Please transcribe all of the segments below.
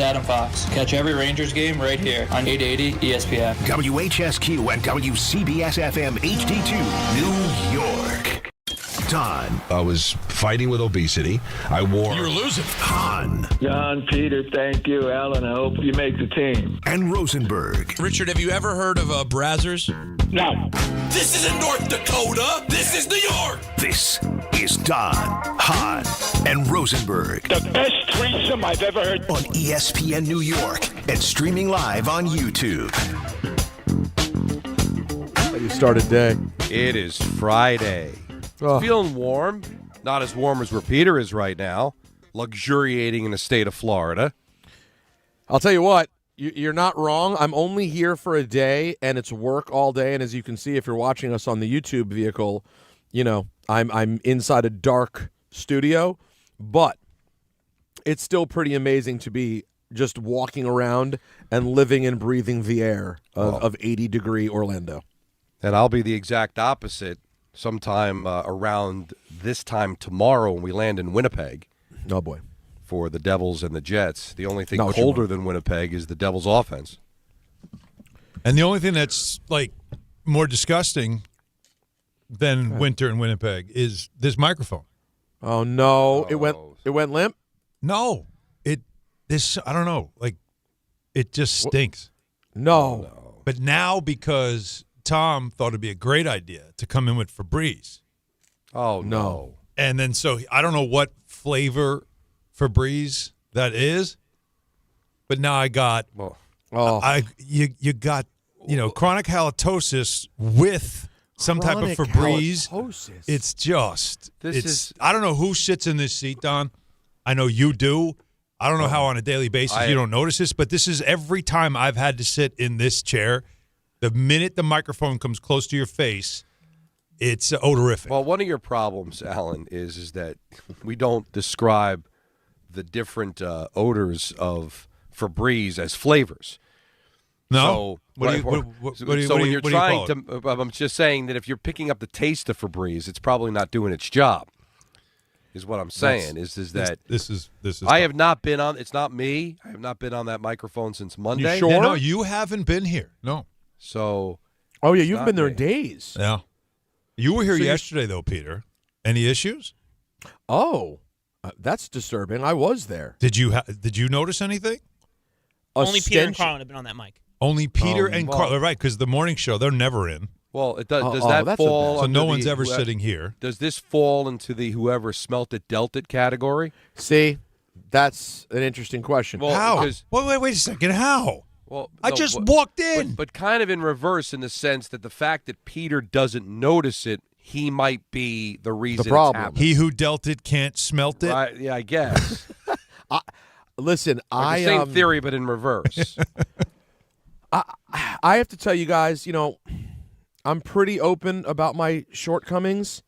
Adam Fox. Catch every Rangers game right here on 880 ESPN. WHSQ and WCBS-FM HD2, New York. Don. I was fighting with obesity. I wore... You were losing. Hahn. John, Peter, thank you. Alan, I hope you make the team. And Rosenberg. Richard, have you ever heard of Brazzers? No. This isn't North Dakota. This is New York. This is Don, Hahn, and Rosenberg. The best threesome I've ever heard. On ESPN New York and streaming live on YouTube. How you start a day? It is Friday. Feeling warm. Not as warm as where Peter is right now. Luxuriating in the state of Florida. I'll tell you what, you're not wrong. I'm only here for a day, and it's work all day. And as you can see, if you're watching us on the YouTube vehicle, you know, I'm inside a dark studio. But it's still pretty amazing to be just walking around and living and breathing the air of 80-degree Orlando. And I'll be the exact opposite sometime around this time tomorrow when we land in Winnipeg. Oh, boy. For the Devils and the Jets. The only thing colder than Winnipeg is the Devils' offense. And the only thing that's, like, more disgusting than winter in Winnipeg is this microphone. Oh, no. It went limp? No. I don't know. Like, it just stinks. No. But now because Tom thought it'd be a great idea to come in with Febreze. Oh, no. And then so I don't know what flavor Febreze that is, but now I got you got chronic halitosis with some type of Febreze. Halitosis. It's just I don't know who sits in this seat, Don. I know you do. I don't know how on a daily basis you don't notice this, but this is every time I've had to sit in this chair. The minute the microphone comes close to your face, it's odorific. Well, one of your problems, Alan, is that we don't describe the different odors of Febreze as flavors. No. So when you're trying to, I'm just saying that if you're picking up the taste of Febreze, it's probably not doing its job. Is what I'm saying. This is. I have not been on. It's not me. I have not been on that microphone since Monday. You sure? Yeah, no, you haven't been here. No. So. Oh yeah, you've been there days. Yeah. You were here yesterday, though, Peter. Any issues? Oh, that's disturbing. I was there. Did you notice anything? Only Peter and Carlin have been on that mic. Only Peter and Carlin, right? Because the morning show, they're never in. Well, it does. Does that fall? So no one's ever sitting here. Does this fall into the whoever smelt it dealt it category? See, that's an interesting question. Well, how? Wait a second. How? Well, I just walked in. But kind of in reverse in the sense that the fact that Peter doesn't notice it, he might be the reason. The problem. It's happening. He who dealt it can't smelt it. Right, yeah, I guess. Listen, the same theory, but in reverse. I have to tell you guys, I'm pretty open about my shortcomings.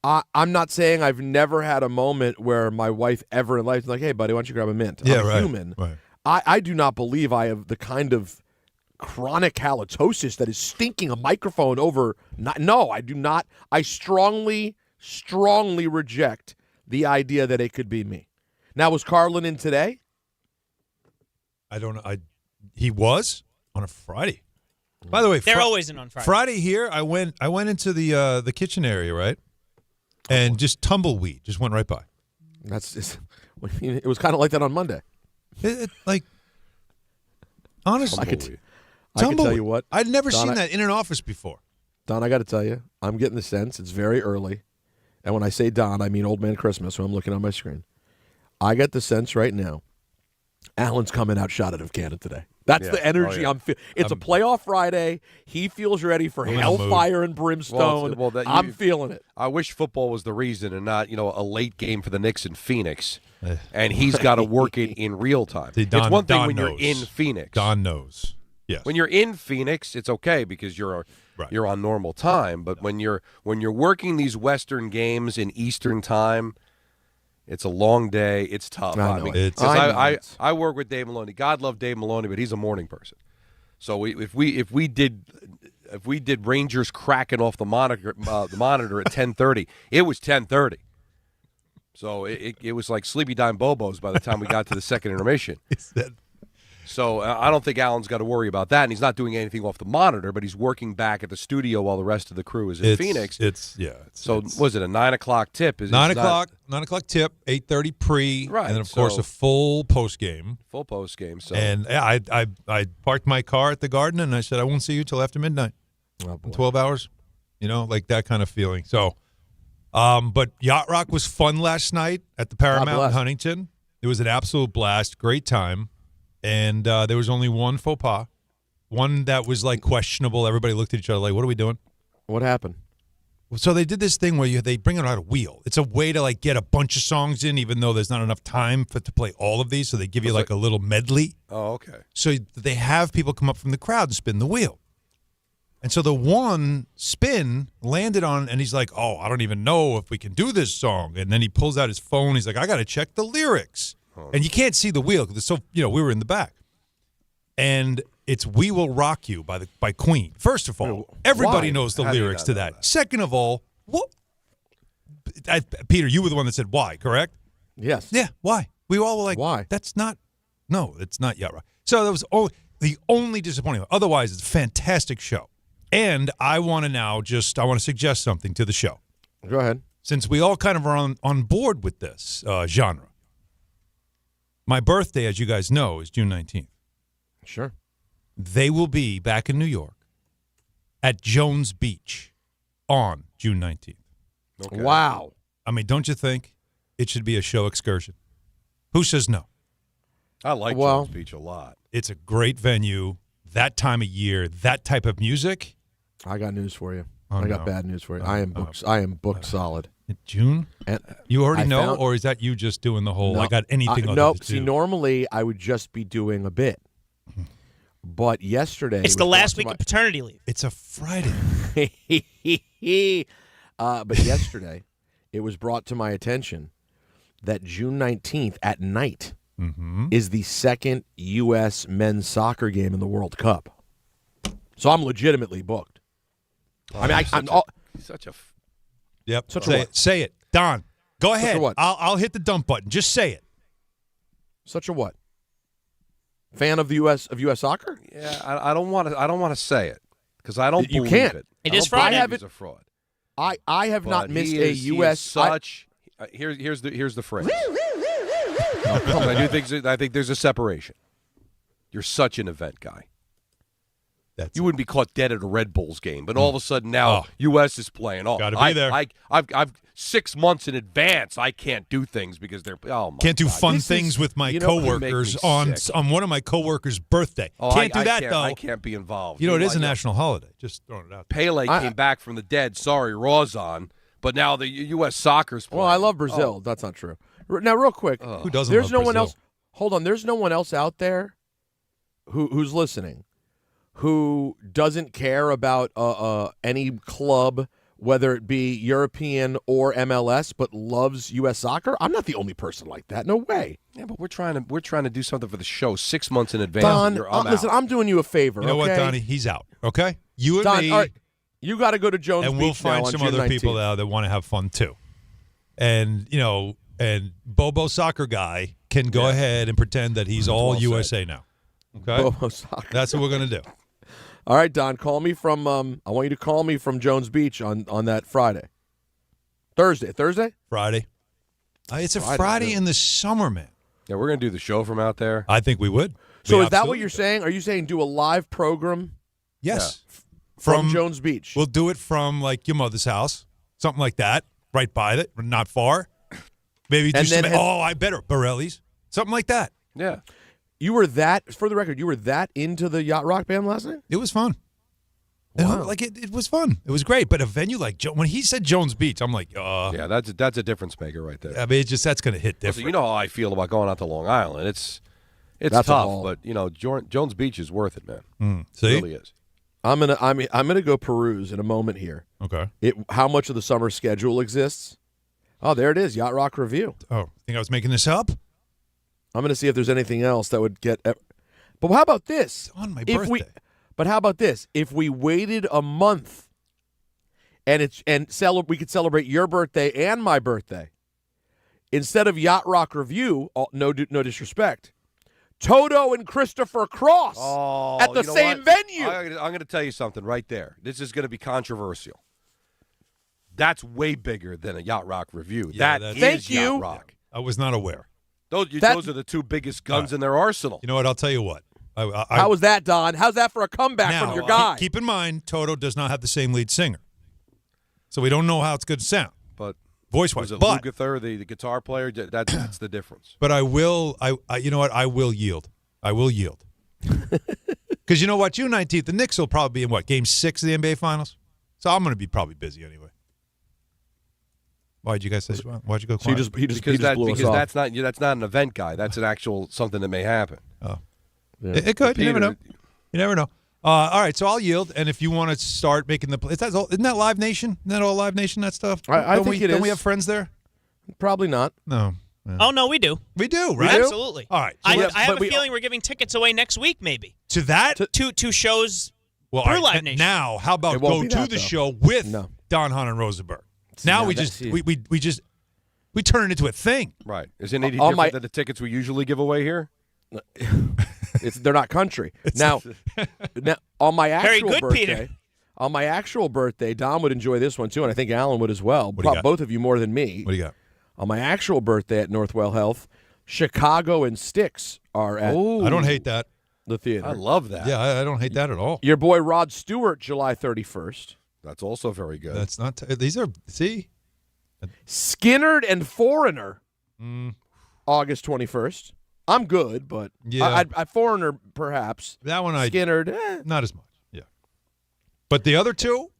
I'm not saying I've never had a moment where my wife ever in life is like, hey, buddy, why don't you grab a mint? I'm a human. Right. I do not believe I have the kind of chronic halitosis that is stinking a microphone over. No, I do not. I strongly, strongly reject the idea that it could be me. Now, was Carlin in today? I don't know. He was on a Friday. By the way, they're always in on Friday. Friday here, I went into the kitchen area, right, and just tumbleweed just went right by. It was kind of like that on Monday. Like honestly, I can tell you what. I'd never seen that in an office before. Don, I got to tell you, I'm getting the sense it's very early, and when I say Don, I mean Old Man Christmas. When I'm looking on my screen, I get the sense right now, Alan's coming out shot out of cannon today. That's the energy I'm feeling. It's a playoff Friday. He feels ready for hellfire and brimstone. I'm feeling it. I wish football was the reason and not, a late game for the Knicks in Phoenix. And he's got to work it in real time. See, it's one thing Don when knows. you're in Phoenix. Don knows. Yes. When you're in Phoenix, it's okay because you're on normal time. But when you're working these Western games in Eastern time, it's a long day. It's tough. I work with Dave Maloney. God love Dave Maloney, but he's a morning person. So if we did Rangers cracking off the monitor at 10:30, it was 10:30. So it was like Sleepy Dime Bobos by the time we got to the second intermission. So I don't think Allen's got to worry about that, and he's not doing anything off the monitor, but he's working back at the studio while the rest of the crew is in Phoenix. Was it a 9 o'clock tip? 9 o'clock tip, 8:30 pre, right? And then of course a full post game. Full post game. So and I parked my car at the Garden, and I said I won't see you till after midnight. 12 hours, like that kind of feeling. So, but Yacht Rock was fun last night at the Paramount in Huntington. It was an absolute blast, great time. And there was only one faux pas, one that was like questionable. Everybody looked at each other like, "What are we doing?" What happened? So they did this thing where they bring out a wheel. It's a way to like get a bunch of songs in, even though there's not enough time to play all of these. So they give you like a little medley. Oh, okay. So they have people come up from the crowd and spin the wheel. And so the one spin landed on, and he's like, "Oh, I don't even know if we can do this song." And then he pulls out his phone. He's like, "I got to check the lyrics." And you can't see the wheel because it's so, we were in the back. And it's "We Will Rock You" by Queen. First of all, everybody knows the lyrics to that. Second of all, Peter, you were the one that said why, correct? Yes. Yeah, why? We all were like, why? It's not Yacht Rock. So that was the only disappointing one. Otherwise, it's a fantastic show. And I want to suggest something to the show. Go ahead. Since we all kind of are on board with this genre. My birthday, as you guys know, is June 19th. Sure. They will be back in New York at Jones Beach on June 19th. Okay. Wow. I mean, don't you think it should be a show excursion? Who says no? I like Jones Beach a lot. It's a great venue. That time of year, that type of music. I got news for you. I got bad news for you. I am booked solid. June? And you already know, or is that you just doing the whole, I got anything other nope. to See, do? normally I would just be doing a bit. But yesterday... It's the last week of paternity leave. It's a Friday. But yesterday, it was brought to my attention that June 19th at night is the second U.S. men's soccer game in the World Cup. So I'm legitimately booked. He's such a... Yep. Say it. Don, go ahead. Such a what? I'll hit the dump button. Just say it. Such a what? Fan of the U.S. soccer? Yeah, I don't want to say it because I don't believe it. It is fraud. He's a fraud. I have not missed a U.S. Here's the phrase. I think there's a separation. You're such an event guy. You wouldn't be caught dead at a Red Bulls game, but all of a sudden now U.S. is playing. Gotta be there. I've 6 months in advance. I can't do things because they're can't do fun things with my coworkers on one of my coworkers' birthday. Can't do that though. I can't be involved. It is a national holiday. Just throwing it out there. Pele came back from the dead. Sorry, Raw's on, but now the U.S. soccer's playing. Well, I love Brazil. That's not true. Now, real quick, who doesn't? There's love no one Brazil? else. Hold on. There's no one else out there who's listening who doesn't care about any club, whether it be European or MLS, but loves U.S. soccer. I'm not the only person like that. No way. Yeah, but we're trying to do something for the show 6 months in advance. Don, listen, I'm doing you a favor. You know okay? what, Donnie? He's out. Okay, you and Don, me. all right, you got to go to Jones and Beach we'll find now on some June other 19th. people that want to have fun too. And and Bobo Soccer Guy can go ahead and pretend that he's all USA now. Okay, Bobo Soccer. That's what we're gonna do. All right, Don, call me from I want you to call me from Jones Beach on that Friday. Thursday? Friday. It's a Friday in the summer, man. Yeah, we're going to do the show from out there. I think we would. So is that what you're saying? Are you saying do a live program? Yes. Yeah. From Jones Beach. We'll do it from like your mother's house, something like that, right by it, not far. Maybe do some, I better Borelli's, something like that. Yeah. You were that, for the record, you were that into the Yacht Rock band last night? It was fun. Wow. Like it was fun. It was great. But a venue like when he said Jones Beach, I'm like, yeah, that's a difference maker right there. I mean, that's going to hit different. So you know how I feel about going out to Long Island. It's tough, but Jones Beach is worth it, man. See? It really is. I'm gonna go peruse in a moment here. Okay. How much of the summer schedule exists? Oh, there it is. Yacht Rock Review. Oh, think I was making this up? I'm going to see if there's anything else that would get. But how about this? It's on my birthday. But how about this? If we waited a month, we could celebrate your birthday and my birthday. instead of Yacht Rock Review, no disrespect, Toto and Christopher Cross at the same venue. I'm going to tell you something right there. This is going to be controversial. That's way bigger than a Yacht Rock Review. Yeah, Thank you. Yacht Rock. I was not aware. Those are the two biggest guns in their arsenal. You know what? I'll tell you what. How was that, Don? How's that for a comeback from your guy? Keep in mind, Toto does not have the same lead singer. So we don't know how it's going to sound. But voice-wise. Was it Lukather, the guitar player? That's the difference. But I will, you know what? I will yield. I will yield. Because you know what? June 19th, the Knicks will probably be in, Game 6 of the NBA Finals? So I'm going to be probably busy anyway. Why'd you guys say? Why'd you go quiet? He just blew us off. That's not an event guy. That's an actual something that may happen. Oh. Yeah. It could. You never know. You never know. All right, so I'll yield. And if you want to start making isn't that Live Nation? Isn't that all Live Nation, that stuff? I think it is. Don't we have friends there? Probably not. No. Yeah. Oh, no, we do. We do, right? Absolutely. All right. So I have a feeling we're giving tickets away next week, maybe. To that? Two shows through Live Nation. Now, how about go to the show with Don, Hahn, and Rosenberg? Now we turn it into a thing. Right. Isn't it different than the tickets we usually give away here? They're not country. Now, on my actual birthday, Peter. on my actual birthday, Don would enjoy this one too, and I think Alan would as well. Both of you more than me. What do you got? On my actual birthday at Northwell Health, Chicago and Styx are at. I don't hate that. The theater. I love that. Yeah, I don't hate that at all. Your boy Rod Stewart, July 31st. That's also very good. That's not. These are Skinnerd and Foreigner, August 21st. I'm good, but I Foreigner perhaps. That one Skinnerd, not as much. Yeah, but the other two,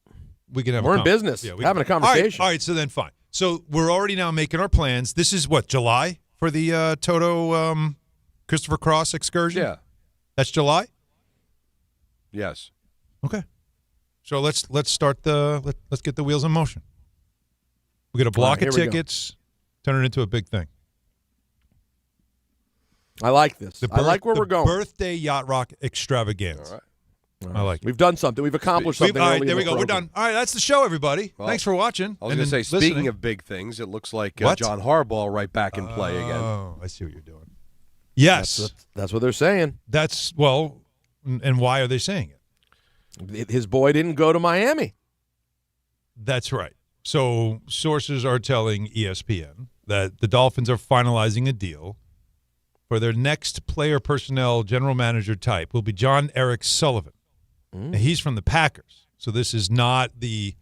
we can have. We're in business, having a conversation. All right, so then fine. So we're already now making our plans. This is what, July for the Toto Christopher Cross excursion. Yeah, that's July. Yes. Okay. So let's start let's get the wheels in motion. We get a block of tickets, turn it into a big thing. I like this. I like where we're going. Birthday Yacht Rock extravaganza. All right. I like it. We've done something. We've accomplished something. All right, there we go. We're done. All right, that's the show, everybody. Well, thanks for watching. I was going to say, speaking of big things, it looks like John Harbaugh right back in play again. Oh, I see what you're doing. Yes. That's what they're saying. And why are they saying it? His boy didn't go to Miami. That's right. So sources are telling ESPN that the Dolphins are finalizing a deal for their next player personnel general manager type will be John Eric Sullivan. And he's from the Packers. So this is not the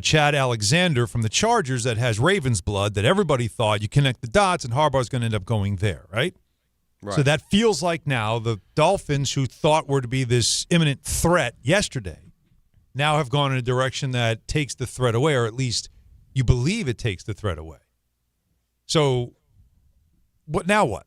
Chad Alexander from the Chargers that has Ravens blood that everybody thought you connect the dots and Harbaugh's going to end up going there, right? So that feels like now the Dolphins, who thought were to be this imminent threat yesterday, now have gone in a direction that takes the threat away, or at least you believe it takes the threat away. So now what?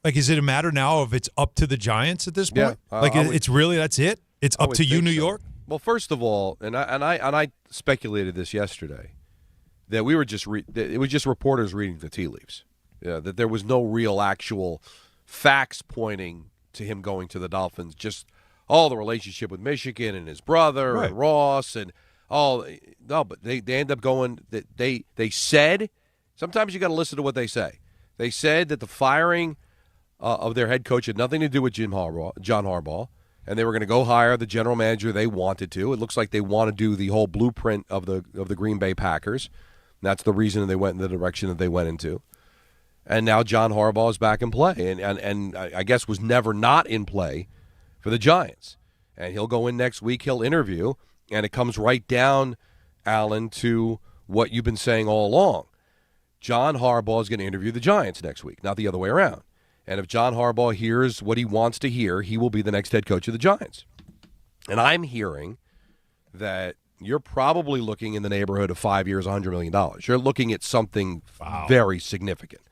Like, is it a matter now of it's up to the Giants at this point? Yeah, it's really, that's it? It's up to you, New York? Well, first of all, and I speculated this yesterday, that we were it was just reporters reading the tea leaves. Yeah, that there was no real actual facts pointing to him going to the Dolphins, just all the relationship with Michigan and his brother and Ross and all. No, but they end up going. They said, sometimes you got to listen to what they say. They said that the firing of their head coach had nothing to do with John Harbaugh, and they were going to go hire the general manager they wanted to. It looks like they want to do the whole blueprint of the Green Bay Packers. That's the reason they went in the direction that they went into. And now John Harbaugh is back in play, and I guess was never not in play for the Giants. And he'll go in next week. He'll interview, and it comes right down, Alan, to what you've been saying all along. John Harbaugh is going to interview the Giants next week, not the other way around. And if John Harbaugh hears what he wants to hear, he will be the next head coach of the Giants. And I'm hearing that you're probably looking in the neighborhood of 5 years, $100 million. You're looking at something very significant.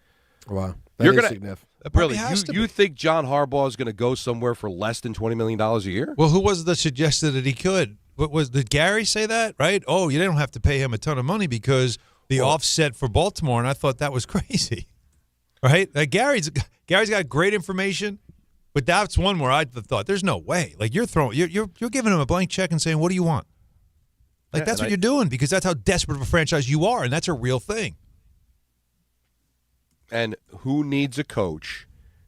Wow. That is significant. Really, you think John Harbaugh is going to go somewhere for less than $20 million a year? Well, who was it that suggested that he could? Did Gary say that, right? Oh, you don't have to pay him a ton of money because the offset for Baltimore, and I thought that was crazy. Right? Like Gary's got great information, but that's one where I thought there's no way. Like you're giving him a blank check and saying, "What do you want?" Like that's what you're doing because that's how desperate of a franchise you are, and that's a real thing. And who needs a coach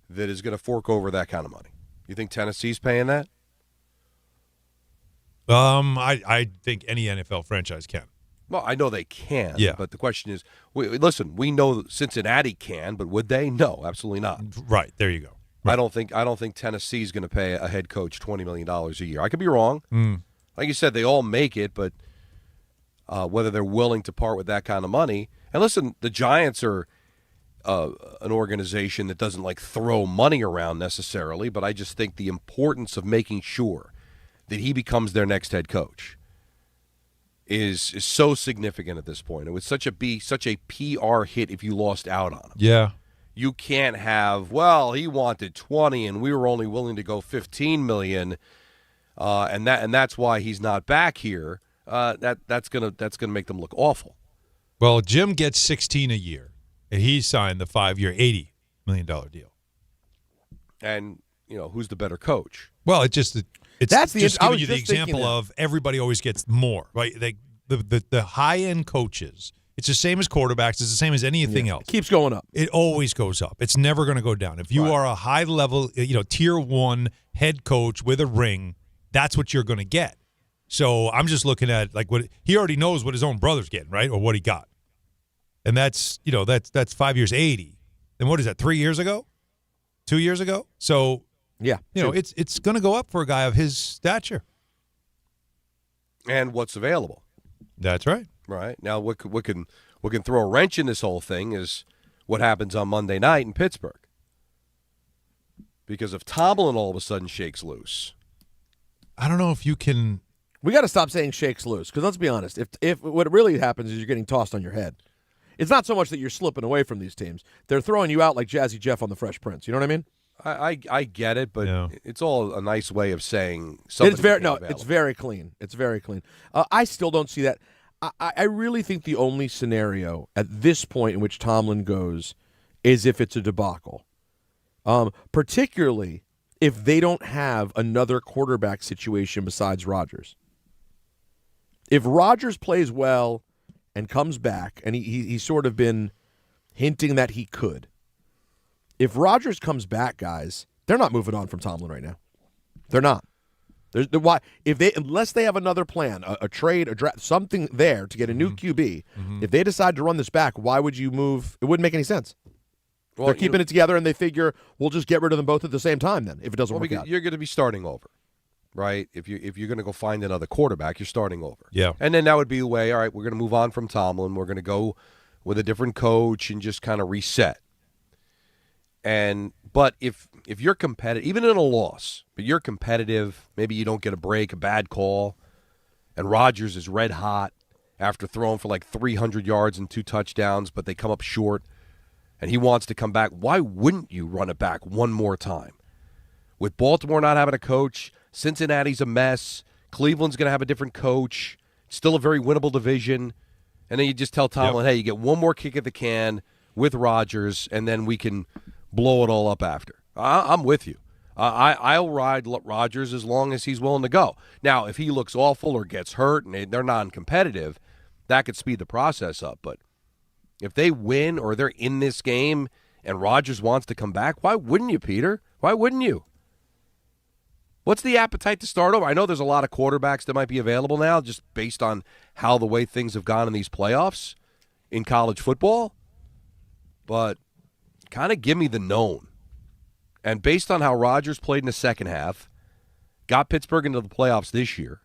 that is going to fork over that kind of money? You think Tennessee's paying that? I think any NFL franchise can. Well, I know they can. Yeah. But the question is, listen, we know Cincinnati can, but would they? No, absolutely not. Right. There you go. Right. I don't think Tennessee's going to pay a head coach $20 million a year. I could be wrong. Like you said, they all make it, but whether they're willing to part with that kind of money. And listen, the Giants are an organization that doesn't like throw money around necessarily, but I just think the importance of making sure that he becomes their next head coach is so significant at this point. It would be such a PR hit if you lost out on him. Yeah. You can't have, well, he wanted 20 and we were only willing to go 15 million, and that's why he's not back here. That's gonna make them look awful. Well, Jim gets 16 a year, and he signed the 5-year, $80 million deal. And who's the better coach? Well, it's just giving you the example that. of everybody always gets more, right? The high end coaches. It's the same as quarterbacks. It's the same as anything else. It keeps going up. It always goes up. It's never going to go down. If you are a high level, tier 1 head coach with a ring, that's what you're going to get. So I'm just looking at what he already knows what his own brother's getting, right, or what he got, and that's 5 years, 80. And what is that? 3 years ago, 2 years ago? So yeah, it's going to go up for a guy of his stature. And what's available? That's right. Right. Now, what can throw a wrench in this whole thing is what happens on Monday night in Pittsburgh. Because if Tomlin all of a sudden shakes loose, I don't know if you can. We got to stop saying shakes loose, because let's be honest. If what really happens is you're getting tossed on your head, it's not so much that you're slipping away from these teams. They're throwing you out like Jazzy Jeff on the Fresh Prince. You know what I mean? I get it, but it's all a nice way of saying something. It's very clean. It's very clean. I still don't see that. I really think the only scenario at this point in which Tomlin goes is if it's a debacle, particularly if they don't have another quarterback situation besides Rodgers. If Rodgers plays well and comes back, and he's sort of been hinting that he could, if Rodgers comes back, guys, they're not moving on from Tomlin right now. They're not. Unless they have another plan, a trade, a draft, something there to get a new QB, if they decide to run this back, why would you move? It wouldn't make any sense. Well, they're keeping it together, and they figure we'll just get rid of them both at the same time. Then, if it doesn't work out, you're going to be starting over, right? If you're going to go find another quarterback, you're starting over. Yeah, and then that would be the way. All right, we're going to move on from Tomlin. We're going to go with a different coach and just kind of reset. But if you're competitive, even in a loss, but you're competitive, maybe you don't get a break, a bad call, and Rodgers is red hot after throwing for 300 yards and 2 touchdowns, but they come up short, and he wants to come back, why wouldn't you run it back one more time? With Baltimore not having a coach, Cincinnati's a mess, Cleveland's going to have a different coach, still a very winnable division, and then you just tell Tomlin, hey, you get one more kick at the can with Rodgers, and then we can blow it all up after. I'm with you. I'll ride Rodgers as long as he's willing to go. Now, if he looks awful or gets hurt and they're non-competitive, that could speed the process up. But if they win or they're in this game and Rodgers wants to come back, why wouldn't you, Peter? Why wouldn't you? What's the appetite to start over? I know there's a lot of quarterbacks that might be available now just based on how the way things have gone in these playoffs in college football. But kind of give me the known. And based on how Rodgers played in the second half, got Pittsburgh into the playoffs this year,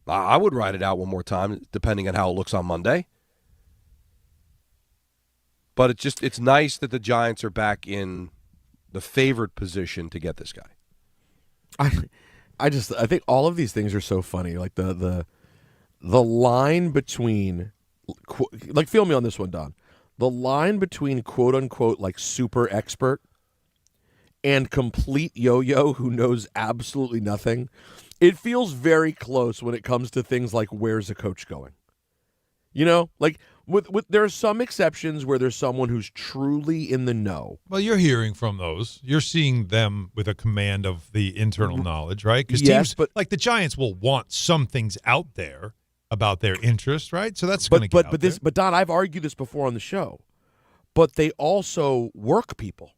I would ride it out one more time, depending on how it looks on Monday. But it's nice that the Giants are back in the favored position to get this guy. I think all of these things are so funny. Like the line between, feel me on this one, Don. The line between quote-unquote super expert and complete yo-yo who knows absolutely nothing, it feels very close when it comes to things like where's a coach going. There are some exceptions where there's someone who's truly in the know. Well, you're hearing from those. You're seeing them with a command of the internal knowledge, right? Because teams like the Giants will want some things out there about their interest, right? So that's going to get out there. But Don, I've argued this before on the show. but they also work people.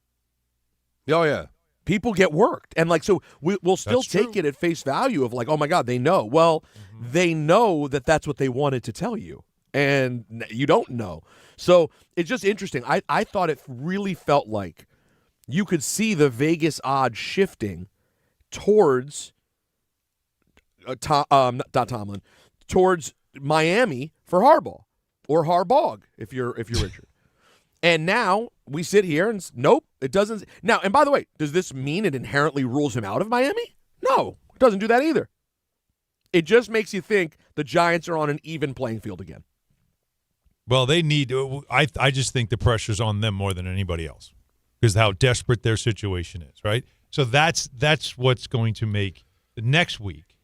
Oh, yeah. People get worked. And, so we'll still take it at face value of, oh, my God, they know. Well, they know that that's what they wanted to tell you, and you don't know. So it's just interesting. I thought it really felt like you could see the Vegas odds shifting towards not Tomlin, towards Miami for Harbaugh, or Harbaugh if you're Richard. And now we sit here and nope, it doesn't. Now, and by the way, does this mean it inherently rules him out of Miami? No, it doesn't do that either. It just makes you think the Giants are on an even playing field again. Well, they need – I just think the pressure's on them more than anybody else because of how desperate their situation is, right? So that's what's going to make the next week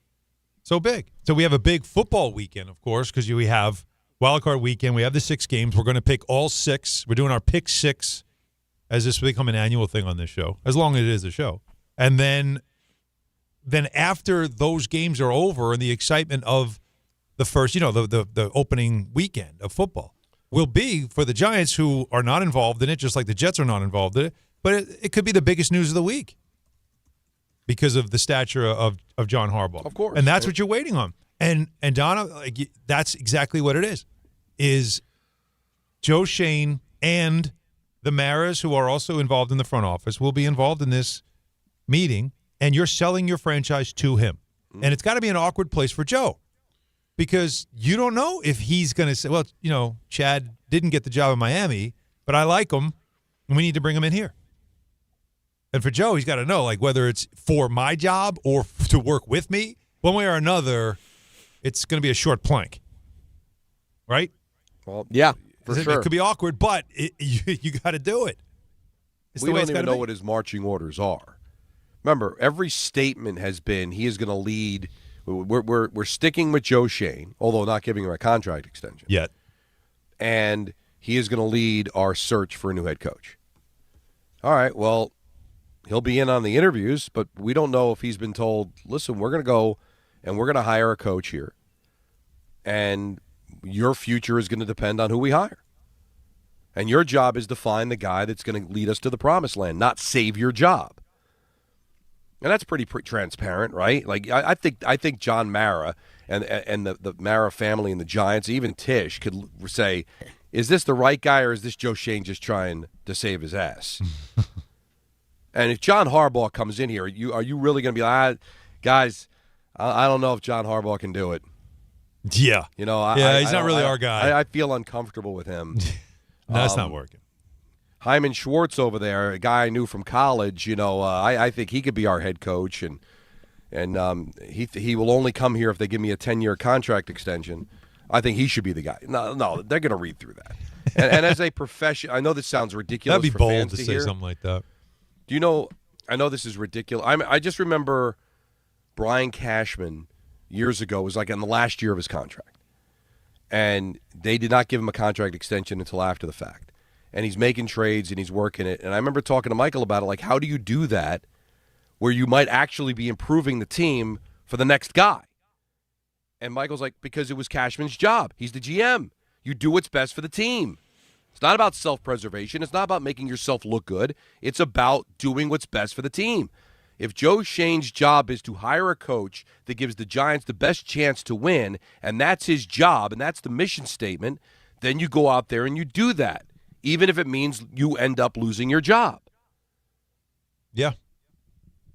so big. So we have a big football weekend, of course, because we have Wildcard Weekend. We have the 6 games. We're going to pick all 6. We're doing our Pick 6 as this will become an annual thing on this show, as long as it is a show. And then after those games are over and the excitement of the first, the opening weekend of football will be for the Giants, who are not involved in it, just like the Jets are not involved in it. But it could be the biggest news of the week because of the stature of John Harbaugh. Of course. And that's what you're waiting on. And Donna, that's exactly what it is Joe Schoen and the Maras, who are also involved in the front office, will be involved in this meeting, and you're selling your franchise to him. And it's got to be an awkward place for Joe. Because you don't know if he's going to say, well, Chad didn't get the job in Miami, but I like him, and we need to bring him in here. And for Joe, he's got to know, whether it's for my job or to work with me, one way or another, it's going to be a short plank. Right? Well, yeah, for sure. It could be awkward, but you got to do it. It's we don't even know what his marching orders are. Remember, every statement has been he is going to lead – We're sticking with Joe Schoen, although not giving him a contract extension. Yet. And he is going to lead our search for a new head coach. All right, well, he'll be in on the interviews, but we don't know if he's been told, listen, we're going to go and we're going to hire a coach here, and your future is going to depend on who we hire. And your job is to find the guy that's going to lead us to the promised land, not save your job. And that's pretty transparent, right? I think John Mara and the Mara family and the Giants, even Tisch, could say, is this the right guy or is this Joe Schoen just trying to save his ass? And if John Harbaugh comes in here, are you really going to be like, guys, I don't know if John Harbaugh can do it. Yeah. He's not really our guy. I feel uncomfortable with him. No, it's not working. Hyman Schwartz over there, a guy I knew from college, I think he could be our head coach, and he will only come here if they give me a 10-year contract extension. I think he should be the guy. No, they're going to read through that. And as a professional, I know this sounds ridiculous. That'd be for bold fans to say hear. something like that. Do you know? I know this is ridiculous. I just remember Brian Cashman years ago was in the last year of his contract, and they did not give him a contract extension until after the fact. And he's making trades and he's working it. And I remember talking to Michael about it, how do you do that where you might actually be improving the team for the next guy? And Michael's like, because it was Cashman's job. He's the GM. You do what's best for the team. It's not about self-preservation. It's not about making yourself look good. It's about doing what's best for the team. If Joe Schoen's job is to hire a coach that gives the Giants the best chance to win, and that's his job, and that's the mission statement, then you go out there and you do that, even if it means you end up losing your job. Yeah.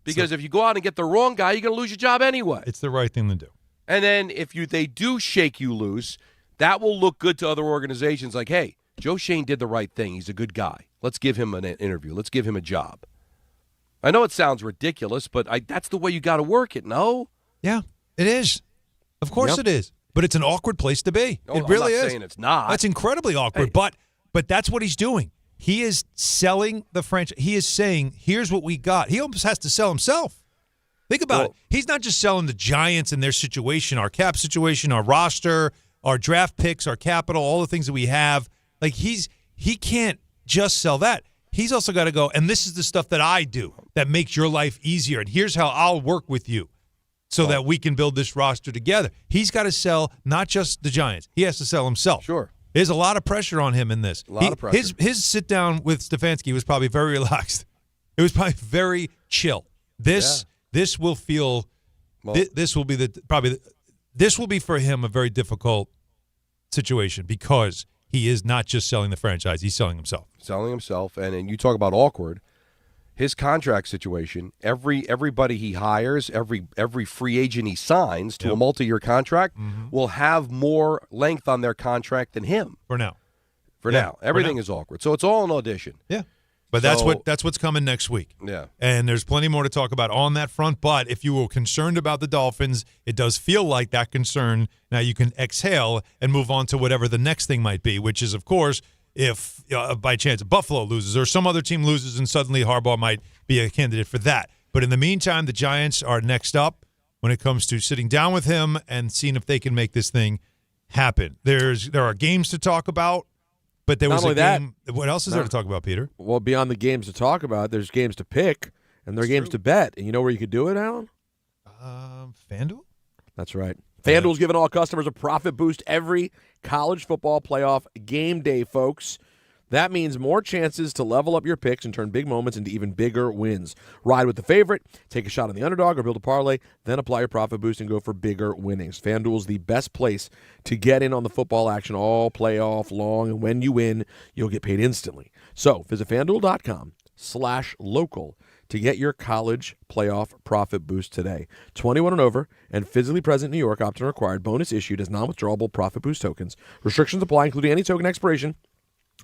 Because if you go out and get the wrong guy, you're going to lose your job anyway. It's the right thing to do. And then if they do shake you loose, that will look good to other organizations like, hey, Joe Schoen did the right thing. He's a good guy. Let's give him an interview. Let's give him a job. I know it sounds ridiculous, but that's the way you got to work it, no? Yeah, it is. Of course it is. But it's an awkward place to be. No, it really I'm not is. saying it's not. That's incredibly awkward. Hey. But that's what he's doing. He is selling the franchise. He is saying, here's what we got. He almost has to sell himself. Think about it. He's not just selling the Giants and their situation, our cap situation, our roster, our draft picks, our capital, all the things that we have. He can't just sell that. He's also got to go, and this is the stuff that I do that makes your life easier, and here's how I'll work with you so that we can build this roster together. He's got to sell not just the Giants. He has to sell himself. Sure. There's a lot of pressure on him in this. A lot of pressure. His sit down with Stefanski was probably very relaxed. It was probably very chill. This will feel. This will be this will be for him a very difficult situation because he is not just selling the franchise; he's selling himself. Selling himself, and you talk about awkward. His contract situation, everybody he hires, every free agent he signs to a multi-year contract will have more length on their contract than him. For now. Everything is awkward. So it's all an audition. Yeah. But that's what's coming next week. Yeah. And there's plenty more to talk about on that front. But if you were concerned about the Dolphins, it does feel like that concern. Now you can exhale and move on to whatever the next thing might be, which is, of course, if by chance Buffalo loses or some other team loses and suddenly Harbaugh might be a candidate for that. But in the meantime, the Giants are next up when it comes to sitting down with him and seeing if they can make this thing happen. There are games to talk about, but there was a game. What else is there to talk about, Peter? Well, beyond the games to talk about, there's games to pick and there are games to bet. And you know where you could do it, Alan? FanDuel? That's right. FanDuel's giving all customers a profit boost every college football playoff game day, folks. That means more chances to level up your picks and turn big moments into even bigger wins. Ride with the favorite, take a shot on the underdog, or build a parlay, then apply your profit boost and go for bigger winnings. FanDuel's the best place to get in on the football action all playoff long, and when you win, you'll get paid instantly. So visit FanDuel.com/local to get your college playoff profit boost today. 21 and over and physically present in New York, opt-in required. Bonus issued as non-withdrawable profit boost tokens. Restrictions apply, including any token expiration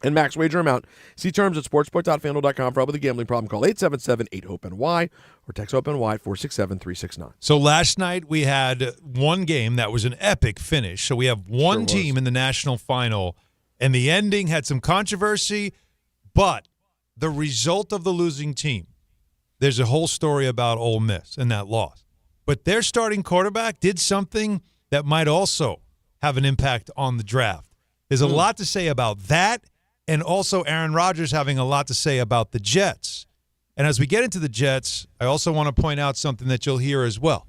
and max wager amount. See terms at sportsbook.fanduel.com. For help with a gambling problem, call 877-8-HOPE-NY or text HOPE-NY 467-369. So last night we had one game that was an epic finish. So we have one team in the national final, and the ending had some controversy, but the result of the losing team, there's a whole story about Ole Miss and that loss. But their starting quarterback did something that might also have an impact on the draft. There's a lot to say about that, and also Aaron Rodgers having a lot to say about the Jets. And as we get into the Jets, I also want to point out something that you'll hear as well.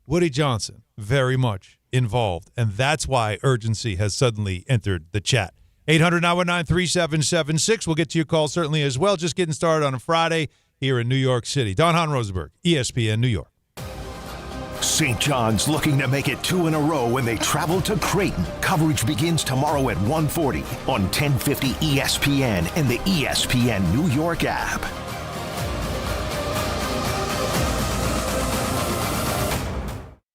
Woody Johnson, very much involved, and that's why urgency has suddenly entered the chat. 800-919-3776. We'll get to your call certainly as well. Just getting started on a Friday here in New York City. Hahn Rosenberg, ESPN New York. St. John's looking to make it 2 in a row when they travel to Creighton. Coverage begins tomorrow at 1:40 on 1050 ESPN and the ESPN New York app.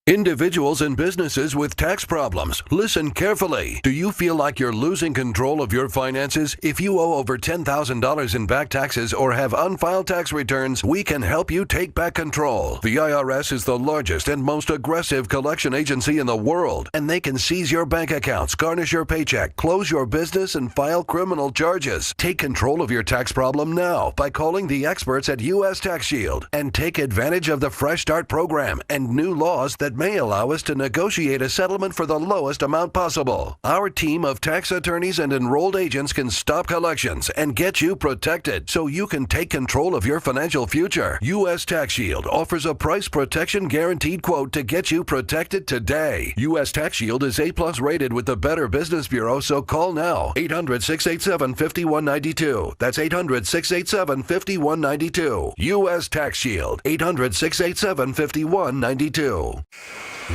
Individuals and businesses with tax problems, listen carefully. Do you feel like you're losing control of your finances? If you owe over $10,000 in back taxes or have unfiled tax returns, we can help you take back control. The IRS is the largest and most aggressive collection agency in the world, and they can seize your bank accounts, garnish your paycheck, close your business, and file criminal charges. Take control of your tax problem now by calling the experts at U.S. Tax Shield and take advantage of the Fresh Start program and new laws that may allow us to negotiate a settlement for the lowest amount possible. Our team of tax attorneys and enrolled agents can stop collections and get you protected so you can take control of your financial future. U.S. Tax Shield offers a price protection guaranteed quote to get you protected today. U.S. Tax Shield is A+ rated with the Better Business Bureau, so call now. 800-687-5192. That's 800-687-5192. U.S. Tax Shield. 800-687-5192.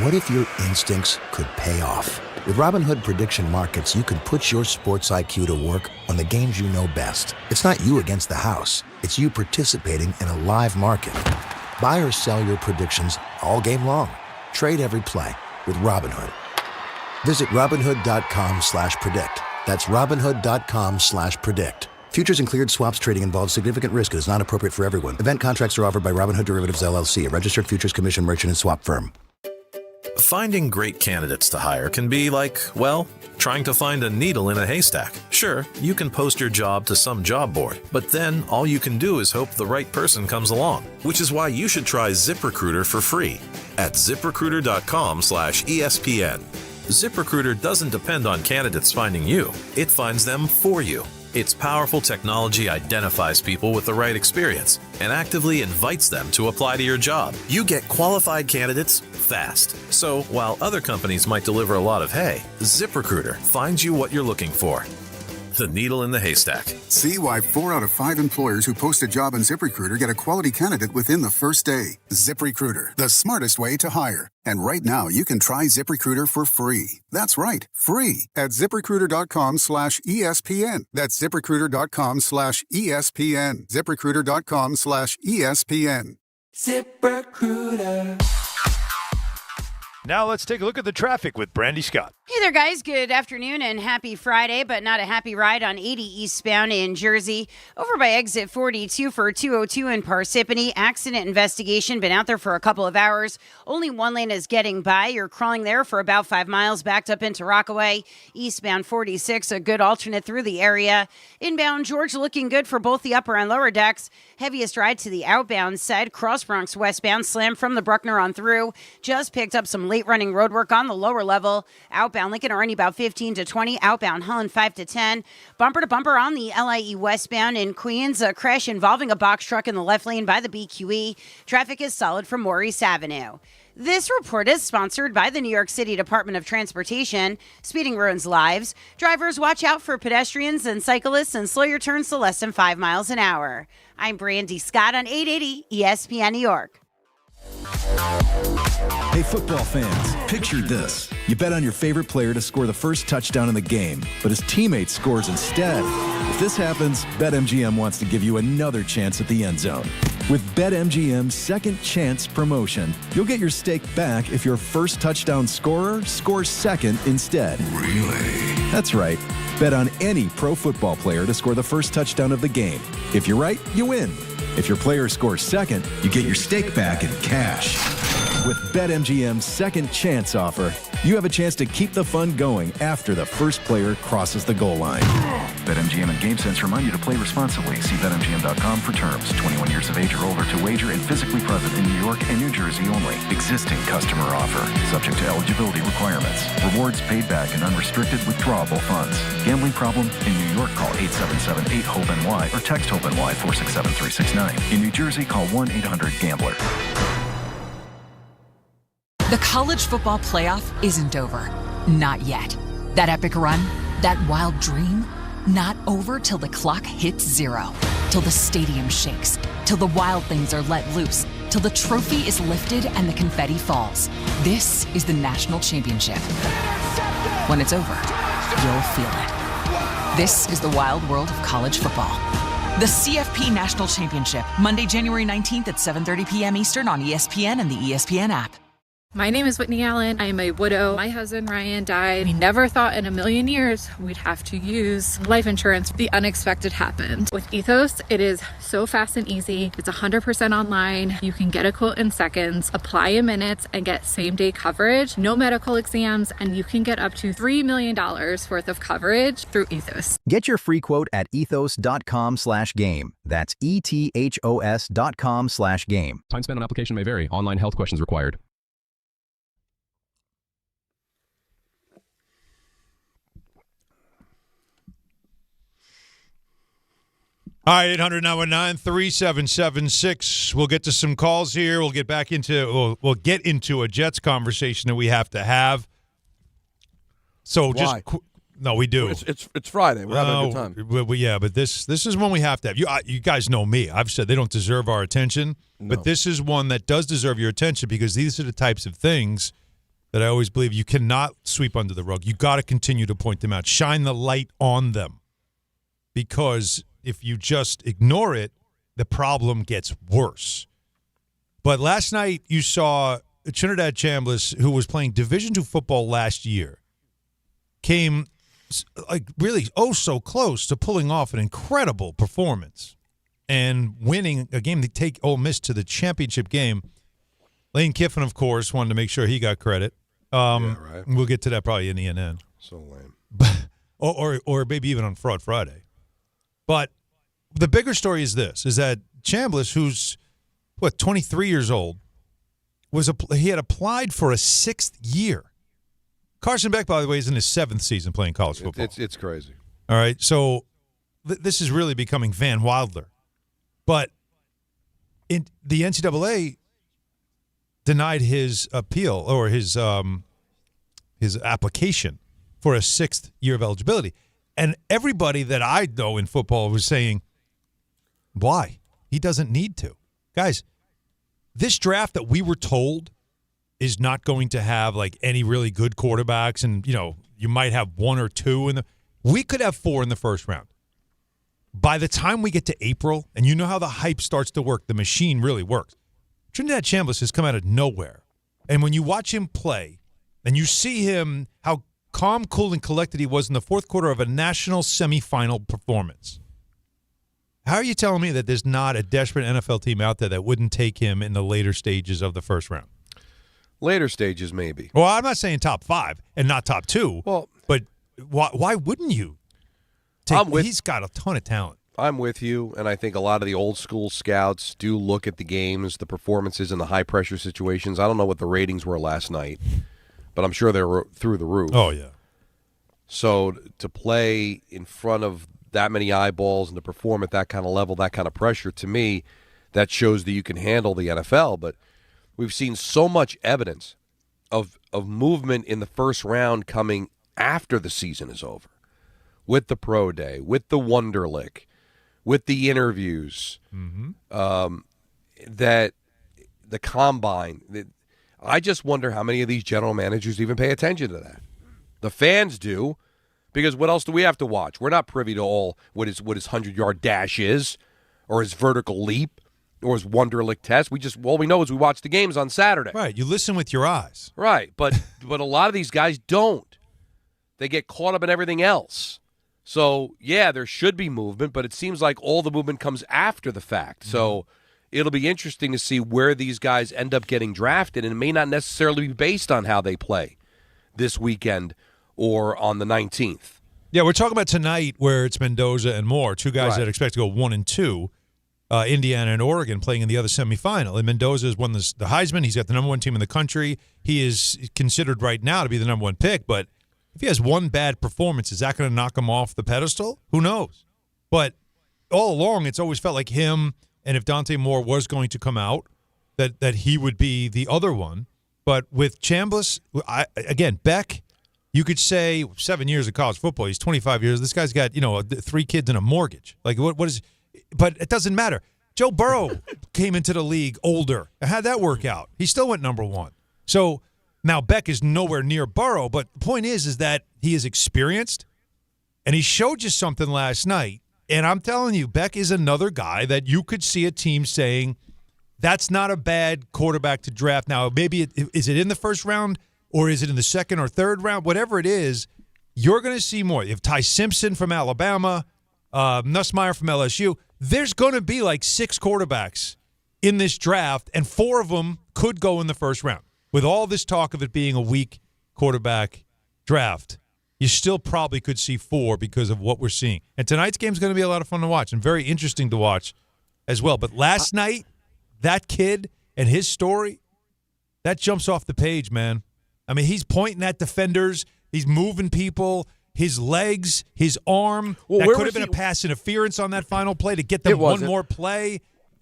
What if your instincts could pay off? With Robinhood Prediction Markets, you can put your sports IQ to work on the games you know best. It's not you against the house. It's you participating in a live market. Buy or sell your predictions all game long. Trade every play with Robinhood. Visit Robinhood.com/predict. That's Robinhood.com/predict. Futures and cleared swaps trading involves significant risk and is not appropriate for everyone. Event contracts are offered by Robinhood Derivatives LLC, a registered futures commission merchant and swap firm. Finding great candidates to hire can be like, well, trying to find a needle in a haystack. Sure, you can post your job to some job board, but then all you can do is hope the right person comes along, which is why you should try ZipRecruiter for free at ZipRecruiter.com/ESPN. ZipRecruiter doesn't depend on candidates finding you. It finds them for you. Its powerful technology identifies people with the right experience and actively invites them to apply to your job. You get qualified candidates fast. So while other companies might deliver a lot of hay, ZipRecruiter finds you what you're looking for. The needle in the haystack. See why 4 out of 5 employers who post a job on ZipRecruiter get a quality candidate within the first day. ZipRecruiter, the smartest way to hire. And right now, you can try ZipRecruiter for free. That's right, free at ZipRecruiter.com/ESPN. That's ZipRecruiter.com/ESPN. ZipRecruiter.com/ESPN. ZipRecruiter. Now let's take a look at the traffic with Brandy Scott. Hey there, guys. Good afternoon and happy Friday, but not a happy ride on 80 eastbound in Jersey. Over by exit 42 for 202 in Parsippany. Accident investigation. Been out there for a couple of hours. Only one lane is getting by. You're crawling there for about 5 miles, backed up into Rockaway. Eastbound 46, a good alternate through the area. Inbound George looking good for both the upper and lower decks. Heaviest ride to the outbound side. Cross Bronx westbound. Slam from the Bruckner on through. Just picked up some late running road work on the lower level. Outbound Lincoln Arnie about 15 to 20. Outbound Holland 5 to 10. Bumper to bumper on the LIE westbound in Queens. A crash involving a box truck in the left lane by the BQE. Traffic is solid from Maurice Avenue. This report is sponsored by the New York City Department of Transportation. Speeding ruins lives. Drivers, watch out for pedestrians and cyclists and slow your turns to less than 5 miles an hour. I'm Brandy Scott on 880 ESPN New York. Hey, football fans, picture this. You bet on your favorite player to score the first touchdown in the game, but his teammate scores instead. If this happens, BetMGM wants to give you another chance at the end zone. With BetMGM's second chance promotion, you'll get your stake back if your first touchdown scorer scores second instead. Really? That's right. Bet on any pro football player to score the first touchdown of the game. If you're right, you win. If your player scores second, you get your stake back in cash. With BetMGM's second chance offer, you have a chance to keep the fun going after the first player crosses the goal line. BetMGM and GameSense remind you to play responsibly. See BetMGM.com for terms. 21 years of age or older to wager and physically present in New York and New Jersey only. Existing customer offer. Subject to eligibility requirements. Rewards paid back in unrestricted withdrawable funds. Gambling problem? In New York, call 877-8-HOPE-NY or text HOPE-NY 467-369. In New Jersey, call 1-800-GAMBLER. The college football playoff isn't over. Not yet. That epic run, that wild dream, not over till the clock hits 0. Till the stadium shakes. Till the wild things are let loose. Till the trophy is lifted and the confetti falls. This is the national championship. When it's over, you'll feel it. This is the wild world of college football. The CFP National Championship, Monday, January 19th at 7:30 p.m. Eastern on ESPN and the ESPN app. My name is Whitney Allen. I am a widow. My husband Ryan died. We never thought in a million years we'd have to use life insurance. The unexpected happened. With Ethos, it is so fast and easy. It's 100% online. You can get a quote in seconds, apply in minutes, and get same-day coverage. No medical exams, and you can get up to $3 million worth of coverage through Ethos. Get your free quote at ethos.com/game. That's ETHOS.com/game. Time spent on application may vary. Online health questions required. All right, 800-919-3776. We'll get to some calls here. We'll get back into we'll get into a Jets conversation that we have to have. So Why? No, we do. It's Friday. We're having a good time. Yeah, but this is one we have to have. You guys know me. I've said they don't deserve our attention, but this is one that does deserve your attention because these are the types of things that I always believe you cannot sweep under the rug. You got to continue to point them out. Shine the light on them because if you just ignore it, the problem gets worse. But last night you saw Trinidad Chambliss, who was playing Division II football last year, came really so close to pulling off an incredible performance and winning a game to take Ole Miss to the championship game. Lane Kiffin, of course, wanted to make sure he got credit. Yeah, right. We'll get to that probably in ENN. So lame. or maybe even on Fraud Friday. But the bigger story is this, is that Chambliss, who's, 23 years old, he had applied for a 6th year. Carson Beck, by the way, is in his 7th season playing college football. It's crazy. All right, so this is really becoming Van Wilder. But in the NCAA denied his appeal or his application for a 6th year of eligibility. And everybody that I know in football was saying, why? He doesn't need to. Guys, this draft that we were told is not going to have like any really good quarterbacks, and you might have 1 or 2 we could have 4 in the first round. By the time we get to April, and you know how the hype starts to work, the machine really works. Trinidad Chambliss has come out of nowhere. And when you watch him play and you see him, how calm, cool, and collected he was in the fourth quarter of a national semifinal performance, how are you telling me that there's not a desperate NFL team out there that wouldn't take him in the later stages of the first round? Later stages, maybe. Well, I'm not saying top 5 and not top 2. Well, but why wouldn't you? He's got a ton of talent. I'm with you, and I think a lot of the old school scouts do look at the games, the performances, and the high pressure situations. I don't know what the ratings were last night, but I'm sure they were through the roof. Oh yeah. So to play in front of that many eyeballs and to perform at that kind of level, that kind of pressure, to me, that shows that you can handle the NFL. But we've seen so much evidence of movement in the first round coming after the season is over, with the pro day, with the Wonderlic, with the interviews, that the combine. I just wonder how many of these general managers even pay attention to that. The fans do, because what else do we have to watch? We're not privy to all what his 100-yard dash is, or his vertical leap, or his Wonderlic test. All we know is we watch the games on Saturday. Right, you listen with your eyes. Right, but a lot of these guys don't. They get caught up in everything else. So, yeah, there should be movement, but it seems like all the movement comes after the fact. So it'll be interesting to see where these guys end up getting drafted, and it may not necessarily be based on how they play this weekend or on the 19th. Yeah, we're talking about tonight where it's Mendoza and Moore, 2 guys that expect to go 1 and 2, Indiana and Oregon playing in the other semifinal. And Mendoza has won the Heisman. He's got the number 1 team in the country. He is considered right now to be the number 1 pick, but if he has one bad performance, is that going to knock him off the pedestal? Who knows? But all along, it's always felt like him, and if Dante Moore was going to come out, that he would be the other one. But with Chambliss, again, Beck, you could say 7 years of college football. He's 25 years. This guy's got 3 kids and a mortgage. Like what is? But it doesn't matter. Joe Burrow came into the league older. How'd that work out? He still went number 1. So. Now, Beck is nowhere near Burrow, but the point is that he is experienced, and he showed you something last night. And I'm telling you, Beck is another guy that you could see a team saying, that's not a bad quarterback to draft. Now, maybe is it in the first round, or is it in the second or third round? Whatever it is, you're going to see more. You have Ty Simpson from Alabama, Nussmeier from LSU. There's going to be like 6 quarterbacks in this draft, and 4 of them could go in the first round. With all this talk of it being a weak quarterback draft, you still probably could see 4 because of what we're seeing. And tonight's game is going to be a lot of fun to watch and very interesting to watch as well. But last night, that kid and his story, that jumps off the page, man. I mean, he's pointing at defenders. He's moving people. His legs, his arm. That could have been a pass interference on that final play to get them one more play.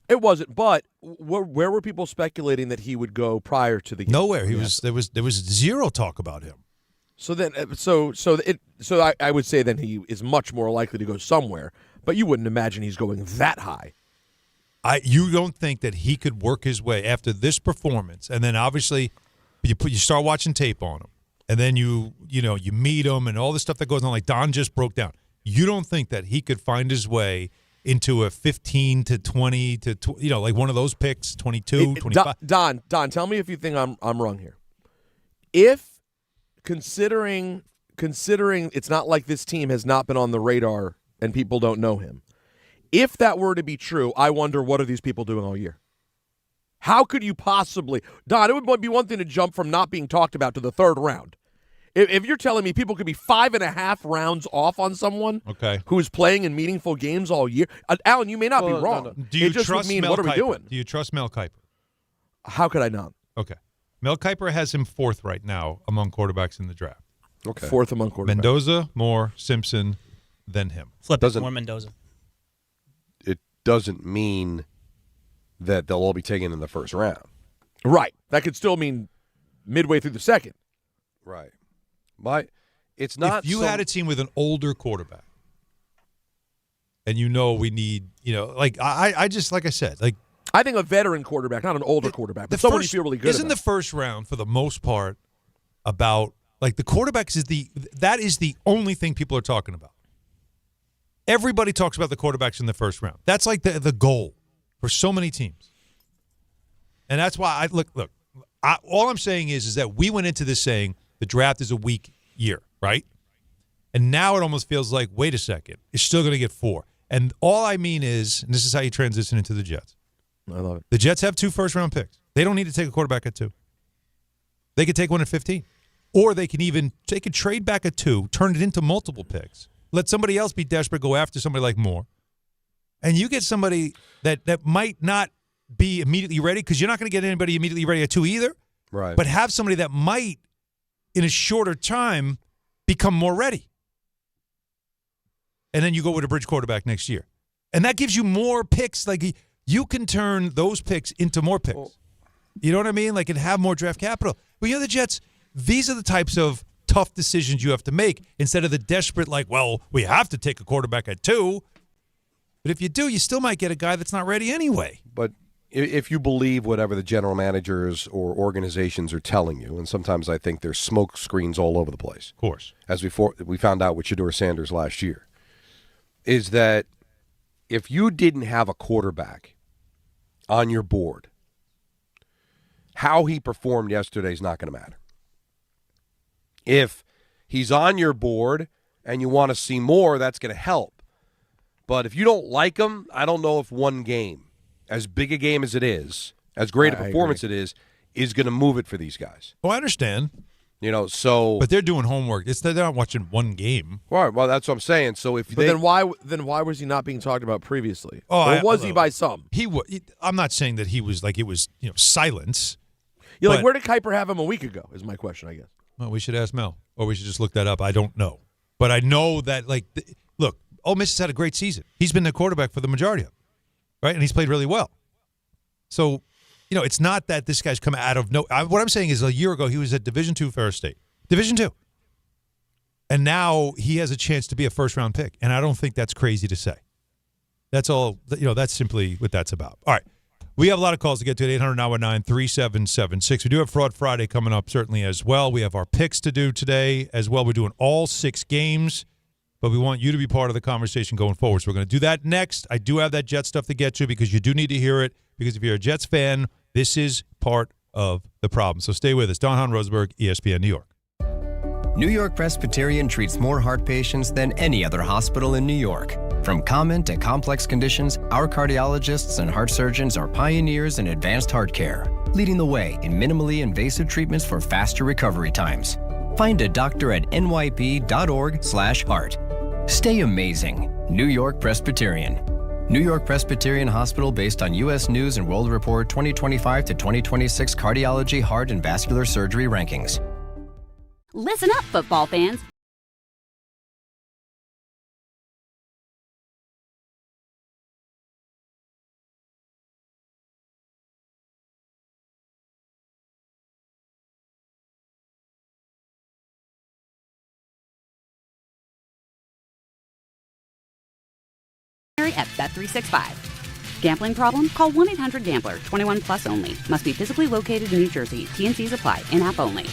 It wasn't, but where were people speculating that he would go prior to the game? Nowhere. There was zero talk about him. So then, I would say then he is much more likely to go somewhere. But you wouldn't imagine he's going that high. You don't think that he could work his way after this performance, and then obviously you start watching tape on him, and then you meet him and all the stuff that goes on. Like Don just broke down. You don't think that he could find his way into a 15 to 20 to like one of those picks, 22, 25. Don, tell me if you think I'm wrong here. If considering it's not like this team has not been on the radar and people don't know him. If that were to be true, I wonder what are these people doing all year? How could you possibly, Don? It would be one thing to jump from not being talked about to the 3rd round. If you're telling me people could be 5.5 rounds off on someone who is playing in meaningful games all year, Alan, you may not be wrong. No. Do you trust Mel what are we Kiper? doing? Do you trust Mel Kiper? How could I not? Okay. Mel Kiper has him 4th right now among quarterbacks in the draft. Okay. 4th among quarterbacks. Mendoza, Moore, Simpson, then him. Flip it, more Mendoza. It doesn't mean that they'll all be taken in the first round. Right. That could still mean midway through the second. Right. But it's not. If you had a team with an older quarterback, and we need, I just, like I said, like. I think a veteran quarterback, not an older quarterback, but someone you feel really good Isn't about. the first round, for the most part, about, like, the quarterbacks that is the only thing people are talking about. Everybody talks about the quarterbacks in the first round. That's like the goal for so many teams. And that's why all I'm saying is that we went into this saying the draft is a weak year, right? And now it almost feels like, wait a second, it's still going to get 4. And all I mean is, and this is how you transition into the Jets. I love it. The Jets have 2 first-round picks. They don't need to take a quarterback at 2. They could take one at 15. Or they could trade back at 2, turn it into multiple picks. Let somebody else be desperate, go after somebody like Moore. And you get somebody that might not be immediately ready, because you're not going to get anybody immediately ready at 2 either. Right. But have somebody that might, in a shorter time, become more ready. And then you go with a bridge quarterback next year. And that gives you more picks. Like, you can turn those picks into more picks. You know what I mean? Like, and have more draft capital. Well, the Jets, these are the types of tough decisions you have to make instead of the desperate, like, well, we have to take a quarterback at 2. But if you do, you still might get a guy that's not ready anyway. But if you believe whatever the general managers or organizations are telling you, and sometimes I think there's smoke screens all over the place. Of course. As we found out with Shedeur Sanders last year, is that if you didn't have a quarterback on your board, how he performed yesterday is not going to matter. If he's on your board and you want to see more, that's going to help. But if you don't like him, I don't know if one game, as big a game as it is, as great a performance it is going to move it for these guys. Oh, I understand. But they're doing homework. They're not watching one game. Right. Well, that's what I'm saying. So then why was he not being talked about previously? Or was he by some? I'm not saying that he was, like, it was, silence. Like, where did Kuiper have him a week ago? Is my question, I guess. Well, we should ask Mel, or we should just look that up. I don't know, but I know that, like, look, Ole Miss has had a great season. He's been the quarterback for the majority of it, right? And he's played really well. So, it's not that this guy's come out of what I'm saying is, a year ago he was at Division II Ferris State, Division II, and now he has a chance to be a first-round pick, and I don't think that's crazy to say. That's all. That's simply what that's about. All right. We have a lot of calls to get to at 800-919-3776. We do have Fraud Friday coming up certainly as well. We have our picks to do today as well. We're doing all 6 games, but we want you to be part of the conversation going forward. So we're going to do that next. I do have that Jets stuff to get to because you do need to hear it, because if you're a Jets fan, this is part of the problem. So stay with us. Hahn Rosenberg, ESPN New York. New York Presbyterian treats more heart patients than any other hospital in New York. From common to complex conditions, our cardiologists and heart surgeons are pioneers in advanced heart care, leading the way in minimally invasive treatments for faster recovery times. Find a doctor at nyp.org/heart. Stay amazing. New York Presbyterian. New York Presbyterian Hospital based on U.S. News and World Report 2025 to 2026 Cardiology, Heart, and Vascular Surgery rankings. Listen up, football fans. At Bet365. Gambling problem? Call 1-800-GAMBLER. 21 plus only. Must be physically located in New Jersey. T&Cs apply. In-app only.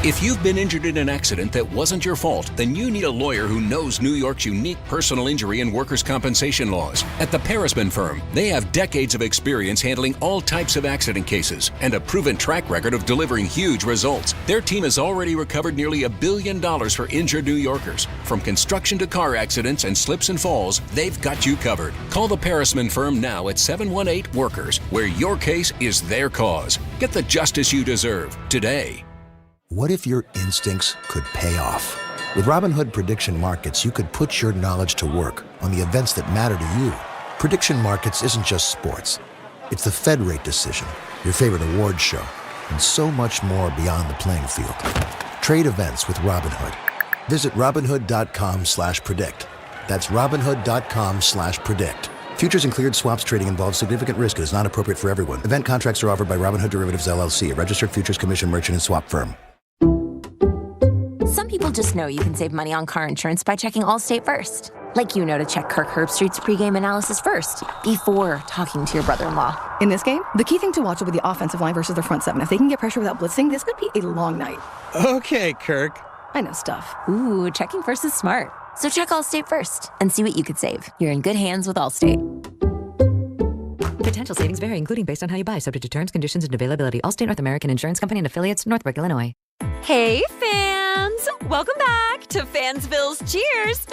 If you've been injured in an accident that wasn't your fault, then you need a lawyer who knows New York's unique personal injury and workers' compensation laws. At the Parisman Firm, they have decades of experience handling all types of accident cases and a proven track record of delivering huge results. Their team has already recovered nearly $1 billion for injured New Yorkers. From construction to car accidents and slips and falls, they've got you covered. Call the Parisman Firm now at 718-WORKERS, where your case is their cause. Get the justice you deserve today. What if your instincts could pay off? With Robinhood Prediction Markets, you could put your knowledge to work on the events that matter to you. Prediction Markets isn't just sports. It's the Fed rate decision, your favorite award show, and so much more beyond the playing field. Trade events with Robinhood. Visit Robinhood.com/predict. That's Robinhood.com/predict. Futures and cleared swaps trading involves significant risk and is not appropriate for everyone. Event contracts are offered by Robinhood Derivatives LLC, a registered futures commission merchant and swap firm. Some people just know you can save money on car insurance by checking Allstate first. Like to check Kirk Herbstreit's pregame analysis first, before talking to your brother-in-law. In this game, the key thing to watch will be the offensive line versus their front seven. If they can get pressure without blitzing, this could be a long night. Okay, Kirk. I know stuff. Ooh, checking first is smart. So check Allstate first and see what you could save. You're in good hands with Allstate. Potential savings vary, including based on how you buy, subject to terms, conditions, and availability. Allstate North American Insurance Company and affiliates, Northbrook, Illinois. Hey, fans! Welcome back to Fansville's Cheers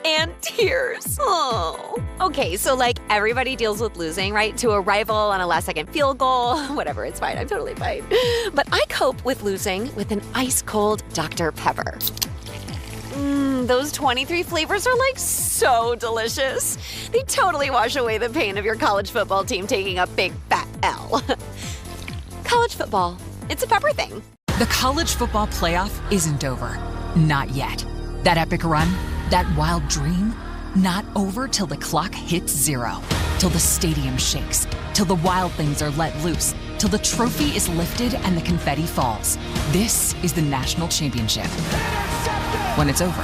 and Tears. Oh. Okay, so everybody deals with losing, right? To a rival on a last-second field goal. Whatever, it's fine. I'm totally fine. But I cope with losing with an ice-cold Dr. Pepper. Those 23 flavors are so delicious. They totally wash away the pain of your college football team taking a big fat L. College football, it's a pepper thing. The college football playoff isn't over. Not yet. That epic run, that wild dream, not over till the clock hits 0. Till the stadium shakes. Till the wild things are let loose. Till the trophy is lifted and the confetti falls. This is the national championship. When it's over,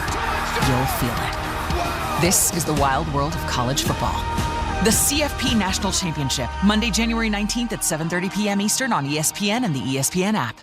you'll feel it. This is the wild world of college football. The CFP National Championship, Monday, January 19th at 7:30 p.m. Eastern on ESPN and the ESPN app.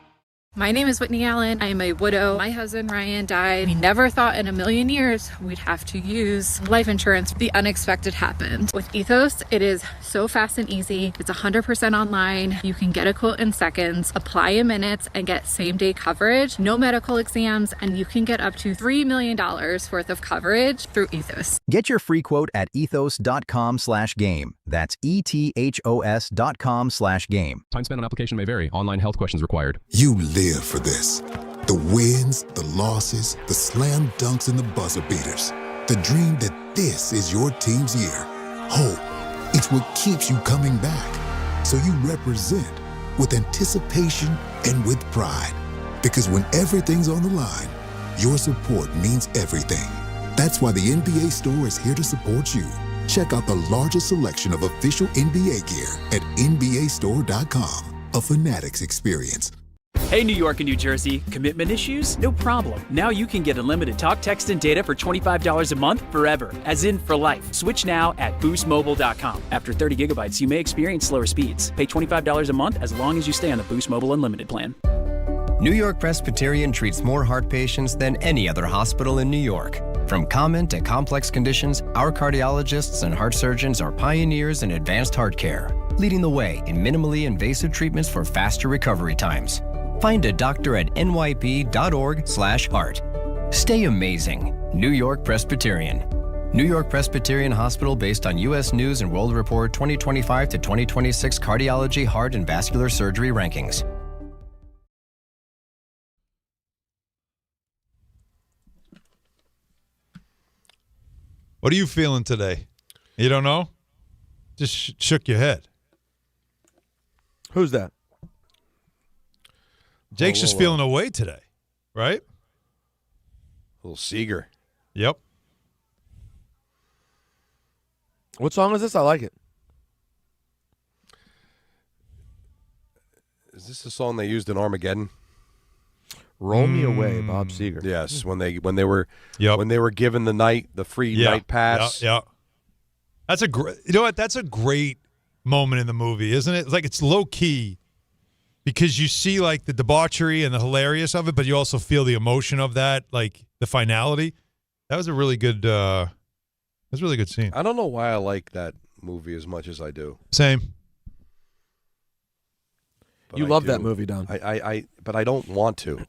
My name is Whitney Allen. I am a widow. My husband, Ryan, died. We never thought in a million years we'd have to use life insurance. The unexpected happened. With Ethos, it is so fast and easy. It's 100% online. You can get a quote in seconds, apply in minutes, and get same-day coverage. No medical exams, and you can get up to $3 million worth of coverage through Ethos. Get your free quote at ethos.com/game. That's ETHOS.com/game. Time spent on application may vary. Online health questions required. You live for this. The wins, the losses, the slam dunks, and the buzzer beaters. The dream that this is your team's year. Hope, it's what keeps you coming back. So you represent with anticipation and with pride. Because when everything's on the line, your support means everything. That's why the NBA Store is here to support you. Check out the largest selection of official NBA gear at NBAstore.com. A Fanatics experience. Hey, New York and New Jersey, commitment issues? No problem. Now you can get unlimited talk, text, and data for $25 a month forever, as in for life. Switch now at boostmobile.com. After 30 gigabytes, you may experience slower speeds. Pay $25 a month as long as you stay on the Boost Mobile Unlimited plan. New York Presbyterian treats more heart patients than any other hospital in New York. From common to complex conditions, our cardiologists and heart surgeons are pioneers in advanced heart care, leading the way in minimally invasive treatments for faster recovery times. Find a doctor at nyp.org/heart. Stay amazing. New York Presbyterian. New York Presbyterian Hospital based on U.S. News and World Report 2025 to 2026 Cardiology, Heart, and Vascular Surgery rankings. What are you feeling today? You don't know? Just shook your head. Who's that? Jake's just feeling away today, right? Little Seeger. Yep. What song is this? I like it. Is this the song they used in Armageddon? Roll Me Away, Bob Seger. Yes, when they were given the free night pass. Yeah. That's a great. You know what? That's a great moment in the movie, isn't it? It's low key. Because you see, the debauchery and the hilarious of it, but you also feel the emotion of that, the finality. That was a really good scene. I don't know why I like that movie as much as I do. Same. But you love that movie, Don. But I don't want to.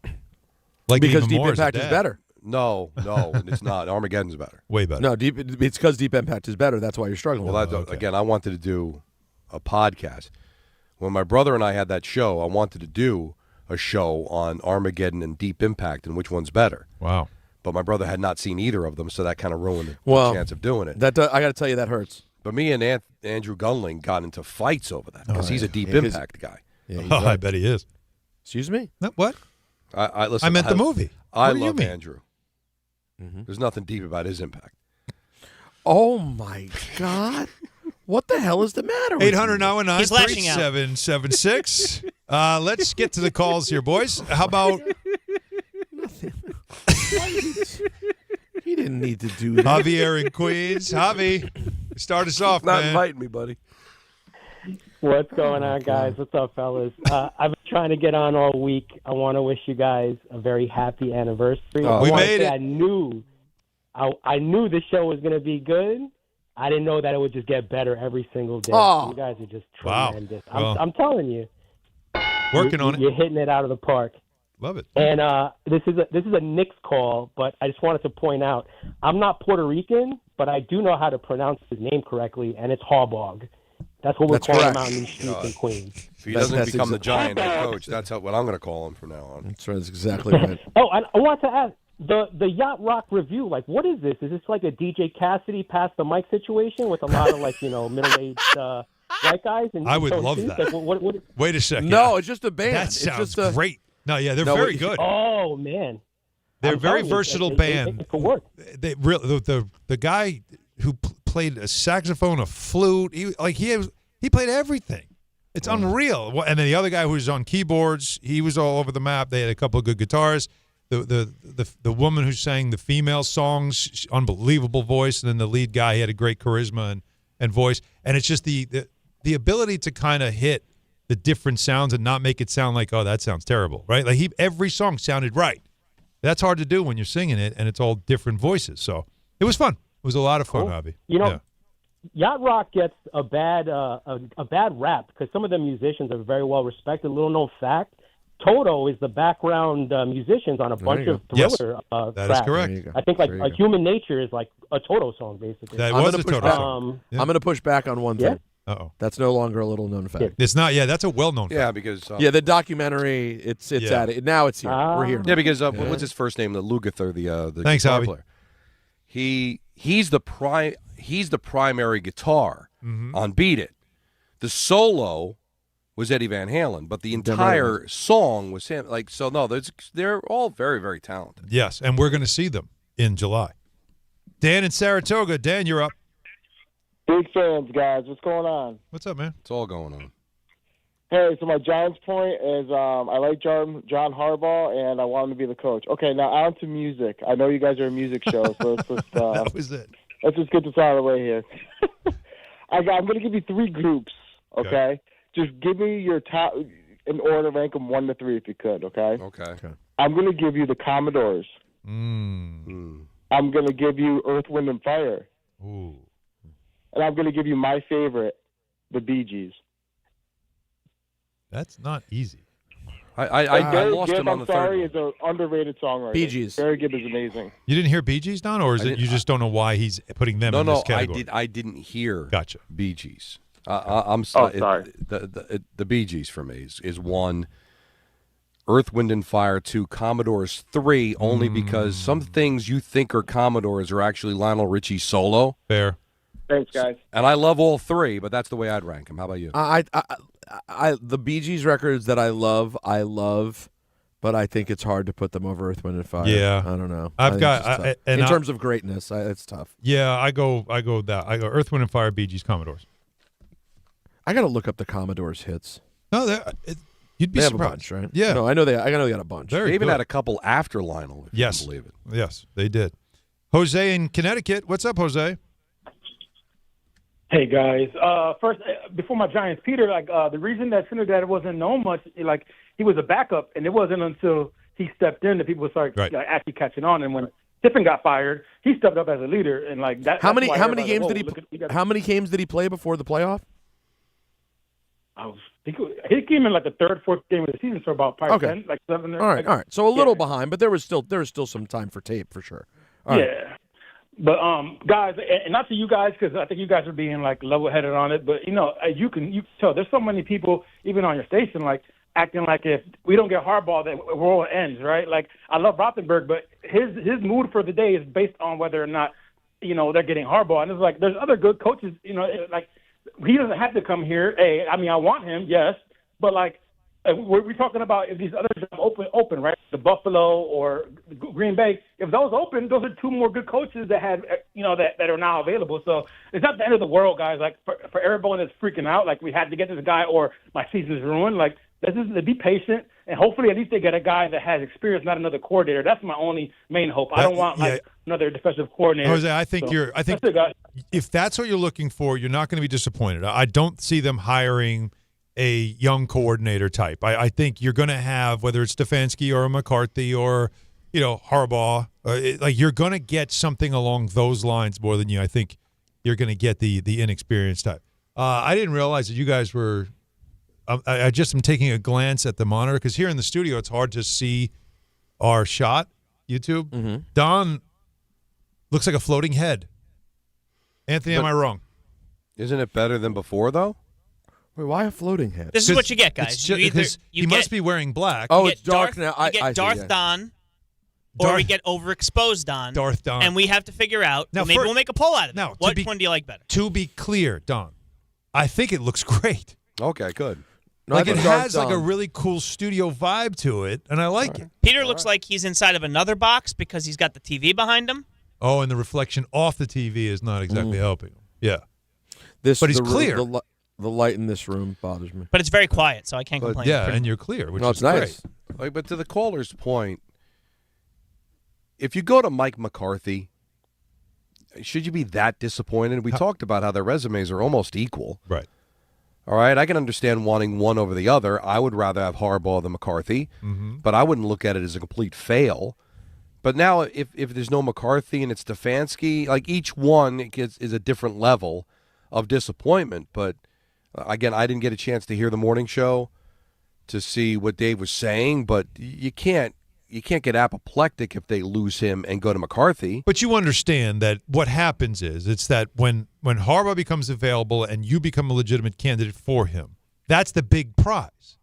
Because Deep Impact is better. No, it's not. Armageddon's better. Way better. No, it's because Deep Impact is better. That's why you're struggling. Well, again, I wanted to do a podcast. When my brother and I had that show, I wanted to do a show on Armageddon and Deep Impact and which one's better. Wow. But my brother had not seen either of them, so that kind of ruined the chance of doing it. I got to tell you, that hurts. But me and Andrew Gunling got into fights over that because he's a Deep Impact guy. Yeah, I bet he is. Excuse me? What? Listen, I meant the movie. I love Andrew. Mm-hmm. There's nothing deep about his impact. Oh, my God. What the hell is the matter with 800-919-3776. Let's get to the calls here, boys. How about... Nothing. He didn't need to do that. Javier in Queens. Javi, start us off, Not man. inviting me, buddy. What's going on, guys? What's up, fellas? I've been trying to get on all week. I want to wish you guys a very happy anniversary. We made it. I knew this show was going to be good. I didn't know that it would just get better every single day. Oh. You guys are just Wow. tremendous. Well, I'm telling you. Working on it. You're hitting it out of the park. Love it. And this is a Knicks call, but I just wanted to point out, I'm not Puerto Rican, but I do know how to pronounce his name correctly, and it's Harbog. That's what we're calling him out in these streets in Queens. If he doesn't become the Giant head coach, that's what I'm going to call him from now on. That's right. That's exactly right. Oh, I want to ask, the Yacht Rock review, like, what is this? Is this like a DJ Cassidy pass the mic situation with a lot of, like, middle-aged white guys? And I would so love suits? that. Like, what Wait a second. No, it's just a band. That It's sounds just great. No, yeah, they're No, very it- good. Oh, man. They're a I'm very telling you, versatile it band. could work. They really the guy who played a saxophone, a flute, he played everything. It's unreal. And then the other guy who was on keyboards, he was all over the map. They had a couple of good guitars. The woman who sang the female songs, unbelievable voice, and then the lead guy, he had a great charisma and voice. And it's just the ability to kind of hit the different sounds and not make it sound like, oh, that sounds terrible, right? Like every song sounded right. That's hard to do when you're singing it, and it's all different voices. So it was fun. It was a lot of fun, Javi. Yacht Rock gets a bad rap because some of the musicians are very well respected. Little known fact, Toto is the background musicians on a bunch of Thriller that tracks. is correct. I think like Human Nature is like a Toto song, basically. That was a Toto song. I'm going to push back on one thing. Uh-oh. That's no longer a little known fact. It's not. Yeah, that's a well-known fact. Yeah, because the documentary. It's at it now. It's here. We're here. Yeah, because what's his first name? The Lugather, the Thanks, guitar Javi. player. He's the primary guitar on Beat It. The solo was Eddie Van Halen, but the entire song was him. Like so, no, they're all very, very talented. Yes, and we're going to see them in July. Dan in Saratoga. Dan, you're up. Big fans, guys. What's going on? What's up, man? It's all going on. Hey, so my Giants point is I like John Harbaugh, and I want him to be the coach. Okay, now on to music. I know you guys are a music show, so let's just that was it. Let's just get this out of the way here. I'm going to give you three groups, okay? Just give me your top in order, rank them 1 to 3 if you could, okay? Okay. I'm going to give you the Commodores. Mm. I'm going to give you Earth, Wind, and Fire. Ooh. And I'm going to give you my favorite, the Bee Gees. That's not easy. I lost him on the sorry, third one. it's an underrated songwriter. Bee Gees. Barry Gibb is amazing. You didn't hear Bee Gees, Don, or is it you just don't know why he's putting them in this category? I didn't hear Gotcha. Bee Gees. I'm sorry. sorry. The Bee Gees for me is 1, Earth, Wind, and Fire 2, Commodores 3, only because some things you think are Commodores are actually Lionel Richie's solo. Fair. Thanks, guys. And I love all 3, but that's the way I'd rank them. How about you? The Bee Gees records that I love, but I think it's hard to put them over Earth, Wind, and Fire. Yeah. I don't know. In terms of greatness, it's tough. Yeah, I go Earth, Wind, and Fire, Bee Gees, Commodores. I got to look up the Commodores hits. No, you'd be they surprised, have a bunch, right? Yeah. No, I know they got a bunch. They even had a couple after Lionel, if yes. you can believe it. Yes, they did. Jose in Connecticut. What's up, Jose? Hey guys, first before my Giants, Peter, the reason that Syndergaard wasn't known much, he was a backup, and it wasn't until he stepped in that people started actually catching on. And when Tippin got fired, he stepped up as a leader, and that. How many games did he play before the playoff? He came in like the third, fourth game of the season, so about 10, like 7. All right. So a little behind, but there was still some time for tape for sure. All right. But guys, and not to you guys because I think you guys are being like level-headed on it. But you can tell there's so many people even on your station like acting like if we don't get Harbaugh that world ends, right? Like I love Rothenberg, but his mood for the day is based on whether or not they're getting Harbaugh. And it's like there's other good coaches, like he doesn't have to come here. Hey, I mean I want him, yes, but like we're talking about if these other jobs open, right? The Buffalo or Green Bay. If those open, those are two more good coaches that have, that are now available. So it's not the end of the world, guys. Like for everyone that's freaking out, like we had to get this guy or my season's ruined. Like this is to be patient and hopefully at least they get a guy that has experience, not another coordinator. That's my only main hope. I don't want another defensive coordinator. Jose, I think if that's what you're looking for, you're not going to be disappointed. I don't see them hiring a young coordinator type. I think you're going to have, whether it's Stefanski or McCarthy or, Harbaugh, you're going to get something along those lines more than I think you're going to get the inexperienced type. I didn't realize that you guys were I just am taking a glance at the monitor because here in the studio it's hard to see our shot, YouTube. Mm-hmm. Don looks like a floating head. Anthony, am I wrong? Isn't it better than before, though? Wait, why a floating head? This is what you get, guys. He must be wearing black. Oh, it's dark now. You get Darth Don, or we get overexposed Don. Darth Don. And we have to figure out, now, maybe we'll make a poll out of it. Now, which one do you like better? To be clear, Don, I think it looks great. Okay, good. It has like a really cool studio vibe to it, and I like it. Peter looks like he's inside of another box because he's got the TV behind him. Oh, and the reflection off the TV is not exactly helping him. Yeah. But he's clear. The light in this room bothers me. But it's very quiet, so I can't complain. Yeah, and you're clear, which is nice. great. But to the caller's point, if you go to Mike McCarthy, should you be that disappointed? We talked about how their resumes are almost equal. Right. All right, I can understand wanting one over the other. I would rather have Harbaugh than McCarthy, but I wouldn't look at it as a complete fail. But now if there's no McCarthy and it's Stefanski, like each one is a different level of disappointment. But, again, I didn't get a chance to hear the morning show to see what Dave was saying, but you can't get apoplectic if they lose him and go to McCarthy. But you understand that what happens is it's that when Harbaugh becomes available and you become a legitimate candidate for him, that's the big prize.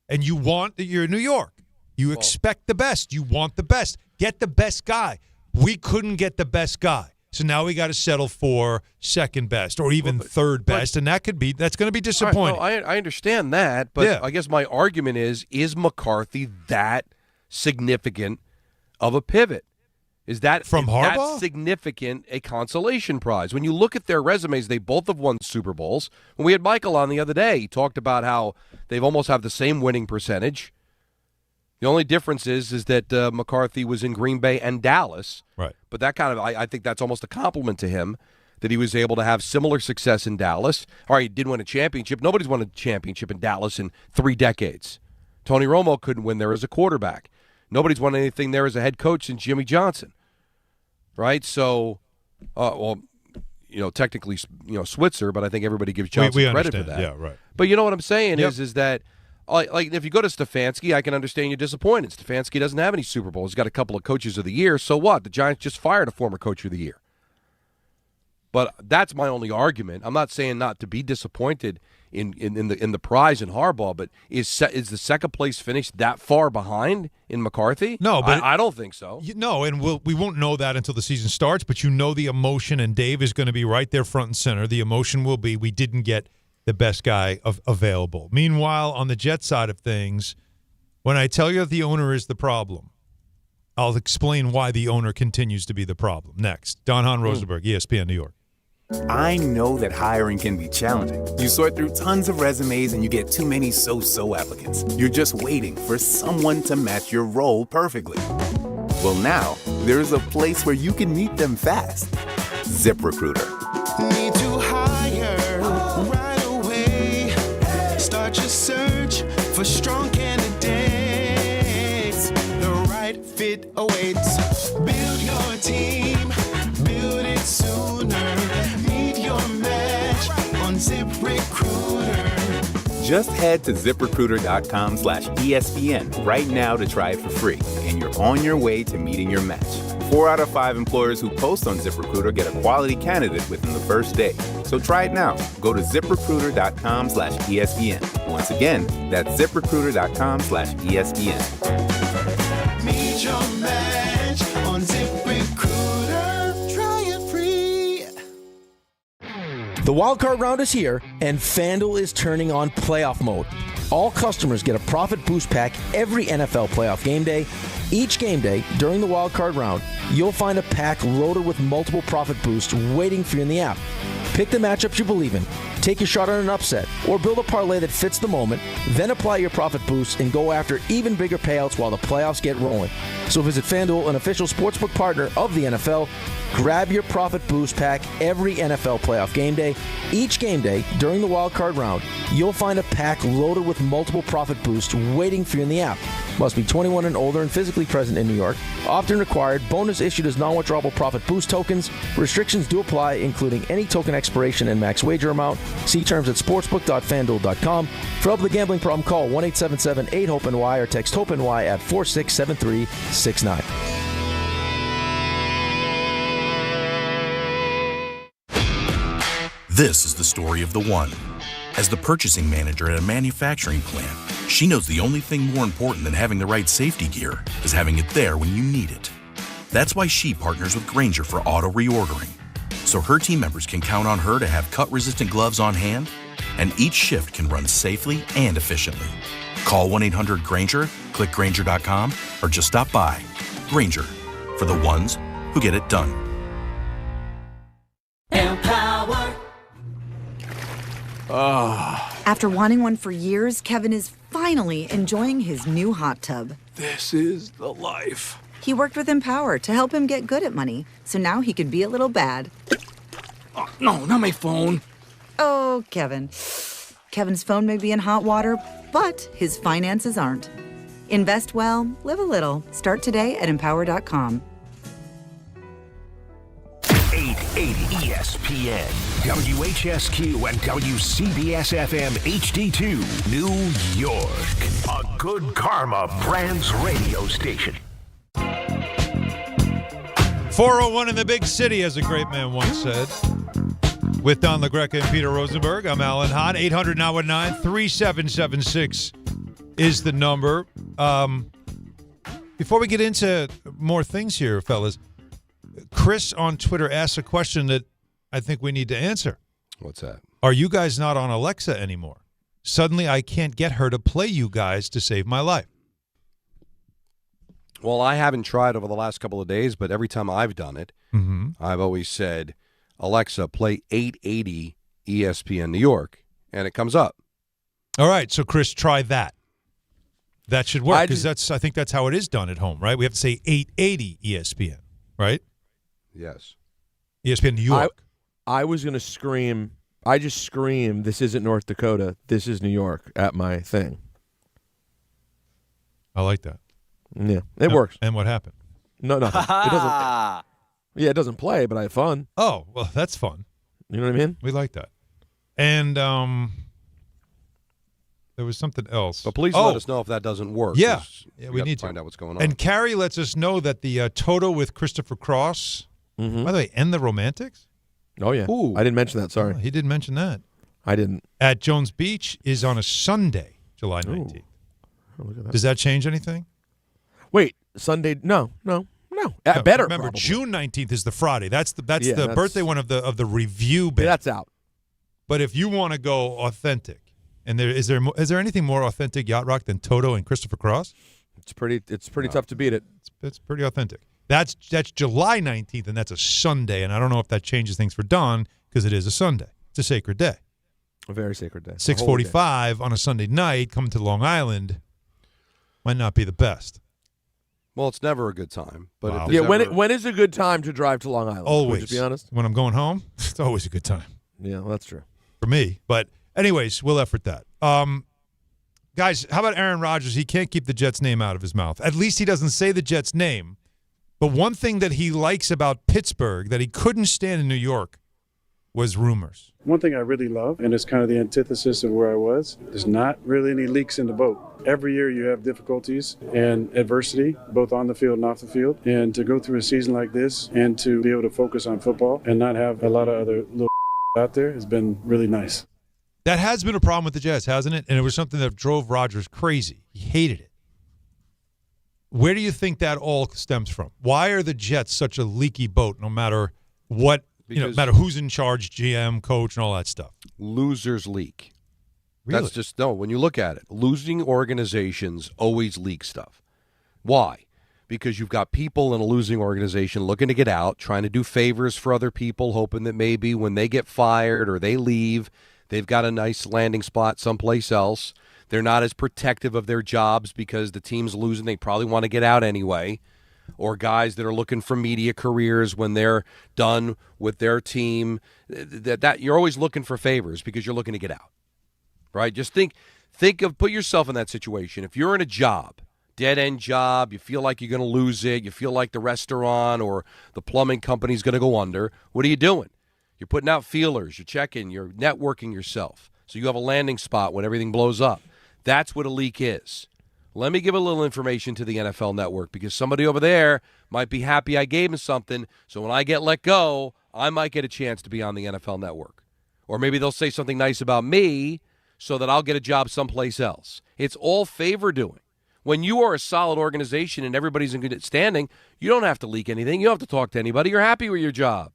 And you're in New York. You expect the best. You want the best. Get the best guy. We couldn't get the best guy. So now we got to settle for second best or even third best, and that's going to be disappointing. Right, no, I understand that, but I guess my argument is McCarthy that significant of a pivot? Is that Harbaugh? That significant a consolation prize? When you look at their resumes, they both have won Super Bowls. When we had Michael on the other day, he talked about how they've almost have the same winning percentage. The only difference is that McCarthy was in Green Bay and Dallas. Right. But that I think that's almost a compliment to him that he was able to have similar success in Dallas. All right, he did win a championship. Nobody's won a championship in Dallas in 3 decades. Tony Romo couldn't win there as a quarterback. Nobody's won anything there as a head coach since Jimmy Johnson, right? So, technically, Switzer, but I think everybody gives Johnson credit for that. Yeah, right. But you know what I'm saying is that, like, if you go to Stefanski, I can understand you're disappointed. Stefanski doesn't have any Super Bowls. He's got a couple of coaches of the year. So what? The Giants just fired a former coach of the year. But that's my only argument. I'm not saying not to be disappointed in the prize in Harbaugh, but is the second place finish that far behind in McCarthy? No, but I don't think so. No, and we won't know that until the season starts. But the emotion, and Dave is going to be right there front and center. The emotion will be we didn't get the best guy available. Meanwhile, on the Jet side of things, when I tell you that the owner is the problem, I'll explain why the owner continues to be the problem. Next, Hahn Rosenberg, ESPN New York. I know that hiring can be challenging. You sort through tons of resumes and you get too many so-so applicants. You're just waiting for someone to match your role perfectly. Well, now, there's a place where you can meet them fast. ZipRecruiter. Need to hire right away. Start your search for strong candidates. The right fit awaits. Build your team. Build it sooner. Meet your match on ZipRecruiter. Just head to ZipRecruiter.com/ESPN right now to try it for free, and you're on your way to meeting your match. 4 out of 5 employers who post on ZipRecruiter get a quality candidate within the first day. So try it now. Go to ZipRecruiter.com/ESPN. Once again, that's ZipRecruiter.com/ESPN. Meet your match on ZipRecruiter. Try it free. The wildcard round is here, and FanDuel is turning on playoff mode. All customers get a profit boost pack every NFL playoff game day. Each game day, during the wildcard round, you'll find a pack loaded with multiple profit boosts waiting for you in the app. Pick the matchups you believe in, take a shot on an upset, or build a parlay that fits the moment, then apply your profit boost and go after even bigger payouts while the playoffs get rolling. So visit FanDuel, an official sportsbook partner of the NFL. Grab your profit boost pack every NFL playoff game day. Each game day, during the wildcard round, you'll find a pack loaded with multiple profit boosts waiting for you in the app. Must be 21 and older and physically present in New York. Often required. Bonus issued as non-withdrawable profit boost tokens. Restrictions do apply, including any token expiration and max wager amount. See terms at sportsbook.fanduel.com. For help with a gambling problem, call 1-877-8-HOPE-NY or text HOPE-NY at 467369. This is the story of the one. As the purchasing manager at a manufacturing plant, she knows the only thing more important than having the right safety gear is having it there when you need it. That's why she partners with Grainger for auto reordering, so her team members can count on her to have cut-resistant gloves on hand, and each shift can run safely and efficiently. Call 1-800-GRAINGER, click Grainger.com, or just stop by. Grainger, for the ones who get it done. Empower. After wanting one for years, Kevin is finally enjoying his new hot tub. This is the life. He worked with Empower to help him get good at money, so now he could be a little bad. Oh, no, not my phone. Oh, Kevin. Kevin's phone may be in hot water, but his finances aren't. Invest well, live a little. Start today at empower.com. 880 ESPN, WHSQ, and WCBS-FM HD2, New York. A Good Karma Brands radio station. 401 in the big city, as a great man once said. With Don LaGreca and Peter Rosenberg, I'm Alan Hahn. 800-919-3776 is the number. Before we get into more things here, fellas, Chris on Twitter asked a question that I think we need to answer. What's that? Are you guys not on Alexa anymore? Suddenly I can't get her to play you guys to save my life. Well, I haven't tried over the last couple of days, but every time I've done it, I've always said, Alexa, play 880 ESPN New York, and it comes up. All right, so Chris, try that. That should work, because I think that's how it is done at home, right? We have to say 880 ESPN, right? Yes. ESPN New York. I was going to scream. I just screamed, this isn't North Dakota, this is New York at my thing. I like that. Yeah, it works. And what happened? No, nothing. It doesn't. Yeah, it doesn't play, but I have fun. Oh, well, that's fun. You know what I mean? We like that. And there was something else. But please let us know if that doesn't work. Yeah, we need to find out what's going on. And Carrie lets us know that the Toto with Christopher Cross, by the way, and the Romantics. Oh, yeah. Ooh. I didn't mention that. Sorry. He didn't mention that. I didn't. At Jones Beach is on a Sunday, July 19th. Oh, look at that. Does that change anything? Wait, Sunday? No. Better. Remember, probably. June 19th is the Friday. That's the birthday one of the review band. Yeah, that's out. But if you want to go authentic, and is there anything more authentic yacht rock than Toto and Christopher Cross? It's pretty tough to beat it. It's pretty authentic. That's July 19th, and that's a Sunday. And I don't know if that changes things for Don, because it is a Sunday. It's a sacred day. A very sacred day. 6:45 on a Sunday night, coming to Long Island might not be the best. Well, it's never a good time. But Wow. if there's when is a good time to drive to Long Island? Always. Would you be honest? When I'm going home, it's always a good time. Yeah, well, that's true. For me. But anyways, we'll effort that. Guys, how about Aaron Rodgers? He can't keep the Jets' name out of his mouth. At least he doesn't say the Jets' name. But one thing that he likes about Pittsburgh that he couldn't stand in New York was rumors. One thing I really love, and it's kind of the antithesis of where I was, there's not really any leaks in the boat. Every year you have difficulties and adversity, both on the field and off the field. And to go through a season like this and to be able to focus on football and not have a lot of other little out there has been really nice. That has been a problem with the Jets, hasn't it? And it was something that drove Rodgers crazy. He hated it. Where do you think that all stems from? Why are the Jets such a leaky boat no matter what No matter who's in charge, GM, coach, and all that stuff. Losers leak. Really? That's just, no, when you look at it, losing organizations always leak stuff. Why? Because you've got people in a losing organization looking to get out, trying to do favors for other people, hoping that maybe when they get fired or they leave, they've got a nice landing spot someplace else. They're not as protective of their jobs because the team's losing. They probably want to get out anyway. Or guys that are looking for media careers when they're done with their team. That you're always looking for favors because you're looking to get out, right? Just put yourself in that situation. If you're in a job, dead-end job, you feel like you're going to lose it, you feel like the restaurant or the plumbing company's going to go under, what are you doing? You're putting out feelers, you're checking, you're networking yourself so you have a landing spot when everything blows up. That's what a leak is. Let me give a little information to the NFL Network because somebody over there might be happy I gave him something, so when I get let go, I might get a chance to be on the NFL Network. Or maybe they'll say something nice about me so that I'll get a job someplace else. It's all favor doing. When you are a solid organization and everybody's in good standing, you don't have to leak anything. You don't have to talk to anybody. You're happy with your job.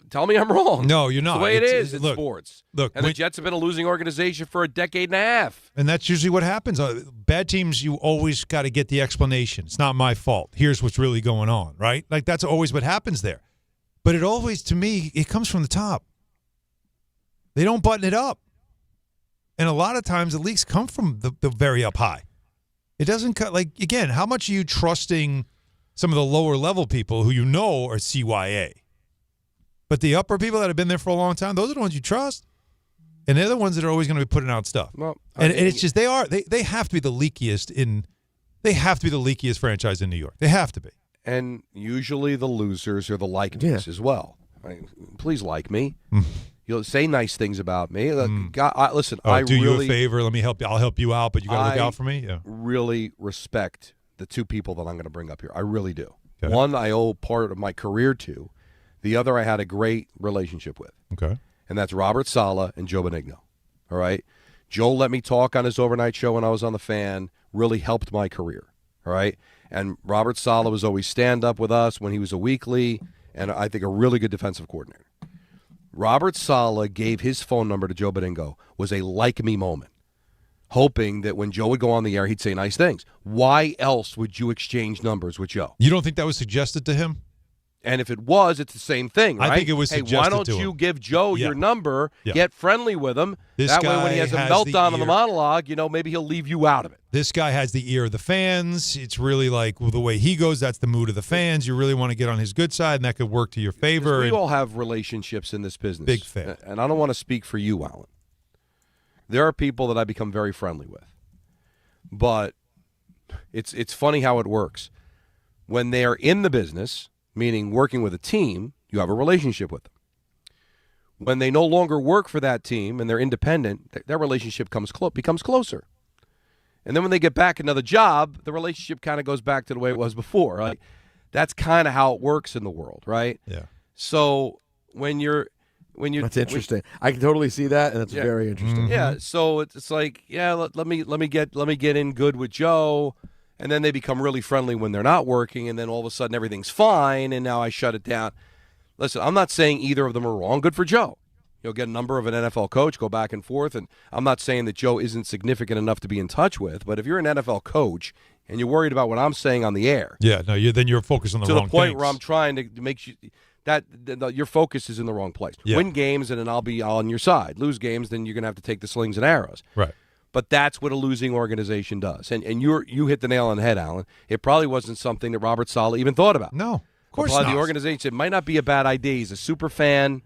Tell me I'm wrong. No, you're not. It's the way it is in look, sports. Look, and the Jets have been a losing organization for a decade and a half. And that's usually what happens. Bad teams, you always got to get the explanation. It's not my fault. Here's what's really going on, right? Like, that's always what happens there. But it always, to me, it comes from the top. They don't button it up. And a lot of times the leaks come from the very up high. It doesn't cut, like, again, how much are you trusting some of the lower level people who you know are CYA? But the upper people that have been there for a long time, those are the ones you trust. And they're the ones that are always going to be putting out stuff. Well, and it's just they have to be the leakiest franchise in New York. They have to be. And usually the losers are the likemies as well. Please like me. You'll say nice things about me. God, listen, I do really, you a favor. Let me help you. I'll help you out, but you got to look out for me. Yeah. Really respect the two people that I'm going to bring up here. I really do. Okay. One, I owe part of my career to. The other, I had a great relationship with. Okay. And that's Robert Saleh and Joe Benigno. All right? Joe let me talk on his overnight show when I was on The Fan. Really helped my career. All right? And Robert Saleh was always stand-up with us when he was a weekly, and I think a really good defensive coordinator. Robert Saleh gave his phone number to Joe Benigno. Was a like-me moment, hoping that when Joe would go on the air, he'd say nice things. Why else would you exchange numbers with Joe? You don't think that was suggested to him? And if it was, it's the same thing, right? I think it was suggested why don't to you him. give Joe your number, get friendly with him? This that way when he has a meltdown on the monologue, maybe he'll leave you out of it. This guy has the ear of the fans. It's really like the way he goes, that's the mood of the fans. You really want to get on his good side, and that could work to your favor. We all have relationships in this business. Big fan. And I don't want to speak for you, Alan. There are people that I become very friendly with. But it's funny how it works. When they're in the business, meaning working with a team, you have a relationship with them. When they no longer work for that team and they're independent, their relationship becomes closer. And then when they get back another job, the relationship kind of goes back to the way it was before. Right? That's kind of how it works in the world, right? Yeah. So when you're that's interesting. I can totally see that, and that's very interesting. Yeah. So it's like, let me get in good with Joe. And then they become really friendly when they're not working, and then all of a sudden everything's fine, and now I shut it down. Listen, I'm not saying either of them are wrong. Good for Joe. You'll get a number of an NFL coach, go back and forth, and I'm not saying that Joe isn't significant enough to be in touch with, but if you're an NFL coach and you're worried about what I'm saying on the air. Yeah, no, then you're focused on the wrong things. To the point where I'm trying to make you that your focus is in the wrong place. Yeah. Win games, and then I'll be on your side. Lose games, then you're going to have to take the slings and arrows. Right. But that's what a losing organization does. And you hit the nail on the head, Alan. It probably wasn't something that Robert Saleh even thought about. No, of course not. The organization, it might not be a bad idea. He's a super fan,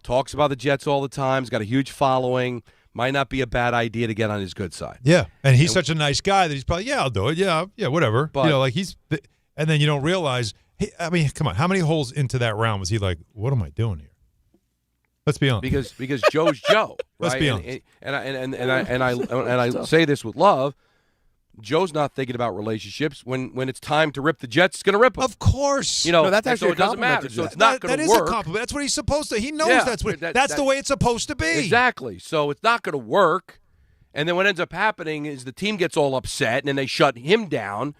talks about the Jets all the time. He's got a huge following. Might not be a bad idea to get on his good side. Yeah, and he's such a nice guy that he's probably, I'll do it. Yeah, whatever. But, and then you don't realize, come on, how many holes into that round was he like, what am I doing here? Let's be honest. Because Joe's Joe. Right? Let's be honest. And I say this with love. Joe's not thinking about relationships. When it's time to rip the Jets, it's going to rip them. Of course. That's actually so it doesn't matter. So it's not going to work. That is a compliment. That's what he's supposed to. He knows that's the way it's supposed to be. Exactly. So it's not going to work. And then what ends up happening is the team gets all upset, and then they shut him down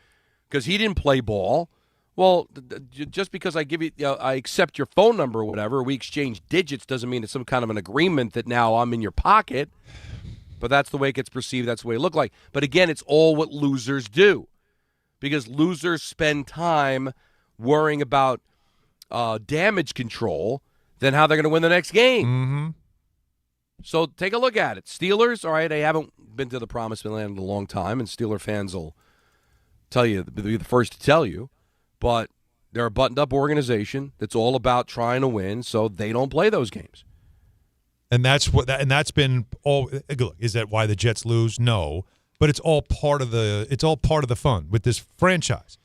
because he didn't play ball. Well, just because I give you, I accept your phone number or whatever, we exchange digits doesn't mean it's some kind of an agreement that now I'm in your pocket. But that's the way it gets perceived. That's the way it looked like. But again, it's all what losers do, because losers spend time worrying about damage control than how they're going to win the next game. Mm-hmm. So take a look at it. Steelers, all right, they haven't been to the promised land in a long time, and Steeler fans will tell you, be the first to tell you. But they're a buttoned-up organization that's all about trying to win, so they don't play those games. And that's been all. Is that why the Jets lose? No, but it's all part of the fun with this franchise.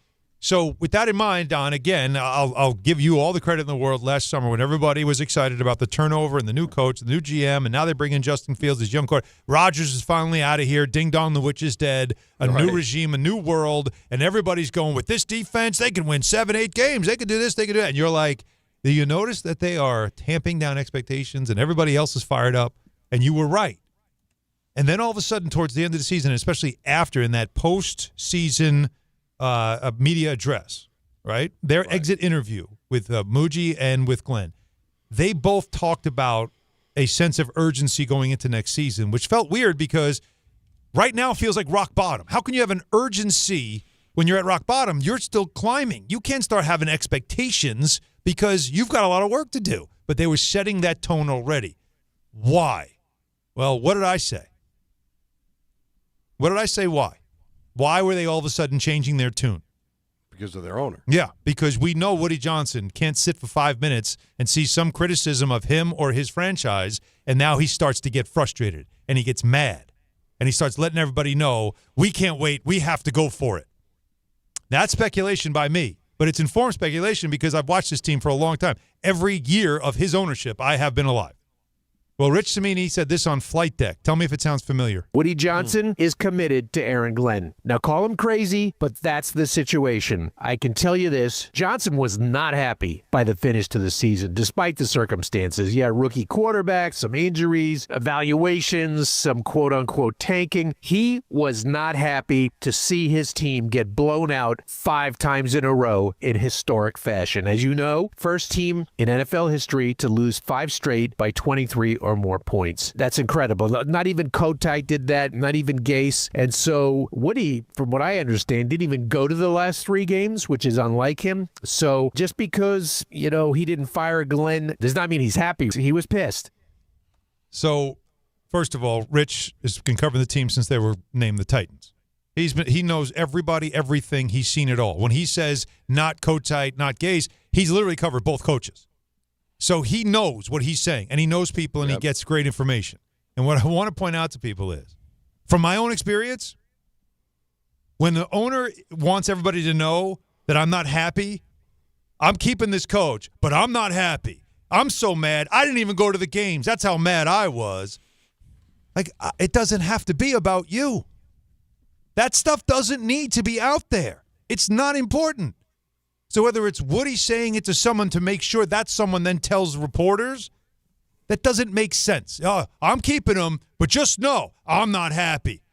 So with that in mind, Don, again, I'll give you all the credit in the world. Last summer, when everybody was excited about the turnover and the new coach, the new GM, and now they bring in Justin Fields, this young coach. Rodgers is finally out of here. Ding dong, the witch is dead. A new regime, a new world, and everybody's going with this defense. They can win 7-8 games. They can do this. They can do that. And you're like, do you notice that they are tamping down expectations and everybody else is fired up? And you were right. And then all of a sudden, towards the end of the season, and especially after in that post-season media address, right? Their exit interview with Muji and with Glenn, they both talked about a sense of urgency going into next season, which felt weird because right now it feels like rock bottom. How can you have an urgency when you're at rock bottom? You're still climbing. You can't start having expectations because you've got a lot of work to do. But they were setting that tone already. Why? Well, what did I say? What did I say why? Why were they all of a sudden changing their tune? Because of their owner. Yeah, because we know Woody Johnson can't sit for 5 minutes and see some criticism of him or his franchise, and now he starts to get frustrated, and he gets mad, and he starts letting everybody know, we can't wait, we have to go for it. That's speculation by me, but it's informed speculation because I've watched this team for a long time. Every year of his ownership, I have been alive. Well, Rich Cimini said this on Flight Deck. Tell me if it sounds familiar. Woody Johnson is committed to Aaron Glenn. Now, call him crazy, but that's the situation. I can tell you this. Johnson was not happy by the finish to the season, despite the circumstances. Yeah, rookie quarterback, some injuries, evaluations, some quote-unquote tanking. He was not happy to see his team get blown out 5 times in a row in historic fashion. As you know, first team in NFL history to lose 5 straight by 23 or more points. That's incredible. Not even Kotite did that, not even Gase. And so Woody, from what I understand, didn't even go to the last 3 games, which is unlike him. So just because, he didn't fire Glenn does not mean he's happy. He was pissed. So, first of all, Rich has been covering the team since they were named the Titans. He knows everybody, everything. He's seen it all. When he says not Kotite, not Gase, he's literally covered both coaches. So he knows what he's saying, and he knows people, and he gets great information. And what I want to point out to people is, from my own experience, when the owner wants everybody to know that I'm not happy, I'm keeping this coach, but I'm not happy. I'm so mad. I didn't even go to the games. That's how mad I was. Like, it doesn't have to be about you. That stuff doesn't need to be out there. It's not important. So whether it's Woody saying it to someone to make sure that someone then tells reporters, that doesn't make sense. I'm keeping him, but just know I'm not happy.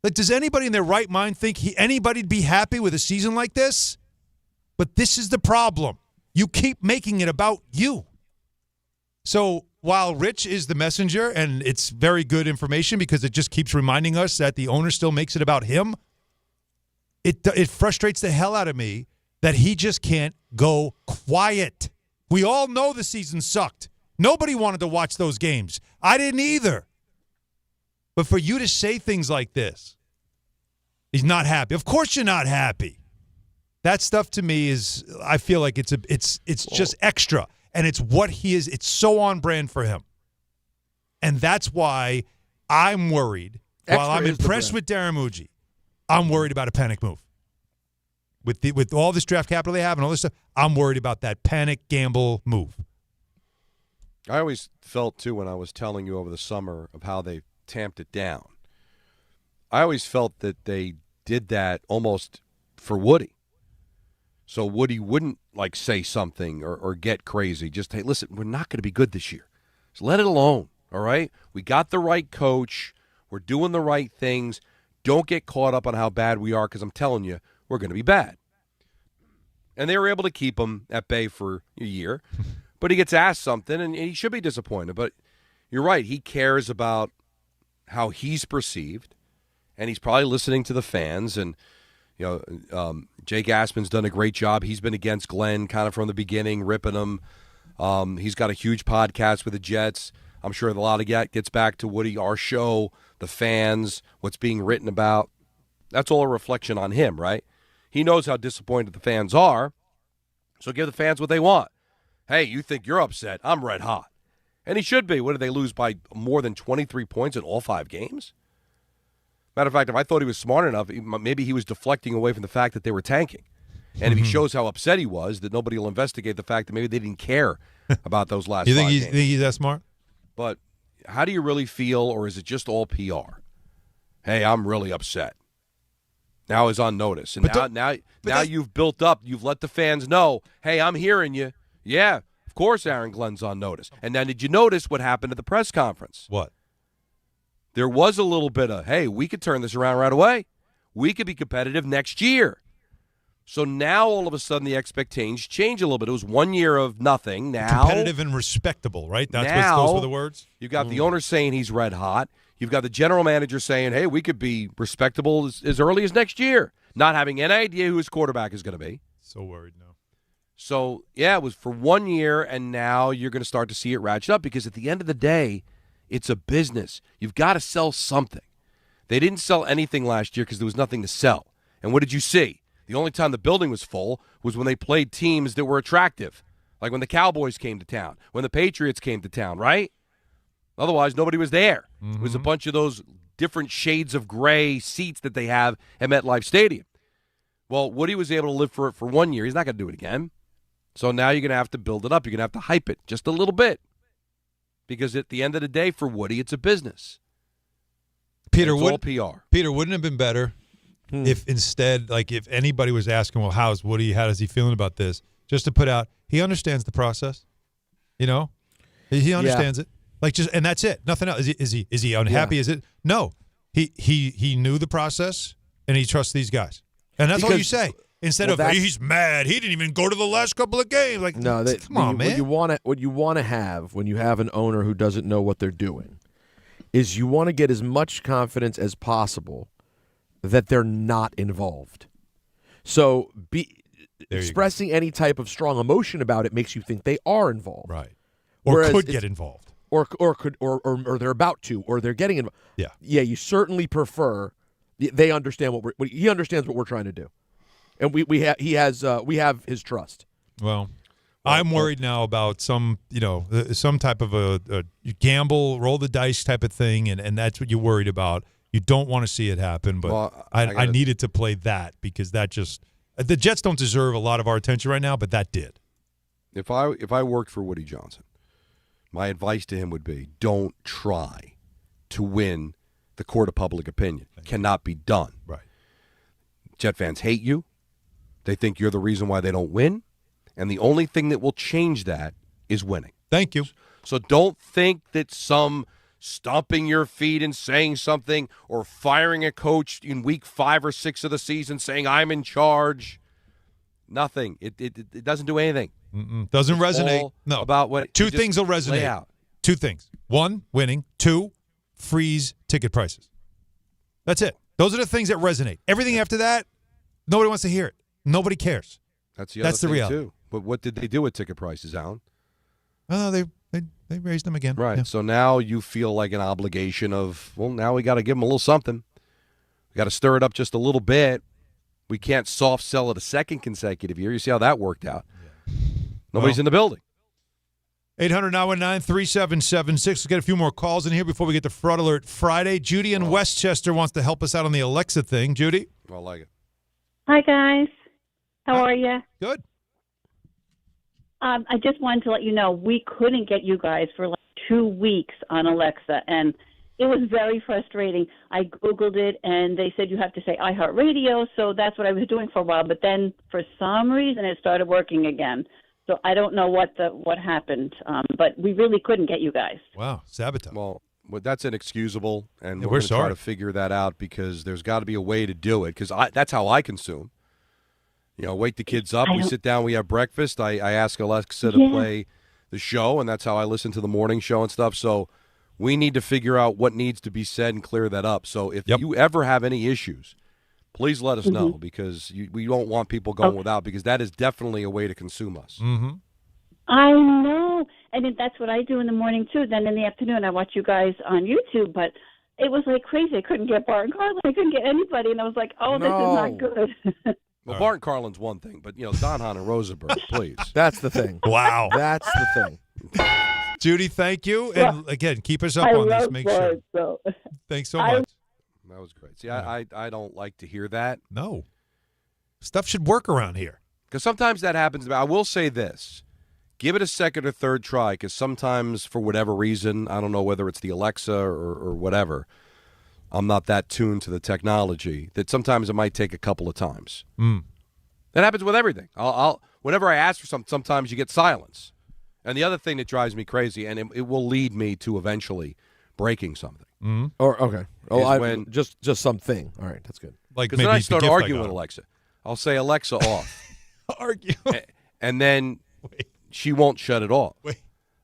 Like, does anybody in their right mind think anybody'd be happy with a season like this? But this is the problem. You keep making it about you. So while Rich is the messenger, and it's very good information because it just keeps reminding us that the owner still makes it about him, it frustrates the hell out of me that he just can't go quiet. We all know the season sucked. Nobody wanted to watch those games. I didn't either. But for you to say things like this, he's not happy. Of course you're not happy. That stuff to me is, I feel like it's just extra. And it's what he is. It's so on brand for him. And that's why I'm worried. While I'm impressed with Darren Muji, I'm worried about a panic move. With all this draft capital they have and all this stuff, I'm worried about that panic gamble move. I always felt, too, when I was telling you over the summer of how they tamped it down, I always felt that they did that almost for Woody. So Woody wouldn't, say something or get crazy. Just, hey, listen, we're not going to be good this year. So let it alone, all right? We got the right coach. We're doing the right things. Don't get caught up on how bad we are because I'm telling you, we're going to be bad. And they were able to keep him at bay for a year. But he gets asked something, and he should be disappointed. But you're right. He cares about how he's perceived, and he's probably listening to the fans. And, Jake Aspen's done a great job. He's been against Glenn kind of from the beginning, ripping him. He's got a huge podcast with the Jets. I'm sure a lot of that gets back to Woody, our show, the fans, what's being written about. That's all a reflection on him, right? He knows how disappointed the fans are, so give the fans what they want. Hey, you think you're upset? I'm red hot. And he should be. What, did they lose by more than 23 points in all 5 games? Matter of fact, if I thought he was smart enough, maybe he was deflecting away from the fact that they were tanking. And if he shows how upset he was, that nobody will investigate the fact that maybe they didn't care about those last 5 games. You think he's that smart? But how do you really feel, or is it just all PR? Hey, I'm really upset. Now he's on notice. And now you've built up, you've let the fans know, hey, I'm hearing you. Yeah, of course Aaron Glenn's on notice. And then did you notice what happened at the press conference? What? There was a little bit of, hey, we could turn this around right away. We could be competitive next year. So now all of a sudden the expectations change a little bit. It was 1 year of nothing. Now competitive and respectable, right? Those were the words. You've got the owner saying he's red hot. You've got the general manager saying, hey, we could be respectable as early as next year, not having any idea who his quarterback is going to be. So worried now. So, yeah, it was for 1 year, and now you're going to start to see it ratchet up because at the end of the day, it's a business. You've got to sell something. They didn't sell anything last year because there was nothing to sell. And what did you see? The only time the building was full was when they played teams that were attractive, like when the Cowboys came to town, when the Patriots came to town, right? Otherwise, nobody was there. It was a bunch of those different shades of gray seats that they have at MetLife Stadium. Well, Woody was able to live for it for 1 year. He's not going to do it again. So now you're going to have to build it up. You're going to have to hype it just a little bit. Because at the end of the day, for Woody, it's a business. Peter, it's all PR. Peter, wouldn't it have been better if instead, like if anybody was asking, well, how's Woody? How is he feeling about this? Just to put out, he understands the process. You know? He understands it. Like and that's it. Nothing else. Is he unhappy? Is it? No. He knew the process and he trusts these guys. And that's all you say. Instead of he's mad, he didn't even go to the last couple of games. Like, no, come on, man. What you want to have when you have an owner who doesn't know what they're doing is you want to get as much confidence as possible that they're not involved. So expressing any type of strong emotion about it makes you think they are involved, right? Or could get involved, or they're about to, or they're getting involved. Yeah. You certainly prefer they understand he understands what we're trying to do. And we have his trust. Well, I'm worried now about some type of a gamble, roll the dice type of thing, and that's what you're worried about. You don't want to see it happen, but I needed to play that because that just the Jets don't deserve a lot of our attention right now, but that did. If I worked for Woody Johnson, my advice to him would be don't try to win the court of public opinion. Cannot be done. Right. Jet fans hate you. They think you're the reason why they don't win. And the only thing that will change that is winning. Thank you. So don't think that some stomping your feet and saying something or firing a coach in week 5 or 6 of the season saying I'm in charge. Nothing. It doesn't do anything. Doesn't resonate. No. About what two things will resonate. Lay out. 2 things. 1, winning. 2, freeze ticket prices. That's it. Those are the things that resonate. Everything after that, nobody wants to hear it. Nobody cares. That's the thing, reality. Too. But what did they do with ticket prices, Alan? They raised them again. Right. Yeah. So now you feel like an obligation of, well, now we got to give them a little something. We got to stir it up just a little bit. We can't soft sell it a second consecutive year. You see how that worked out. Yeah. Nobody's in the building. 800-919-3776. Let's get a few more calls in here before we get to Fraud Alert Friday. Judy in Westchester wants to help us out on the Alexa thing. Judy? I like it. Hi, guys. How are you? Good. I just wanted to let you know we couldn't get you guys for like 2 weeks on Alexa, and it was very frustrating. I Googled it, and they said you have to say iHeartRadio, so that's what I was doing for a while. But then for some reason it started working again. So I don't know what happened, but we really couldn't get you guys. Wow, sabotage. Well, that's inexcusable, and we're going to try sorry to figure that out because there's got to be a way to do it because that's how I consume. wake the kids up. We sit down. We have breakfast. I ask Alexa to play the show, and that's how I listen to the morning show and stuff. So we need to figure out what needs to be said and clear that up. So if you ever have any issues, please let us know, because we don't want people going without, because that is definitely a way to consume us. I know. And that's what I do in the morning, too. Then in the afternoon, I watch you guys on YouTube. But it was like crazy. I couldn't get Bart and Carlin. I couldn't get anybody. And I was like, this is not good. Well, Bart and Carlin's one thing, but, Don, Hahn, and Rosenberg, please. That's the thing. Wow. That's the thing. Judy, thank you. And, again, keep us up on this. Make sure. Thanks so much. That was great. See, I don't like to hear that. No. Stuff should work around here. Because sometimes that happens. I will say this. Give it a second or third try, because sometimes, for whatever reason, I don't know whether it's the Alexa or whatever, I'm not that tuned to the technology, that sometimes it might take a couple of times. That happens with everything. Whenever I ask for something, sometimes you get silence. And the other thing that drives me crazy, and it will lead me to eventually breaking something. Just something. All right, that's good. Because then I start arguing with Alexa. I'll say, Alexa, off. Argue. And then she won't shut it off.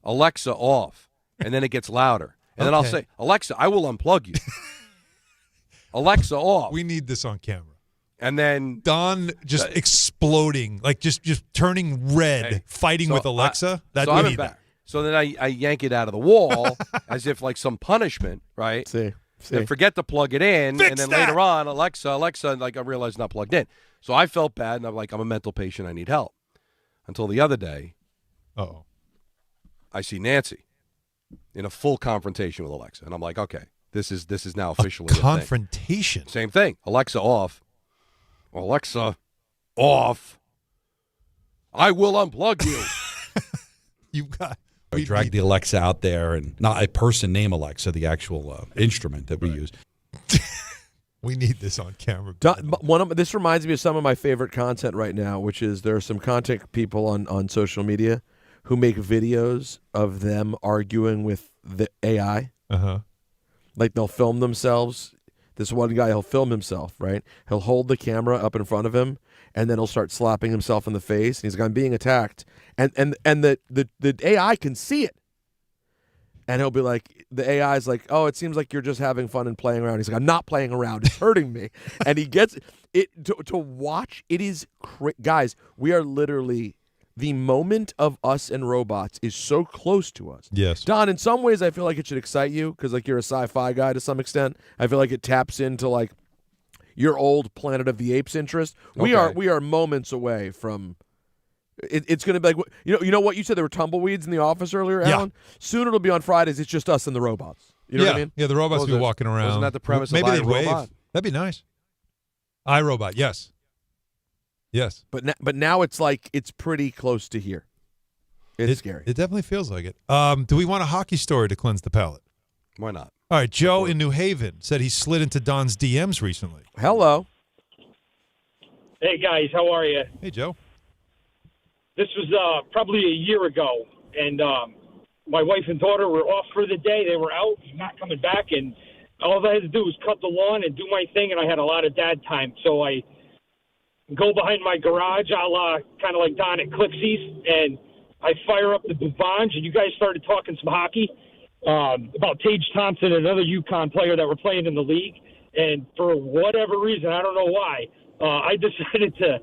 Alexa, off. And then it gets louder. And then I'll say, Alexa, I will unplug you. Alexa, off. We need this on camera. And then Don just exploding, like just turning red, fighting with Alexa. We need that. So then I yank it out of the wall as if like some punishment, right? See. Then forget to plug it in, Fix and then that. later on, Alexa, like I realized it's not plugged in. So I felt bad, and I'm like, I'm a mental patient, I need help. Until the other day, I see Nancy in a full confrontation with Alexa, and I'm like, okay, this is now officially a confrontation. Same thing. Alexa, off. Alexa, off. I will unplug you. We dragged the Alexa out there, and not a person named Alexa, the actual instrument that we use. We need this on camera. This reminds me of some of my favorite content right now, which is there are some content people on social media who make videos of them arguing with the AI. Like they'll film themselves. This one guy, he'll film himself, right? He'll hold the camera up in front of him, and then he'll start slapping himself in the face. And he's like, I'm being attacked. And the AI can see it. And he'll be like, the AI's like, oh, it seems like you're just having fun and playing around. He's like, I'm not playing around. It's hurting me. And he gets it to watch. It is, guys, we are literally, the moment of us and robots is so close to us. Yes. Don, in some ways, I feel like it should excite you because like you're a sci-fi guy to some extent. I feel like it taps into like your old Planet of the Apes interest. We are moments away from. It's going to be like, you know what you said, there were tumbleweeds in the office earlier, Alan? Soon it'll be on Fridays, it's just us and the robots. You know what I mean? Yeah, the robots will be walking around. Wasn't that the premise Maybe of they'd wave. iRobot? That'd be nice. iRobot, yes. Yes. But now it's like, it's pretty close to here. It's scary. It definitely feels like it. Do we want a hockey story to cleanse the palate? Why not? All right, Joe in New Haven said he slid into Don's DMs recently. Hello. Hey, guys, how are you? Hey, Joe. This was probably a year ago, and my wife and daughter were off for the day. They were out, not coming back, and all I had to do was cut the lawn and do my thing, and I had a lot of dad time. So I go behind my garage, a la kind of like Don at Clipsies, and I fire up the Bouvange, and you guys started talking some hockey about Tage Thompson, another UConn player that were playing in the league. And for whatever reason, I don't know why, I decided to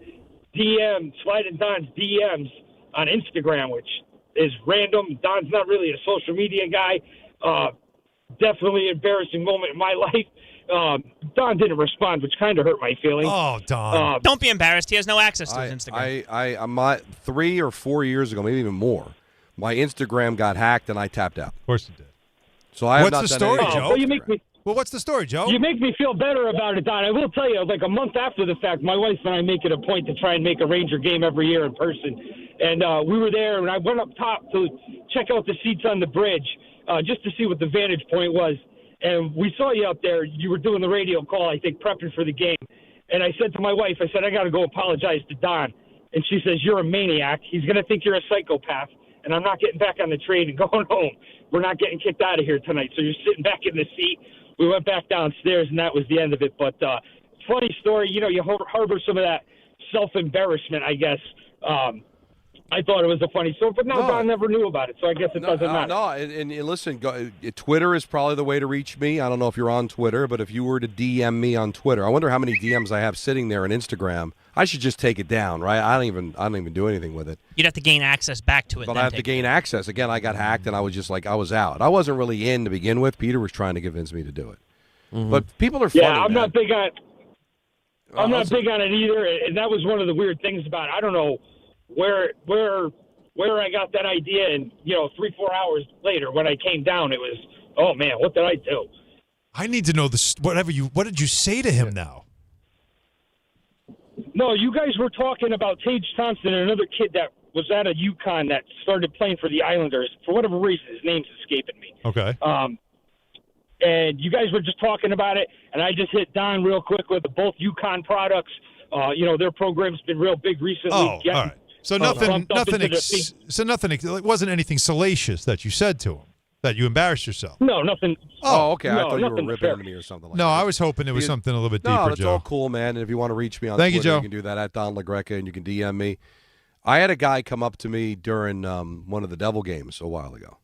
slide in Don's DMs on Instagram, which is random. Don's not really a social media guy. Definitely an embarrassing moment in my life. Don didn't respond, which kind of hurt my feelings. Oh, Don. Don't be embarrassed. He has no access to his Instagram. I 3 or 4 years ago, maybe even more, my Instagram got hacked and I tapped out. Of course it did. So I have What's not the done story, anything. Joe? Well, what's the story, Joe? You make me feel better about it, Don. I will tell you, like a month after the fact, my wife and I make it a point to try and make a Ranger game every year in person. And we were there, and I went up top to check out the seats on the bridge just to see what the vantage point was. And we saw you up there. You were doing the radio call, I think, prepping for the game. And I said to my wife, I said, I got to go apologize to Don. And she says, you're a maniac. He's going to think you're a psychopath. And I'm not getting back on the train and going home. We're not getting kicked out of here tonight. So you're sitting back in the seat. We went back downstairs, and that was the end of it. But funny story, you harbor some of that self-embarrassment, I guess. I thought it was a funny story, but Don never knew about it, so I guess it doesn't matter. No, and listen, Twitter is probably the way to reach me. I don't know if you're on Twitter, but if you were to DM me on Twitter, I wonder how many DMs I have sitting there on Instagram. I should just take it down, right? I don't even do anything with it. You'd have to gain access back to it. But I have to gain access. Again, I got hacked, and I was just like, I was out. I wasn't really in to begin with. Peter was trying to convince me to do it. Mm-hmm. But people are funny. Yeah, I'm not big on it either, and that was one of the weird things about it. I don't know where I got that idea, and 3-4 hours later when I came down, it was, oh man, what did I do? I need to know this. What did you say to him now? No, you guys were talking about Tage Thompson and another kid that was out of UConn that started playing for the Islanders. For whatever reason, his name's escaping me. Okay. And you guys were just talking about it, and I just hit Don real quick with both UConn products. Their program's been real big recently. Oh, all right. So nothing. It wasn't anything salacious that you said to him that you embarrassed yourself. No, nothing. Oh, okay. I No, thought you were nothing ripping fair. into me or something like No, that. I was hoping it was something a little bit deeper, No, it's Joe. all cool, man. And if you want to reach me on Thank you, Twitter, Joe. you can do that at Don LaGreca, and you can DM me. I had a guy come up to me during one of the Devil games a while ago,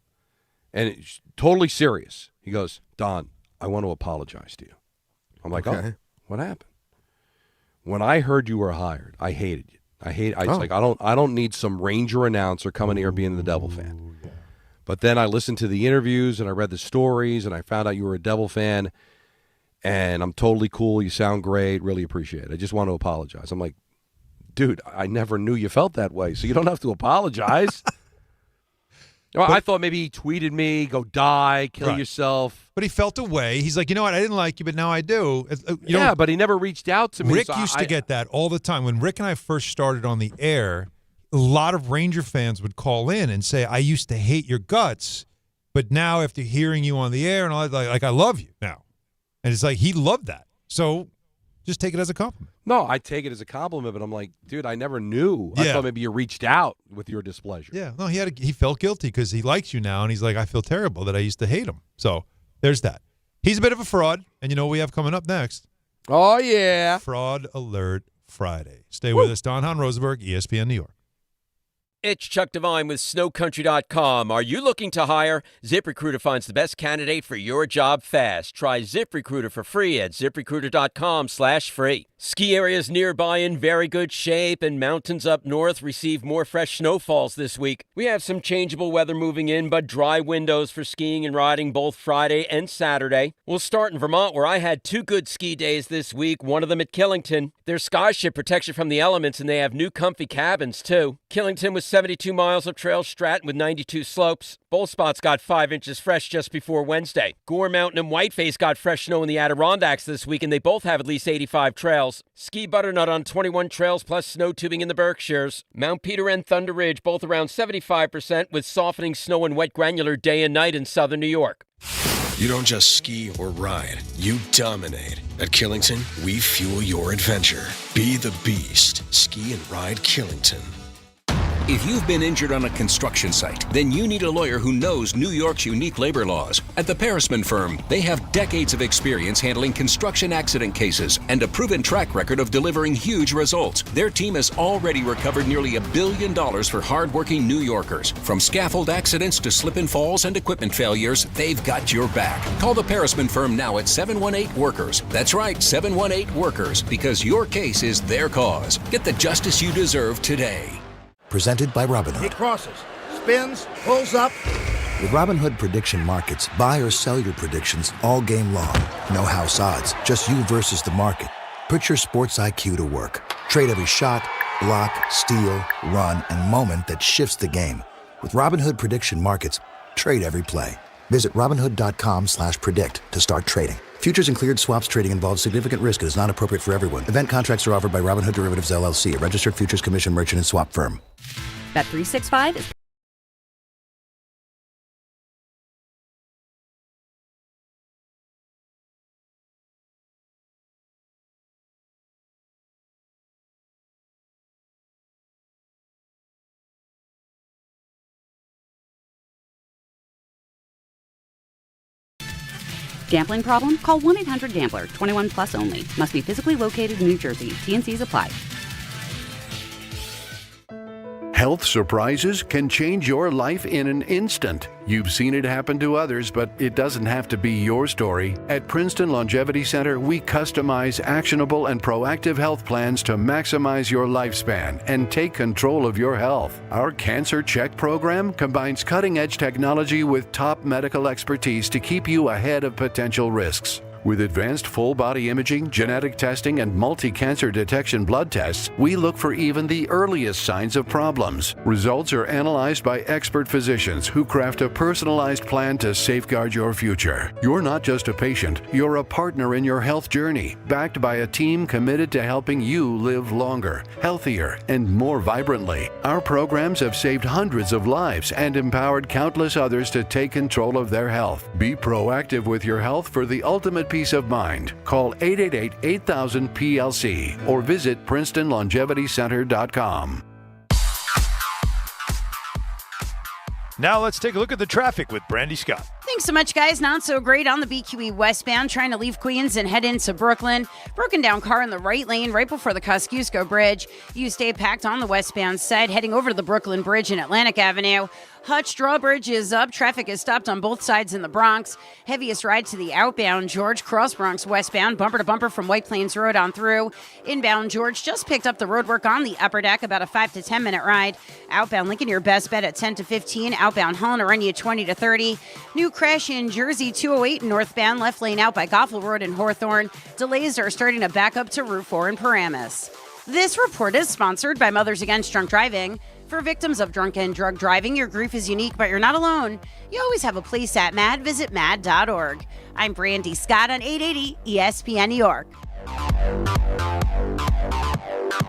and it's totally serious. He goes, Don, I want to apologize to you. I'm like, Okay. oh, what happened? When I heard you were hired, I hated you. I don't need some Ranger announcer coming here being the Devil fan. But then I listened to the interviews and I read the stories and I found out you were a Devil fan, and I'm totally cool. You sound great. Really appreciate it. I just want to apologize. I'm like, dude, I never knew you felt that way, so you don't have to apologize. I thought maybe he tweeted me, go die, kill yourself. But he felt a way. He's like, you know what? I didn't like you, but now I do. But he never reached out to me. Rick so used to get that all the time. When Rick and I first started on the air, a lot of Ranger fans would call in and say, I used to hate your guts, but now after hearing you on the air, and all that, like I love you now. And it's like he loved that. So just take it as a compliment. No, I take it as a compliment, but I'm like, dude, I never knew. I thought maybe you reached out with your displeasure. Yeah, no, he felt guilty because he likes you now, and he's like, I feel terrible that I used to hate him. So there's that. He's a bit of a fraud, and you know what we have coming up next? Oh, yeah. Fraud Alert Friday. Stay with us. Hahn Rosenberg, ESPN New York. It's Chuck Devine with SnowCountry.com. Are you looking to hire? ZipRecruiter finds the best candidate for your job fast. Try ZipRecruiter for free at ZipRecruiter.com/free. Ski areas nearby in very good shape, and mountains up north receive more fresh snowfalls this week. We have some changeable weather moving in, but dry windows for skiing and riding both Friday and Saturday. We'll start in Vermont, where I had 2 good ski days this week, one of them at Killington. There's Skyship protection from the elements, and they have new comfy cabins, too. Killington was 72 miles of trail, Stratton with 92 slopes. Both spots got 5 inches fresh just before Wednesday. Gore Mountain and Whiteface got fresh snow in the Adirondacks this week, and they both have at least 85 trails. Ski Butternut on 21 trails plus snow tubing in the Berkshires. Mount Peter and Thunder Ridge both around 75% with softening snow and wet granular day and night in southern New York. You don't just ski or ride, you dominate. At Killington, we fuel your adventure. Be the beast. Ski and ride Killington. If you've been injured on a construction site, then you need a lawyer who knows New York's unique labor laws. At the Parisman Firm, they have decades of experience handling construction accident cases and a proven track record of delivering huge results. Their team has already recovered nearly $1 billion for hardworking New Yorkers. From scaffold accidents to slip and falls and equipment failures, they've got your back. Call the Parisman Firm now at 718-WORKERS. That's right, 718-WORKERS, because your case is their cause. Get the justice you deserve today. Presented by Robinhood. He crosses, spins, pulls up. With Robinhood Prediction Markets, buy or sell your predictions all game long. No house odds, just you versus the market. Put your sports IQ to work. Trade every shot, block, steal, run, and moment that shifts the game. With Robinhood Prediction Markets, trade every play. Visit Robinhood.com/predict to start trading. Futures and cleared swaps trading involves significant risk and is not appropriate for everyone. Event contracts are offered by Robinhood Derivatives LLC, a registered futures commission merchant and swap firm. Bet365 is... Gambling problem? Call 1-800-GAMBLER. 21 plus only. Must be physically located in New Jersey. T&Cs apply. Health surprises can change your life in an instant. You've seen it happen to others, but it doesn't have to be your story. At Princeton Longevity Center, we customize actionable and proactive health plans to maximize your lifespan and take control of your health. Our Cancer Check program combines cutting-edge technology with top medical expertise to keep you ahead of potential risks. With advanced full-body imaging, genetic testing, and multi-cancer detection blood tests, we look for even the earliest signs of problems. Results are analyzed by expert physicians who craft a personalized plan to safeguard your future. You're not just a patient, you're a partner in your health journey, backed by a team committed to helping you live longer, healthier, and more vibrantly. Our programs have saved hundreds of lives and empowered countless others to take control of their health. Be proactive with your health for the ultimate peace of mind. Call 888-8000-PLC or visit PrincetonLongevityCenter.com. Now let's take a look at the traffic with Brandy Scott. Thanks so much, guys. Not so great on the BQE westbound, trying to leave Queens and head into Brooklyn. Broken down car in the right lane right before the Kosciuszko Bridge. You stay packed on the westbound side, heading over to the Brooklyn Bridge and Atlantic Avenue. Hutch Drawbridge is up. Traffic is stopped on both sides in the Bronx. Heaviest ride to the outbound George Cross Bronx westbound, bumper to bumper from White Plains Road on through. Inbound George just picked up the roadwork on the upper deck, about a 5 to 10 minute ride. Outbound Lincoln, your best bet at 10 to 15. Outbound Helena, run you 20 to 30. New crash in Jersey 208 northbound, left lane out by Goffel Road in Hawthorne. Delays are starting to back up to Route 4 in Paramus. This report is sponsored by Mothers Against Drunk Driving. For victims of drunk and drug driving, your grief is unique, but you're not alone. You always have a place at MAD. Visit MAD.org. I'm Brandy Scott on 880 ESPN New York.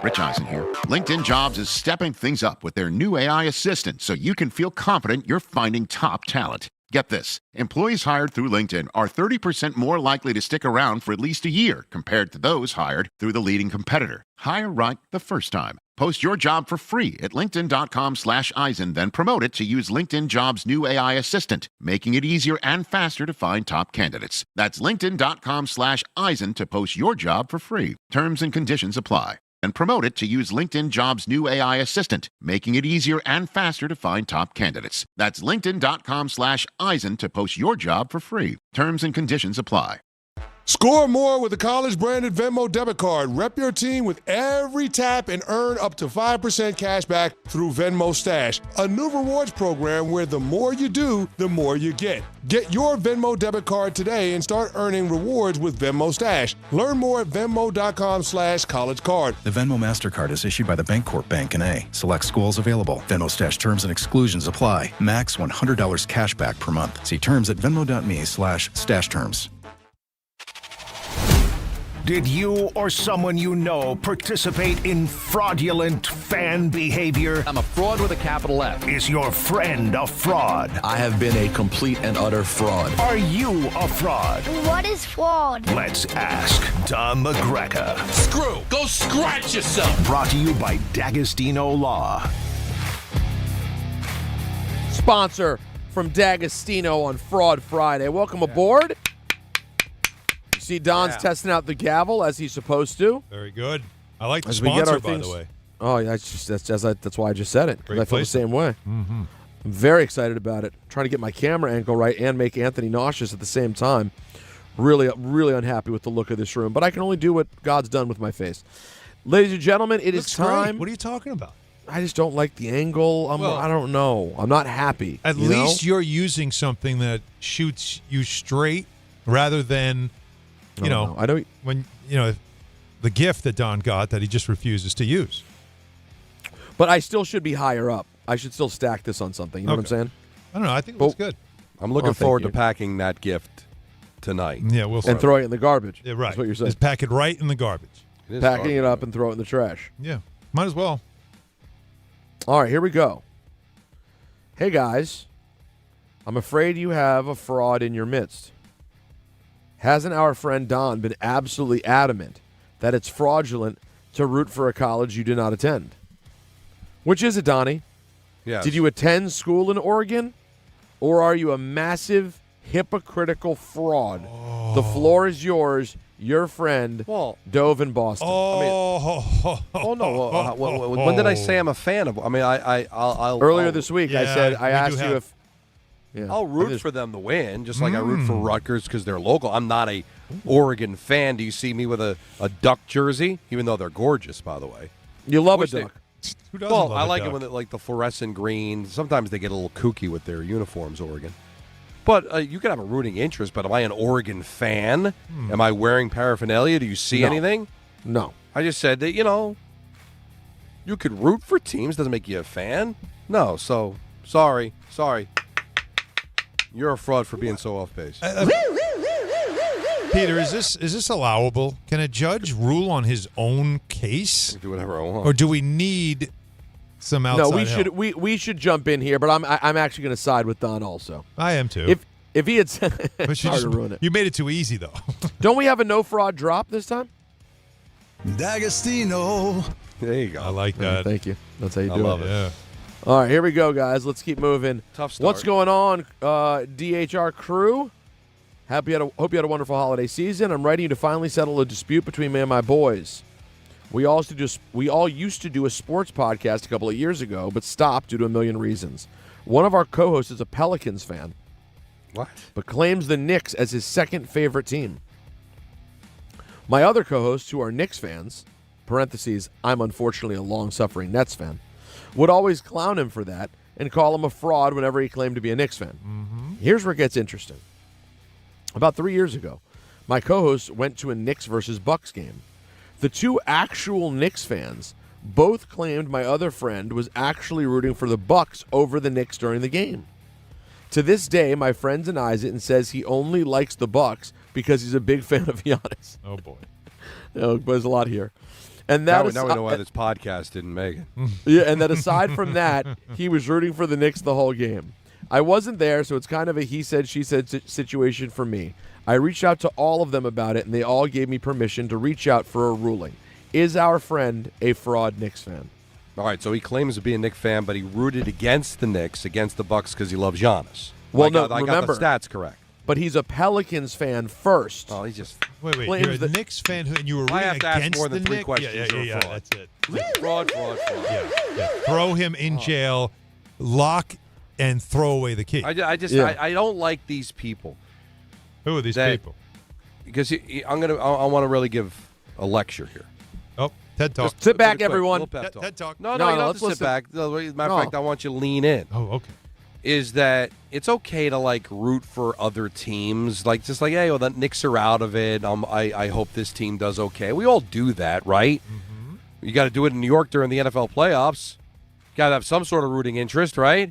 Rich Eisen here. LinkedIn Jobs is stepping things up with their new AI assistant so you can feel confident you're finding top talent. Get this. Employees hired through LinkedIn are 30% more likely to stick around for at least a year compared to those hired through the leading competitor. Hire right the first time. Post your job for free at linkedin.com/Eisen, then promote it to use LinkedIn Jobs' new AI assistant, making it easier and faster to find top candidates. That's linkedin.com/Eisen to post your job for free. Terms and conditions apply. And promote it to use LinkedIn Jobs' new AI assistant, making it easier and faster to find top candidates. That's linkedin.com/Eisen to post your job for free. Terms and conditions apply. Score more with a college-branded Venmo debit card. Rep your team with every tap and earn up to 5% cash back through Venmo Stash, a new rewards program where the more you do, the more you get. Get your Venmo debit card today and start earning rewards with Venmo Stash. Learn more at venmo.com/collegecard. The Venmo MasterCard is issued by the Bancorp Bank N.A. Select schools available. Venmo Stash terms and exclusions apply. Max $100 cash back per month. See terms at venmo.me/stash terms. Did you or someone you know participate in fraudulent fan behavior? I'm a fraud with a capital F. Is your friend a fraud? I have been a complete and utter fraud. Are you a fraud? What is fraud? Let's ask Don McGregor. Screw! Go scratch yourself! Brought to you by D'Agostino Law. Sponsor from D'Agostino on Fraud Friday. Welcome aboard. See, Don's testing out the gavel as he's supposed to. Very good. I like the sponsor, by the way. Oh, yeah, that's why I just said it. Because I feel the same way. Mm-hmm. I'm very excited about it. Trying to get my camera angle right and make Anthony nauseous at the same time. Really, really unhappy with the look of this room. But I can only do what God's done with my face. Ladies and gentlemen, it is time. Great. What are you talking about? I just don't like the angle. I don't know. I'm not happy. At least you're using something that shoots you straight rather than... I don't. When the gift that Don got that he just refuses to use. But I still should be higher up. I should still stack this on something. You know what I'm saying? I don't know. I think it looks good. I'm looking forward to packing that gift tonight. Yeah, we'll see. And throwing it in the garbage. Yeah, right. That's what you're saying. Just pack it right in the garbage. Packing it up and throw it in the trash. Yeah, might as well. All right, here we go. Hey guys, I'm afraid you have a fraud in your midst. Hasn't our friend Don been absolutely adamant that it's fraudulent to root for a college you did not attend? Which is it, Donnie? Yes. Did you attend school in Oregon? Or are you a massive hypocritical fraud. The floor is yours. Your friend, Dove in Boston. When did I say I'm a fan of? I mean, I'll earlier this week, I said I asked you if. Yeah, I'll root for them to win, just like I root for Rutgers because they're local. I'm not a Oregon fan. Do you see me with a Duck jersey? Even though they're gorgeous, by the way. You love a Duck. Who doesn't love I like a it Duck? when like the fluorescent green. Sometimes they get a little kooky with their uniforms, Oregon. But you can have a rooting interest. But am I an Oregon fan? Am I wearing paraphernalia? Do you see anything? No. I just said that, you could root for teams. Doesn't make you a fan. No. So, sorry. You're a fraud for being so off base. Peter, is this allowable? Can a judge rule on his own case? Do whatever I want. Or do we need some outside help? We should jump in here, but I'm actually going to side with Don also. I am too. If he had said, but sorry to ruin it. You made it too easy though. Don't we have a no fraud drop this time? D'Agostino. There you go. I like that. Thank you. That's how you do I love it. it. Yeah. All right, here we go, guys. Let's keep moving. Tough start. What's going on, DHR crew? Hope you had a wonderful holiday season. I'm writing you to finally settle a dispute between me and my boys. We all used to do a sports podcast a couple of years ago, but stopped due to a million reasons. One of our co-hosts is a Pelicans fan. What? But claims the Knicks as his second favorite team. My other co-hosts, who are Knicks fans, parentheses, I'm unfortunately a long-suffering Nets fan, would always clown him for that and call him a fraud whenever he claimed to be a Knicks fan. Mm-hmm. Here's where it gets interesting. About 3 years ago, my co-host went to a Knicks versus Bucks game. The two actual Knicks fans both claimed my other friend was actually rooting for the Bucks over the Knicks during the game. To this day, my friend denies it and says he only likes the Bucks because he's a big fan of Giannis. Oh boy, but there's a lot here. And that now we know why this podcast didn't make it. Yeah, and that aside from that, he was rooting for the Knicks the whole game. I wasn't there, so it's kind of a he said, she said situation for me. I reached out to all of them about it, and they all gave me permission to reach out for a ruling. Is our friend a fraud Knicks fan? All right, so he claims to be a Knicks fan, but he rooted against the Knicks, against the Bucks, because he loves Giannis. Well, I got the stats correct. But he's a Pelicans fan first. Oh, he just wait. You're a Knicks fan, and you were rooting I have to ask against more than the three Knicks? questions. Yeah, that's it. Fraud. Yeah. Throw him in jail, lock, and throw away the key. I don't like these people. Who are these people? Because I want to really give a lecture here. Oh, TED Talk. Just sit back, everyone. TED Talk. No, you don't have to sit back. Matter of fact, I want you to lean in. Oh, okay. Is that it's okay to root for other teams, hey, well, the Knicks are out of it. I hope this team does okay. We all do that, right? Mm-hmm. You got to do it in New York during the NFL playoffs. Got to have some sort of rooting interest, right?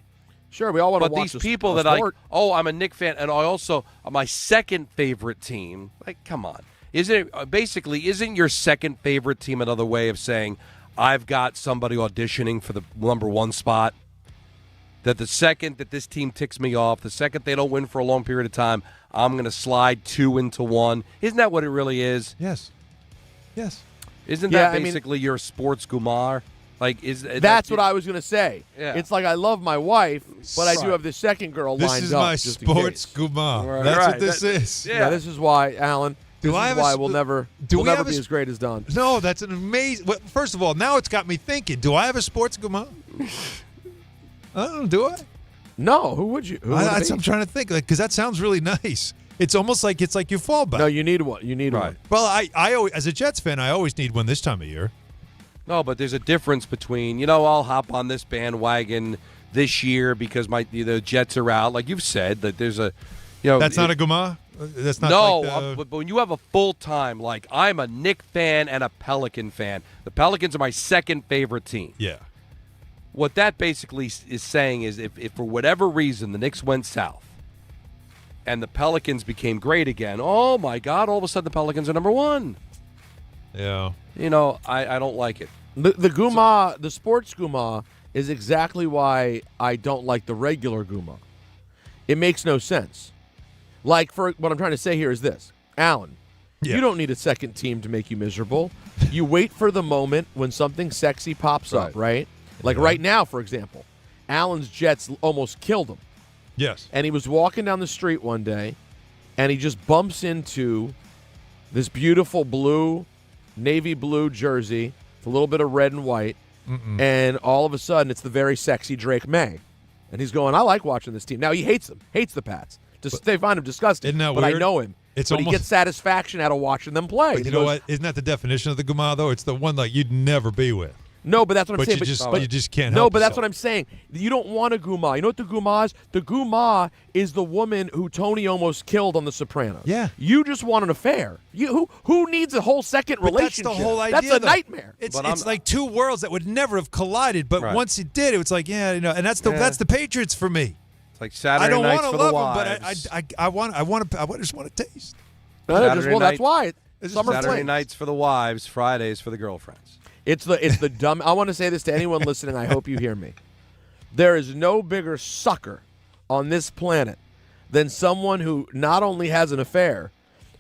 Sure, we all want to watch. But these people that I'm a Knicks fan, and I also my second favorite team. Come on, isn't your second favorite team another way of saying I've got somebody auditioning for the number one spot? That the second that this team ticks me off, the second they don't win for a long period of time, I'm going to slide 2 into 1. Isn't that what it really is? Yes. Isn't that basically your sports gumar? That's what I was going to say. Yeah. It's like I love my wife, but I do have the second girl lined up. This is my sports gumar. That's what this is. Yeah, this is why, Alan. We'll never be as great as Don. No, that's an amazing. Well, first of all, now it's got me thinking. Do I have a sports gumar? I don't know, do I? No, who would you? I'm trying to think, because that sounds really nice. It's almost like you fall back. No, you need one. You need one. Well, I always, as a Jets fan, I always need one this time of year. No, but there's a difference between I'll hop on this bandwagon this year because the Jets are out, like you've said. That there's a that's not a gumar. That's not but when you have a full time I'm a Knicks fan and a Pelican fan. The Pelicans are my second favorite team. Yeah. What that basically is saying is if for whatever reason the Knicks went south and the Pelicans became great again, oh, my God, all of a sudden the Pelicans are number one. Yeah. I don't like it. The sports guma is exactly why I don't like the regular guma. It makes no sense. For what I'm trying to say here is this. Alan, you don't need a second team to make you miserable. You wait for the moment when something sexy pops up, right? Right now, for example, Allen's Jets almost killed him. Yes. And he was walking down the street one day, and he just bumps into this beautiful blue, navy blue jersey with a little bit of red and white, and all of a sudden it's the very sexy Drake May. And he's going, I like watching this team. Now, he hates them, hates the Pats. They find him disgusting. Isn't that but weird? I know him. But he gets satisfaction out of watching them play. But you know what? Isn't that the definition of the guma, though? It's the one like you'd never be with. No, but that's what I'm saying. You just can't No, help but that's yourself. what I'm saying. You don't want a guma. You know what the guma is? The guma is the woman who Tony almost killed on The Sopranos. Yeah. You just want an affair. Who needs a whole second relationship? That's the whole idea. That's a though. nightmare. It's like two worlds that would never have collided, but once it did, it was like, and that's the Patriots for me. It's like Saturday I don't nights want to for the love wives. them, but I just want to taste. That's why. Summer Saturday flings. nights for the wives, Fridays for the girlfriends. It's the dumb. I want to say this to anyone listening. I hope you hear me. There is no bigger sucker on this planet than someone who not only has an affair,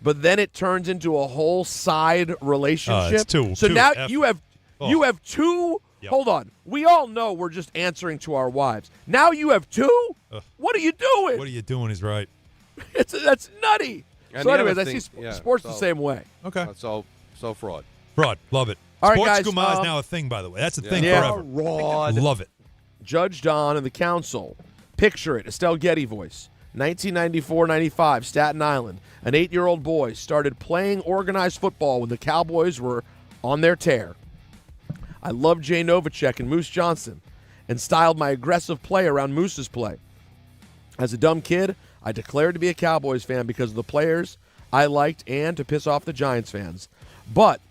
but then it turns into a whole side relationship. So now you have two. Yep. Hold on. We all know we're just answering to our wives. Now you have two. What are you doing? What are you doing is right. That's nutty. And So, the anyways, other I thing- see sports the same way. Okay. So fraud. Fraud. Love it. All right, Sports guys, guma is now a thing, by the way. That's a thing Yeah. forever. Fraud. Love it. Judge Don and the council. Picture it. Estelle Getty voice. 1994-95, Staten Island. An 8-year-old boy started playing organized football when the Cowboys were on their tear. I loved Jay Novacek and Moose Johnson and styled my aggressive play around Moose's play. As a dumb kid, I declared to be a Cowboys fan because of the players I liked and to piss off the Giants fans. But,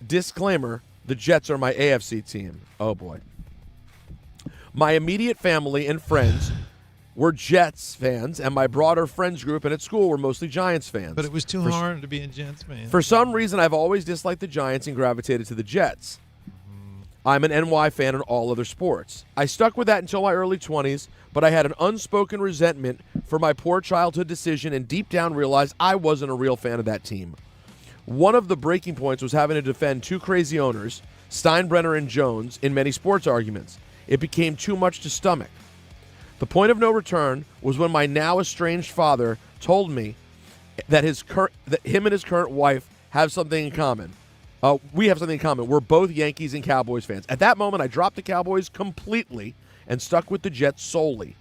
disclaimer, the Jets are my AFC team. Oh, boy. My immediate family and friends were Jets fans, and my broader friends group and at school were mostly Giants fans. But it was too hard to be a Jets fan. For some reason, I've always disliked the Giants and gravitated to the Jets. I'm an NY fan in all other sports. I stuck with that until my early 20s, but I had an unspoken resentment for my poor childhood decision and deep down realized I wasn't a real fan of that team. One of the breaking points was having to defend two crazy owners, Steinbrenner and Jones, in many sports arguments. It became too much to stomach. The point of no return was when my now estranged father told me that him and his current wife have something in common. We have something in common. We're both Yankees and Cowboys fans. At that moment, I dropped the Cowboys completely and stuck with the Jets solely.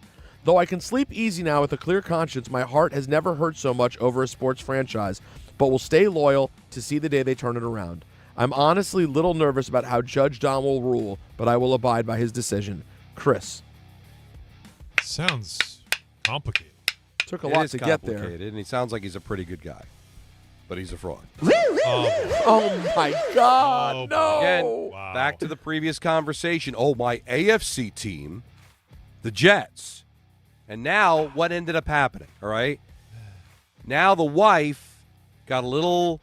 Though I can sleep easy now with a clear conscience, my heart has never hurt so much over a sports franchise, but will stay loyal to see the day they turn it around. I'm honestly a little nervous about how Judge Don will rule, but I will abide by his decision. Chris. Sounds complicated. Took a lot to get there. And he sounds like he's a pretty good guy, but he's a fraud. Oh, my God. No. Again, back to the previous conversation. Oh, my AFC team, the Jets. And now what ended up happening, all right? Now the wife got a little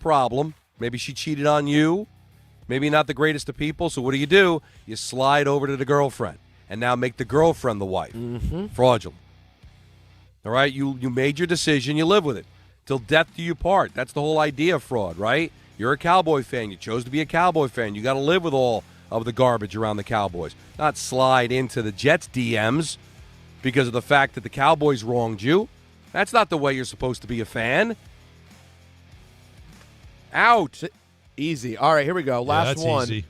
problem. Maybe she cheated on you. Maybe not the greatest of people. So what do? You slide over to the girlfriend and now make the girlfriend the wife. Mm-hmm. Fraudulent. All right? You made your decision. You live with it. Till death do you part. That's the whole idea of fraud, right? You're a Cowboy fan. You chose to be a Cowboy fan. You got to live with all of the garbage around the Cowboys. Not slide into the Jets DMs because of the fact that the Cowboys wronged you. That's not the way you're supposed to be a fan. Out. Easy. All right, here we go. Last that's one. easy.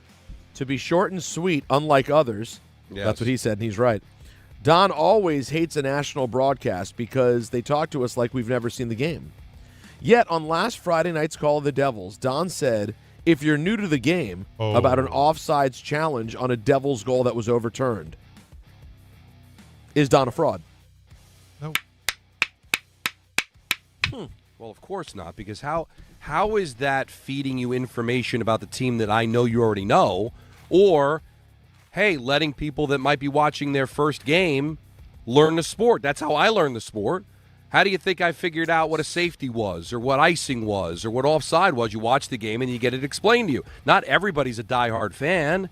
To be short and sweet, unlike others. Yes. That's what he said, and he's right. Don always hates a national broadcast because they talk to us like we've never seen the game. Yet, on last Friday night's Call of the Devils, Don said, if you're new to the game, about an offsides challenge on a Devils goal that was overturned. Is Don a fraud? No. Well, of course not, because how is that feeding you information about the team that I know you already know, or, hey, letting people that might be watching their first game learn the sport? That's how I learned the sport. How do you think I figured out what a safety was or what icing was or what offside was? You watch the game and you get it explained to you. Not everybody's a diehard fan.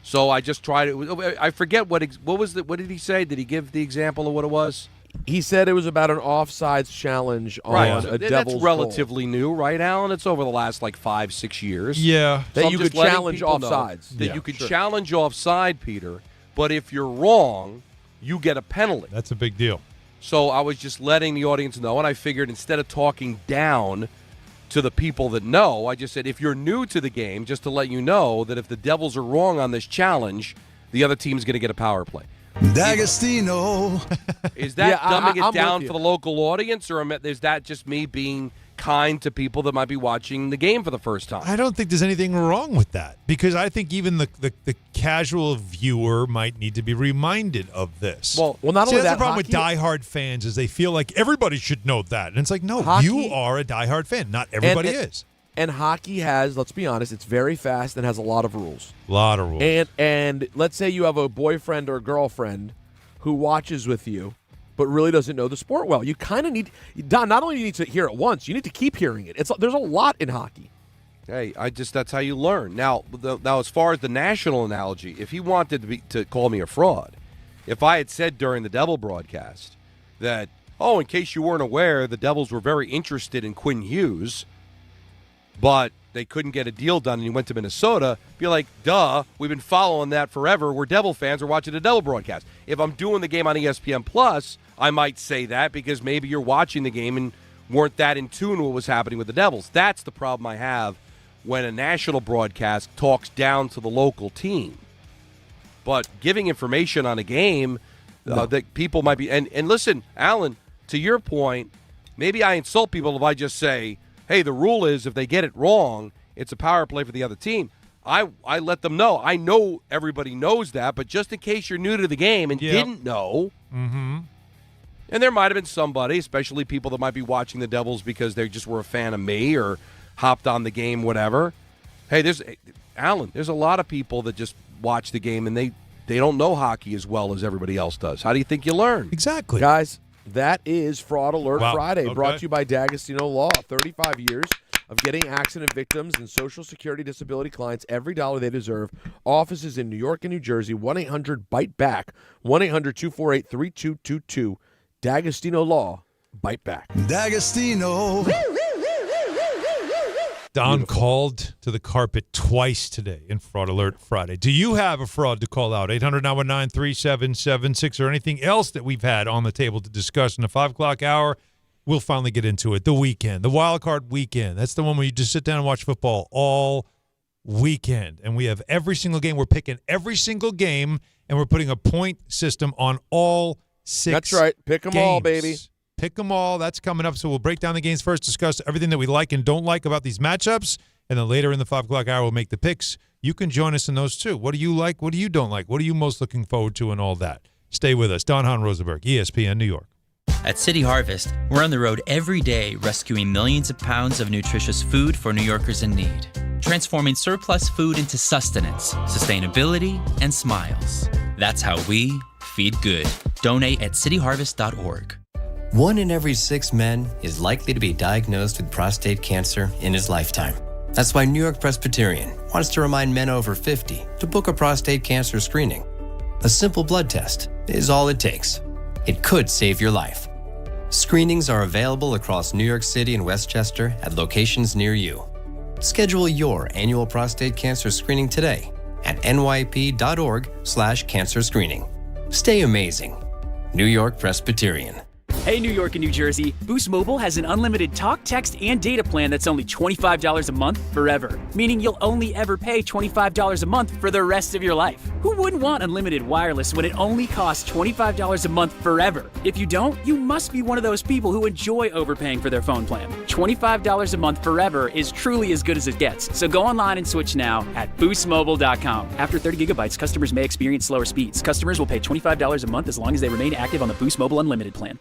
So I just tried it. I forget what did he say? Did he give the example of what it was? He said it was about an offsides challenge on a Devils That's relatively new, right, Alan? It's over the last 5-6 years. Yeah. That I'm you just could letting challenge people know offsides. that you could challenge offside, Peter, but if you're wrong, you get a penalty. That's a big deal. So I was just letting the audience know, and I figured instead of talking down to the people that know, I just said, if you're new to the game, just to let you know that if the Devils are wrong on this challenge, the other team's going to get a power play. D'Agostino. Is that dumbing it down for the local audience, or is that just me being kind to people that might be watching the game for the first time? I don't think there's anything wrong with that, because I think even the casual viewer might need to be reminded of this. Well, not only that's that, the problem with hockey- diehard fans is they feel like everybody should know that, and it's like, no, Hockey- you are a diehard fan. Not everybody is. And hockey has, let's be honest, it's very fast and has a lot of rules. A lot of rules. And let's say you have a boyfriend or girlfriend who watches with you, but really doesn't know the sport well. You kind of need, Don, not only do you need to hear it once, you need to keep hearing it. There's a lot in hockey. Hey, that's how you learn. Now, as far as the national analogy, if he wanted to call me a fraud, if I had said during the Devil broadcast that, in case you weren't aware, the Devils were very interested in Quinn Hughes, but they couldn't get a deal done and he went to Minnesota, be like, duh, we've been following that forever. We're Devil fans. We're watching the Devil broadcast. If I'm doing the game on ESPN Plus, I might say that because maybe you're watching the game and weren't that in tune with what was happening with the Devils. That's the problem I have when a national broadcast talks down to the local team. But giving information on a game that people might be – and listen, Alan, to your point, maybe I insult people if I just say, hey, the rule is if they get it wrong, it's a power play for the other team. I let them know. I know everybody knows that, but just in case you're new to the game and didn't know – and there might have been somebody, especially people that might be watching the Devils because they just were a fan of me or hopped on the game, whatever. Hey, there's a lot of people that just watch the game and they don't know hockey as well as everybody else does. How do you think you learn? Exactly. Guys, that is Fraud Alert Friday, Okay. brought to you by D'Agostino Law. 35 years of getting accident victims and Social Security disability clients every dollar they deserve. Offices in New York and New Jersey. 1-800-BITE-BACK. 1-800-248-3222. D'Agostino Law. Bite back. D'Agostino. Don called to the carpet twice today in Fraud Alert Friday. Do you have a fraud to call out? 800-919-3776 or anything else that we've had on the table to discuss in the 5 o'clock hour? We'll finally get into it. The weekend, the Wildcard Weekend. That's the one where you just sit down and watch football all weekend. And we have every single game. We're picking every single game, and we're putting a point system on all 6 That's right. Pick them all, baby. Pick them all. That's coming up. So we'll break down the games first, discuss everything that we like and don't like about these matchups, and then later in the 5 o'clock hour, we'll make the picks. You can join us in those too. What do you like? What do you don't like? What are you most looking forward to and all that? Stay with us. Hahn Rosenberg, ESPN New York. At City Harvest, we're on the road every day rescuing millions of pounds of nutritious food for New Yorkers in need, transforming surplus food into sustenance, sustainability, and smiles. That's how we feed good. Donate at cityharvest.org. 1 in every 6 men is likely to be diagnosed with prostate cancer in his lifetime. That's why New York Presbyterian wants to remind men over 50 to book a prostate cancer screening. A simple blood test is all it takes. It could save your life. Screenings are available across New York City and Westchester at locations near you. Schedule your annual prostate cancer screening today at nyp.org/cancer screening. Stay amazing. New York Presbyterian. Hey, New York and New Jersey, Boost Mobile has an unlimited talk, text, and data plan that's only $25 a month forever, meaning you'll only ever pay $25 a month for the rest of your life. Who wouldn't want unlimited wireless when it only costs $25 a month forever? If you don't, you must be one of those people who enjoy overpaying for their phone plan. $25 a month forever is truly as good as it gets, so go online and switch now at boostmobile.com. After 30 gigabytes, customers may experience slower speeds. Customers will pay $25 a month as long as they remain active on the Boost Mobile Unlimited plan.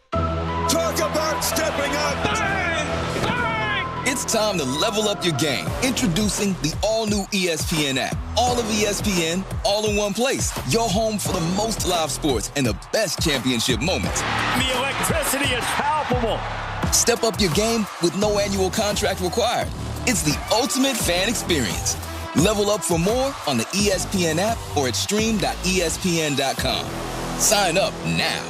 Talk about stepping up. Bang! Bang! It's time to level up your game. Introducing the all-new ESPN app. All of ESPN, all in one place. Your home for the most live sports and the best championship moments. The electricity is palpable. Step up your game with no annual contract required. It's the ultimate fan experience. Level up for more on the ESPN app or at stream.espn.com. Sign up now.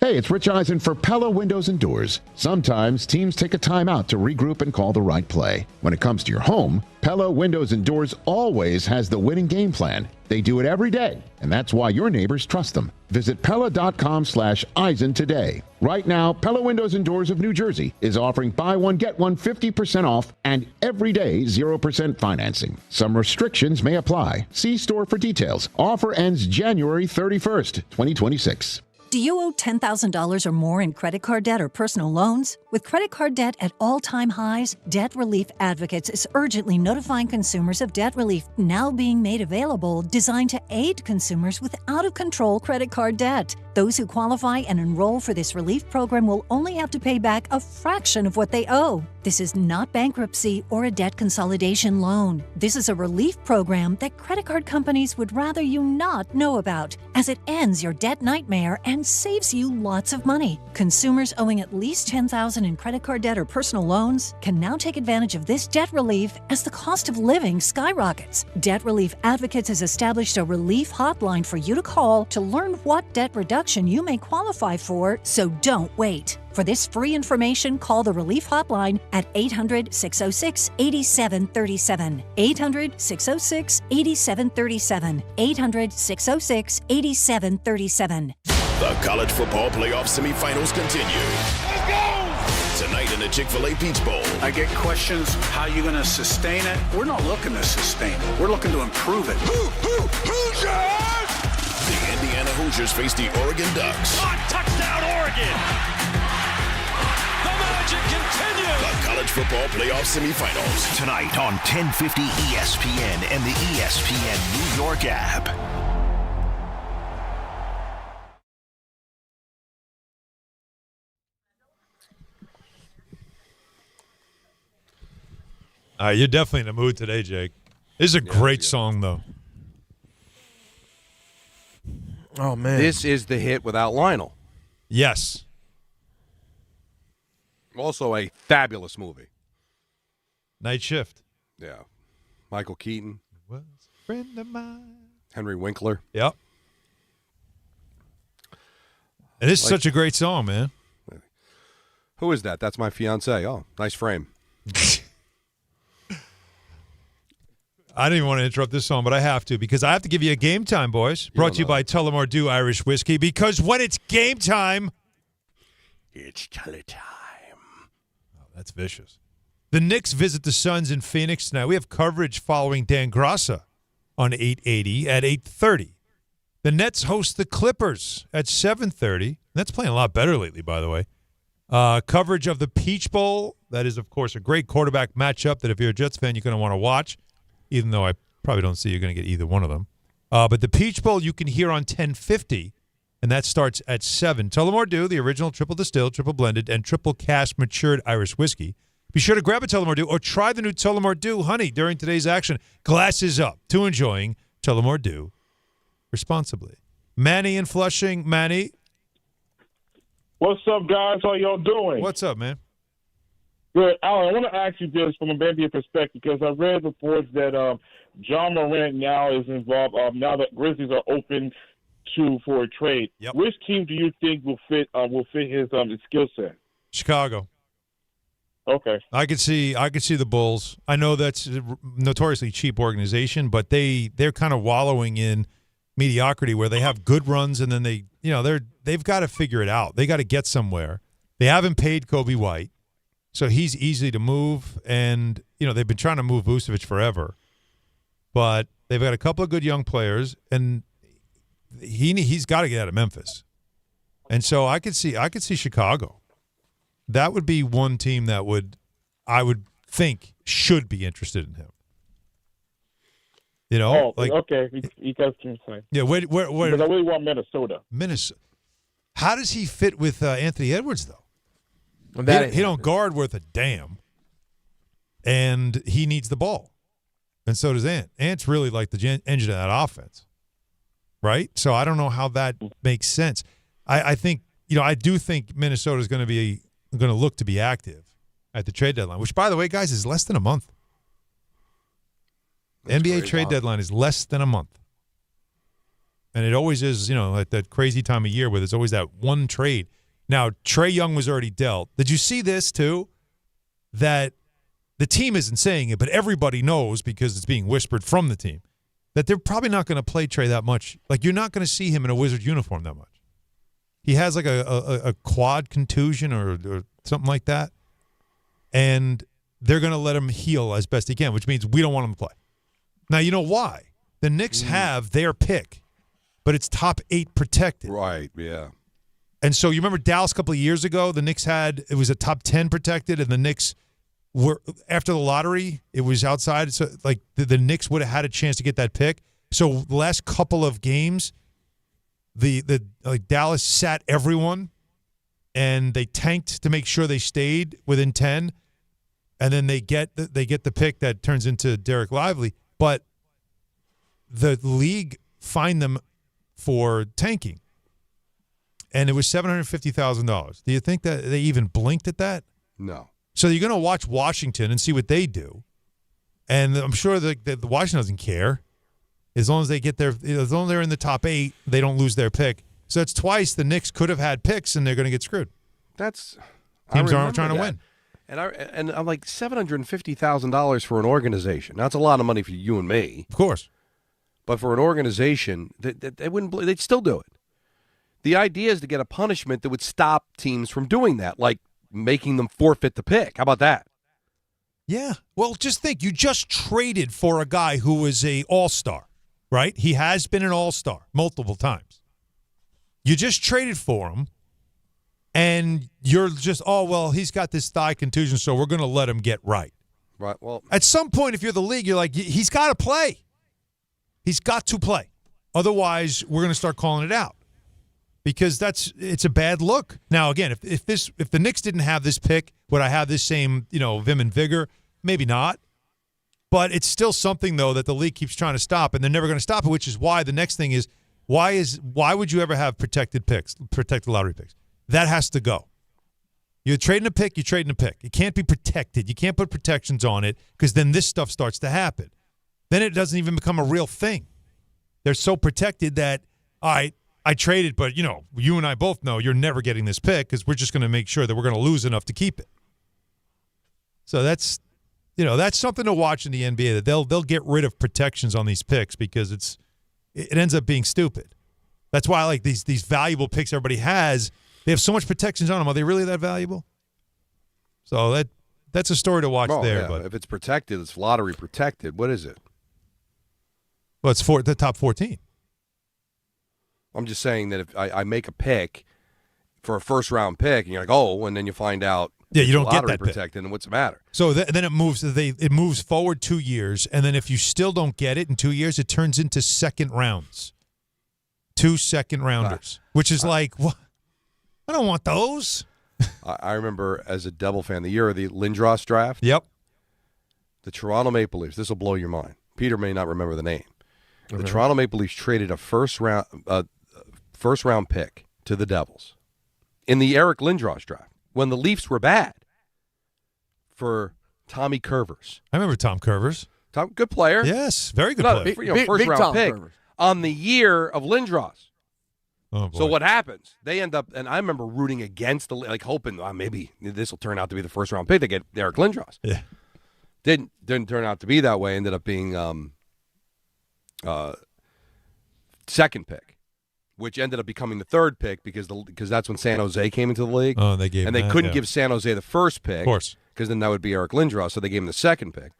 Hey, it's Rich Eisen for Pella Windows and Doors. Sometimes teams take a time out to regroup and call the right play. When it comes to your home, Pella Windows and Doors always has the winning game plan. They do it every day, and that's why your neighbors trust them. Visit Pella.com/Eisen today. Right now, Pella Windows and Doors of New Jersey is offering buy one, get one 50% off and every day 0% financing. Some restrictions may apply. See store for details. Offer ends January 31st, 2026. Do you owe $10,000 or more in credit card debt or personal loans? With credit card debt at all-time highs, Debt Relief Advocates is urgently notifying consumers of debt relief now being made available, designed to aid consumers with out-of-control credit card debt. Those who qualify and enroll for this relief program will only have to pay back a fraction of what they owe. This is not bankruptcy or a debt consolidation loan. This is a relief program that credit card companies would rather you not know about, as it ends your debt nightmare and saves you lots of money. Consumers owing at least $10,000 in credit card debt or personal loans can now take advantage of this debt relief as the cost of living skyrockets. Debt Relief Advocates has established a relief hotline for you to call to learn what debt reduction you may qualify for, so don't wait. For this free information, call the Relief Hotline at 800-606-8737. 800-606-8737. 800-606-8737. The college football playoff semifinals continue. Let's go! Tonight in the Chick-fil-A Peach Bowl. I get questions, how are you going to sustain it? We're not looking to sustain it. We're looking to improve it. Hoosiers! The Indiana Hoosiers face the Oregon Ducks. Touchdown, Oregon! The magic continues! The college football playoff semifinals. Tonight on 1050 ESPN and the ESPN New York app. You're definitely in the mood today, Jake. This is a great song, though. Oh, man. This is the hit without Lionel. Yes. Also a fabulous movie. Night Shift. Yeah. Michael Keaton. Was a friend of mine. Henry Winkler. Yep. And this is such a great song, man. Who is that? That's my fiance. Oh, nice frame. I didn't even want to interrupt this song, but I have to because I have to give you a game time, boys. Brought to you by Tullamore Dew Irish Whiskey, because when it's game time, it's Tully time. Oh, that's vicious. The Knicks visit the Suns in Phoenix tonight. We have coverage following Dan Grassa on 880 at 8:30. The Nets host the Clippers at 7:30. That's playing a lot better lately, by the way. Coverage of the Peach Bowl. That is, of course, a great quarterback matchup that if you're a Jets fan, you're going to want to watch, even though I probably don't see you're going to get either one of them. But the Peach Bowl you can hear on 1050, and that starts at 7. Tullamore Dew, the original triple distilled, triple blended, and triple cask matured Irish whiskey. Be sure to grab a Tullamore Dew or try the new Tullamore Dew Honey during today's action. Glasses up to enjoying Tullamore Dew responsibly. Manny in Flushing. Manny. What's up, guys? How y'all doing? What's up, man? Good. Alan, I want to ask you this from a maybe a perspective, because I read reports that John Morant now is involved. Now that Grizzlies are open for a trade, which team do you think will fit his skill set? Chicago. Okay. I could see the Bulls. I know that's a notoriously cheap organization, but they're kind of wallowing in mediocrity where they have good runs and then they've got to figure it out. They got to get somewhere. They haven't paid Kobe White, so he's easy to move, and they've been trying to move Vucevic forever. But they've got a couple of good young players, and he's got to get out of Memphis. And so I could see Chicago. That would be one team that I would think should be interested in him. Okay, he does seem fine. Yeah, where? Because I really want Minnesota. Minnesota. How does he fit with Anthony Edwards, though? He don't guard worth a damn, and he needs the ball, and so does Ant. Ant's really like the engine of that offense, right? So I don't know how that makes sense. I think I do think Minnesota is going to look to be active at the trade deadline, which, by the way, guys, is less than a month. NBA trade deadline is less than a month. And it always is, at that crazy time of year where there's always that one trade. Now, Trae Young was already dealt. Did you see this, too? That the team isn't saying it, but everybody knows because it's being whispered from the team that they're probably not going to play Trae that much. Like, you're not going to see him in a Wizard uniform that much. He has like a quad contusion or something like that. And they're going to let him heal as best he can, which means we don't want him to play. Now, you know why? The Knicks have their pick, but it's top 8 protected. Right, yeah. And so you remember Dallas a couple of years ago, the Knicks it was a top 10 protected, and the Knicks were, after the lottery, it was outside. So like the Knicks would have had a chance to get that pick. So the last couple of games, Dallas sat everyone, and they tanked to make sure they stayed within 10, and then they get the pick that turns into Derek Lively. But the league fined them for tanking, and it was $750,000. Do you think that they even blinked at that? No. So you're going to watch Washington and see what they do, and I'm sure that Washington doesn't care as long as they get as long as they're in the top 8, they don't lose their pick. So it's twice the Knicks could have had picks, and they're going to get screwed. Teams aren't trying to win. And I'm like $750,000 for an organization. Now, that's a lot of money for you and me, of course. But for an organization, they wouldn't. They'd still do it. The idea is to get a punishment that would stop teams from doing that, like making them forfeit the pick. How about that? Yeah. Well, just think. You just traded for a guy who was a all-star, right? He has been an all-star multiple times. You just traded for him, and you're just, he's got this thigh contusion, so we're going to let him get right. Right. Well, at some point, if you're the league, you're like, he's got to play. He's got to play. Otherwise, we're going to start calling it out because it's a bad look. Now, again, if the Knicks didn't have this pick, would I have this same vim and vigor? Maybe not. But it's still something, though, that the league keeps trying to stop, and they're never going to stop it, which is why the next thing is, why would you ever have protected lottery picks? That has to go. You're trading a pick, you're trading a pick. It can't be protected. You can't put protections on it because then this stuff starts to happen. Then it doesn't even become a real thing. They're so protected that, all right, I traded, but, you and I both know you're never getting this pick because we're just going to make sure that we're going to lose enough to keep it. So that's something to watch in the NBA, that they'll get rid of protections on these picks because it ends up being stupid. That's why I like these valuable picks everybody has. They have so much protections on them. Are they really that valuable? So that's a story to watch there. Yeah. But if it's protected, it's lottery protected. What is it? Well, it's for the top 14. I'm just saying that if I make a pick for a first-round pick, and you're like, and then you find out you don't get that protected, pick. and what's the matter? So then it moves. It moves forward 2 years, and then if you still don't get it in 2 years, it turns into second rounds. 2 second-rounders, which is like, what? I don't want those. I remember as a Devil fan, the year of the Lindros draft. Yep. The Toronto Maple Leafs. This will blow your mind. Peter may not remember the name. The Toronto Maple Leafs traded a first round pick to the Devils in the Eric Lindros draft when the Leafs were bad for Tommy Curvers. I remember Tom Curvers. Good player. Yes, very good player. First round Tom pick Curvers. On the year of Lindros. Oh, boy. So what happens? They end up, and I remember rooting against hoping maybe this will turn out to be the first round pick. They get Eric Lindros. Yeah, didn't turn out to be that way. Ended up being second pick, which ended up becoming the third pick because that's when San Jose came into the league. Oh, they couldn't give San Jose the first pick, of course, because then that would be Eric Lindros. So they gave him the second pick.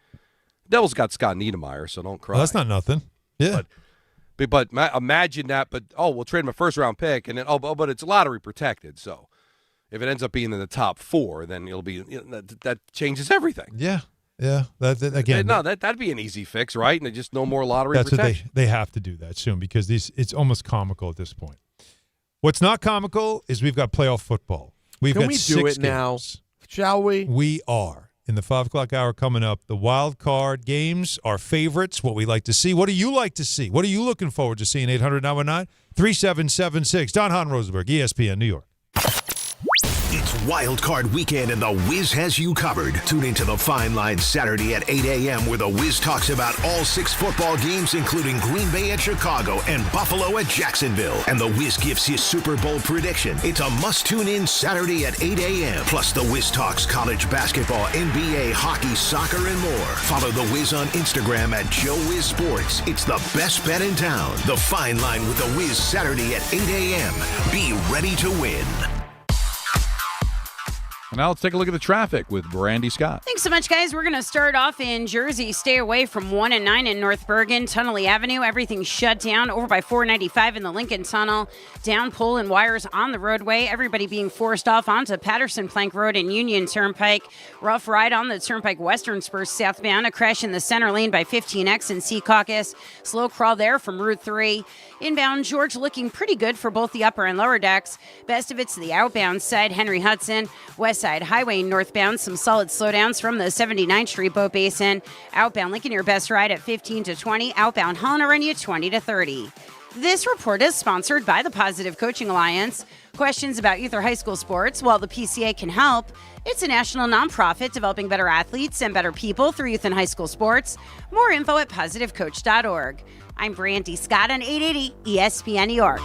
Devils got Scott Niedermayer, so don't cry. Well, that's not nothing. Yeah. But imagine that. But we'll trade him a first round pick, and then but it's lottery protected. So if it ends up being in the top 4, then it'll be that changes everything. Yeah. Again, that'd be an easy fix, right? And just no more lottery that's protection. What they have to do that soon because it's almost comical at this point. What's not comical is we've got playoff football. Can we do it now? Shall we? We are. In the 5 o'clock hour coming up, the wild card games, our favorites, what we like to see. What do you like to see? What are you looking forward to seeing? 800-919-3776. Hahn Rosenberg, ESPN, New York. It's Wildcard Weekend and The Wiz has you covered. Tune into The Fine Line Saturday at 8 a.m. where The Wiz talks about all 6 football games, including Green Bay at Chicago and Buffalo at Jacksonville. And The Wiz gives his Super Bowl prediction. It's a must-tune-in Saturday at 8 a.m. Plus, The Wiz talks college basketball, NBA, hockey, soccer, and more. Follow The Wiz on Instagram at Joe Wiz Sports. It's the best bet in town. The Fine Line with The Wiz Saturday at 8 a.m. Be ready to win. Now let's take a look at the traffic with Brandy Scott. Thanks so much, guys. We're going to start off in Jersey. Stay away from 1 and 9 in North Bergen, Tunnelly Avenue. Everything's shut down over by 495 in the Lincoln Tunnel. Down pole and wires on the roadway. Everybody being forced off onto Patterson Plank Road and Union Turnpike. Rough ride on the Turnpike Western Spur southbound. A crash in the center lane by 15X and Sea Caucus. Slow crawl there from Route 3. Inbound George looking pretty good for both the upper and lower decks. Best of it's the outbound side, Henry Hudson. West Side Highway northbound, some solid slowdowns from the 79th Street Boat Basin. Outbound Lincoln, your best ride at 15 to 20. Outbound Holland, 20 to 30. This report is sponsored by the Positive Coaching Alliance. Questions about youth or high school sports? Well, the PCA can help. It's a national nonprofit developing better athletes and better people through youth and high school sports. More info at positivecoach.org. I'm Brandy Scott on 880 ESPN New York.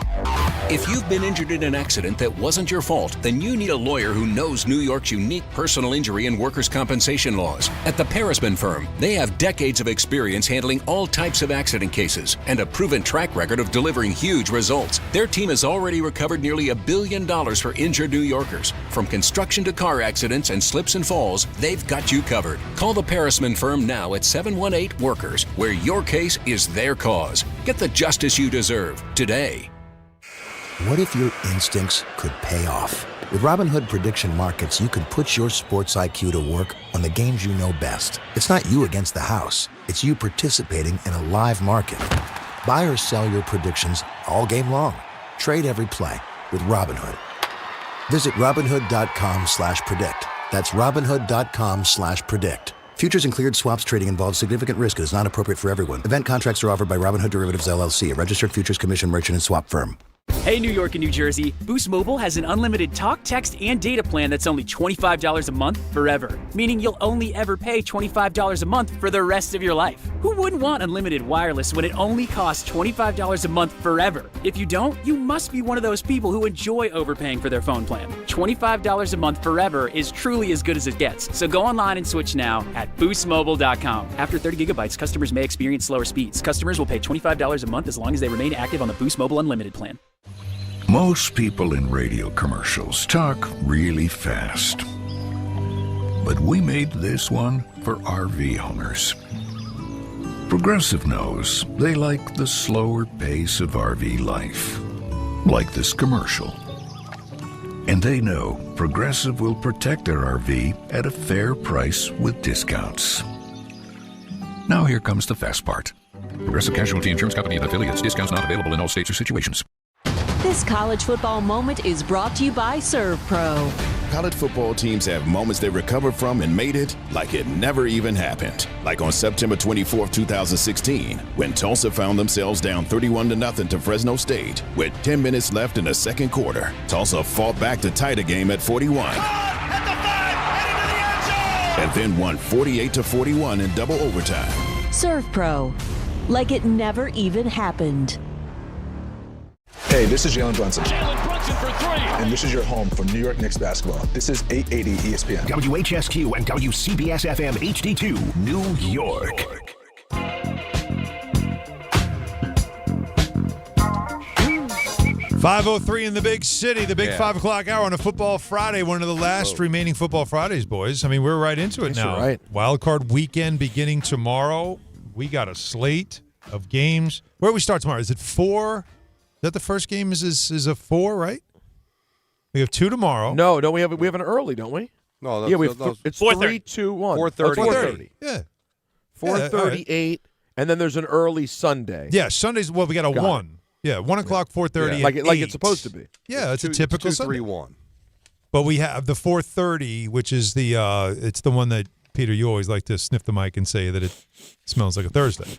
If you've been injured in an accident that wasn't your fault, then you need a lawyer who knows New York's unique personal injury and workers' compensation laws. At the Parisman Firm, they have decades of experience handling all types of accident cases and a proven track record of delivering huge results. Their team has already recovered nearly $1 billion for injured New Yorkers. From construction to car accidents and slips and falls, they've got you covered. Call the Parisman Firm now at 718-WORKERS, where your case is their cause. Get the justice you deserve today. What if your instincts could pay off? With Robinhood Prediction Markets, you can put your sports IQ to work on the games you know best. It's not you against the house. It's you participating in a live market. Buy or sell your predictions all game long. Trade every play with Robinhood. Visit Robinhood.com/predict. That's Robinhood.com/predict. Futures and cleared swaps trading involves significant risk and is not appropriate for everyone. Event contracts are offered by Robinhood Derivatives LLC, a registered futures commission merchant and swap firm. Hey, New York and New Jersey, Boost Mobile has an unlimited talk, text, and data plan that's only $25 a month forever. Meaning you'll only ever pay $25 a month for the rest of your life. Who wouldn't want unlimited wireless when it only costs $25 a month forever? If you don't, you must be one of those people who enjoy overpaying for their phone plan. $25 a month forever is truly as good as it gets. So go online and switch now at boostmobile.com. After 30 gigabytes, customers may experience slower speeds. Customers will pay $25 a month as long as they remain active on the Boost Mobile Unlimited plan. Most people in radio commercials talk really fast. But we made this one for RV owners. Progressive knows they like the slower pace of RV life, like this commercial. And they know Progressive will protect their RV at a fair price with discounts. Now here comes the fast part. Progressive Casualty Insurance Company and affiliates. Discounts not available in all states or situations. This college football moment is brought to you by ServPro. College football teams have moments they recovered from and made it like it never even happened. Like on September 24, 2016, when Tulsa found themselves down 31-0 to Fresno State with 10 minutes left in the second quarter. Tulsa fought back to tie the game at 41. And then won 48-41 in double overtime. ServPro, like it never even happened. Hey, this is Jalen Brunson. Jalen Brunson for three. And this is your home for New York Knicks basketball. This is 880 ESPN. WHSQ and WCBS FM HD2, New York. 5:03 in the big city, the big 5 o'clock hour on a football Friday, one of the last remaining football Fridays, boys. I mean, we're right into it now. Right. Wildcard weekend beginning tomorrow. We got a slate of games. Where do we start tomorrow? Is it 4? Is that the first game? Is a 4, right? We have 2 tomorrow. No, don't we have an early, don't we? No, it's 3, 2, 1. 4:30. Yeah. 4:38, and then there's an early Sunday. Yeah, Sundays. Well, we got a 1. Yeah, 1 o'clock, 4:30, like it's supposed to be. Yeah, it's a typical Sunday. 2-3-1. But we have the 4:30, which is it's the one that Peter, you always like to sniff the mic and say that it smells like a Thursday.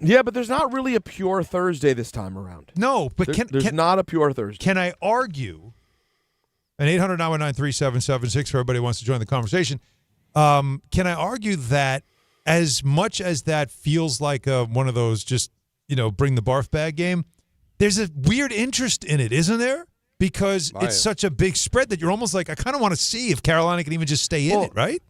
Yeah, but there's not really a pure Thursday this time around. No, but there's not a pure Thursday. Can I argue And 800-919-3776 for everybody who wants to join the conversation. Can I argue that as much as that feels like one of those just, bring the barf bag game, there's a weird interest in it, isn't there? Because it's such a big spread that you're almost like, I kind of want to see if Carolina can even just stay in it, right?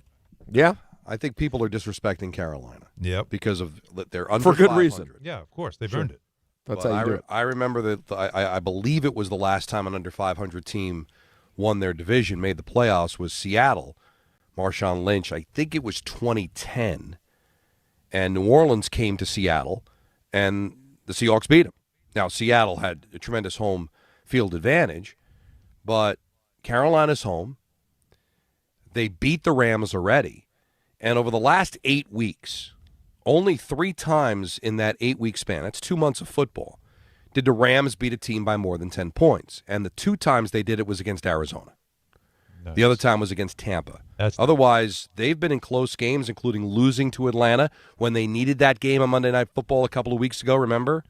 Yeah. I think people are disrespecting Carolina. Yep. Because of their under for good 500. reason. Yeah, of course. They've earned it. That's how you do it. I remember that I believe it was the last time an under 500 team won their division, made the playoffs, was Seattle. Marshawn Lynch, I think it was 2010. And New Orleans came to Seattle, and the Seahawks beat them. Now, Seattle had a tremendous home field advantage, but Carolina's home. They beat the Rams already. And over the last 8 weeks, only 3 times in that 8-week span, that's 2 months of football, did the Rams beat a team by more than 10 points. And the 2 times they did it was against Arizona. Nice. The other time was against Tampa. Otherwise, they've been in close games, including losing to Atlanta when they needed that game on Monday Night Football a couple of weeks ago, remember?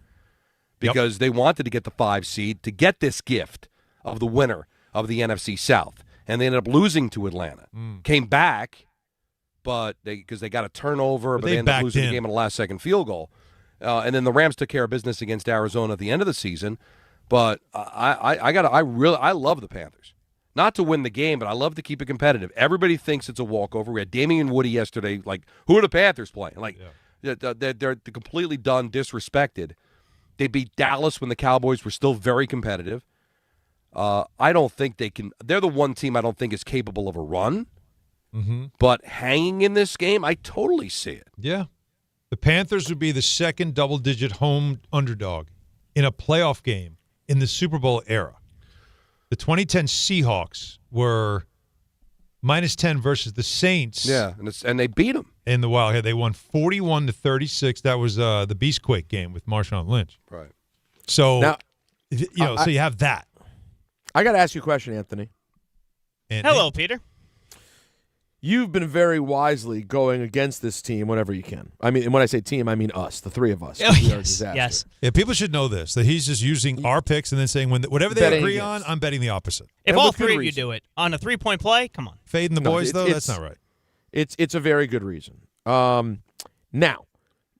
Because they wanted to get the 5 seed to get this gift of the winner of the NFC South. And they ended up losing to Atlanta. Came back, but because they got a turnover, but they ended up losing the game on a last-second field goal. And then the Rams took care of business against Arizona at the end of the season. But I love the Panthers. Not to win the game, but I love to keep it competitive. Everybody thinks it's a walkover. We had Damian Woody yesterday. Like, who are the Panthers playing? Like, they're completely done, disrespected. They beat Dallas when the Cowboys were still very competitive. I don't think they can. They're the one team I don't think is capable of a run. Mm-hmm. But hanging in this game, I totally see it. Yeah. The Panthers would be the second double-digit home underdog in a playoff game in the Super Bowl era. The 2010 Seahawks were -10 versus the Saints. Yeah, and they beat them. In the Wildcard. They won 41-36. That was the Beastquake game with Marshawn Lynch. Right. So, now, so you have that. I got to ask you a question, Anthony. Hello, Peter. You've been very wisely going against this team whenever you can. I mean, when I say team, I mean us, the 3 of us. Oh, yes. Yeah, people should know this, that he's just using our picks and then saying whatever they agree on, I'm betting the opposite. If all 3 of you do it on a 3-point play, come on. Fading the boys, though, that's not right. It's a very good reason. Now,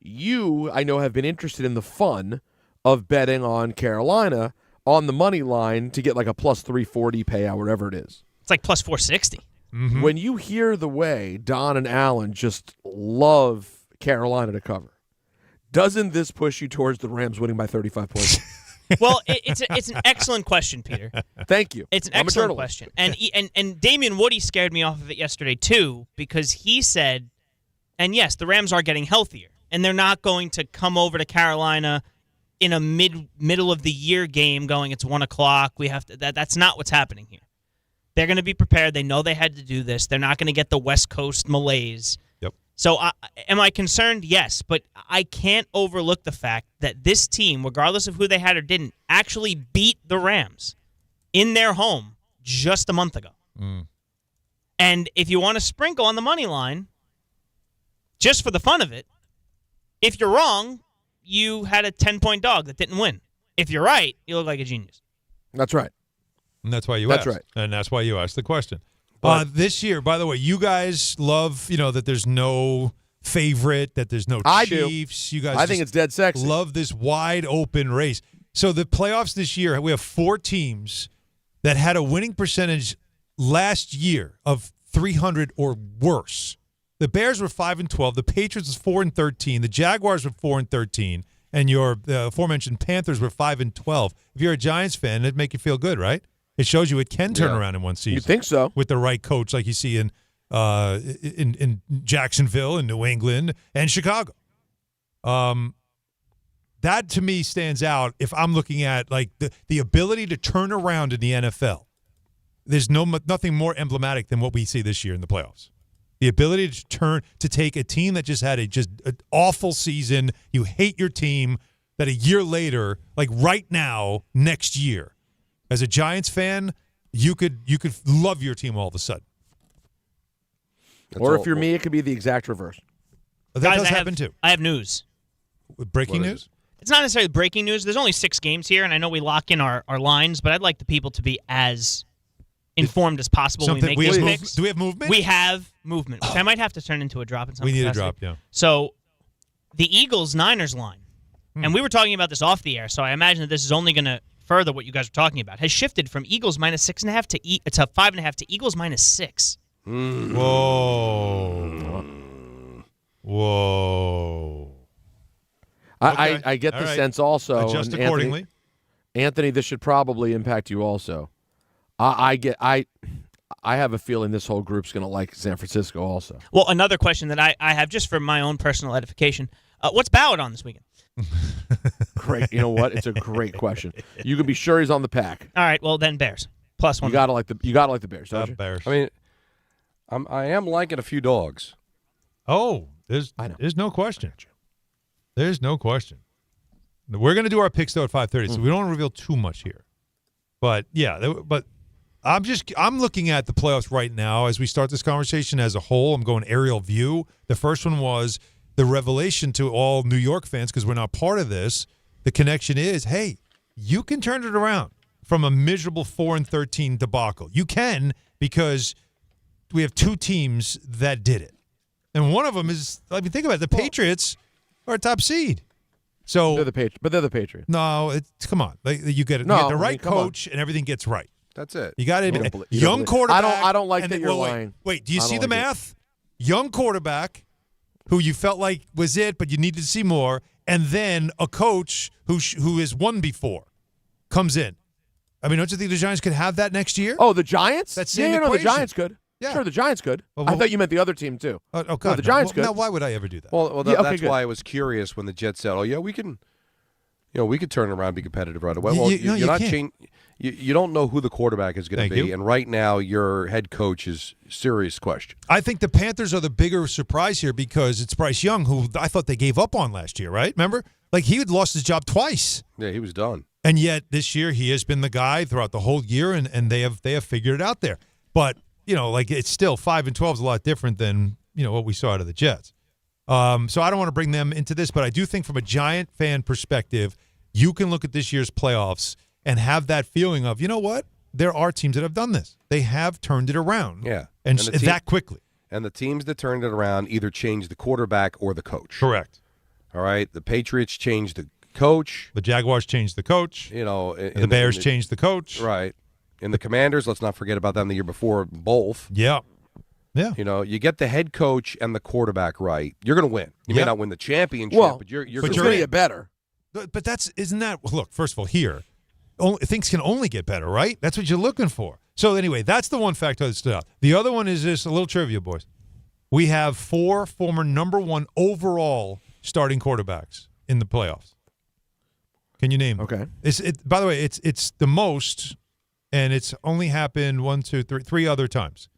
you, I know, have been interested in the fun of betting on Carolina on the money line to get like a plus 340 payout, whatever it is. It's like plus 460. Mm-hmm. When you hear the way Don and Alan just love Carolina to cover, doesn't this push you towards the Rams winning by 35 points? Well, it's an excellent question, Peter. Thank you. It's an excellent question. And Damian Woody scared me off of it yesterday, too, because he said, and yes, the Rams are getting healthier, and they're not going to come over to Carolina in a middle of the year game going, it's 1 o'clock. We have to. That's not what's happening here. They're going to be prepared. They know they had to do this. They're not going to get the West Coast malaise. Yep. So am I concerned? Yes, but I can't overlook the fact that this team, regardless of who they had or didn't, actually beat the Rams in their home just a month ago. And if you want to sprinkle on the money line, just for the fun of it, if you're wrong, you had a 10-point dog that didn't win. If you're right, you look like a genius. That's right. And that's why you asked. That's right. And that's why you asked the question. This year, by the way, you guys love, that there's no favorite, that there's no Chiefs. Do. You guys I think it's dead sexy. Love this wide open race. So the playoffs this year, we have 4 teams that had a winning percentage last year of 300 or worse. The Bears were 5-12. The Patriots was 4-13. The Jaguars were 4-13. And your aforementioned Panthers were 5-12. If you're a Giants fan, it'd make you feel good, right? It shows you it can turn around in one season. You think so? With the right coach, like you see in Jacksonville and New England and Chicago. That to me stands out if I'm looking at like the ability to turn around in the NFL. There's nothing more emblematic than what we see this year in the playoffs. The ability to take a team that just had an awful season, you hate your team, that a year later, like right now, next year, as a Giants fan, you could love your team all of a sudden. Or if you're me, it could be the exact reverse. That does happen too. I have news. Breaking news? It's not necessarily breaking news. There's only 6 games here, and I know we lock in our lines, but I'd like the people to be as informed as possible when we make these picks. Do we have movement? We have movement, which I might have to turn into a drop in some We need capacity. a drop, yeah. So the Eagles-Niners line, and we were talking about this off the air, so I imagine that this is only going to further what you guys are talking about, has shifted from Eagles minus 6.5 to 5.5 to Eagles minus 6. Whoa. Whoa. I get the sense also. Adjust accordingly. Anthony, this should probably impact you also. I have a feeling this whole group's going to like San Francisco also. Well, another question that I have just for my own personal edification. What's Ballard on this weekend? Great. You know what? It's a great question. You can be sure he's on the pack. All right. Well, then Bears. +1. You gotta like the Bears, don't you? Bears. I mean, I am liking a few dogs. Oh, there's no question. There's no question. We're going to do our picks, though, at 5:30, so we don't want to reveal too much here. But, yeah, I'm looking at the playoffs right now as we start this conversation as a whole. I'm going aerial view. The first one was the revelation to all New York fans, because we're not part of this. The connection is, hey, you can turn it around from a miserable 4-13 debacle. You can, because we have two teams that did it. And one of them is, think about it, the Patriots are a top seed. So they're the Patriots. No, come on. You get it. No, you get the right coach, and everything gets right. That's it. You got to young quarterback. I don't like that you're lying. Wait, do you see the math? Young quarterback who you felt like was it, but you needed to see more, and then a coach who has won before comes in. I mean, don't you think the Giants could have that next year? Oh, the Giants? That same the equation. Giants could. Yeah. Sure, the Giants could. Well, I thought you meant the other team, too. Oh, God. No, the Giants could. Now, why would I ever do that? Well, Yeah, okay, that's good. why I was curious when the Jets said, "Oh, yeah, we can, we could turn around and be competitive right away." You- Well, you- no, you're you not can't. You don't know who the quarterback is going Thank to be, you. and right now your head coach is serious question. I think the Panthers are the bigger surprise here because it's Bryce Young, who I thought they gave up on last year, right? Remember? Like, he had lost his job twice. Yeah, he was done. And yet this year he has been the guy throughout the whole year, and they have figured it out there. But, it's still 5-12 is a lot different than, what we saw out of the Jets. So I don't want to bring them into this, but I do think from a Giant fan perspective, you can look at this year's playoffs and have that feeling of, you know what? There are teams that have done this. They have turned it around. Yeah. And the that quickly. And the teams that turned it around either changed the quarterback or the coach. Correct. All right? The Patriots changed the coach. The Jaguars changed the coach. The Bears changed the coach. Right. And the Commanders, let's not forget about them the year before, both. Yeah. Yeah. You get the head coach and the quarterback right, you're going to win. You may not win the championship, but you're going to get better. But look, first of all, here, things can only get better, right? That's what you're looking for. So anyway, that's the one factor that stood out. The other one is this, a little trivia, boys. We have 4 former number 1 overall starting quarterbacks in the playoffs. Can you name them? Okay. By the way, it's the most, and it's only happened 3 other times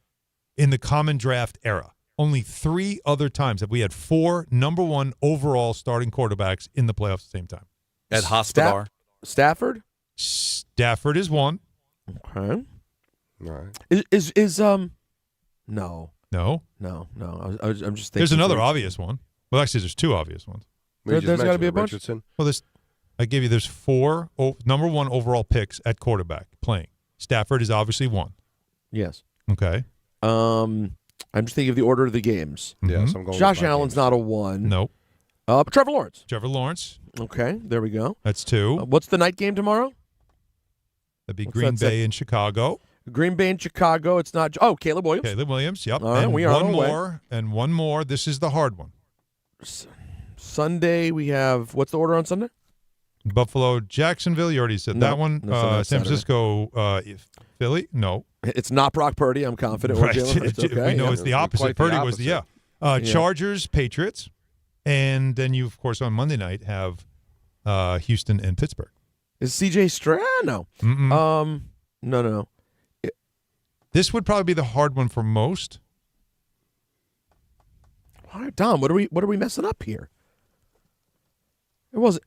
in the common draft era. Only 3 other times have we had 4 number 1 overall starting quarterbacks in the playoffs at the same time. Ed Hospodar. Stafford? Stafford is one. Okay. All right. Is no. No. I'm just thinking. There's another obvious one. Well, actually, there's 2 obvious ones. There's got to be a bunch. Richardson. Well, there's 4 number 1 overall picks at quarterback playing. Stafford is obviously one. Yes. Okay. I'm just thinking of the order of the games. Yeah, so I'm going Josh with my Allen's games. not a 1. Nope. Trevor Lawrence. Trevor Lawrence. Okay, there we go. That's 2. What's the night game tomorrow? That'd be Green Bay and Chicago. Green Bay and Chicago. It's not. Oh, Caleb Williams. Caleb Williams. Yep. All right, and we are one on our way. more and one more. This is the hard one. Sunday we have. What's the order on Sunday? Buffalo, Jacksonville. You already said that one. San Francisco, Philly. No. It's not Brock Purdy. I'm confident. Right. Or Jalen Hurts. Okay. We know it's the opposite. Purdy was the Chargers, Patriots, and then you, of course, on Monday night have Houston and Pittsburgh. Is CJ Stroud? No. No. This would probably be the hard one for most. All right, Dom. What are we messing up here? It wasn't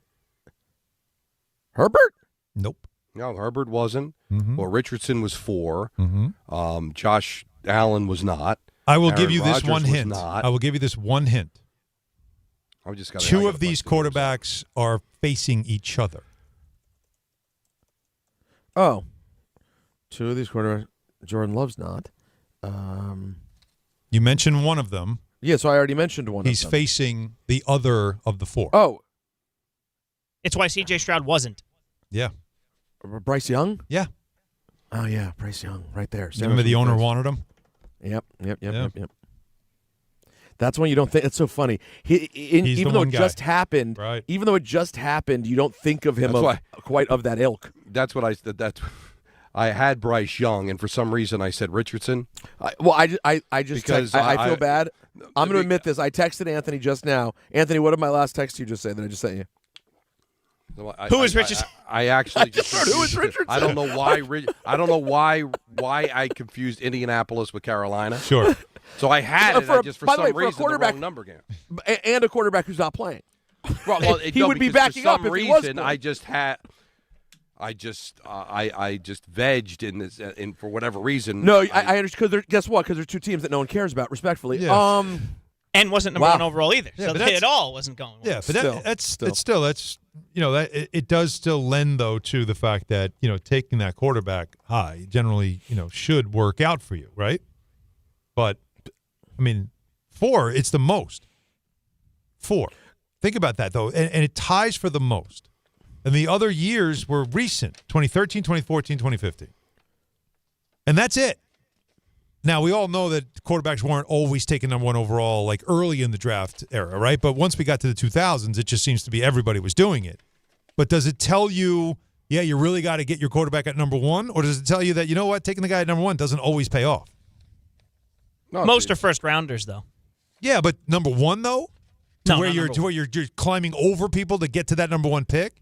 Herbert. Nope. No, Herbert wasn't. Mm-hmm. Well, Richardson was 4. Mm-hmm. Josh Allen was not. I will Aaron give you this Rodgers one was hint. not. I will give you this one hint. I just got 2 of these quarterbacks are facing each other. Oh, 2 of these quarterbacks. Jordan Love's not. You mentioned one of them. Yeah, so I already mentioned one. He's of them. facing the other of the four. Oh, It's why C.J. Stroud wasn't. Yeah. Bryce Young? Yeah. Oh, yeah, Bryce Young, right there. Remember the owner wanted him? Yep. That's when you don't think. It's so funny. Even though it just happened, right. Even though it just happened, you don't think of him quite of that ilk. That's what I had Bryce Young, and for some reason I said Richardson. I feel bad. I'm going to admit this. I texted Anthony just now. Anthony, what did my last text you just say that I just sent you? Who is Richardson? I actually just who is Richardson? I don't know why. I don't know why I confused Indianapolis with Carolina. Sure. So I had it. I just for some reason the wrong number game. And a quarterback who's not playing. Well, he would be backing up if he was playing. I just vegged in this, for whatever reason. No, I understand. Guess what? Because there's two teams that no one cares about, respectfully. Yeah. And wasn't number one overall either. Yeah, so it all wasn't going well. Yeah, but that's it does still lend though to the fact that taking that quarterback high generally should work out for you, right? But I mean, 4, it's the most. 4. Think about that though, and it ties for the most. And the other years were recent: 2013, 2014, 2015, and that's it. Now, we all know that quarterbacks weren't always taken number 1 overall like early in the draft era, right? But once we got to the 2000s, it just seems to be everybody was doing it. But does it tell you, yeah, you really got to get your quarterback at number 1? Or does it tell you that, you know what, taking the guy at number 1 doesn't always pay off? No, most are first rounders, though. Yeah, but number 1, though? To where you're climbing over people to get to that number 1 pick?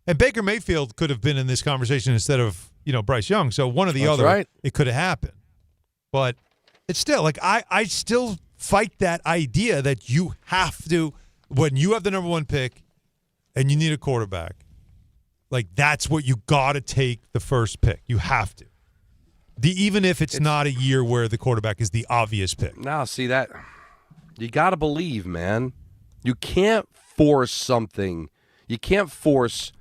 And Baker Mayfield could have been in this conversation instead of, Bryce Young. So one or the other, right. It could have happened. But it's still, I still fight that idea that you have to, when you have the number 1 pick and you need a quarterback, that's what you got to take the first pick. You have to. Even if it's not a year where the quarterback is the obvious pick. Now, see that, you got to believe, man. You can't force something. You can't force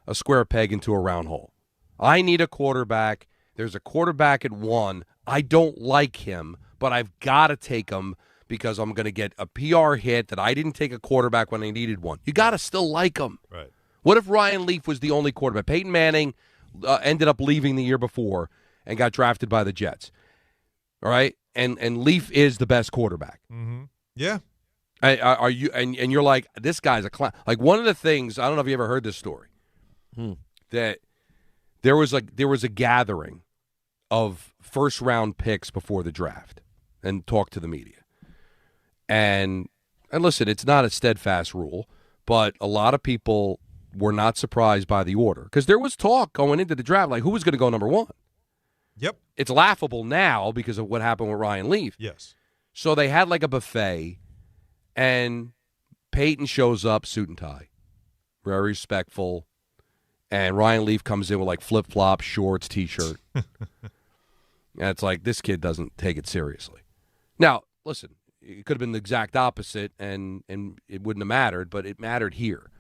a square peg into a round hole. I need a quarterback. There's a quarterback at 1. I don't like him, but I've got to take him because I'm going to get a PR hit that I didn't take a quarterback when I needed one. You got to still like him. Right. What if Ryan Leaf was the only quarterback? Peyton Manning ended up leaving the year before and got drafted by the Jets. All right? And Leaf is the best quarterback. Mm-hmm. Yeah. Are you? And you're like, this guy's a clown. Like, one of the things, I don't know if you ever heard this story, that there was a gathering of first-round picks before the draft and talked to the media. And listen, it's not a steadfast rule, but a lot of people were not surprised by the order because there was talk going into the draft, like who was going to go number 1. Yep. It's laughable now because of what happened with Ryan Leaf. Yes. So they had like a buffet, and Peyton shows up, suit and tie, very respectful, and Ryan Leaf comes in with like flip-flops, shorts, T-shirt. And it's like, this kid doesn't take it seriously. Now, listen, it could have been the exact opposite, and it wouldn't have mattered, but it mattered here.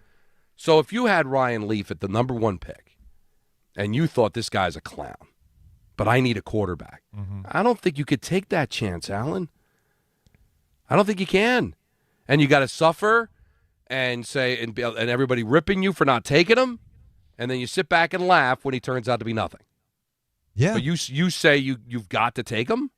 So if you had Ryan Leaf at the number 1 pick, and you thought this guy's a clown, but I need a quarterback, I don't think you could take that chance, Alan. I don't think you can. And you got to suffer and say, and everybody ripping you for not taking him, and then you sit back and laugh when he turns out to be nothing. Yeah. But you say you've got to take him?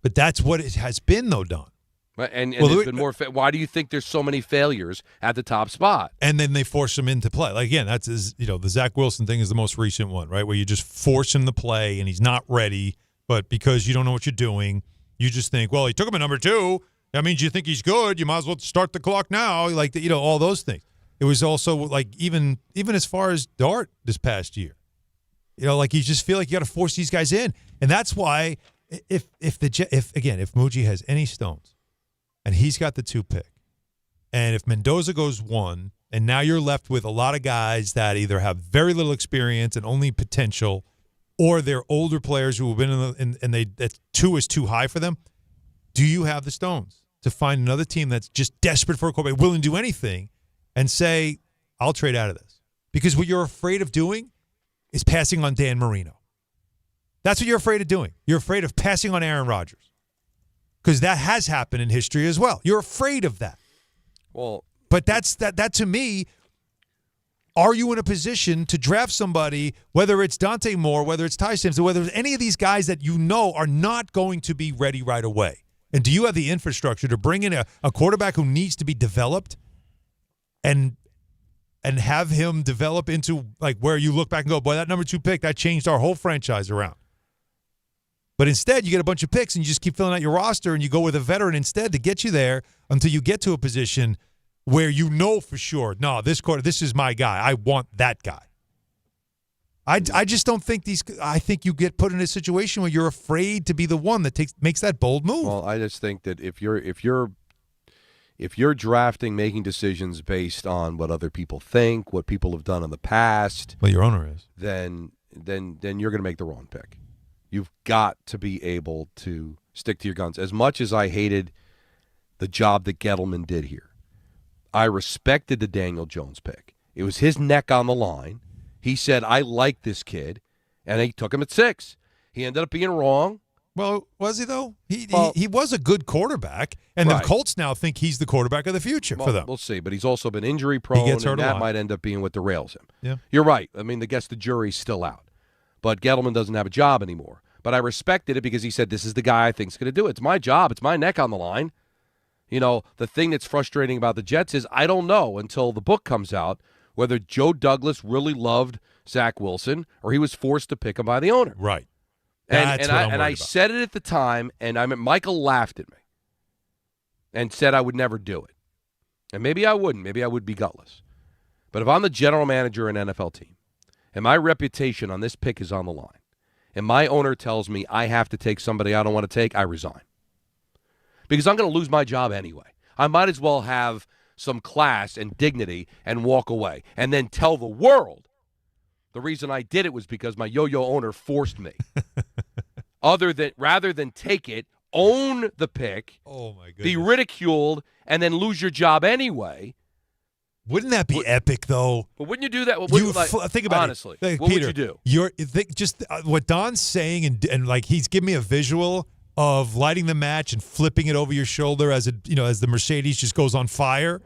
But that's what it has been, though, Don. And there's been more. Why do you think there's so many failures at the top spot? And then they force him into play. Like, again, that's the Zach Wilson thing is the most recent one, right? Where you just force him to play and he's not ready, but because you don't know what you're doing, you just think, well, he took him at number 2. That means you think he's good. You might as well start the clock now. Like, all those things. It was also like even as far as Dart this past year. Like you just feel like you got to force these guys in, and that's why if Muji has any stones, and he's got the 2 pick, and if Mendoza goes 1, and now you're left with a lot of guys that either have very little experience and only potential, or they're older players who have been and that 2 is too high for them. Do you have the stones to find another team that's just desperate for a quarterback, willing to do anything, and say, I'll trade out of this? Because what you're afraid of doing is passing on Dan Marino. That's what you're afraid of doing. You're afraid of passing on Aaron Rodgers. Because that has happened in history as well. You're afraid of that. Well, but that to me, are you in a position to draft somebody, whether it's Dante Moore, whether it's Ty Simpson, whether it's any of these guys that you know are not going to be ready right away? And do you have the infrastructure to bring in a quarterback who needs to be developed and have him develop into like where you look back and go, boy, that number 2 pick, that changed our whole franchise around. But instead, you get a bunch of picks and you just keep filling out your roster and you go with a veteran instead to get you there until you get to a position where you know for sure, no, this is my guy. I want that guy. I just don't think I think you get put in a situation where you're afraid to be the one that makes that bold move. Well, I just think that if you're drafting, making decisions based on what other people think, what people have done in the past, well, your owner is, then you're going to make the wrong pick. You've got to be able to stick to your guns. As much as I hated the job that Gettleman did here, I respected the Daniel Jones pick. It was his neck on the line. He said, I like this kid, and he took him at 6. He ended up being wrong. Well, was he, though? He was a good quarterback, and the Colts now think he's the quarterback of the future for them. We'll see, but he's also been injury-prone, and that might end up being what derails him. Yeah. You're right. I mean, the jury's still out. But Gettleman doesn't have a job anymore. But I respected it because he said, this is the guy I think is going to do it. It's my job. It's my neck on the line. You know, the thing that's frustrating about the Jets is I don't know until the book comes out whether Joe Douglas really loved Zach Wilson or he was forced to pick him by the owner. Right. And I said it at the time, and Michael laughed at me and said I would never do it. And maybe I wouldn't. Maybe I would be gutless. But if I'm the general manager of an NFL team and my reputation on this pick is on the line and my owner tells me I have to take somebody I don't want to take, I resign. Because I'm going to lose my job anyway. I might as well have some class and dignity and walk away and then tell the world the reason I did it was because my yo-yo owner forced me. Rather than take it, own the pick, oh my goodness, be ridiculed, and then lose your job anyway. Wouldn't that be epic, though? But wouldn't you do that? Think about honestly, it. What Peter, would you do? Just what Don's saying, and like he's giving me a visual of lighting the match and flipping it over your shoulder as the Mercedes just goes on fire,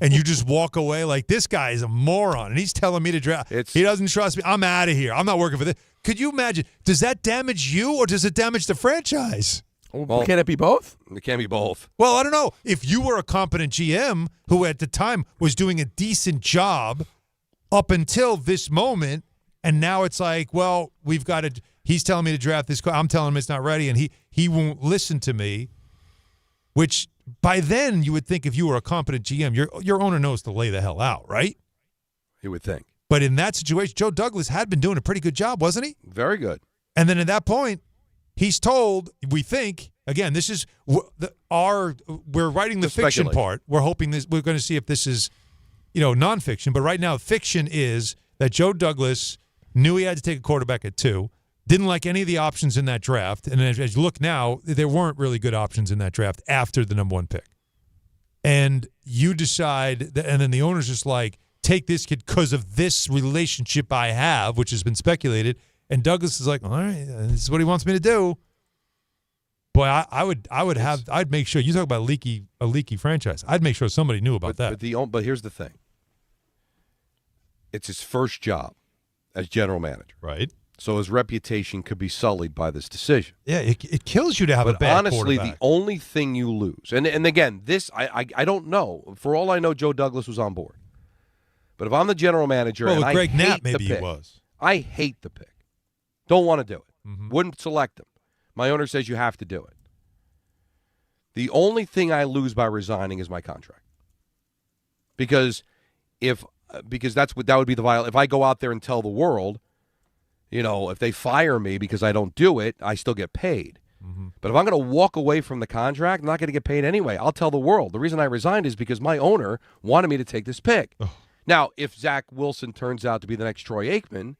and you just walk away like this guy is a moron, and he's telling me to draft. He doesn't trust me. I'm out of here. I'm not working for this. Could you imagine? Does that damage you or does it damage the franchise? Well, can it be both? It can be both. Well, I don't know. If you were a competent GM who at the time was doing a decent job up until this moment, and now it's like, well, we've got to – he's telling me to draft this – I'm telling him it's not ready, and he won't listen to me, which by then you would think if you were a competent GM, your owner knows to lay the hell out, right? You would think. But in that situation, Joe Douglas had been doing a pretty good job, wasn't he? Very good. And then at that point, he's told, we think, again, this is we're writing the fiction part. We're hoping we're going to see if this is, nonfiction. But right now, fiction is that Joe Douglas knew he had to take a quarterback at 2, didn't like any of the options in that draft. And as you look now, there weren't really good options in that draft after the number 1 pick. And you decide, and then the owner's just like, take this kid because of this relationship I have, which has been speculated. And Douglas is like, all right, this is what he wants me to do. Boy, I'd make sure. You talk about a leaky franchise. I'd make sure somebody knew about that. But here's the thing. It's his first job as general manager. Right. So his reputation could be sullied by this decision. Yeah, it kills you to have a bad honestly, quarterback. the only thing you lose, and again, this, I don't know. For all I know, Joe Douglas was on board. But if I'm the general manager and I Greg hate Knapp, the maybe pick, he was. I hate the pick. Don't want to do it. Mm-hmm. Wouldn't select him. My owner says you have to do it. The only thing I lose by resigning is my contract. Because that would be the violation. If I go out there and tell the world, if they fire me because I don't do it, I still get paid. Mm-hmm. But if I'm going to walk away from the contract, I'm not going to get paid anyway. I'll tell the world. The reason I resigned is because my owner wanted me to take this pick. Oh. Now, if Zach Wilson turns out to be the next Troy Aikman,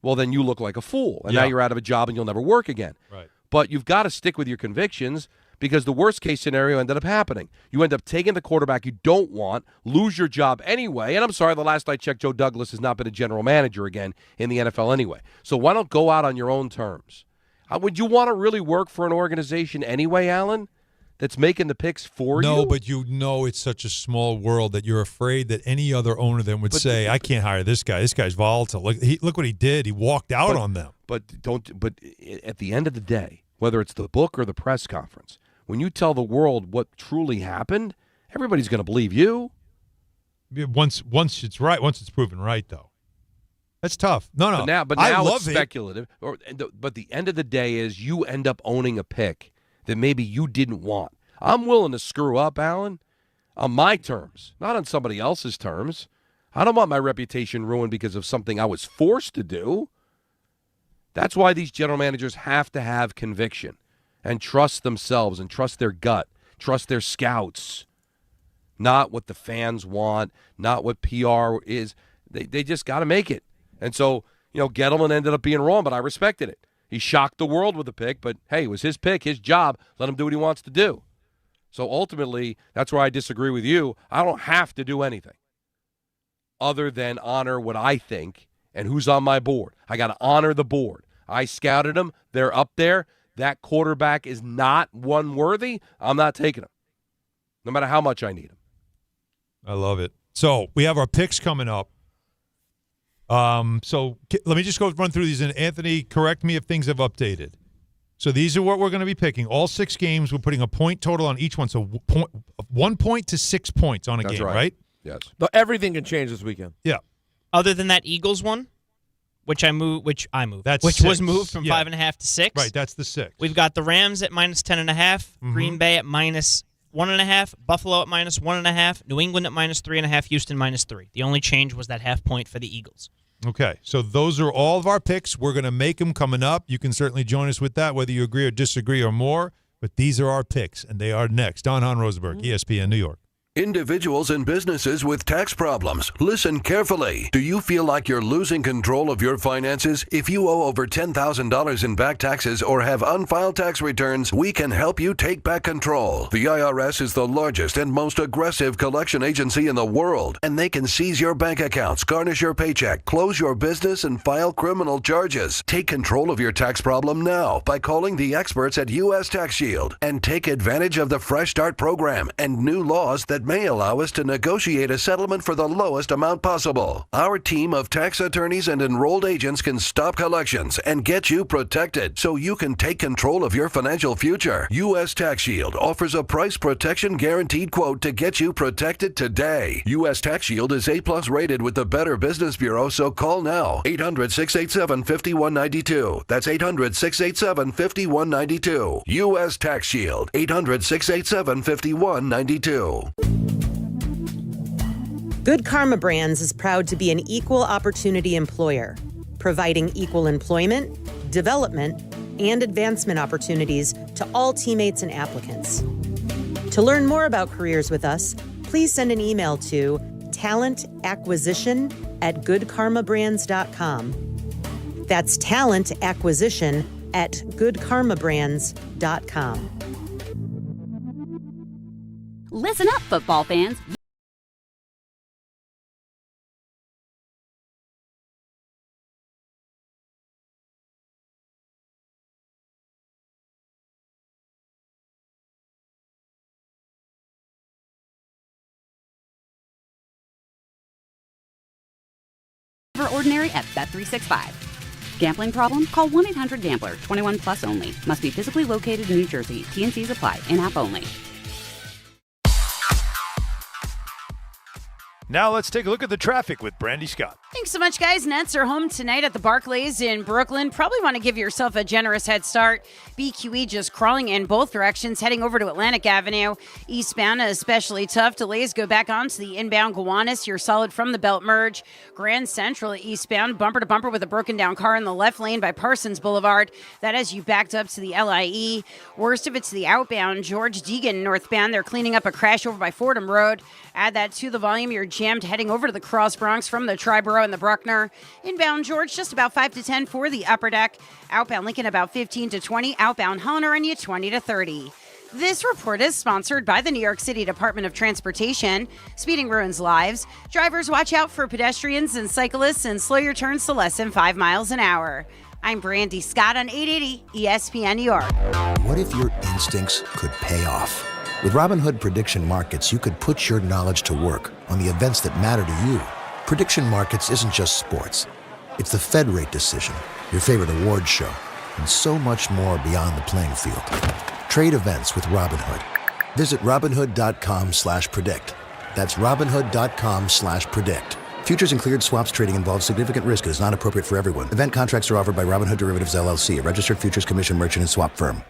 well, then you look like a fool. And now you're out of a job and you'll never work again. Right. But you've got to stick with your convictions. because the worst case scenario ended up happening. You end up taking the quarterback you don't want, lose your job anyway. And I'm sorry, the last I checked, Joe Douglas has not been a general manager again in the NFL anyway. So why don't go out on your own terms? Would you want to really work for an organization anyway, Alan, that's making the picks for you? No, but you know it's such a small world that you're afraid that any other owner then would say, I can't hire this guy. This guy's volatile. Look what he did. He walked out on them. But at the end of the day, whether it's the book or the press conference, when you tell the world what truly happened, everybody's going to believe you. Once it's right, once it's proven right, though. That's tough. No. But now it's speculative. But the end of the day is you end up owning a pick that maybe you didn't want. I'm willing to screw up, Alan, on my terms, not on somebody else's terms. I don't want my reputation ruined because of something I was forced to do. That's why these general managers have to have conviction and trust themselves and trust their gut, trust their scouts, not what the fans want, not what PR is. They just got to make it. And so, Gettleman ended up being wrong, but I respected it. He shocked the world with the pick, but, hey, it was his pick, his job. Let him do what he wants to do. So, ultimately, that's where I disagree with you. I don't have to do anything other than honor what I think and who's on my board. I got to honor the board. I scouted them. They're up there. That quarterback is not one worthy. I'm not taking him, no matter how much I need him. I love it. So, we have our picks coming up. So let me just go run through these, and Anthony, correct me if things have updated. So these are what we're going to be picking. All 6 games, we're putting a point total on each one. So 1 point to 6 points on a game, right? Yes. But everything can change this weekend. Yeah. Other than that Eagles one, which I moved, which That's which 6. was moved from 5.5 to 6. Right, that's the 6. We've got the Rams at minus 10.5, Green Bay at minus 1.5, Buffalo at minus 1.5, New England at minus 3.5, Houston minus 3. The only change was that half point for the Eagles. Okay, so those are all of our picks. We're going to make them coming up. You can certainly join us with that, whether you agree or disagree or more. But these are our picks, and they are next. On Hahn Rosenberg, ESPN New York. Individuals and businesses with tax problems, listen carefully. Do you feel like you're losing control of your finances? If you owe over $10,000 in back taxes or have unfiled tax returns, we can help you take back control. The IRS is the largest and most aggressive collection agency in the world, and they can seize your bank accounts, garnish your paycheck, close your business, and file criminal charges. Take control of your tax problem now by calling the experts at U.S. Tax Shield and take advantage of the Fresh Start program and new laws that may allow us to negotiate a settlement for the lowest amount possible. Our team of tax attorneys and enrolled agents can stop collections and get you protected so you can take control of your financial future. U.S. Tax Shield offers a price protection guaranteed quote to get you protected today. U.S. Tax Shield is A+ rated with the Better Business Bureau, so call now. 800-687-5192. That's 800-687-5192. U.S. Tax Shield. 800-687-5192. Good Karma Brands is proud to be an equal opportunity employer, providing equal employment, development, and advancement opportunities to all teammates and applicants. To learn more about careers with us, please send an email to talentacquisition@goodkarmabrands.com. That's talentacquisition@goodkarmabrands.com. Listen up, football fans. Ordinary at Bet365. Gambling problem? Call 1-800-GAMBLER. 21 plus only. Must be physically located in New Jersey. T&Cs apply. In-app only. Now let's take a look at the traffic with Brandy Scott. Thanks so much, guys. Nets are home tonight at the Barclays in Brooklyn. Probably want to give yourself a generous head start. BQE just crawling in both directions, heading over to Atlantic Avenue. Eastbound, especially tough. Delays go back on to the inbound Gowanus. You're solid from the belt merge. Grand Central eastbound, bumper to bumper with a broken down car in the left lane by Parsons Boulevard. That has you backed up to the LIE. Worst of it's the outbound George Deegan northbound. They're cleaning up a crash over by Fordham Road. Add that to the volume. You're jammed heading over to the Cross Bronx from the Triborough and the Bruckner. Inbound George, just about 5 to 10 for the upper deck. Outbound Lincoln, about 15 to 20. Outbound Helena, and you 20 to 30. This report is sponsored by the New York City Department of Transportation. Speeding ruins lives. Drivers, watch out for pedestrians and cyclists and slow your turns to less than 5 miles an hour. I'm Brandy Scott on 880 ESPN New York. What if your instincts could pay off? With Robinhood Prediction Markets, you could put your knowledge to work on the events that matter to you. Prediction Markets isn't just sports. It's the Fed rate decision, your favorite award show, and so much more beyond the playing field. Trade events with Robinhood. Visit Robinhood.com/predict. That's Robinhood.com/predict. Futures and cleared swaps trading involves significant risk and is not appropriate for everyone. Event contracts are offered by Robinhood Derivatives LLC, a registered futures commission merchant and swap firm.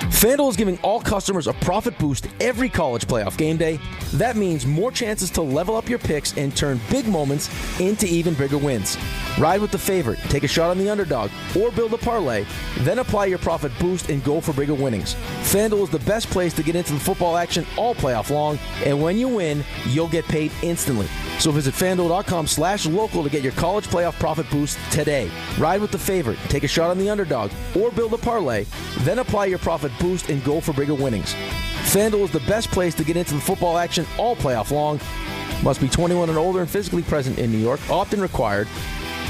FanDuel is giving all customers a profit boost every college playoff game day. That means more chances to level up your picks and turn big moments into even bigger wins. Ride with the favorite, take a shot on the underdog, or build a parlay, then apply your profit boost and go for bigger winnings. FanDuel is the best place to get into the football action all playoff long, and when you win, you'll get paid instantly. So visit FanDuel.com/local to get your college playoff profit boost today. Ride with the favorite, take a shot on the underdog, or build a parlay, then apply your profit boost and go for bigger winnings. FanDuel is the best place to get into the football action all playoff long. Must be 21 and older and physically present in New York. Often required.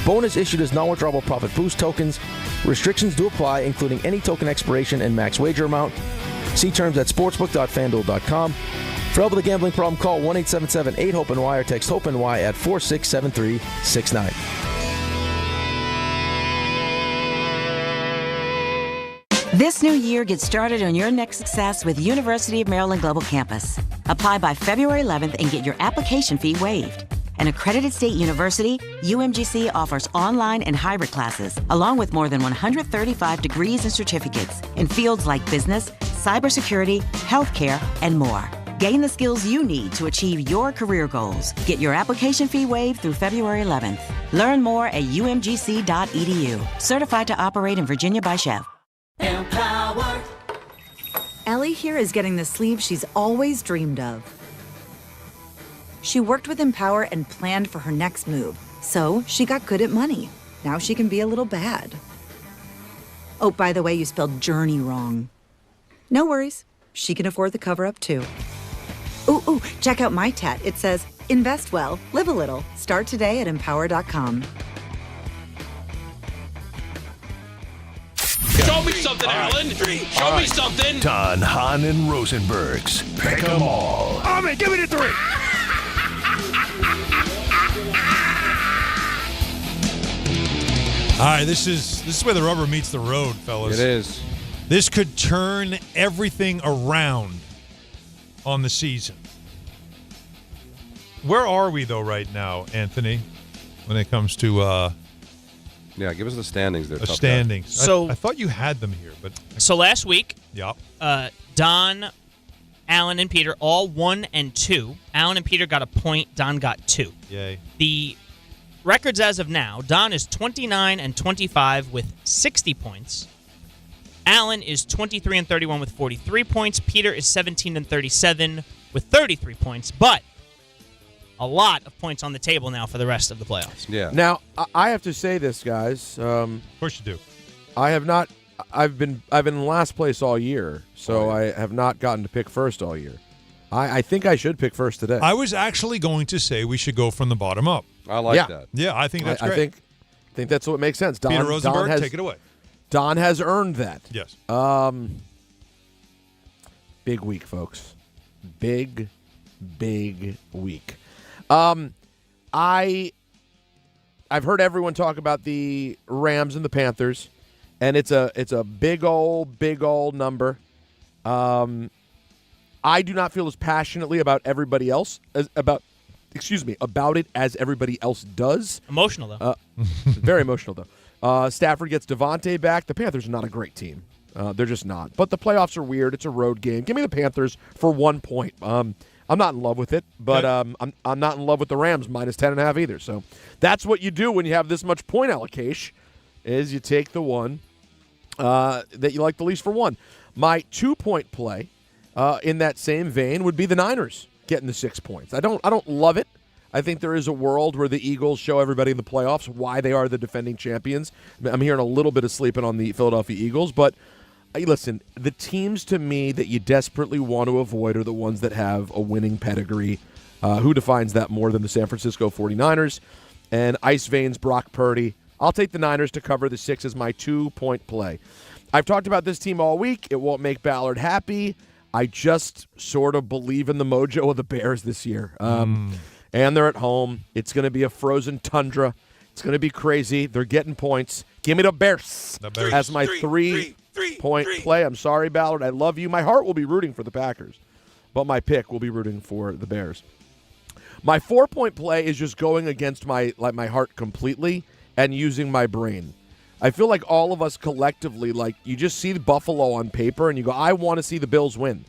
Bonus issued as non-withdrawable profit boost tokens. Restrictions do apply, including any token expiration and max wager amount. See terms at sportsbook.fanduel.com. For help with a gambling problem, call 1-877-8-HOPE-NY or text HOPE-NY at 467369. This new year, get started on your next success with University of Maryland Global Campus. Apply by February 11th and get your application fee waived. An accredited state university, UMGC offers online and hybrid classes, along with more than 135 degrees and certificates in fields like business, cybersecurity, healthcare, and more. Gain the skills you need to achieve your career goals. Get your application fee waived through February 11th. Learn more at umgc.edu. Certified to operate in Virginia by Chef. Empower. Ellie here is getting the sleeve she's always dreamed of. She worked with Empower and planned for her next move, so she got good at money. Now she can be a little bad. Oh, by the way, you spelled journey wrong. No worries. She can afford the cover-up, too. Ooh, check out my tat. It says, invest well, live a little. Start today at empower.com. Show me something, Alan. Show me something. Don, Hahn, and Rosenberg's Pick 'Em All. Oh, man, give me the 3. All right, this is where the rubber meets the road, fellas. It is. This could turn everything around on the season. Where are we, though, right now, Anthony, when it comes to yeah, give us the standings there. Standings. So I thought you had them here, but so last week, yep. Don, Alan, and Peter all 1 and 2. Alan and Peter got a point. Don got 2. Yay. The records as of now: Don is 29 and 25 with 60 points. Alan is 23 and 31 with 43 points. Peter is 17 and 37 with 33 points. But a lot of points on the table now for the rest of the playoffs. Yeah. Now, I have to say this, guys. Of course you do. I have not. I've been in last place all year, so I have not gotten to pick first all year. I think I should pick first today. I was actually going to say we should go from the bottom up. I like that. Yeah, I think that's great. I think that's what makes sense. Peter Rosenberg, take it away. Don has earned that. Yes. Big week, folks. Big week. I've heard everyone talk about the Rams and the Panthers, and it's a big old number. I do not feel as passionately about everybody else about it as everybody else does. Emotional though. Very emotional though. Stafford gets Devontae back. The Panthers are not a great team. They're just not. But the playoffs are weird. It's a road game. Give me the Panthers for 1 point. I'm not in love with it, but I'm not in love with the Rams minus 10.5 either. So that's what you do when you have this much point allocation, is you take the one that you like the least for 1. My 2-point play in that same vein would be the Niners getting the 6 points. I don't love it. I think there is a world where the Eagles show everybody in the playoffs why they are the defending champions. I'm hearing a little bit of sleeping on the Philadelphia Eagles, but listen, the teams to me that you desperately want to avoid are the ones that have a winning pedigree. Who defines that more than the San Francisco 49ers? And Ice Veins, Brock Purdy. I'll take the Niners to cover the 6 as my 2-point play. I've talked about this team all week. It won't make Ballard happy. I just sort of believe in the mojo of the Bears this year. And they're at home. It's going to be a frozen tundra. It's going to be crazy. They're getting points. Give me the Bears, as my 3-point play. I'm sorry, Ballard. I love you. My heart will be rooting for the Packers, but my pick will be rooting for the Bears. My 4-point play is just going against my heart completely and using my brain. I feel like all of us collectively, you just see the Buffalo on paper and you go, I want to see the Bills win.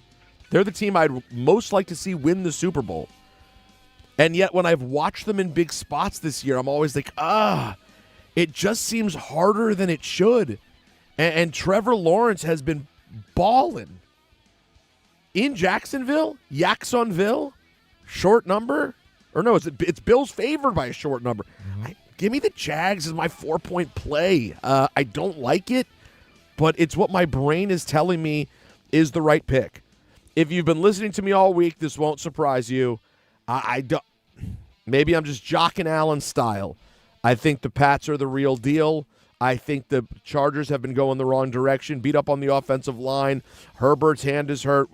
They're the team I'd most like to see win the Super Bowl. And yet when I've watched them in big spots this year, I'm always like, it just seems harder than it should. And Trevor Lawrence has been balling. In Jacksonville, Jacksonville, short number. Or no, it's Bills favored by a short number. Give me the Jags as my 4-point play. I don't like it, but it's what my brain is telling me is the right pick. If you've been listening to me all week, this won't surprise you. I don't. Maybe I'm just Jock and Allen style. I think the Pats are the real deal. I think the Chargers have been going the wrong direction, beat up on the offensive line. Herbert's hand is hurt.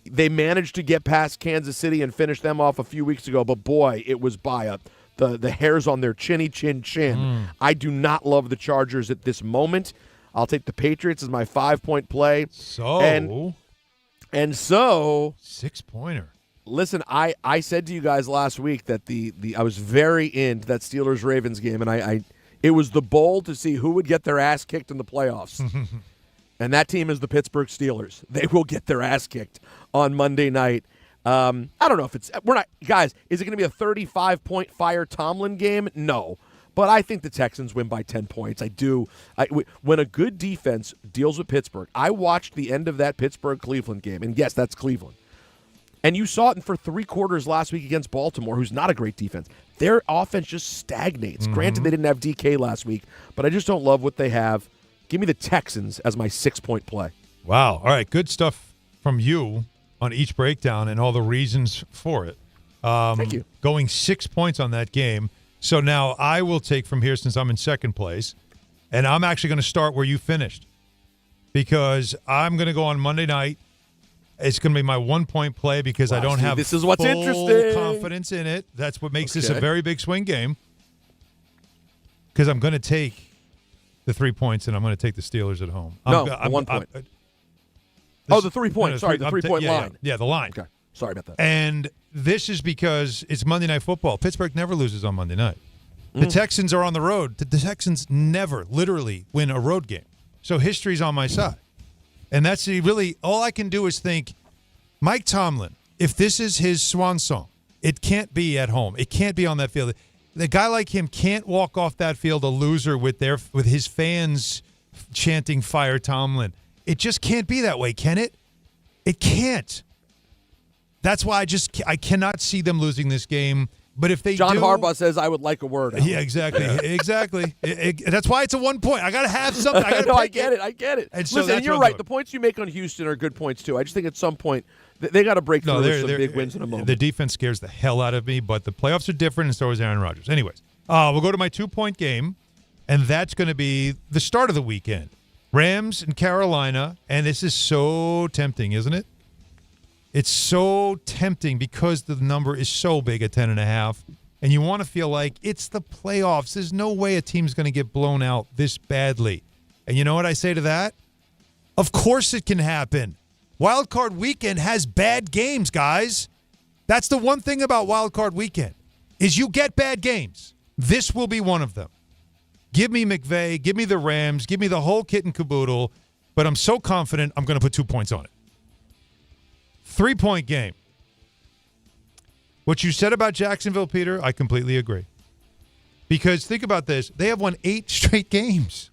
They managed to get past Kansas City and finish them off a few weeks ago, but boy, it was by the hairs on their chinny chin. I do not love the Chargers at this moment. I'll take the Patriots as my 5-point play. So 6-pointer. Listen, I said to you guys last week that I was very into that Steelers-Ravens game, and it was the bowl to see who would get their ass kicked in the playoffs. And that team is the Pittsburgh Steelers. They will get their ass kicked on Monday night. I don't know if we're not, guys, is it going to be a 35-point fire Tomlin game? No. But I think the Texans win by 10 points. I do. When a good defense deals with Pittsburgh, I watched the end of that Pittsburgh-Cleveland game, and yes, that's Cleveland. And you saw it for 3 quarters last week against Baltimore, who's not a great defense. Their offense just stagnates. Granted, they didn't have DK last week, but I just don't love what they have. Give me the Texans as my 6-point play. Wow. All right, good stuff from you on each breakdown and all the reasons for it. Thank you. Going 6 points on that game. So now I will take from here since I'm in second place, and I'm actually going to start where you finished because I'm going to go on Monday night. It's going to be my 1-point play because I don't have this is what's full interesting. confidence in it. That's what makes this a very big swing game because I'm going to take the 3 points and I'm going to take the Steelers at home. No, 1 point. The 3 points. Sorry, the 3-point line. Yeah, the line. Okay. Sorry about that. And this is because it's Monday Night Football. Pittsburgh never loses on Monday night. The Texans are on the road. The Texans never literally win a road game. So history's on my side. And that's really all I can do is think, Mike Tomlin, if this is his swan song, it can't be at home. It can't be on that field. The guy like him can't walk off that field a loser with his fans chanting "Fire Tomlin." It just can't be that way, can it? It can't. That's why I cannot see them losing this game. But if they John Harbaugh says, I would like a word. Yeah, exactly. Exactly. That's why it's a 1 point. I got to have something. I get it. And so listen, you're right. The points you make on Houston are good points, too. I just think at some point they got to break through some big wins in a moment. The defense scares the hell out of me, but the playoffs are different, and so is Aaron Rodgers. Anyways, we'll go to my 2-point game, and that's going to be the start of the weekend. Rams and Carolina, and this is so tempting, isn't it? It's so tempting because the number is so big at 10.5, and you want to feel like it's the playoffs. There's no way a team's going to get blown out this badly. And you know what I say to that? Of course it can happen. Wildcard Weekend has bad games, guys. That's the one thing about Wildcard Weekend is you get bad games. This will be one of them. Give me McVay, give me the Rams, give me the whole kit and caboodle, but I'm so confident I'm going to put 2 points on it. 3-point game. What you said about Jacksonville, Peter, I completely agree. Because think about this. They have won 8 straight games.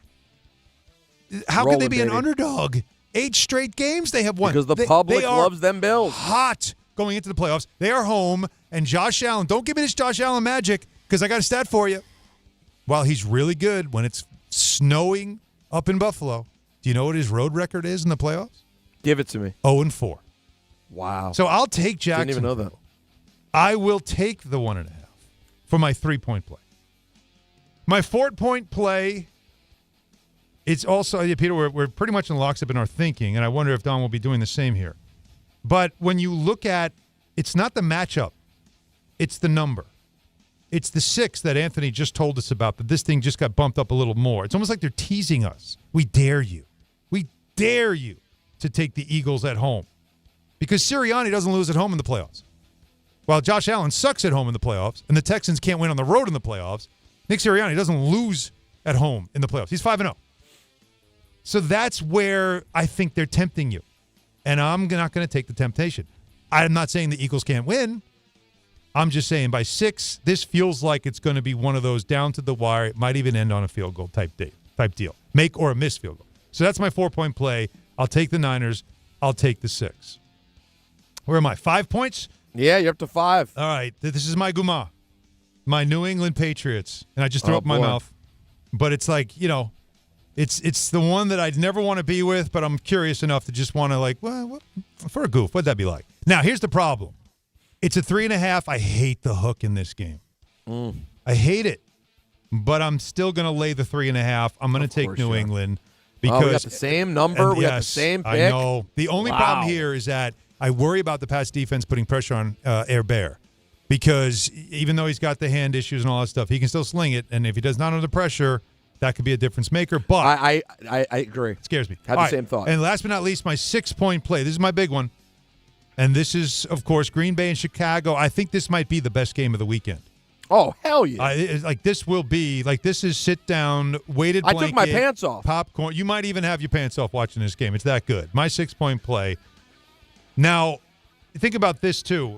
How could they be an underdog? 8 straight games they have won. Because the public loves them Bills. Hot going into the playoffs. They are home. And Josh Allen, don't give me this Josh Allen magic because I got a stat for you. While he's really good when it's snowing up in Buffalo, Do you know what his road record is in the playoffs? Give it to me. 0-4. Wow. So I'll take Jackson. Didn't even know that. I will take the 1.5 for my 3-point play. My 4-point play, it's also, Peter, we're pretty much in lockstep in our thinking, and I wonder if Don will be doing the same here. But when you look at, it's not the matchup, it's the number. It's the 6 that Anthony just told us about, that this thing just got bumped up a little more. It's almost like they're teasing us. We dare you. We dare you to take the Eagles at home. Because Sirianni doesn't lose at home in the playoffs. While Josh Allen sucks at home in the playoffs, and the Texans can't win on the road in the playoffs, Nick Sirianni doesn't lose at home in the playoffs. He's 5-0. So that's where I think they're tempting you. And I'm not going to take the temptation. I'm not saying the Eagles can't win. I'm just saying by 6, this feels like it's going to be one of those down to the wire. It might even end on a field goal type deal. Make or a miss field goal. So that's my 4-point play. I'll take the Niners. I'll take the 6. Where am I? 5 points? Yeah, you're up to 5. All right. This is my Guma. My New England Patriots. And I just threw up my mouth. But it's like, it's the one that I'd never want to be with, but I'm curious enough to just want to for a goof, what'd that be like? Now, here's the problem. It's a 3.5. I hate the hook in this game. I hate it. But I'm still going to lay the 3.5. I'm going to take New England. Because we got the same number. We got the same pick. I know. The only problem here is that I worry about the pass defense putting pressure on Air Bear. Because even though he's got the hand issues and all that stuff, he can still sling it. And if he does not under pressure, that could be a difference maker. But I agree. It scares me. Had the same thought. And last but not least, my 6-point play. This is my big one. And this is, of course, Green Bay and Chicago. I think this might be the best game of the weekend. Oh, hell yeah. This will be, this is sit-down, weighted blanket. I took my pants off. Popcorn. You might even have your pants off watching this game. It's that good. My 6-point play. Now, think about this, too.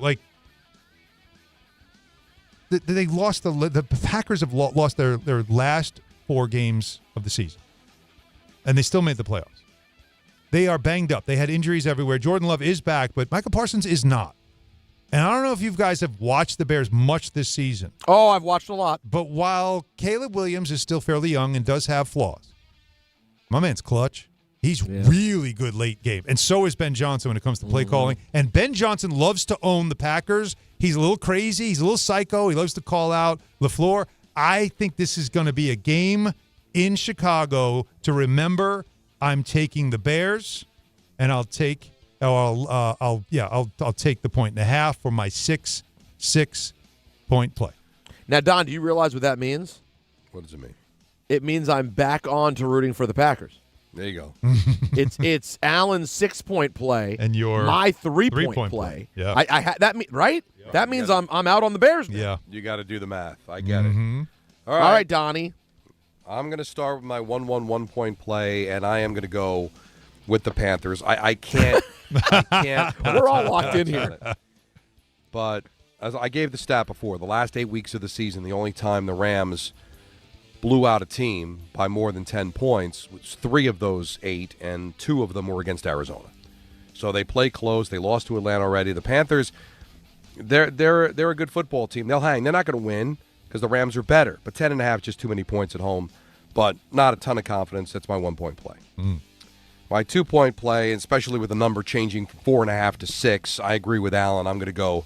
They lost the Packers have lost their last 4 games of the season. And they still made the playoffs. They are banged up. They had injuries everywhere. Jordan Love is back, but Michael Parsons is not. And I don't know if you guys have watched the Bears much this season. Oh, I've watched a lot. But while Caleb Williams is still fairly young and does have flaws, my man's clutch. He's really good late game. And so is Ben Johnson when it comes to play calling. And Ben Johnson loves to own the Packers. He's a little crazy. He's a little psycho. He loves to call out LaFleur. I think this is going to be a game in Chicago to remember. I'm taking the Bears, and I'll take the 1.5 for my 6-point play. Now, Don, do you realize what that means? What does it mean? It means I'm back on to rooting for the Packers. There you go. It's Allen's 6-point play and my 3-point play. Yeah, right. Yeah, that means I'm out on the Bears now. Yeah, you got to do the math. I get it. All right, Donnie. I'm going to start with my 1-1-1-point play, and I am going to go with the Panthers. I can't. We're all locked in here. But as I gave the stat before, the last 8 weeks of the season, the only time the Rams blew out a team by more than 10 points was 3 of those 8, and 2 of them were against Arizona. So they play close. They lost to Atlanta already. The Panthers, they're a good football team. They'll hang. They're not going to win because the Rams are better. But 10.5 just too many points at home. But not a ton of confidence. That's my 1-point play. My 2-point play, especially with the number changing from 4.5 to 6, I agree with Alan. I'm going to go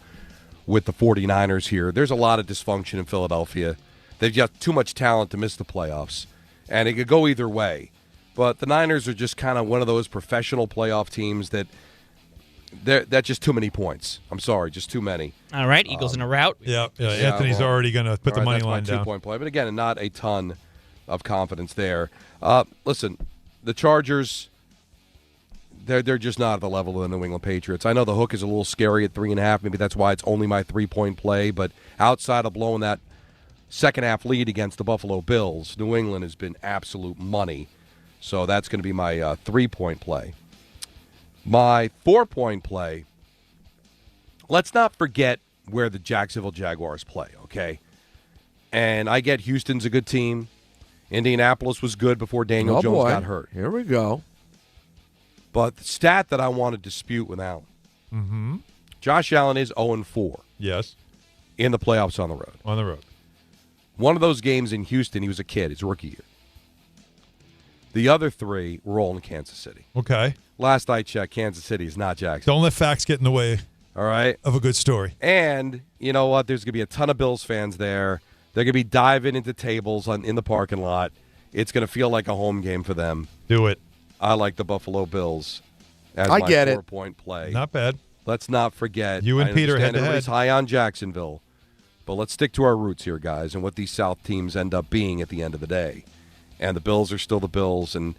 with the 49ers here. There's a lot of dysfunction in Philadelphia. They've got too much talent to miss the playoffs. And it could go either way. But the Niners are just kind of one of those professional playoff teams that's just too many points. I'm sorry, just too many. All right, Eagles in a rout. Yeah, Anthony's already going to put the money line down. That's my 2-point play. But again, not a ton of confidence there. Listen, the Chargers, they're just not at the level of the New England Patriots. I know the hook is a little scary at 3.5. Maybe that's why it's only my 3-point play. But outside of blowing that second-half lead against the Buffalo Bills, New England has been absolute money. So that's going to be my 3-point play. My 4-point play, let's not forget where the Jacksonville Jaguars play, okay? And I get Houston's a good team. Indianapolis was good before Daniel Jones got hurt. Here we go. But the stat that I want to dispute with Allen, Josh Allen is 0-4. Yes. In the playoffs on the road. On the road. One of those games in Houston, he was a kid, his rookie year. The other 3 were all in Kansas City. Okay. Last I checked, Kansas City is not Jacksonville. Don't let facts get in the way. All right. Of a good story. And you know what? There's going to be a ton of Bills fans there. They're going to be diving into tables in the parking lot. It's going to feel like a home game for them. Do it. I like the Buffalo Bills as I my get it. 4-point play. Not bad. Let's not forget. You and I Peter understand head to everybody's head. high on Jacksonville, but let's stick to our roots here, guys, and what these South teams end up being at the end of the day. And the Bills are still the Bills, and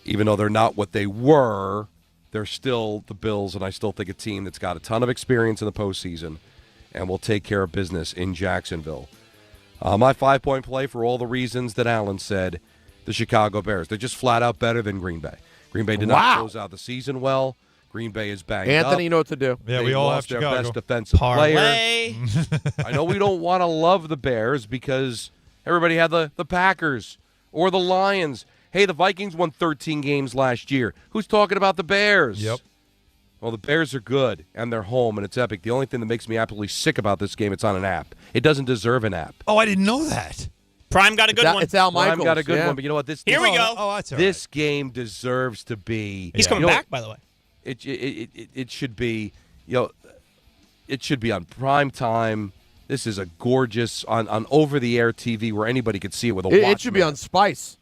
even though they're not what they were, they're still the Bills, and I still think a team that's got a ton of experience in the postseason and will take care of business in Jacksonville. My 5-point play, for all the reasons that Alan said, the Chicago Bears. They're just flat out better than Green Bay. Green Bay did not close out the season well. Green Bay is banged up. Anthony, you know what to do. Yeah, They we all have lost their Chicago. best defensive Parlay. player. I know we don't want to love the Bears because everybody had the Packers or the Lions. Hey, the Vikings won 13 games last year. Who's talking about the Bears? Yep. Well, the Bears are good, and they're home, and it's epic. The only thing that makes me absolutely sick about this game, it's on an app. It doesn't deserve an app. Oh, I didn't know that. Prime got a good one. It's Al Michaels. Prime got a good yeah. one, but you know what? Here we go. Oh, that's all This game deserves to be. He's coming back, by the way. It should be, it should be on prime time. This is a gorgeous on over-the-air TV where anybody could see it with a Watchman. It should be on Spice.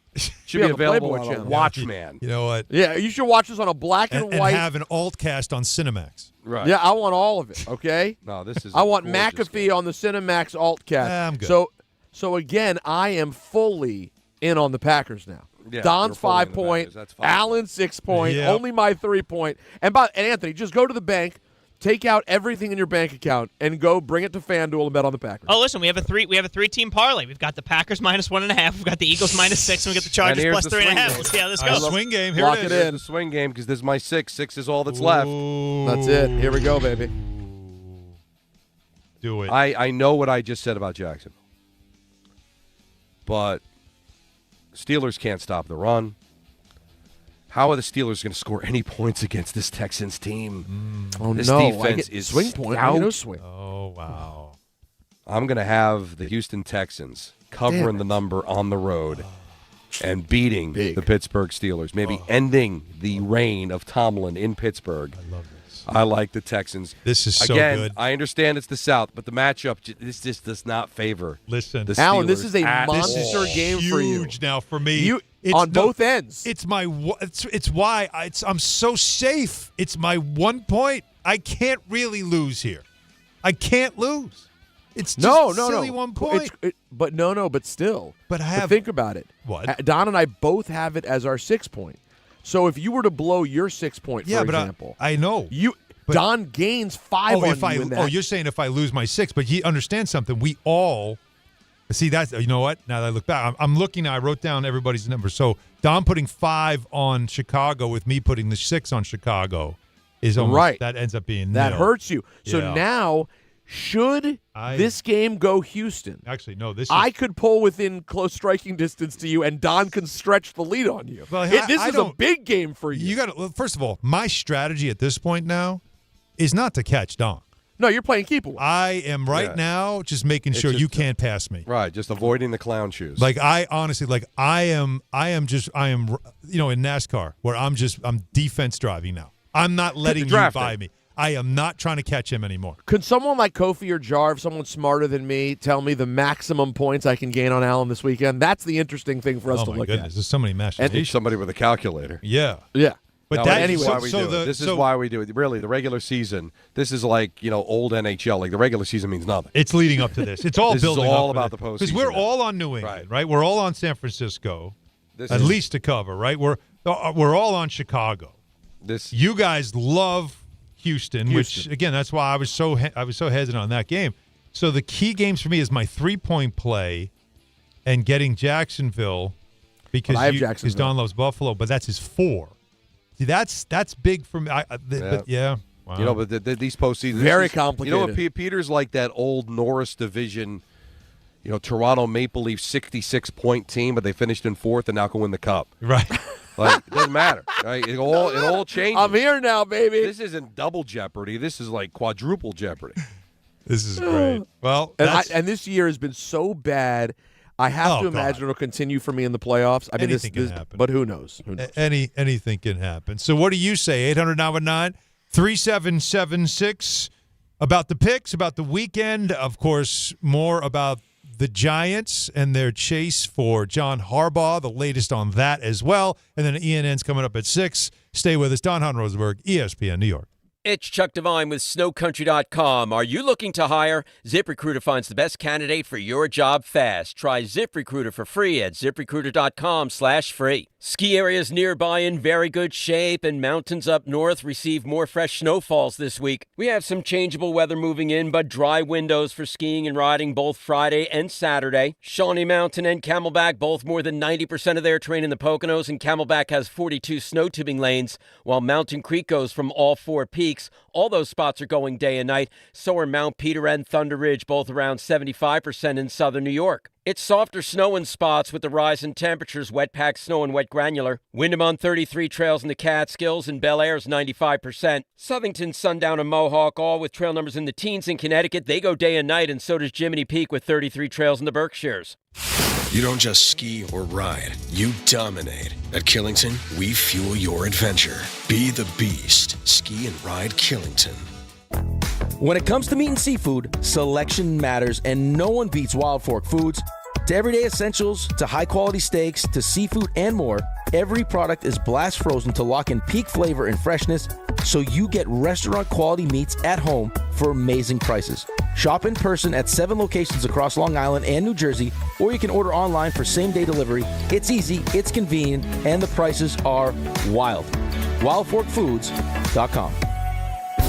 Should be on the available Playboy on a channel. Watchman. You know what? Yeah, you should watch this on a black and, And white. have an alt cast on Cinemax. Right. Yeah, I want all of it, okay? No, this is I want gorgeous McAfee on the Cinemax altcast. Yeah, I'm good. So again, I am fully in on the Packers now. Yeah, Don's we're fully in the 5-point, Packers. That's 5 Allen's 6-point, Yep. only my 3-point. And Anthony, just go to the bank, take out everything in your bank account, and go bring it to FanDuel and bet on the Packers. Oh, listen, we have a 3-team parlay. We've got the Packers -1.5. We've got the Eagles -6, and we got the Chargers here's plus the 3.5. swing game. Let's see how this All right, goes. swing game. Here Lock it it is. in. The swing game because this is my 6. 6 is all that's left. That's it. Here we go, baby. Do it. I know what I just said about Jacksonville, but Steelers can't stop the run. How are the Steelers going to score any points against this Texans team? Oh, this no. defense is swing point. I stout. get no swing. Oh, wow. I'm going to have the Houston Texans covering the number on the road and beating the Pittsburgh Steelers, maybe ending the reign of Tomlin in Pittsburgh. I love this. I like the Texans. This is so Again, good. I understand it's the South, but the matchup, this just does not favor Listen. the Alan, Steelers this is a at monster all. game for you. Huge now for me. On both ends. It's it's why I'm so safe. It's my 1 point. I can't really lose here. I can't lose. It's just silly 1 point. But still. But I have But think about it. What? Don and I both have it as our 6-point. So if you were to blow your 6-point, for example, I know. Don gains 5 on you in that. Oh, you're saying if I lose my 6, but you understand something. We all see that. You know what? Now that I look back, I'm looking now. I wrote down everybody's numbers. So Don putting 5 on Chicago with me putting the 6 on Chicago is almost right. That ends up being that nil. hurts you. So Yeah. now, should this game go Houston? Actually, no. I could pull within close striking distance to you, and Don can stretch the lead on you. Well, this I is a don't- big game for you. You got to. First of all, my strategy at this point now is not to catch Don. No, you're playing keep away. I am right now just making It's sure just you can't pass me. Right, just avoiding the clown shoes. Like I honestly, I am in NASCAR where I'm defense driving now. I'm not letting you drafting. buy me. I am not trying to catch him anymore. Could someone like Kofi or Jarv, someone smarter than me, tell me the maximum points I can gain on Allen this weekend? That's the interesting thing for us to Oh my look goodness, there's so many I machinations. think somebody with a calculator. Yeah. Yeah. But No, that this is anyway, why we do it. This is why we do it. Really, the regular season. This is like old NHL. Like the regular season means nothing. It's leading up to this. It's all This building is all up about the postseason. because we're all on New England, right? We're all on San Francisco, This at is- least to cover, right? We're all on Chicago. You guys love Houston, which again, that's why I was so hesitant on that game. So the key games for me is my 3-point play and getting Jacksonville because Don loves Buffalo, but that's his 4. See, that's big for me. But yeah. Wow. But these postseasons Very complicated. You know what, Peter's like that old Norris division. Toronto Maple Leafs 66-point team, but they finished in 4th and now can win the cup. Right. Like it doesn't matter. Right? It all changes. I'm here now, baby. This isn't double jeopardy. This is like quadruple jeopardy. This is great. Well, and this year has been so bad. I have to imagine it'll continue for me in the playoffs. I mean, Anything can happen. But who knows? Who knows? Anything can happen. So what do you say? 800-919-3776 about the picks, about the weekend. Of course, more about the Giants and their chase for John Harbaugh, the latest on that as well. And then ENN's coming up at 6. Stay with us. Hahn Rosenberg, ESPN New York. It's Chuck Devine with snowcountry.com. Are you looking to hire? ZipRecruiter finds the best candidate for your job fast. Try ZipRecruiter for free at ziprecruiter.com/free. Ski areas nearby in very good shape, and mountains up north receive more fresh snowfalls this week. We have some changeable weather moving in, but dry windows for skiing and riding both Friday and Saturday. Shawnee Mountain and Camelback both more than 90% of their terrain in the Poconos, and Camelback has 42 snow tubing lanes, while Mountain Creek goes from all 4 peaks. All those spots are going day and night. So are Mount Peter and Thunder Ridge, both around 75% in southern New York. It's softer snow in spots with the rise in temperatures, wet packed snow and wet granular. Windham on 33 trails in the Catskills, and Bel Air's 95%. Southington, Sundown, and Mohawk, all with trail numbers in the teens. In Connecticut, they go day and night, and so does Jiminy Peak with 33 trails in the Berkshires. You don't just ski or ride, you dominate. At Killington, we fuel your adventure. Be the beast. Ski and ride Killington. When it comes to meat and seafood, selection matters, and no one beats Wild Fork Foods. To everyday essentials, to high-quality steaks, to seafood and more, every product is blast frozen to lock in peak flavor and freshness, so you get restaurant-quality meats at home for amazing prices. Shop in person at 7 locations across Long Island and New Jersey, or you can order online for same-day delivery. It's easy, it's convenient, and the prices are wild. WildForkFoods.com.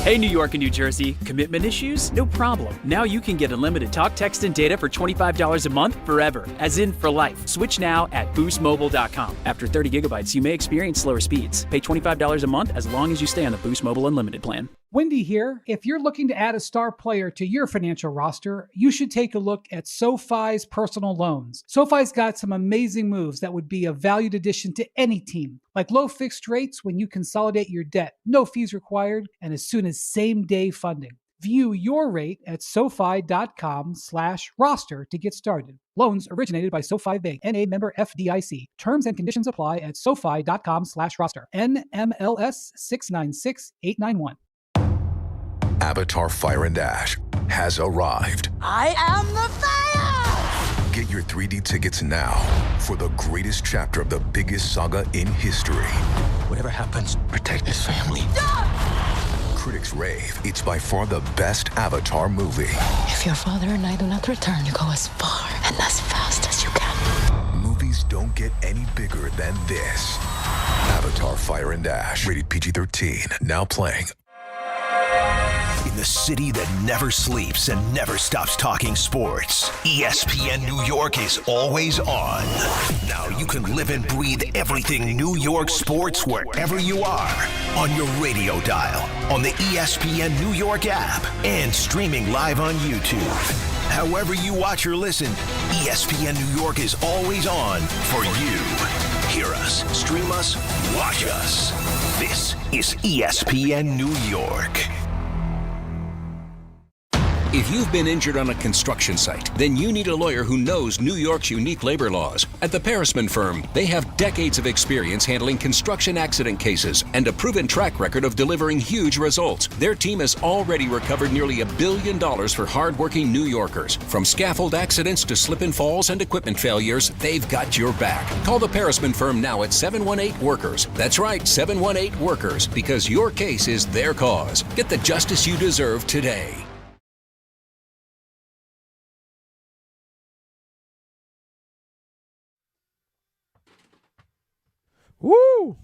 Hey, New York and New Jersey, commitment issues? No problem. Now you can get unlimited talk, text, and data for $25 a month forever, as in for life. Switch now at boostmobile.com. After 30 gigabytes, you may experience slower speeds. Pay $25 a month as long as you stay on the Boost Mobile Unlimited plan. Wendy here. If you're looking to add a star player to your financial roster, you should take a look at SoFi's personal loans. SoFi's got some amazing moves that would be a valued addition to any team, like low fixed rates when you consolidate your debt, no fees required, and as soon as same-day funding. View your rate at SoFi.com/roster to get started. Loans originated by SoFi Bank, N.A. member FDIC. Terms and conditions apply at SoFi.com/roster. NMLS 696891. Avatar Fire and Ash has arrived. I am the fire! Get your 3D tickets now for the greatest chapter of the biggest saga in history. Whatever happens, protect this family. Critics rave it's by far the best Avatar movie. If your father and I do not return, you go as far and as fast as you can. Movies don't get any bigger than this. Avatar Fire and Ash, rated PG-13, now playing. In the city that never sleeps and never stops talking sports, ESPN New York is always on. Now you can live and breathe everything New York sports wherever you are. On your radio dial, on the ESPN New York app, and streaming live on YouTube. However you watch or listen, ESPN New York is always on for you. Hear us, stream us, watch us. This is ESPN New York. If you've been injured on a construction site, then you need a lawyer who knows New York's unique labor laws. At the Parisman Firm, they have decades of experience handling construction accident cases and a proven track record of delivering huge results. Their team has already recovered nearly $1 billion for hardworking New Yorkers. From scaffold accidents to slip and falls and equipment failures, they've got your back. Call the Parisman Firm now at 718-WORKERS. That's right, 718-WORKERS, because your case is their cause. Get the justice you deserve today. Woo!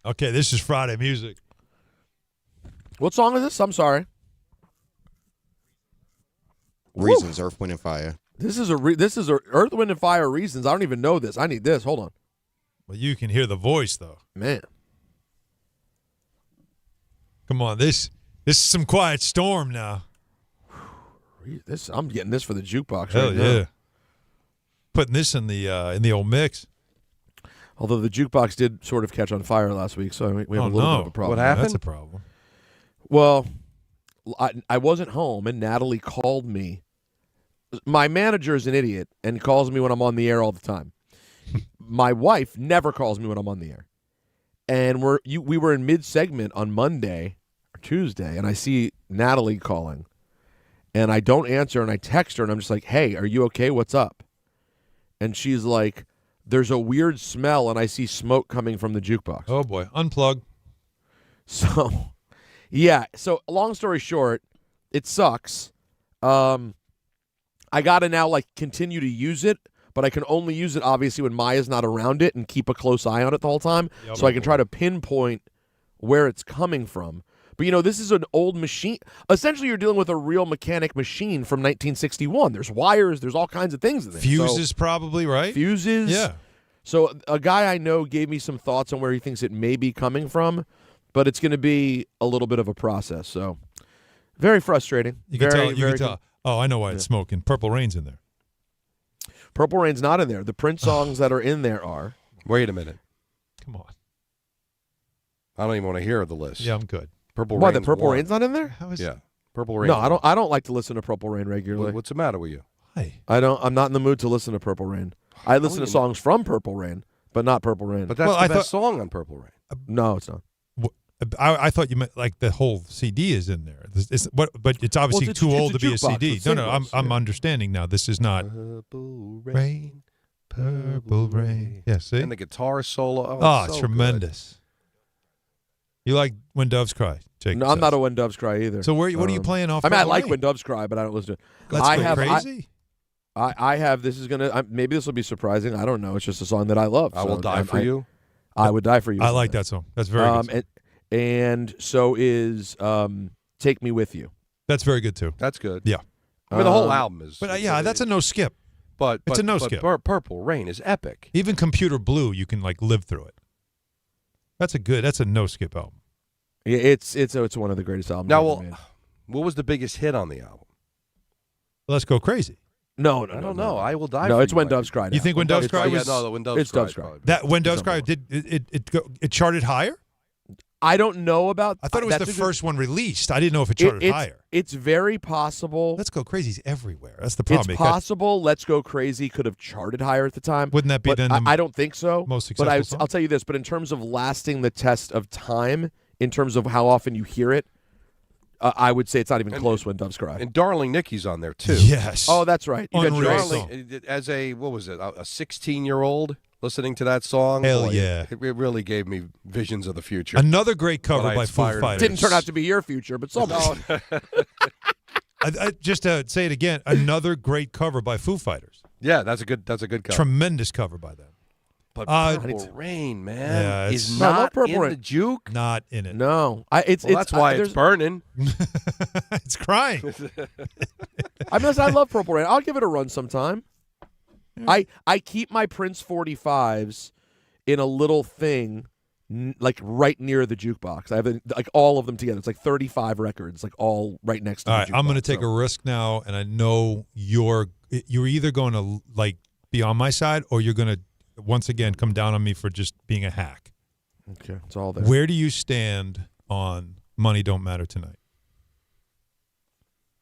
Okay, this is Friday music. What song is this? I'm sorry. Reasons, Earth, Wind, and Fire. This is a Earth, Wind, and Fire Reasons. I don't even know this. I need this. Hold on. Well, you can hear the voice though. Man. Come on, this is some Quiet Storm now. I'm getting this for the jukebox Hell right yeah. now. Putting this in the old mix. Although the jukebox did sort of catch on fire last week, so we have a little bit of a problem. What happened? That's a problem. Well, I wasn't home, and Natalie called me. My manager is an idiot and calls me when I'm on the air all the time. My wife never calls me when I'm on the air. And we were in mid-segment on Monday or Tuesday, and I see Natalie calling. And I don't answer, and I text her, and I'm just like, hey, are you okay? What's up? And she's like, there's a weird smell, and I see smoke coming from the jukebox. Oh, boy. Unplug. So, yeah. So, long story short, it sucks. I got to now, continue to use it, but I can only use it, obviously, when Maya's not around it and keep a close eye on it the whole time. Yep. So I can try to pinpoint where it's coming from. But, this is an old machine. Essentially, you're dealing with a real mechanic machine from 1961. There's wires. There's all kinds of things in there. Fuses, probably, right? Fuses. Yeah. So a guy I know gave me some thoughts on where he thinks it may be coming from, but it's going to be a little bit of a process. So very frustrating. You can tell. Oh, I know why it's smoking. Purple Rain's in there. Purple Rain's not in there. The Prince songs that are in there are. Wait a minute. Come on. I don't even want to hear the list. Yeah, I'm good. Purple Why, Rain's the Purple Rain's not in there? How is Yeah. Purple Rain. No, I don't like to listen to Purple Rain regularly. What's the matter with you? Hey. I'm not in the mood to llisten to Purple Rain. I listen to songs from Purple Rain, but not Purple Rain. But that's the best song on Purple Rain. No, it's not. I thought you meant the whole CD is in there. But it's obviously too old to be a CD. No, I'm understanding now. This is not Purple Rain, Purple Rain. Yeah, see? And the guitar solo. Oh, it's tremendous. Good. You like When Doves Cry, Jake? No, I'm not a When Doves Cry either. So what are you playing off? I like When Doves Cry, but I don't listen to it. Let's go crazy. I have. This is gonna. Maybe this will be surprising. I don't know. It's just a song that I love. I will die for you. I would die for you. I like that song. That's very good. And so is Take Me With You. That's very good too. That's good. Yeah. I mean, the whole album is. But that's a no skip. But it's a no skip. Purple Rain is epic. Even Computer Blue, you can live through it. That's a no skip album. Yeah, it's one of the greatest albums. Now, what was the biggest hit on the album? Let's Go Crazy. No, I don't know. I will die. No, for it's you, When Doves Cry. You think When Doves Cry was? No, When Doves It's Cry. Doves Cry. That When Doves Cry it charted higher? I don't know about. I thought it was the first one released. I didn't know if it charted higher. It's very possible. Let's Go Crazy's everywhere. That's the problem. It's possible Let's Go Crazy could have charted higher at the time. Wouldn't that be then? I don't think so. Most successful song? I'll tell you this. But in terms of lasting the test of time, in terms of how often you hear it, I would say it's not even close. When Doves Cry. And Darling Nikki's on there too. Yes. Oh, that's right. You got Darling as a 16-year-old listening to that song. Hell yeah! It really gave me visions of the future. Another great cover by Foo Fighters. Didn't turn out to be your future, but so much. Just to say it again, another great cover by Foo Fighters. Yeah, that's a good cover. Tremendous cover by them. But Purple Rain, man, is not in the juke. Not in it. No, that's why it's burning. It's crying. I love Purple Rain. I'll give it a run sometime. I keep my Prince 45s in a little thing, right near the jukebox. I have all of them together. It's 35 records, all right next to. All the right, jukebox. I'm going to take a risk now, and I know you're either going to be on my side, or you're going to once again come down on me for just being a hack. Okay, it's all there. Where do you stand on Money Don't Matter Tonight?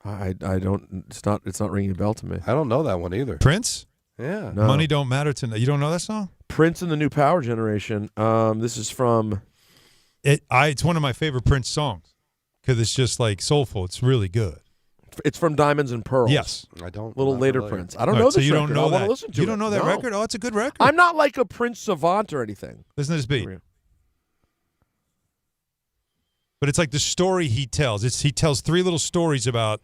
I don't. It's not ringing a bell to me. I don't know that one either. Prince? Yeah. No. Money Don't Matter Tonight. You don't know that song? Prince and the New Power Generation. This is from. It's one of my favorite Prince songs because it's just soulful. It's really good. It's from Diamonds and Pearls. Yes. I don't. Little later familiar. Prince. I don't know this so you record. don't know I want that. to listen to You it. don't know that No. record? Oh, it's a good record. I'm not like a Prince savant or anything. Listen to this beat. But it's the story he tells. He tells three little stories about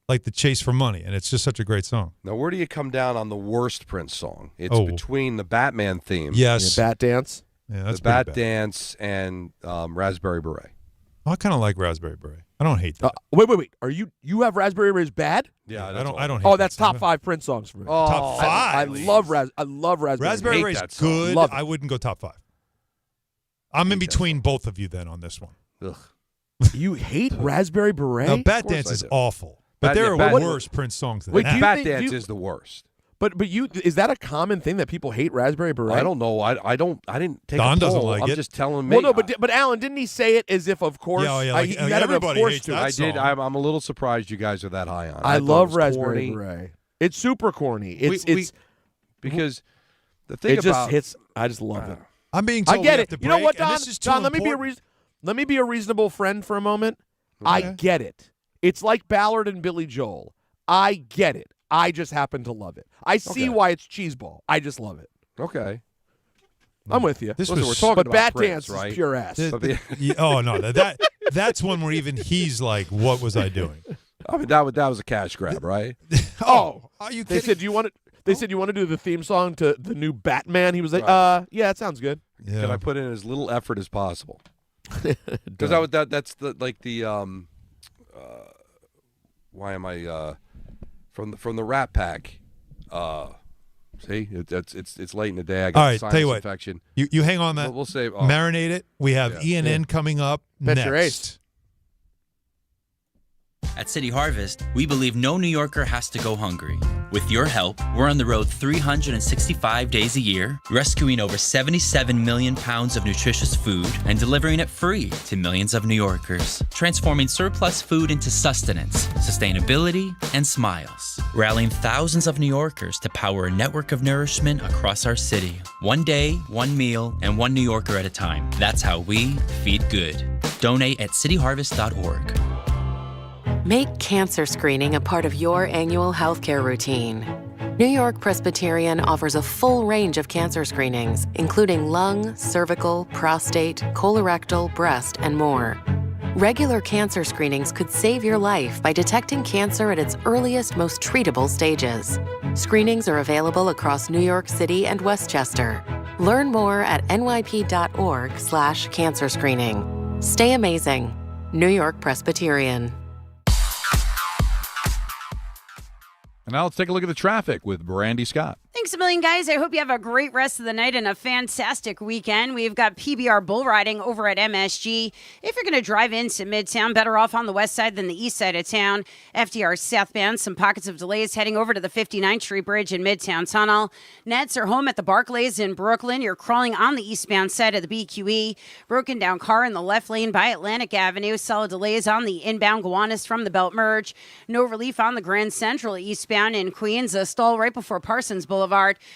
the chase for money, and it's just such a great song. Now, where do you come down on the worst Prince song? It's between the Batman theme. Yes. Bat Dance. Yeah, that's the Bat bad. Dance and Raspberry Beret. Oh, I kind of like Raspberry Beret. I don't hate that. Wait. Are you have Raspberry Beret is bad? Yeah, I don't. Oh, that's top 5 Prince songs for me. Oh, top 5. I love Raspberry. Raspberry Beret is good. I wouldn't go top 5. I'm in between both of you then on this one. Ugh. You hate Raspberry Beret? No, Bat Dance is awful. But there are worse Prince songs than that. Bat Dance is the worst. But is that a common thing that people hate raspberry beret? I don't know. I didn't take Don a poll. doesn't like I'm it. just telling me. Well, no, but Alan, didn't he say it as if of course? Like, everybody hates that I song. did. I'm a little surprised you guys are that high on it. I thought love it was raspberry corny. beret. It's super corny. It's because the thing it about just hits. I just love it. I'm being I told get we it. have to You know break, what, and Don? this is too Don, let me be a reasonable friend for a moment. I get it. It's like Ballard and Billy Joel. I get it. I just happen to love it. I see why it's cheeseball. I just love it. Okay. I'm with you. Listen, we're talking but about Bat Prince, Dance right? is pure ass. Oh no, that's one where even he's like, "What was I doing?" I mean, that was a cash grab, right? Oh, are you kidding? They said you want to. They said you want to do the theme song to the new Batman. He was like, yeah, that sounds good. Yeah. Can I put in as little effort as possible? Because that's the why am I from the Rat Pack? See, it's late in the day. I got all right, sinus tell you what, infection. You hang on that. We'll save. Marinate it. We have ENN coming up Bet next. your ace. At City Harvest, we believe no New Yorker has to go hungry. With your help, we're on the road 365 days a year, rescuing over 77 million pounds of nutritious food and delivering it free to millions of New Yorkers, transforming surplus food into sustenance, sustainability, and smiles, rallying thousands of New Yorkers to power a network of nourishment across our city. One day, one meal, and one New Yorker at a time. That's how we feed good. Donate at cityharvest.org. Make cancer screening a part of your annual healthcare routine. New York Presbyterian offers a full range of cancer screenings, including lung, cervical, prostate, colorectal, breast, and more. Regular cancer screenings could save your life by detecting cancer at its earliest, most treatable stages. Screenings are available across New York City and Westchester. Learn more at nyp.org/cancer screening. Stay amazing. New York Presbyterian. And now let's take a look at the traffic with Brandy Scott. Thanks a million, guys. I hope you have a great rest of the night and a fantastic weekend. We've got PBR bull riding over at MSG. If you're going to drive into Midtown, better off on the west side than the east side of town. FDR southbound, some pockets of delays heading over to the 59th Street Bridge in Midtown Tunnel. Nets are home at the Barclays in Brooklyn. You're crawling on the eastbound side of the BQE. Broken down car in the left lane by Atlantic Avenue. Solid delays on the inbound Gowanus from the Belt Merge. No relief on the Grand Central eastbound in Queens. A stall right before Parsons Boulevard.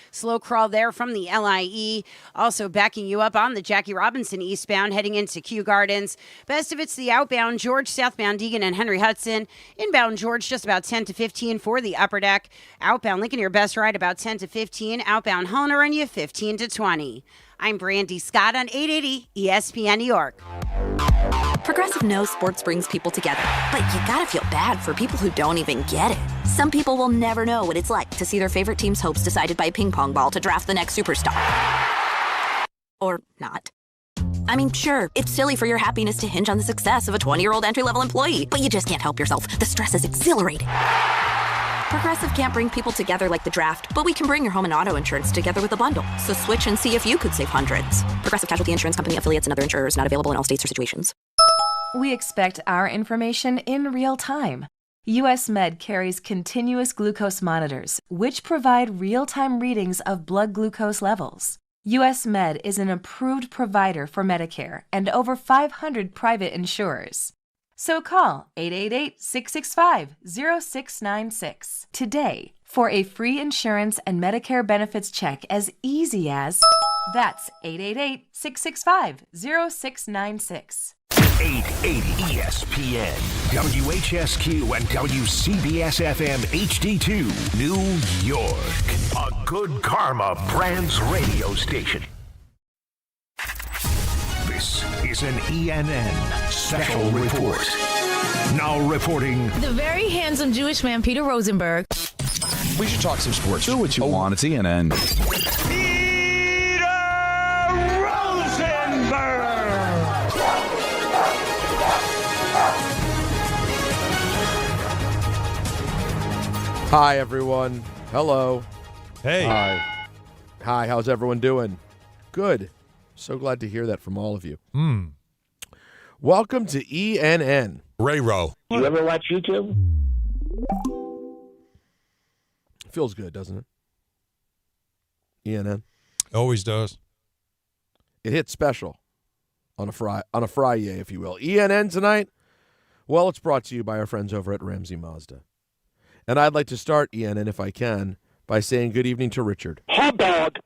Slow crawl there from the LIE. Also backing you up on the Jackie Robinson eastbound heading into Kew Gardens. Best of it's the outbound George, southbound Deegan and Henry Hudson. Inbound George just about 10 to 15 for the upper deck. Outbound Lincoln, your best ride about 10 to 15. Outbound Honer and you 15 to 20. I'm Brandy Scott on 880 ESPN New York. Progressive knows sports brings people together, but you gotta feel bad for people who don't even get it. Some people will never know what it's like to see their favorite team's hopes decided by a ping pong ball to draft the next superstar. Or not. I mean, sure, it's silly for your happiness to hinge on the success of a 20-year-old entry-level employee, but you just can't help yourself. The stress is exhilarating. Progressive can't bring people together like the draft, but we can bring your home and auto insurance together with a bundle. So switch and see if you could save hundreds. Progressive Casualty Insurance Company affiliates and other insurers not available in all states or situations. We expect our information in real time. US Med carries continuous glucose monitors, which provide real-time readings of blood glucose levels. US Med is an approved provider for Medicare and over 500 private insurers. So call 888-665-0696 today for a free insurance and Medicare benefits check as easy as... That's 888-665-0696. 880 ESPN, WHSQ, and WCBS-FM HD2, New York. A Good Karma Brands radio station. This is an ENN special report. Now reporting... The very handsome Jewish man, Peter Rosenberg. We should talk some sports. Do what you want. It's ENN. Hi, everyone. Hello. Hey. Hi. Hi, how's everyone doing? Good. So glad to hear that from all of you. Welcome to ENN. Ray Rowe. You ever watch YouTube? Feels good, doesn't it? ENN. Always does. It hits special on a Friday, if you will. ENN tonight. Well, it's brought to you by our friends over at Ramsey Mazda. And I'd like to start, ENN, if I can, by saying good evening to Richard. Hot dog.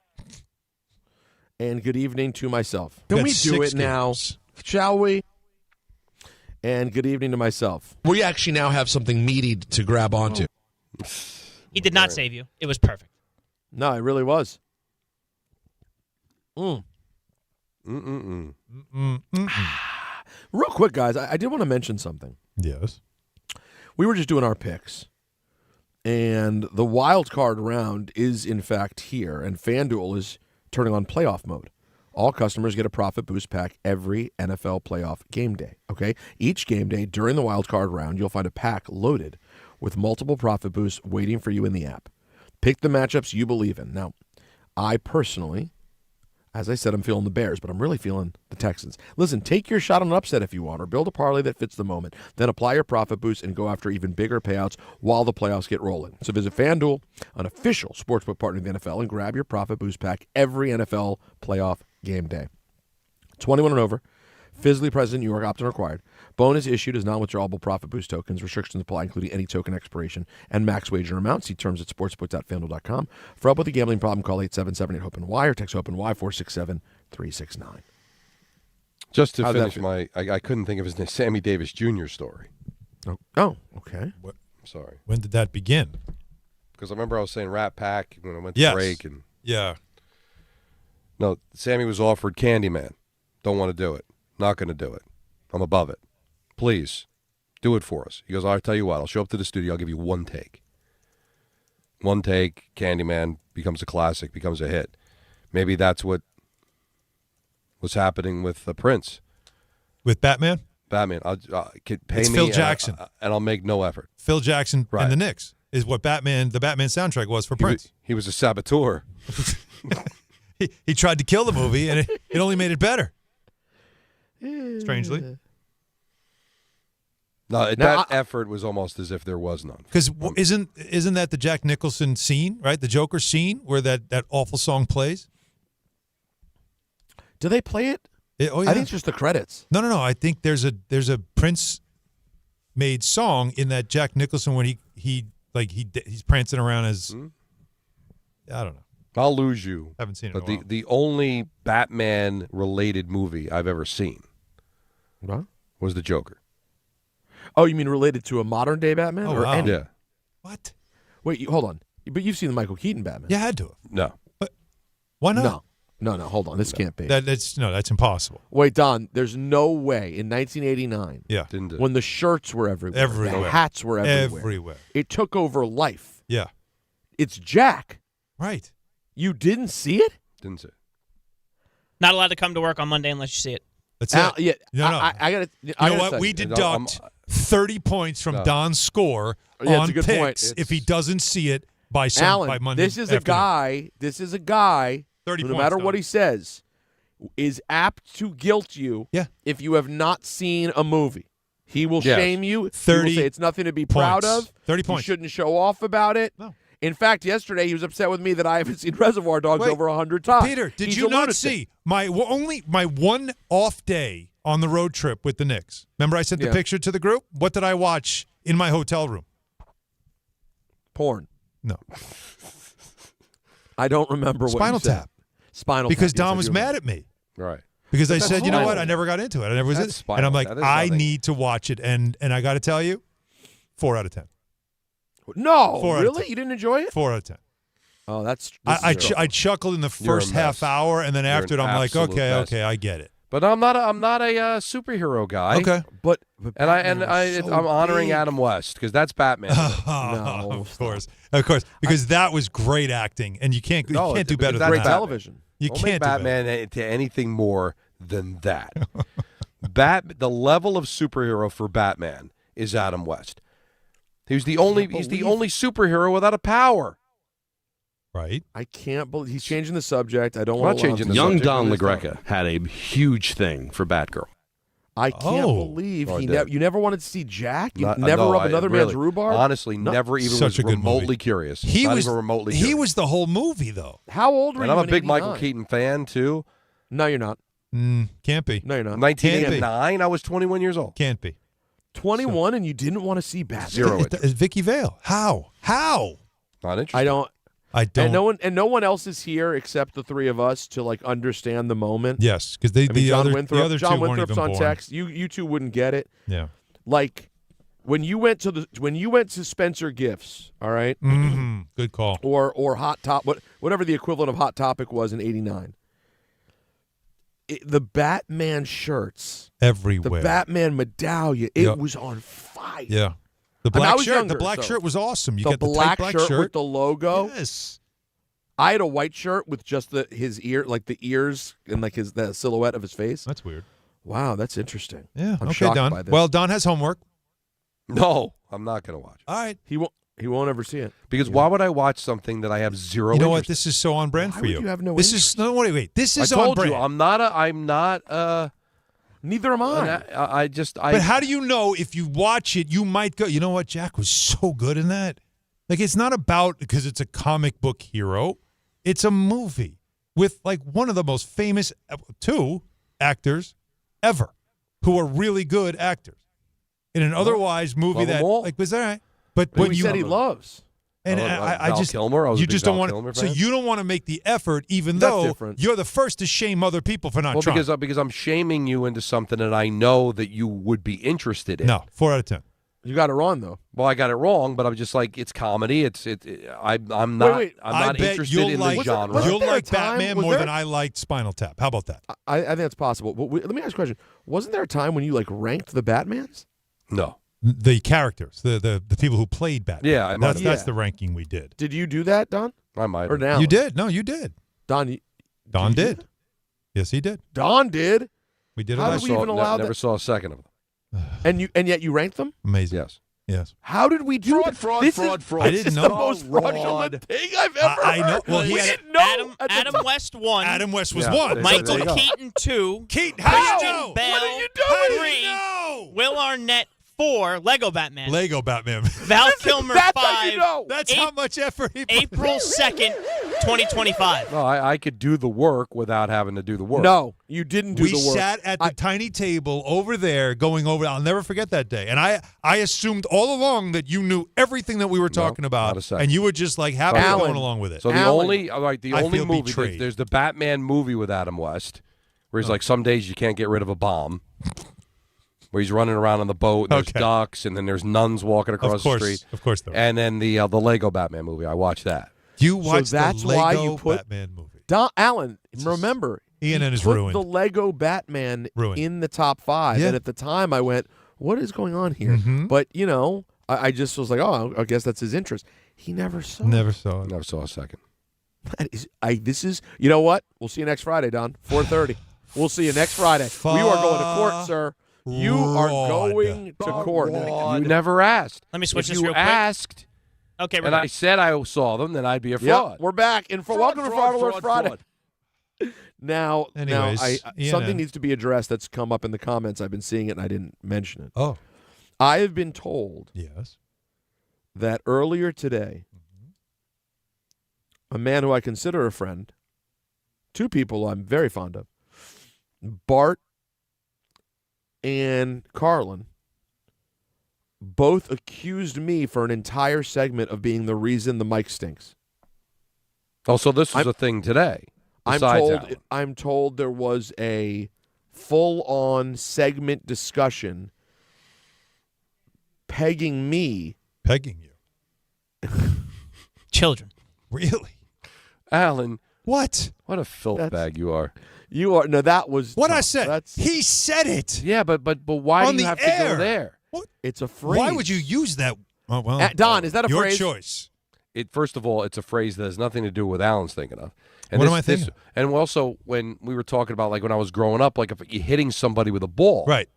And good evening to myself. Can we do it now? Shall we? And good evening to myself. We actually now have something meaty to grab onto. He did not save you. It was perfect. No, it really was. Mm-mm-mm. Real quick, guys, I did want to mention something. Yes. We were just doing our picks, and the wild card round is, in fact, here, and FanDuel is turning on playoff mode. All customers get a profit boost pack every NFL playoff game day, okay? Each game day during the wild card round, you'll find a pack loaded with multiple profit boosts waiting for you in the app. Pick the matchups you believe in. Now, I personally, as I said, I'm feeling the Bears, but I'm really feeling the Texans. Listen, take your shot on an upset if you want, or build a parlay that fits the moment. Then apply your profit boost and go after even bigger payouts while the playoffs get rolling. So visit FanDuel, an official sportsbook partner of the NFL, and grab your profit boost pack every NFL playoff game day. 21 and over. Physically present, New York, opt-in required. Bonus issued as non-withdrawable profit boost tokens. Restrictions apply, including any token expiration and max wager amount. See terms at sportsbook.fanduel.com. For help with a gambling problem, call 877-8-HOPE-NY or text HOPE-NY 467-369. Just to finish I couldn't think of his name, Sammy Davis Jr. story. Oh, okay. What? Sorry. When did that begin? Because I remember I was saying Rat Pack when I went to break. And yeah. No, Sammy was offered Candyman. Don't want to do it. Not going to do it. I'm above it. Please, do it for us. He goes, I'll tell you what, I'll show up to the studio, I'll give you one take. One take, Candyman becomes a classic, becomes a hit. Maybe that's what was happening with Prince. With Batman? Batman. Pay it's me Phil Jackson. And I'll make no effort. Phil Jackson and the Knicks is what the Batman soundtrack was for Prince. He was a saboteur. He tried to kill the movie, and it only made it better. Strangely. No, that effort was almost as if there was none. Because isn't that the Jack Nicholson scene, right? The Joker scene where that awful song plays? Do they play it? Oh, yeah. I think it's just the credits. No. I think there's a Prince-made song in that Jack Nicholson when he's prancing around as I don't know. I'll lose you. Haven't seen it but in a while. The only Batman-related movie I've ever seen was The Joker. Oh, you mean related to a modern-day Batman? Oh, or wow. any? Yeah. What? Wait, hold on. But you've seen the Michael Keaton Batman. You had to have. No. But why not? No, hold on. This can't be. That's impossible. Wait, Don, there's no way in 1989 Didn't do. when the shirts were everywhere, the hats were everywhere. It took over life. Yeah. It's Jack. Right. You didn't see it? Didn't see it. Not allowed to come to work on Monday unless you see it. That's it. Yeah. No. I got to. You know what? We deduct 30 points from Don's score on it's a good picks point. if he doesn't see it by Monday. This is a guy. This is a guy. 30 no points, matter Don. what he says, is apt to guilt you. Yeah. If you have not seen a movie, he will shame you. 30 he will say it's nothing to be proud of. 30 points. You shouldn't show off about it. No. In fact, yesterday he was upset with me that I haven't seen Reservoir Dogs over 100 times. Peter, did He's you a not lunatic. see my one off day on the road trip with the Knicks? Remember I sent the picture to the group? What did I watch in my hotel room? Porn. No. I don't remember what Spinal you said. Tap. Spinal because Tap. Yes, Don I was do mad remember. at me. Right. Because I But said, that's you know spinal. what? I never got into it. I never was That's it. spinal. And I'm like, That is I nothing. need to watch it. And I got to tell you, 4 out of 10. No, 4 out of really? 10. You didn't enjoy it? 4 out of 10. Oh, that's. I chuckled in the first half hour, and then after it, I'm like, okay, I get it. But I'm not a superhero guy. Okay, but I'm honoring Adam West because that's Batman. No, of course, because that was great acting, and you can't do better than great that. television. You can't make Batman into anything more than that. The level of superhero for Batman is Adam West. He's the only superhero without a power. Right. I can't believe he's changing the subject. I don't I'm want not to changing the Young subject. Don LaGreca had a huge thing for Batgirl. I can't believe you never wanted to see Jack. You Not- never no, rub I another really- man's rhubarb. Honestly, never even Such was a good remotely movie. curious. He Not was even remotely. He curious. was the whole movie though. How old were And you? I'm a in big Michael 89? Keaton fan too. No, you're not. Can't be. No, you're not. 1989. I was 21 years old. Can't be. 21, and you didn't want to see Batman. Zero. Vicky Vale. How? Not interesting. I don't. And no one else is here except the three of us to like understand the moment. Yes, because the John other Winthrop, two weren't even on born. text. You two wouldn't get it. Yeah. Like when you went to Spencer Gifts, all right? Mm-hmm. Good call. Or Hot Top, whatever the equivalent of Hot Topic was in '89. The Batman shirts everywhere. The Batman medallion. It was on fire. Yeah. The black shirt. The black shirt was awesome. You the got the black tight black shirt with the logo. Yes. I had a white shirt with just his ear, like the ears and like the silhouette of his face. That's weird. Wow, that's interesting. Yeah. I'm okay, shocked Don. by this. Well, Don has homework. No, I'm not going to watch. All right. He won't ever see it. Because why would I watch something that I have zero You know what? interest This is so on brand Why for would you. you have no This interest? is no wait. This is I told on brand. you, I'm not. Neither am I. I just. But how do you know if you watch it, you might go, you know what? Jack was so good in that. Like, it's not about because it's a comic book hero. It's a movie with like one of the most famous two actors ever who are really good actors in an otherwise movie Love 'em all. that like was all right. But Who when he you said he loves. and I Val just Kilmer. I was a you big just Val don't want Kilmer so fan. you don't want to make the effort, even That's though different. you're the first to shame other people for not Well, trying. because I'm shaming you into something that I know that you would be interested in. No, 4 out of 10. You got it wrong though. Well, I got it wrong, but I'm just like it's comedy. I'm not. Wait. I'm I not bet interested you'll in like, the genre. wasn't You'll there a like time- Batman was more there- than I liked Spinal Tap. How about that? I think that's possible. But let me ask you a question. Wasn't there a time when you like ranked the Batmans? No. The characters, the people who played Batman. Yeah, I might that's have. that's the ranking we did. Did you do that, Don? I might. Or have. now? You did. No, you did. Don. Don you do did. Yes, he did. Don did. We did it How last did we even allow Never that? saw a second of them. And yet you ranked them? Amazing. Yes. Yes. How did we do that? Fraud. This I is didn't the know. most fraudulent thing I've ever I know. heard. Well, he we had- didn't know. at the Adam time. West 1. Adam West was Yeah, one. there you Michael go. Keaton 2. Keaton, how do you Christian know? Bale What are you How do doing? 3. you know? Will Arnett 4. Lego Batman. Lego Batman. Val Kilmer That's 5. how you know. That's April- how much effort he put. April 2nd, 2025. No, I could do the work without having to do the work. No, you didn't do We the work. sat at the tiny table over there going over. I'll never forget that day. And I assumed all along that you knew everything that we were talking not about. a second. And you were just like happily Alan. going along with it. So the Alan. only I only feel movie betrayed. there's the Batman movie with Adam West, where he's like some days you can't get rid of a bomb. Where he's running around on the boat, and there's Okay. ducks, and then there's nuns walking across the street. Of course, there. And then the Lego Batman movie, I watched that. You watched that's the why Lego you put- Batman movie. Alan, remember, Ian he and his put ruined. the Lego Batman Ruined. in the top 5. Yeah. And at the time I went, what is going on here? Mhm. But, I just was like, oh, I guess that's his interest. He never saw it. Never saw it. Never saw a second. This is, you know what? We'll see you next Friday, Don. 4:30. We'll see you next Friday. We are going to court, sir. You are going to court. You never asked. Let me switch if this you real quick. asked, Okay, we're and done. I said I saw them, then I'd be a Yeah, fraud. we're back. And welcome to Fraud Alert Friday. Now, Anyways, something ENN. needs to be addressed that's come up in the comments. I've been seeing it and I didn't mention it. Oh, I have been told yes. that earlier today, a man who I consider a friend, two people I'm very fond of, Bart and Carlin, both accused me for an entire segment of being the reason the mic stinks. Oh, so this was a thing today. I'm told there was a full-on segment discussion pegging me. Pegging you. Children. Really? Alan, What? what a filth bag you are. You are no. That was What no, I said. That's, He said it. Yeah, but why On do you the have air. to go there? it's a phrase. Why would you use that? Oh, well, Don, is that a your phrase? choice. First of all, it's a phrase that has nothing to do with Alan's thinking of. And What am I thinking of? And also, when we were talking about, like, when I was growing up, like, if you're hitting somebody with a ball, Right.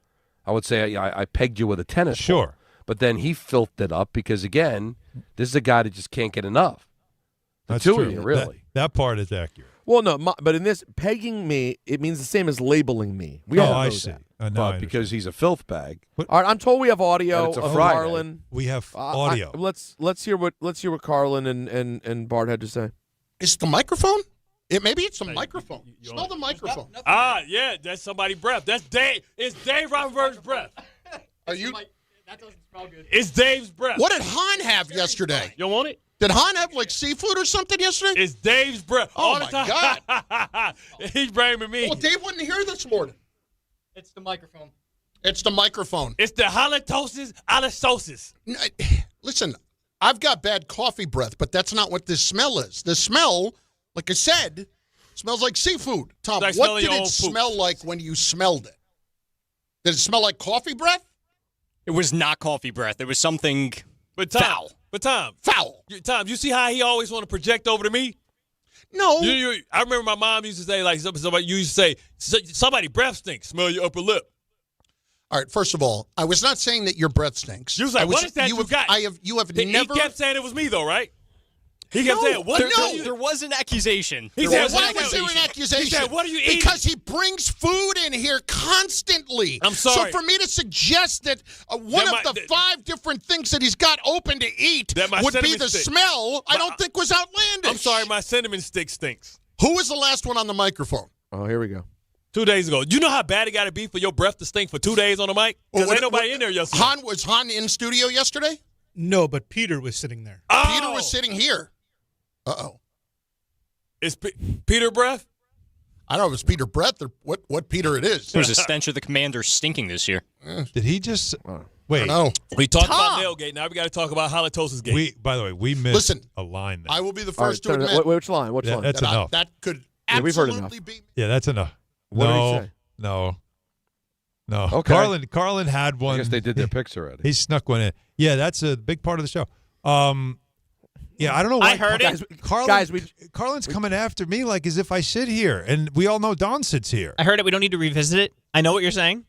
I would say I pegged you with a tennis ball. Sure. But then he filthed it up because, again, this is a guy that just can't get enough. The That's two true. of you, really. That part is accurate. Well, no, but in this, pegging me, it means the same as labeling me. We I see. But because he's a filth bag. All right, I'm told we have audio it's a of Friday. Carlin. We have audio. Let's hear what Carlin and Bart had to say. Is the microphone? Maybe it's the microphone. Smell the microphone. Yeah, that's somebody's breath. That's Dave. It's Dave Rosenberg's breath. Are you? That doesn't smell good. It's Dave's breath. What did Hahn have yesterday? You want it? Did Hahn have like seafood or something yesterday? It's Dave's breath. Oh all the my time. God! He's blaming me. Well, Dave wasn't here this morning. It's the microphone. It's the microphone. It's the halitosis allososis. Listen, I've got bad coffee breath, but that's not what this smell is. The smell, like I said, smells like seafood. Tom, Like what did smelling your it own poop. smell like when you smelled it? Did it smell like coffee breath? It was not coffee breath. It was something foul. But Tom. Foul. Tom, you see how he always want to project over to me? No. I remember my mom used to say, like, somebody used to say, somebody breath stinks. Smell your upper lip. All right, first of all, I was not saying that your breath stinks. You was like, what is that you got? You have He never. kept saying it was me, though, right? He kept saying, what There was an accusation. He Why said, was there an accusation? He said, what are you eating? Because he brings food in here constantly. I'm sorry. So for me to suggest that one of the 5 different things that he's got open to eat would be the smell, I don't think was outlandish. I'm sorry, my cinnamon stick stinks. Who was the last one on the microphone? Oh, here we go. 2 days ago. You know how bad it got to be for your breath to stink for 2 days on the mic? Because ain't nobody in there yesterday. Was Hahn in studio yesterday? No, but Peter was sitting there. Oh. Peter was sitting here. Uh-oh. Is Peter breath? I don't know if it's Peter breath or what Peter it is. There's a stench of the Commander stinking this year. Did he just wait? No. We talked about Nailgate. Now we got to talk about halitosis gate. By the way, we missed a line there. I will be the first to admit. Which line? Which line? That's enough. That could we've heard absolutely enough. be. Yeah, that's enough. What did he say? No. Okay. Carlin had one. I guess they did their picks already. He snuck one in. Yeah, that's a big part of the show. Yeah, I don't know why. I heard it. Carlin's coming after me like as if I sit here, and we all know Don sits here. I heard it. We don't need to revisit it. I know what you're saying.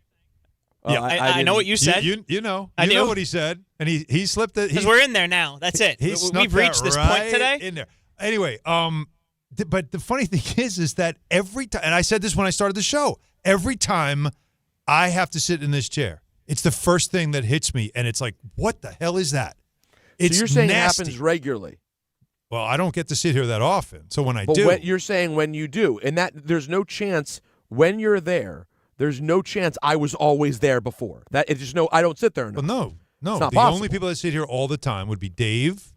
Yeah, I know what you said. You know. I You know do. what he said, and he slipped it. Because we're in there now. That's it. We've reached this point today. In there. Anyway, but the funny thing is that every time, and I said this when I started the show, every time I have to sit in this chair, it's the first thing that hits me, and it's like, what the hell is that? It's so you're saying nasty. it happens regularly. Well, I don't get to sit here that often, so when I But do, you're saying when you do, and that there's no chance when you're there. There's no chance I was always there before. That it's just no. I don't sit there enough. Well, no. It's not the possible. only people that sit here all the time would be Dave,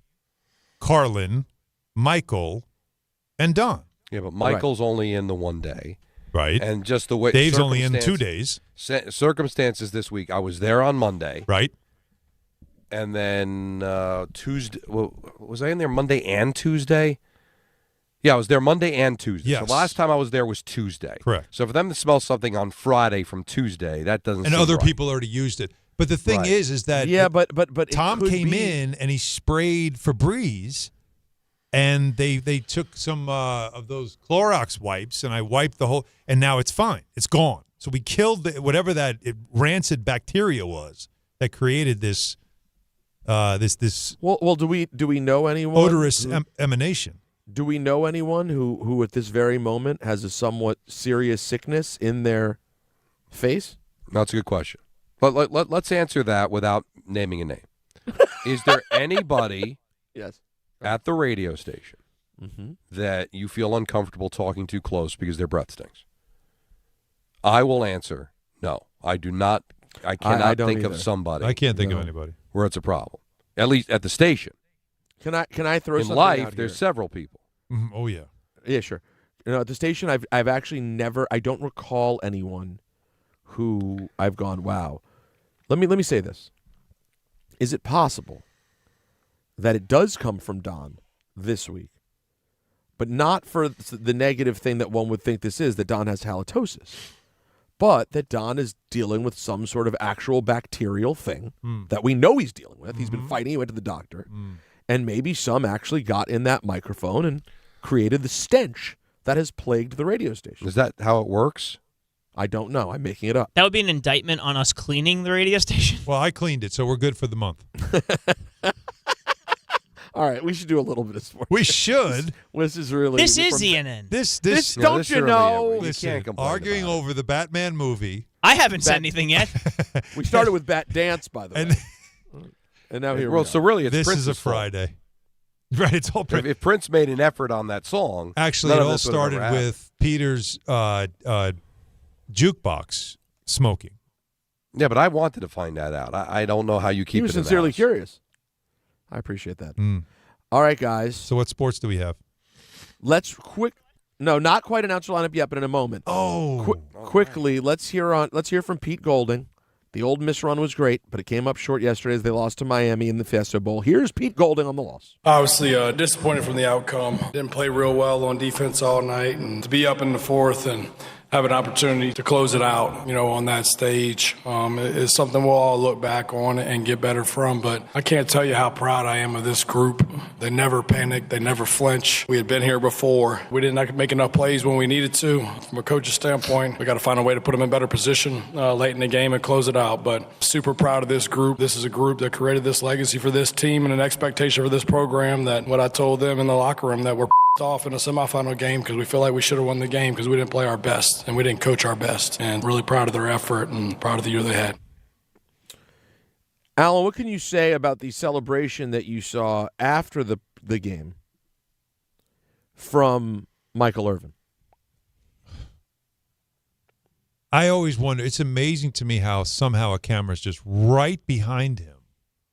Carlin, Michael, and Don. Yeah, but Michael's only in the 1 day. Right. And just the way Dave's only in 2 days. Circumstances this week, I was there on Monday. Right. And then Tuesday, was I in there Monday and Tuesday? Yeah, I was there Monday and Tuesday. Yes. So the last time I was there was Tuesday. Correct. So for them to smell something on Friday from Tuesday, that doesn't And seem other right. people already used it. But the thing Right. is that but Tom it could came be- in and he sprayed Febreze, and they took some of those Clorox wipes, and I wiped the whole, and now it's fine. It's gone. So we killed whatever that rancid bacteria was that created this this Well, do we know anyone odorous emanation? Do we know anyone who at this very moment has a somewhat serious sickness in their face? That's a good question. But let's answer that without naming a name. Is there anybody yes. at the radio station Mm-hmm. that you feel uncomfortable talking to close because their breath stinks? I will answer no. I do not. I cannot don't think either. of somebody. I can't think of anybody where it's a problem. At least at the station. Can I throw in something life? out There's here? several people. Oh yeah. Yeah, sure. At the station, I've actually never. I don't recall anyone who I've gone, wow. Let me say this. Is it possible that it does come from Don this week, but not for the negative thing that one would think this is, that Don has halitosis, but that Don is dealing with some sort of actual bacterial thing that we know he's dealing with. He's been fighting. He went to the doctor. And maybe some actually got in that microphone and created the stench that has plagued the radio station. Is that how it works? I don't know. I'm making it up. That would be an indictment on us cleaning the radio station. Well, I cleaned it, so we're good for the month. All right, we should do a little bit of sports. We should. This is really. This is ENN. This don't this you really- know? you Listen, can't complain arguing about it. over the Batman movie. I haven't said anything yet. We started with Bat Dance, by the way. And now here we Well, are. so really, it's This Prince's is a fault. Friday. Right, it's all Prince. If Prince made an effort on that song, Actually, none it of all this would have started ever happened. with Peter's jukebox smoking. Yeah, but I wanted to find that out. I don't know how you keep He was it in the sincerely house. curious. I appreciate that. All right, guys. So what sports do we have? Let's No, not quite announce your lineup yet, but in a moment. Quickly, let's hear from Pete Golding. The Ole Miss run was great, but it came up short yesterday as they lost to Miami in the Fiesta Bowl. Here's Pete Golding on the loss. Obviously disappointed from the outcome. Didn't play real well on defense all night, and to be up in the fourth and have an opportunity to close it out, on that stage is something we'll all look back on and get better from. But I can't tell you how proud I am of this group. They never panic. They never flinch. We had been here before. We didn't make enough plays when we needed to. From a coach's standpoint, we got to find a way to put them in better position late in the game and close it out. But super proud of this group. This is a group that created this legacy for this team and an expectation for this program that what I told them in the locker room that we're off in a semifinal game because we feel like we should have won the game because we didn't play our best and we didn't coach our best, and really proud of their effort and proud of the year they had. Alan, what can you say about the celebration that you saw after the game from Michael Irvin? I always wonder, it's amazing to me how somehow a camera's just right behind him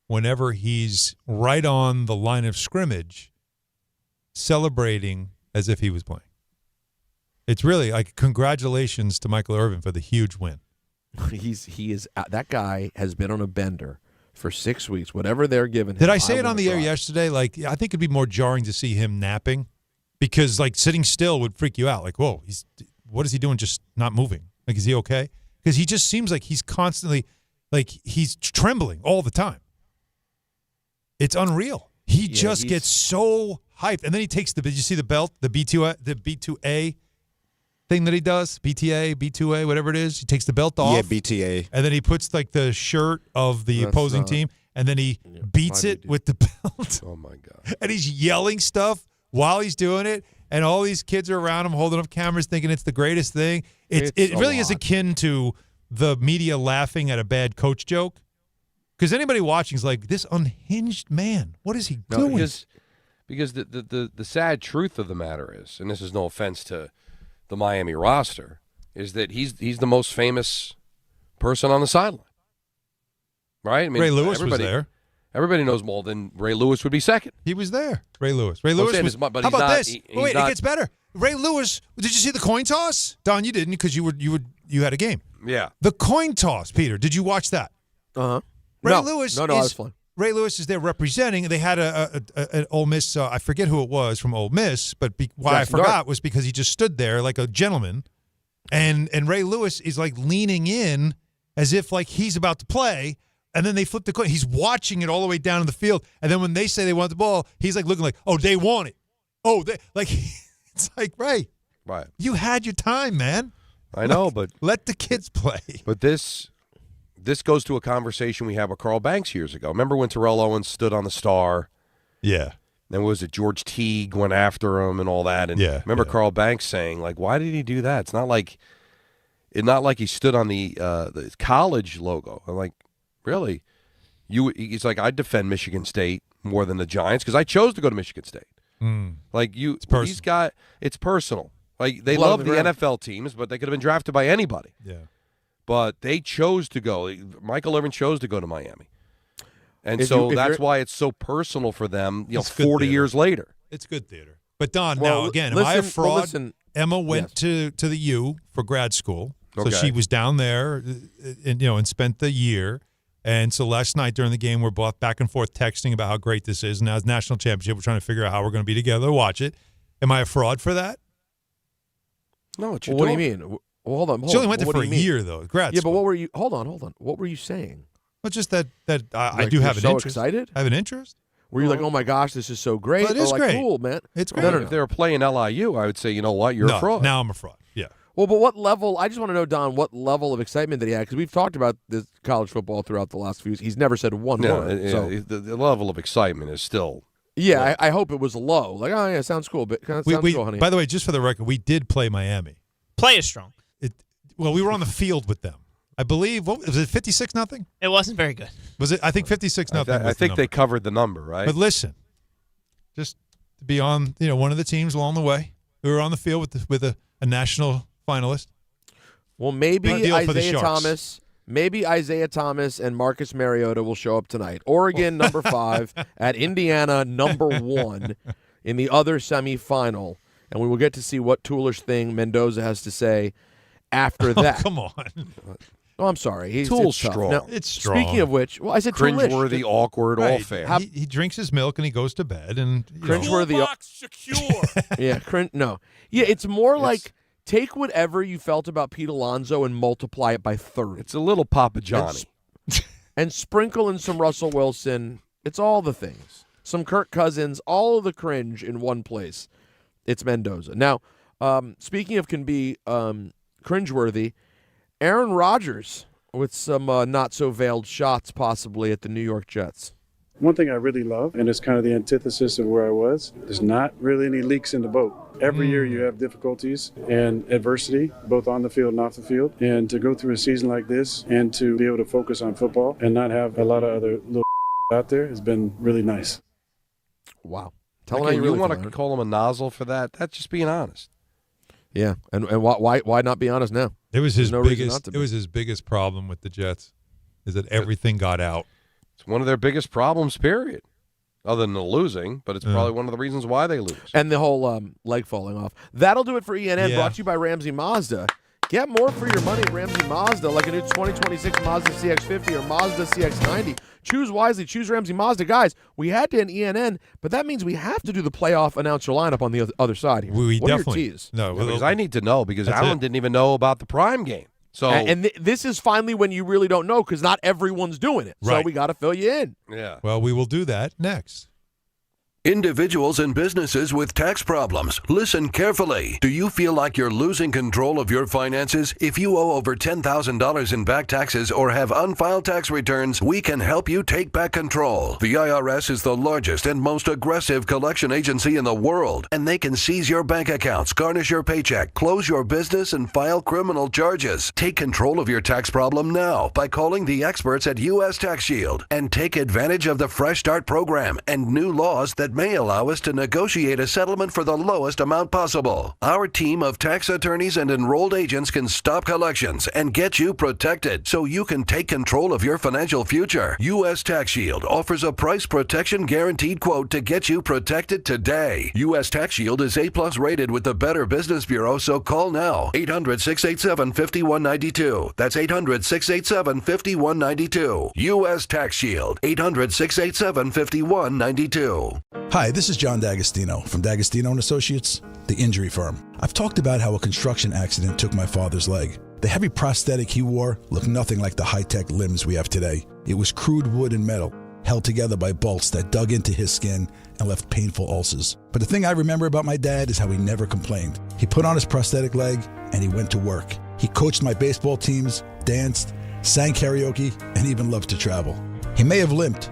whenever he's right on the line of scrimmage celebrating as if he was playing. It's really like congratulations to Michael Irvin for the huge win. He is that guy has been on a bender for 6 weeks. Whatever they're giving him. Did I say it on the air yesterday? Like, I think it'd be more jarring to see him napping because like sitting still would freak you out. Like, whoa, what is he doing? Just not moving. Like, is he okay? Because he just seems like he's constantly like he's trembling all the time. It's unreal. He just gets so hyped, and then he takes did you see the belt, the B2A thing that he does? BTA, B2A, whatever it is. He takes the belt off. Yeah, BTA. And then he puts like the shirt of the opposing team, and then he beats it with the belt. Oh, my God. And he's yelling stuff while he's doing it, and all these kids are around him holding up cameras thinking it's the greatest thing. It really is akin to the media laughing at a bad coach joke. Because anybody watching is like, this unhinged man, what is he doing? Because the sad truth of the matter is, and this is no offense to the Miami roster, is that he's the most famous person on the sideline. Right? I mean, Ray Lewis was there. Everybody knows more than Ray Lewis would be second. He was there. Ray Lewis. Ray Lewis was. How about this? Wait, it gets better. Ray Lewis. Did you see the coin toss? Don, you didn't because you had a game. Yeah. The coin toss, Peter. Did you watch that? Ray Lewis. No, I was fine. Ray Lewis is there representing. They had an Ole Miss. I forget who it was from Ole Miss, but why I forgot was because he just stood there like a gentleman, and Ray Lewis is like leaning in as if like he's about to play, and then they flip the coin. He's watching it all the way down in the field, and then when they say they want the ball, he's like looking like, oh, they want it. Oh, they like. It's like Ray, right? You had your time, man. I know, but let the kids play. But this goes to a conversation we had with Carl Banks years ago. Remember when Terrell Owens stood on the Star? Yeah. Then was it George Teague went after him and all that? And remember Carl Banks saying, like, why did he do that? It's not like he stood on the college logo. I'm like, really? He's like, I'd defend Michigan State more than the Giants because I chose to go to Michigan State. Like it's personal. Like they love the NFL teams, but they could have been drafted by anybody. Yeah. But they chose to go. Michael Irvin chose to go to Miami. And that's why it's so personal for them, 40 years later. It's good theater. But Don, now again, am I a fraud? Emma went to the U for grad school. So she was down there and spent the year. And so last night during the game, we're both back and forth texting about how great this is. And now it's national championship. We're trying to figure out how we're going to be together to watch it. Am I a fraud for that? No, what do you mean? Well, hold on. She only went there for a year, though. Grad school. But what were you? Hold on. What were you saying? Well, just that I do have an interest. Excited? I have an interest. Were you like, oh my gosh, this is so great? Well, it is great. Cool, man. It's great. No. If they were playing LIU, I would say, you know what, you're a fraud. Now I'm a fraud. Yeah. Well, but what level? I just want to know, Don, what level of excitement that he had? Because we've talked about this college football throughout the last few years. He's never said one word. The level of excitement is still Yeah, I hope it was low. Like, oh, yeah, sounds cool. But sounds cool, honey. By the way, just for the record, we did play Miami. Play is strong. Well, we were on the field with them. I believe, what was it, 56-0? It wasn't very good. Was it? I think 56-0. I think they covered the number, right? But listen, just to be on, one of the teams along the way. We were on the field with a national finalist. Well, maybe Isaiah Thomas and Marcus Mariota will show up tonight. Oregon, number 5, at Indiana, number 1, in the other semifinal. And we will get to see what toolish thing Mendoza has to say after that. Oh, come on. Oh, I'm sorry. Tool's strong. Now, it's strong. Speaking of which, I said cringeworthy, awkward, all fair. He drinks his milk and he goes to bed. And cringeworthy. Secure. Yeah, Yeah, it's more like take whatever you felt about Pete Alonso and multiply it by 30. It's a little Papa Johnny. And sprinkle in some Russell Wilson. It's all the things. Some Kirk Cousins, all of the cringe in one place. It's Mendoza. Now, speaking of can be cringeworthy, Aaron Rodgers with some not-so-veiled shots possibly at the New York Jets. One thing I really love, and it's kind of the antithesis of where I was, there's not really any leaks in the boat. Every year you have difficulties and adversity, both on the field and off the field. And to go through a season like this and to be able to focus on football and not have a lot of other little out there has been really nice. Wow. You want to call him a nozzle for that? That's just being honest. Yeah, and why not be honest now? It was his biggest. It was his biggest problem with the Jets, is that everything got out. It's one of their biggest problems, period. Other than the losing, but it's probably one of the reasons why they lose. And the whole leg falling off. That'll do it for ENN, brought to you by Ramsey Mazda. Get more for your money at Ramsey Mazda, like a new 2026 Mazda CX-50 or Mazda CX-90. Choose wisely. Choose Ramsey Mazda. Guys, we had to in ENN, but that means we have to do the playoff announcer lineup on the other side here. We what definitely. Are your teas? No, because I need to know, because Alan didn't even know about the Prime game. So and this is finally when you really don't know, because not everyone's doing it. Right. So we got to fill you in. Yeah. Well, we will do that next. Individuals and businesses with tax problems, listen carefully. Do you feel like you're losing control of your finances? If you owe over $10,000 in back taxes or have unfiled tax returns, we can help you take back control. The IRS is the largest and most aggressive collection agency in the world, and they can seize your bank accounts, garnish your paycheck, close your business, and file criminal charges. Take control of your tax problem now by calling the experts at U.S. Tax Shield and take advantage of the Fresh Start program and new laws that may allow us to negotiate a settlement for the lowest amount possible. Our team of tax attorneys and enrolled agents can stop collections and get you protected so you can take control of your financial future. U.S. Tax Shield offers a price protection guaranteed quote to get you protected today. U.S. Tax Shield is A+ rated with the Better Business Bureau, so call now. 800-687-5192. That's 800-687-5192. U.S. Tax Shield. 800-687-5192. Hi, this is John D'Agostino from D'Agostino & Associates, the injury firm. I've talked about how a construction accident took my father's leg. The heavy prosthetic he wore looked nothing like the high-tech limbs we have today. It was crude wood and metal, held together by bolts that dug into his skin and left painful ulcers. But the thing I remember about my dad is how he never complained. He put on his prosthetic leg and he went to work. He coached my baseball teams, danced, sang karaoke, and even loved to travel. He may have limped,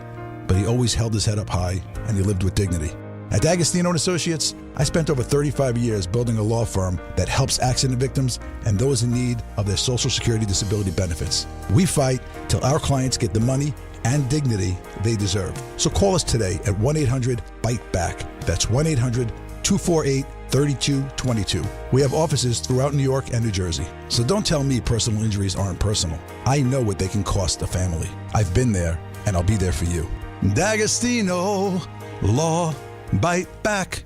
but he always held his head up high, and he lived with dignity. At D'Agostino & Associates, I spent over 35 years building a law firm that helps accident victims and those in need of their Social Security disability benefits. We fight till our clients get the money and dignity they deserve. So call us today at 1-800-BITE-BACK. That's 1-800-248-3222. We have offices throughout New York and New Jersey. So don't tell me personal injuries aren't personal. I know what they can cost a family. I've been there, and I'll be there for you. D'Agostino Law. Bite back.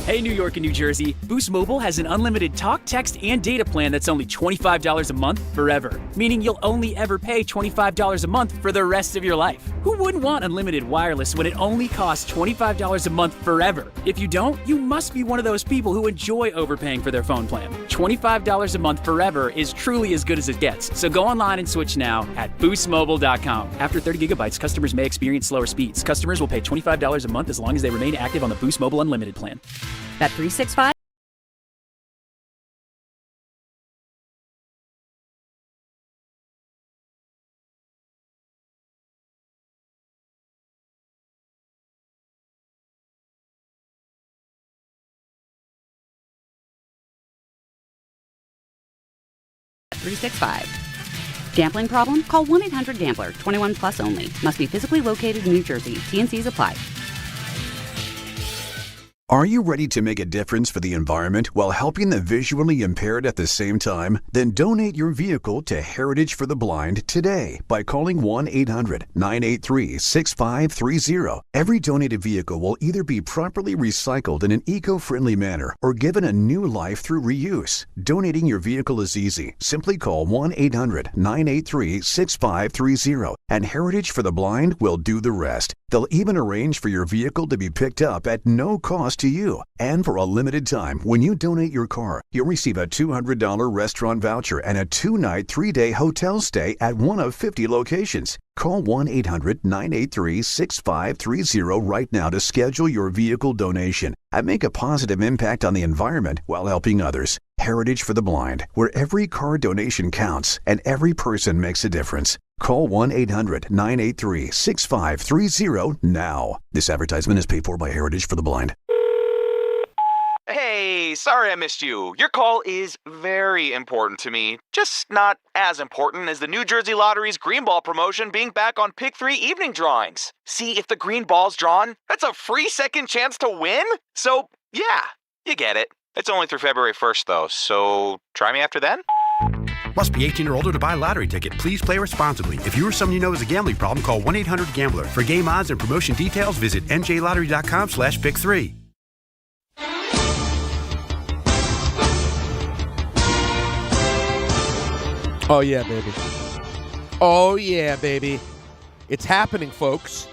Hey, New York and New Jersey, Boost Mobile has an unlimited talk, text, and data plan that's only $25 a month forever, meaning you'll only ever pay $25 a month for the rest of your life. Who wouldn't want unlimited wireless when it only costs $25 a month forever? If you don't, you must be one of those people who enjoy overpaying for their phone plan. $25 a month forever is truly as good as it gets, so go online and switch now at boostmobile.com. After 30 gigabytes, customers may experience slower speeds. Customers will pay $25 a month as long as they remain active on the Boost Mobile Unlimited plan. Bet 365 65365. Gambling problem? Call 1-800-GAMBLER. 21 plus only. Must be physically located in New Jersey. T&Cs apply. Are you ready to make a difference for the environment while helping the visually impaired at the same time? Then donate your vehicle to Heritage for the Blind today by calling 1-800-983-6530. Every donated vehicle will either be properly recycled in an eco-friendly manner or given a new life through reuse. Donating your vehicle is easy. Simply call 1-800-983-6530 and Heritage for the Blind will do the rest. They'll even arrange for your vehicle to be picked up at no cost to you. And for a limited time, when you donate your car, you'll receive a $200 restaurant voucher and a 2-night, 3-day hotel stay at one of 50 locations. Call 1-800-983-6530 right now to schedule your vehicle donation and make a positive impact on the environment while helping others. Heritage for the Blind, where every car donation counts and every person makes a difference. Call 1-800-983-6530 now. This advertisement is paid for by Heritage for the Blind. Hey, sorry I missed you. Your call is very important to me. Just not as important as the New Jersey Lottery's Green Ball promotion being back on Pick 3 evening drawings. See, if the green ball's drawn, that's a free second chance to win? So, yeah, you get it. It's only through February 1st, though, so try me after then? Must be 18 or older to buy a lottery ticket. Please play responsibly. If you or someone you know has a gambling problem, call 1-800-GAMBLER. For game odds and promotion details, visit njlottery.com/pick3. Oh, yeah, baby. Oh, yeah, baby. It's happening, folks.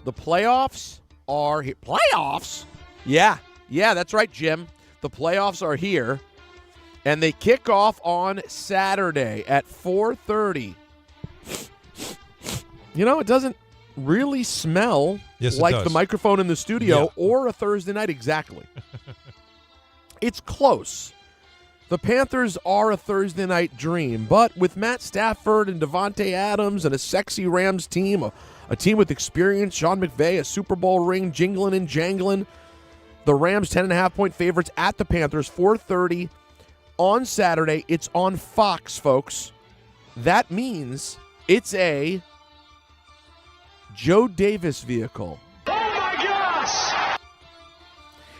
The playoffs are here. Playoffs? Yeah, that's right, Jim. The playoffs are here, and they kick off on Saturday at 4:30. You know, it doesn't really smell like the microphone in the studio or a Thursday night exactly. It's close. The Panthers are a Thursday night dream, but with Matt Stafford and Devontae Adams and a sexy Rams team, a team with experience, Sean McVay, a Super Bowl ring, jingling and jangling, the Rams 10.5-point favorites at the Panthers, 4:30 on Saturday. It's on Fox, folks. That means it's a Joe Davis vehicle.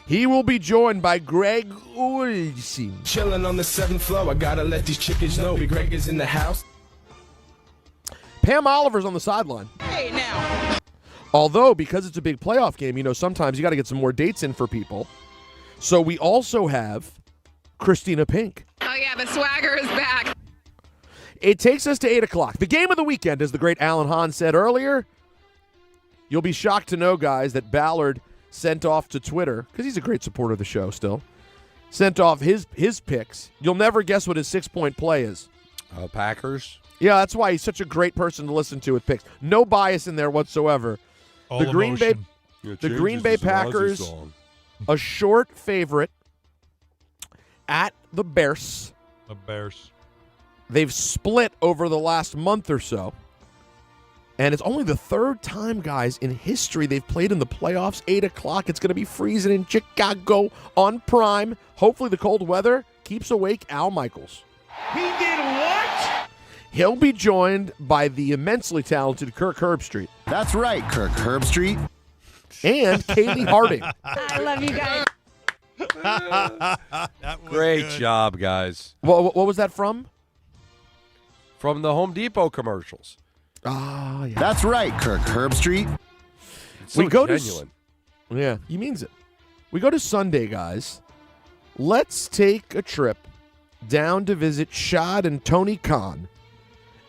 He will be joined by Greg Olsen. Chilling on the 7th floor. I gotta let these chickens know. Big Greg is in the house. Pam Oliver's on the sideline. Hey, now. Although, because it's a big playoff game, you know, sometimes you got to get some more dates in for people. So we also have Christina Pink. Oh, yeah, the swagger is back. It takes us to 8 o'clock. The game of the weekend, as the great Alan Hahn said earlier. You'll be shocked to know, guys, that Ballard sent off to Twitter, because he's a great supporter of the show still, sent off his picks. You'll never guess what his 6-point play is. Packers? Yeah, that's why he's such a great person to listen to with picks. No bias in there whatsoever. The Green Bay Packers, a short favorite at the Bears. The Bears. They've split over the last month or so. And it's only the third time, guys, in history they've played in the playoffs. 8 o'clock. It's going to be freezing in Chicago on Prime. Hopefully the cold weather keeps awake Al Michaels. He did what? He'll be joined by the immensely talented Kirk Herbstreit. That's right, Kirk Herbstreit. And Kaylee Harding. I love you guys. Great job, guys. What was that from? From the Home Depot commercials. Ah, yeah. That's right, Kirk Herbstreit. So we go genuine. Yeah, he means it. We go to Sunday, guys. Let's take a trip down to visit Shad and Tony Khan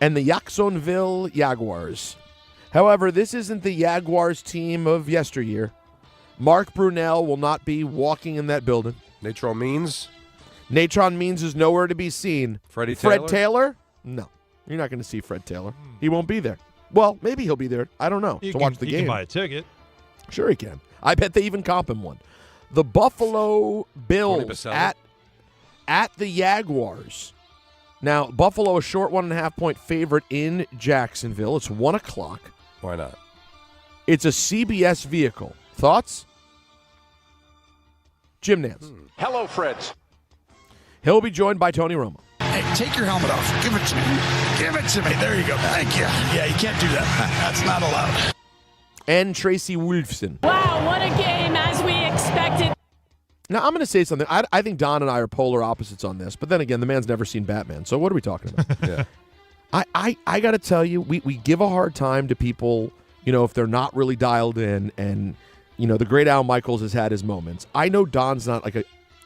and the Jacksonville Jaguars. However, this isn't the Jaguars team of yesteryear. Mark Brunell will not be walking in that building. Natron Means? Natron Means is nowhere to be seen. Fred Taylor? No. You're not going to see Fred Taylor. He won't be there. Well, maybe he'll be there. I don't know. To watch the game. You can buy a ticket. Sure he can. I bet they even comp him one. The Buffalo Bills at the Jaguars. Now, Buffalo, a short 1.5-point favorite in Jacksonville. It's 1 o'clock. Why not? It's a CBS vehicle. Thoughts? Jim Nance. Hello, Freds. He'll be joined by Tony Romo. Hey, take your helmet off. Give it to me. Give it to me. There you go. Thank you. Yeah, you can't do that. That's not allowed. And Tracy Wolfson. Wow, what a game, as we expected. Now, I'm going to say something. I think Don and I are polar opposites on this, but then again, the man's never seen Batman, so what are we talking about? Yeah. I got to tell you, we give a hard time to people, if they're not really dialed in, and, the great Al Michaels has had his moments. I know Don's not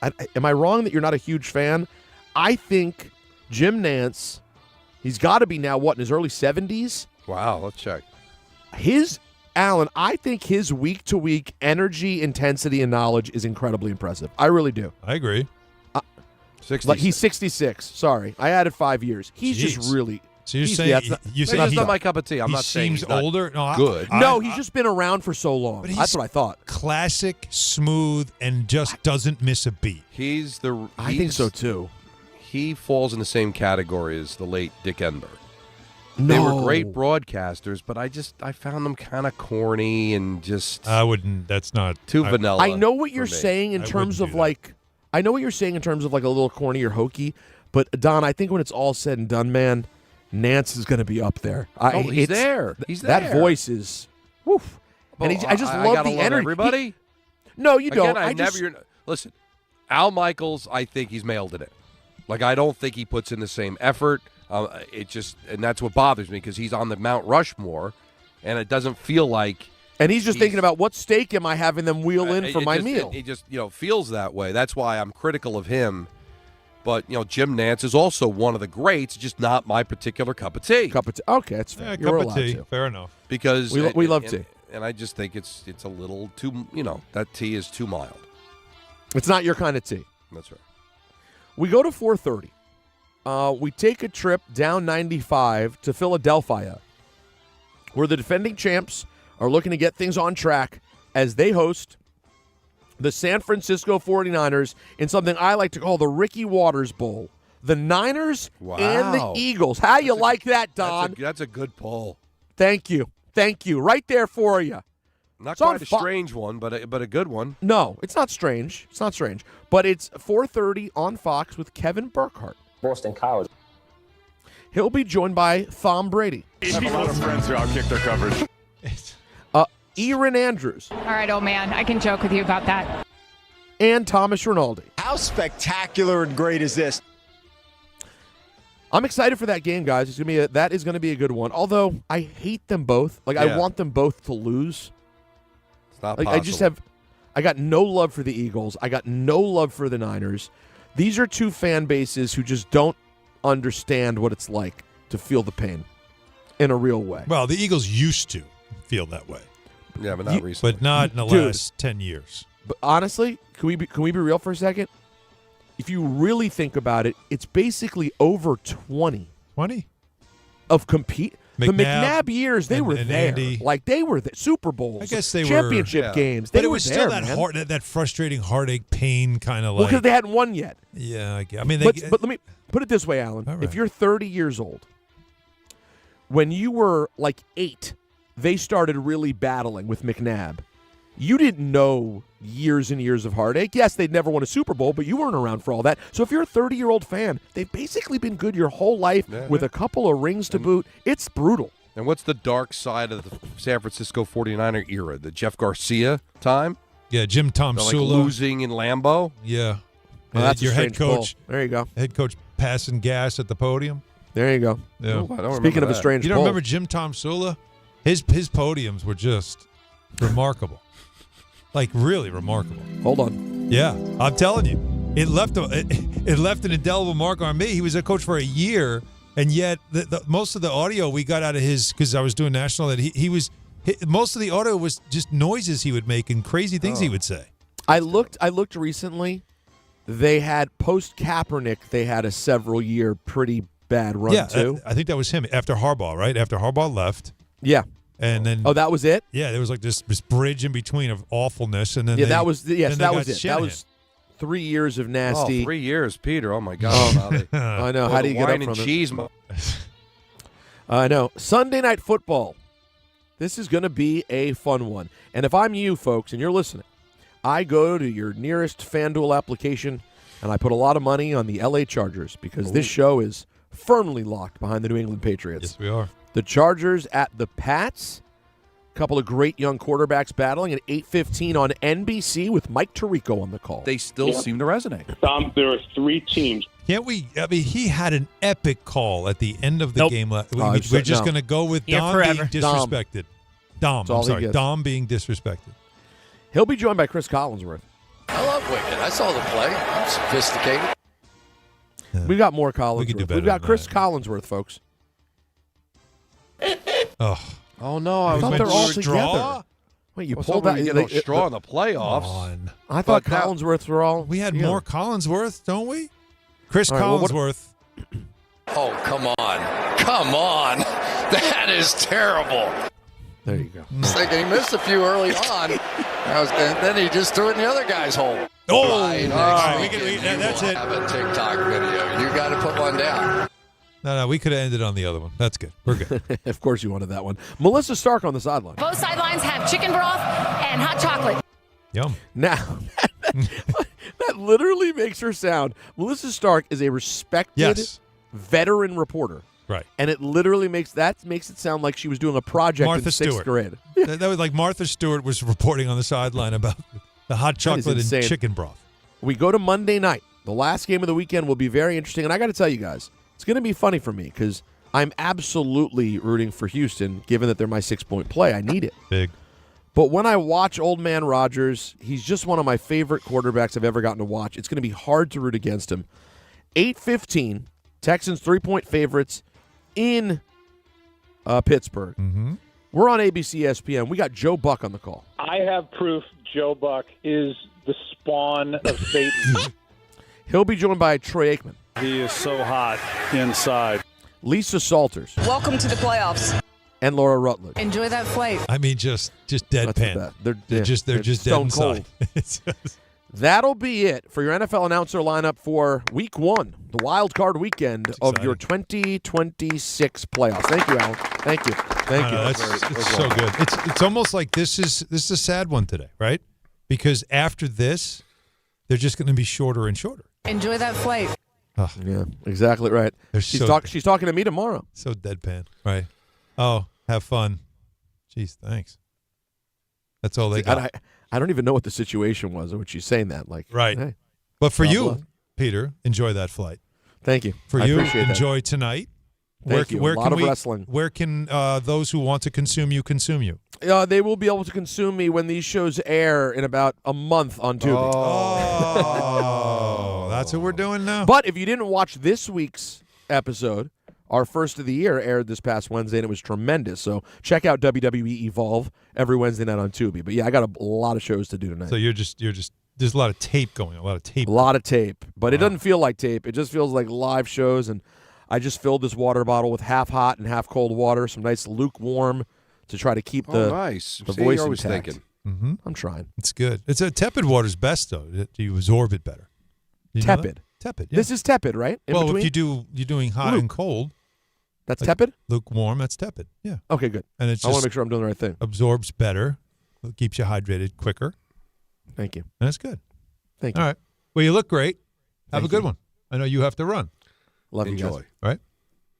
am I wrong that you're not a huge fan? I think Jim Nantz, he's got to be now, in his early 70s? Wow, let's check. Alan, I think his week-to-week energy, intensity, and knowledge is incredibly impressive. I really do. I agree. 66. He's 66. Sorry. I added 5 years. He's just really... So you're saying that's not my cup of tea. I'm not saying he's older. No, good. He's just been around for so long. That's what I thought. Classic, smooth, and just doesn't miss a beat. I think so too. He falls in the same category as the late Dick Enberg. No. They were great broadcasters, but I found them kind of corny and just. I wouldn't. That's not too vanilla. I know what you're saying in terms of I know what you're saying in terms of a little corny or hokey, but Don, I think when it's all said and done, man, Nance is going to be up there. He's there. He's there. That voice is, woof. And I just love the energy. Everybody. No, you don't. Listen, Al Michaels, I think he's mailed it in. I don't think he puts in the same effort. And that's what bothers me because he's on the Mount Rushmore, and it doesn't feel like. And he's just thinking about what steak am I having them wheel in for my meal. He just feels that way. That's why I'm critical of him. But Jim Nantz is also one of the greats, just not my particular cup of tea. Okay, that's fair. You're cup allowed of tea. to. Fair enough. Because we love tea, and I just think it's a little too. That tea is too mild. It's not your kind of tea. That's right. We go to 4:30. We take a trip down 95 to Philadelphia, where the defending champs are looking to get things on track as they host the San Francisco 49ers in something I like to call the Ricky Waters Bowl. The Niners and the Eagles. How you like that, Don? That's a good poll. Thank you. Right there for you. Not quite a strange one, but a good one. No, it's not strange. But it's 4:30 on Fox with Kevin Burkhardt. Boston College. He'll be joined by Tom Brady. I have a lot of friends who outkick their coverage. Erin Andrews. All right, old man. I can joke with you about that. And Thomas Rinaldi. How spectacular and great is this? I'm excited for that game, guys. That is going to be a good one. Although I hate them both. I want them both to lose. It's not possible. I got no love for the Eagles. I got no love for the Niners. These are two fan bases who just don't understand what it's like to feel the pain in a real way. Well, the Eagles used to feel that way. Yeah, but not recently. But not in the last 10 years. But honestly, can we be real for a second? If you really think about it, it's basically over 20. 20? Of compete. The McNabb years, they were there. Andy. They were the Super Bowls. I guess they championship games. They but it were was there, still that frustrating heartache, pain kind of because they hadn't won yet. Yeah, but let me put it this way, Alan. Right. If you're 30 years old, when you were 8, they started really battling with McNabb. You didn't know years and years of heartache. Yes, they'd never won a Super Bowl, but you weren't around for all that. So if you're a 30-year-old fan, they've basically been good your whole life with a couple of rings to boot. It's brutal. And what's the dark side of the San Francisco 49er era? The Jeff Garcia time? Yeah, Jim Tom Sula. Losing in Lambeau? Yeah. Well, that's your a head coach. Pull. There you go. Head coach passing gas at the podium. There you go. Yeah. Ooh, Speaking of a strange You don't remember Jim Tom Sula? His podiums were just remarkable. Really remarkable. Hold on. Yeah, I'm telling you, it left an indelible mark on me. He was a coach for a year, and yet the most of the audio we got out of his, because I was doing national, that most of the audio was just noises he would make and crazy things he would say. I looked recently. They had post Kaepernick. They had a several year pretty bad run too. I think that was him after Harbaugh, right? After Harbaugh left. Yeah. And then that was it? Yeah, there was this bridge in between of awfulness, and then that was it. Shanahan. That was 3 years of nasty. 3 years, Peter. Oh my God. I know. How do you get up from cheese it? I know. Sunday Night Football. This is going to be a fun one. And if I'm you folks and you're listening, I go to your nearest FanDuel application And I put a lot of money on the L.A. Chargers because this show is firmly locked behind the New England Patriots. Yes, we are. The Chargers at the Pats. A couple of great young quarterbacks battling at 8:15 on NBC with Mike Tirico on the call. They still seem to resonate. Tom, there are 3 teams. Can't we? I mean, he had an epic call at the end of the game. We're just going to go with Dom being disrespected. Dom, I'm sorry. Dom being disrespected. He'll be joined by Chris Collinsworth. I love Wicked. I saw the play. I'm sophisticated. Yeah. We got more Collinsworth. We've got Chris Collinsworth, folks. Oh no! I thought they're all together. Straw? Wait, you Well, pulled somebody out get no straw in the playoffs. I thought Collinsworth were all. We had together. more Collinsworth, don't we? Chris All right, Collinsworth. Oh, come on. Come on. That is terrible. There you go. I was thinking he missed a few early on. Then he just threw it in the other guy's hole. Oh, Ryan, that's it. Have a TikTok video. You got to put one down. No, we could have ended on the other one. That's good. We're good. Of course you wanted that one. Melissa Stark on the sideline. Both sidelines have chicken broth and hot chocolate. Yum. Now, that literally makes her sound. Melissa Stark is a respected veteran reporter. Right. And it literally makes it sound like she was doing a project Martha in sixth Stewart. grade. That was like Martha Stewart was reporting on the sideline about the hot chocolate and chicken broth. We go to Monday night. The last game of the weekend will be very interesting. And I got to tell you guys, it's going to be funny for me because I'm absolutely rooting for Houston, given that they're my 6-point play. I need it. Big. But when I watch old man Rodgers, he's just one of my favorite quarterbacks I've ever gotten to watch. It's going to be hard to root against him. 8:15, Texans 3-point favorites in Pittsburgh. Mm-hmm. We're on ABC ESPN. We got Joe Buck on the call. I have proof Joe Buck is the spawn of Satan. He'll be joined by Troy Aikman. He is so hot inside. Lisa Salters. Welcome to the playoffs. And Laura Rutledge. Enjoy that flight. I mean, just deadpan. They're just dead stone inside. cold. That'll be it for your NFL announcer lineup for Week 1, the Wildcard Weekend of your 2026 playoffs. Thank you, Alan. Thank you. Thank you. It's so good. It's almost like this is a sad one today, right? Because after this, they're just going to be shorter and shorter. Enjoy that flight. Oh. Yeah, exactly right. She's talking to me tomorrow. So deadpan, right? Oh, have fun. Jeez, thanks. That's all they got. I don't even know what the situation was when she's saying that. Like, right. Hey, but for you, Peter, enjoy that flight. Thank you. For I you, appreciate enjoy that. tonight. Thank you. A lot of wrestling. Where can those who want to consume you consume you? They will be able to consume me when these shows air in about a month on Tubi. Oh, that's what we're doing now. But if you didn't watch this week's episode, our first of the year aired this past Wednesday, and it was tremendous. So check out WWE Evolve every Wednesday night on Tubi. But yeah, I got a lot of shows to do tonight. So you're just there's a lot of tape going on, a lot of tape. But it doesn't feel like tape. It just feels like live shows. And I just filled this water bottle with half hot and half cold water, some nice lukewarm to try to keep the voice I was intact. thinking. Mm-hmm. I'm trying. It's good. It's a tepid water's best though. You absorb it better. You know Tepid. that? Tepid. Yeah. This is tepid, right? In between? If you're doing hot and cold. That's tepid? Lukewarm, that's tepid. Yeah. Okay, good. And it's I want to make sure I'm doing the right thing. Absorbs better. It keeps you hydrated quicker. Thank you. And that's good. Thank you. All right. Well, you look great. Have Thank a good you. one. I know you have to run. Love you guys. Enjoy. Right?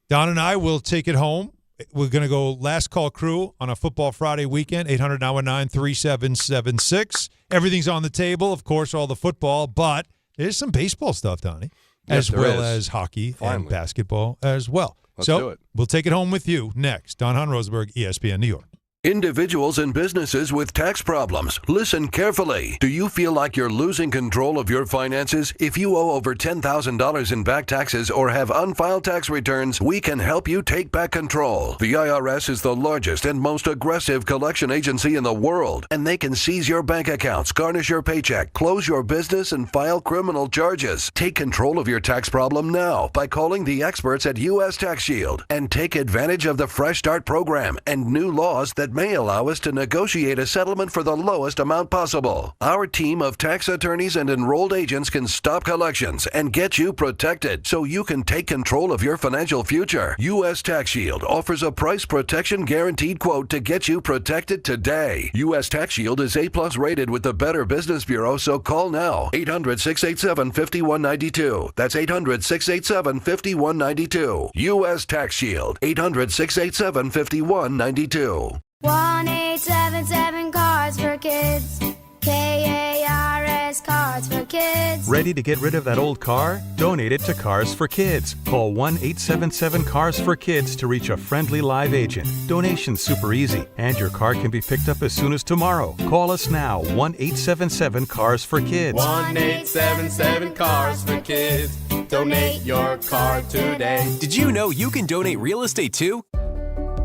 Don and I will take it home. We're going to go last call crew on a Football Friday weekend, 800-919-3776. Everything's on the table, of course, all the football, but there's some baseball stuff, Donnie, Yes, as well there is. as hockey Finally. and basketball as well. Let's so do it. We'll take it home with you next. Don Hahn Rosenberg, ESPN New York. Individuals and businesses with tax problems. Listen carefully. Do you feel like you're losing control of your finances? If you owe over $10,000 in back taxes or have unfiled tax returns, we can help you take back control. The IRS is the largest and most aggressive collection agency in the world, and they can seize your bank accounts, garnish your paycheck, close your business, and file criminal charges. Take control of your tax problem now by calling the experts at U.S. Tax Shield and take advantage of the Fresh Start program and new laws that that may allow us to negotiate a settlement for the lowest amount possible. Our team of tax attorneys and enrolled agents can stop collections and get you protected so you can take control of your financial future. U.S. Tax Shield offers a price protection guaranteed quote to get you protected today. U.S. Tax Shield is A+ rated with the Better Business Bureau, so call now. 800-687-5192. That's 800-687-5192. U.S. Tax Shield. 800-687-5192. 1-877 Cards for Kids. KARS Cards for Kids. Ready to get rid of that old car? Donate it to Cars for Kids. Call 1-877-CARS-FOR-KIDS to reach a friendly live agent. Donation's super easy, and your car can be picked up as soon as tomorrow. Call us now, 1-877-CARS-FOR-KIDS. 1-877 Cars for Kids. Donate your car today. Did you know you can donate real estate too?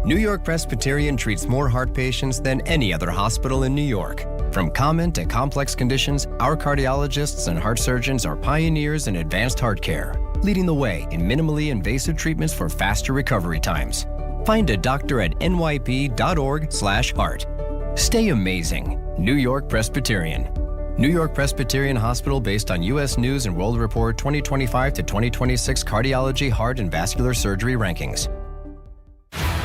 New York Presbyterian treats more heart patients than any other hospital in New York. From common to complex conditions, our cardiologists and heart surgeons are pioneers in advanced heart care, leading the way in minimally invasive treatments for faster recovery times. Find a doctor at nyp.org/heart. Stay amazing. New York Presbyterian. New York Presbyterian Hospital based on U.S. News and World Report 2025 to 2026 Cardiology, Heart, and Vascular Surgery Rankings.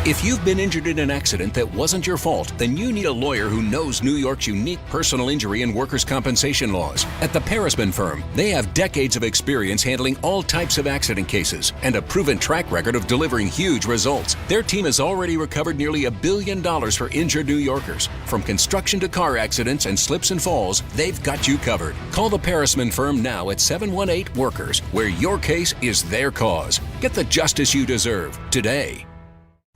If you've been injured in an accident that wasn't your fault, then you need a lawyer who knows New York's unique personal injury and workers' compensation laws. At the Parisman Firm, they have decades of experience handling all types of accident cases and a proven track record of delivering huge results. Their team has already recovered nearly $1 billion for injured New Yorkers. From construction to car accidents and slips and falls, they've got you covered. Call the Parisman Firm now at 718-WORKERS, where your case is their cause. Get the justice you deserve today.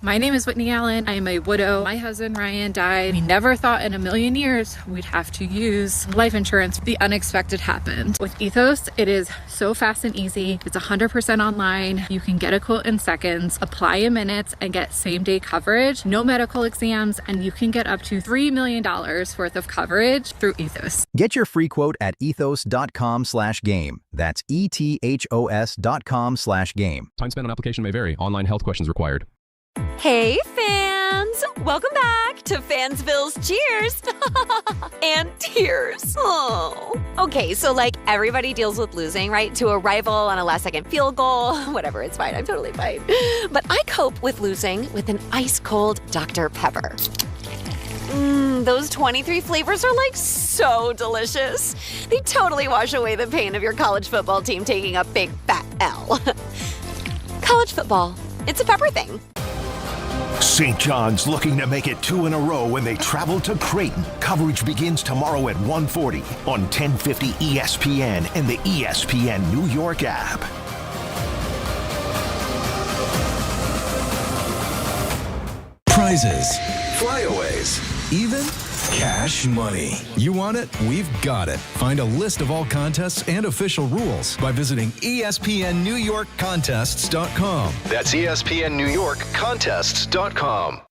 My name is Whitney Allen. I am a widow. My husband, Ryan, died. We never thought in a million years we'd have to use life insurance. The unexpected happened. With Ethos, it is so fast and easy. It's 100% online. You can get a quote in seconds, apply in minutes, and get same-day coverage, no medical exams, and you can get up to $3 million worth of coverage through Ethos. Get your free quote at ethos.com/game. That's ETHOS.com/game. Time spent on application may vary. Online health questions required. Hey, fans! Welcome back to Fansville's Cheers and Tears. Oh. Okay, so like everybody deals with losing, right? To a rival on a last-second field goal. Whatever, it's fine. I'm totally fine. But I cope with losing with an ice-cold Dr. Pepper. Those 23 flavors are like so delicious. They totally wash away the pain of your college football team taking a big fat L. College football. It's a pepper thing. St. John's looking to make it 2 in a row when they travel to Creighton. Coverage begins tomorrow at 1:40 on 1050 ESPN and the ESPN New York app. Prizes, flyaways, even cash money. You want it? We've got it. Find a list of all contests and official rules by visiting ESPNNewYorkContests.com. That's ESPNNewYorkContests.com.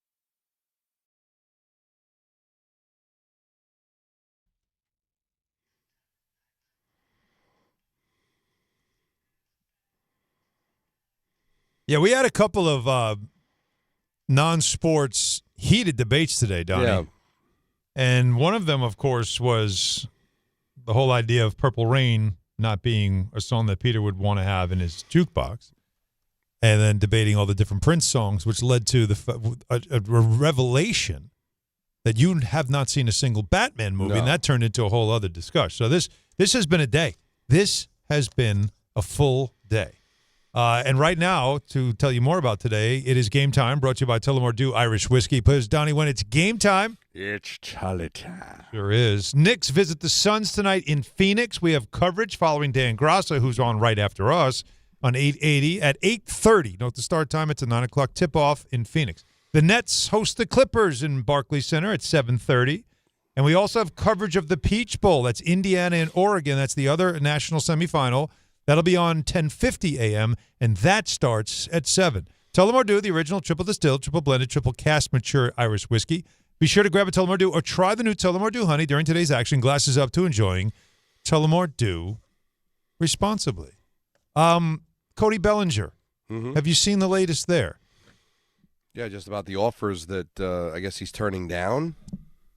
Yeah, we had a couple of non-sports heated debates today, Donnie. Yeah. And one of them, of course, was the whole idea of Purple Rain not being a song that Peter would want to have in his jukebox. And then debating all the different Prince songs, which led to a revelation that you have not seen a single Batman movie, and that turned into a whole other discussion. So this has been a day. This has been a full day. And right now, to tell you more about today, it is game time, brought to you by Tullamore Dew Irish Whiskey. Because, Donnie, when it's game time, it's Charlie time. Sure is. Knicks visit the Suns tonight in Phoenix. We have coverage following Dan Grassa, who's on right after us, on 880 at 8:30. Note the start time. It's a 9 o'clock tip-off in Phoenix. The Nets host the Clippers in Barclays Center at 7:30. And we also have coverage of the Peach Bowl. That's Indiana and Oregon. That's the other national semifinal. That'll be on 10:50 a.m., and that starts at 7. Tullamore Dew, the original triple distilled, triple blended, triple cast mature Irish whiskey. Be sure to grab a Tullamore Dew or try the new Tullamore Dew Honey during today's action. Glasses up to enjoying Tullamore Dew responsibly. Cody Bellinger, have you seen the latest there? Yeah, just about the offers that I guess he's turning down.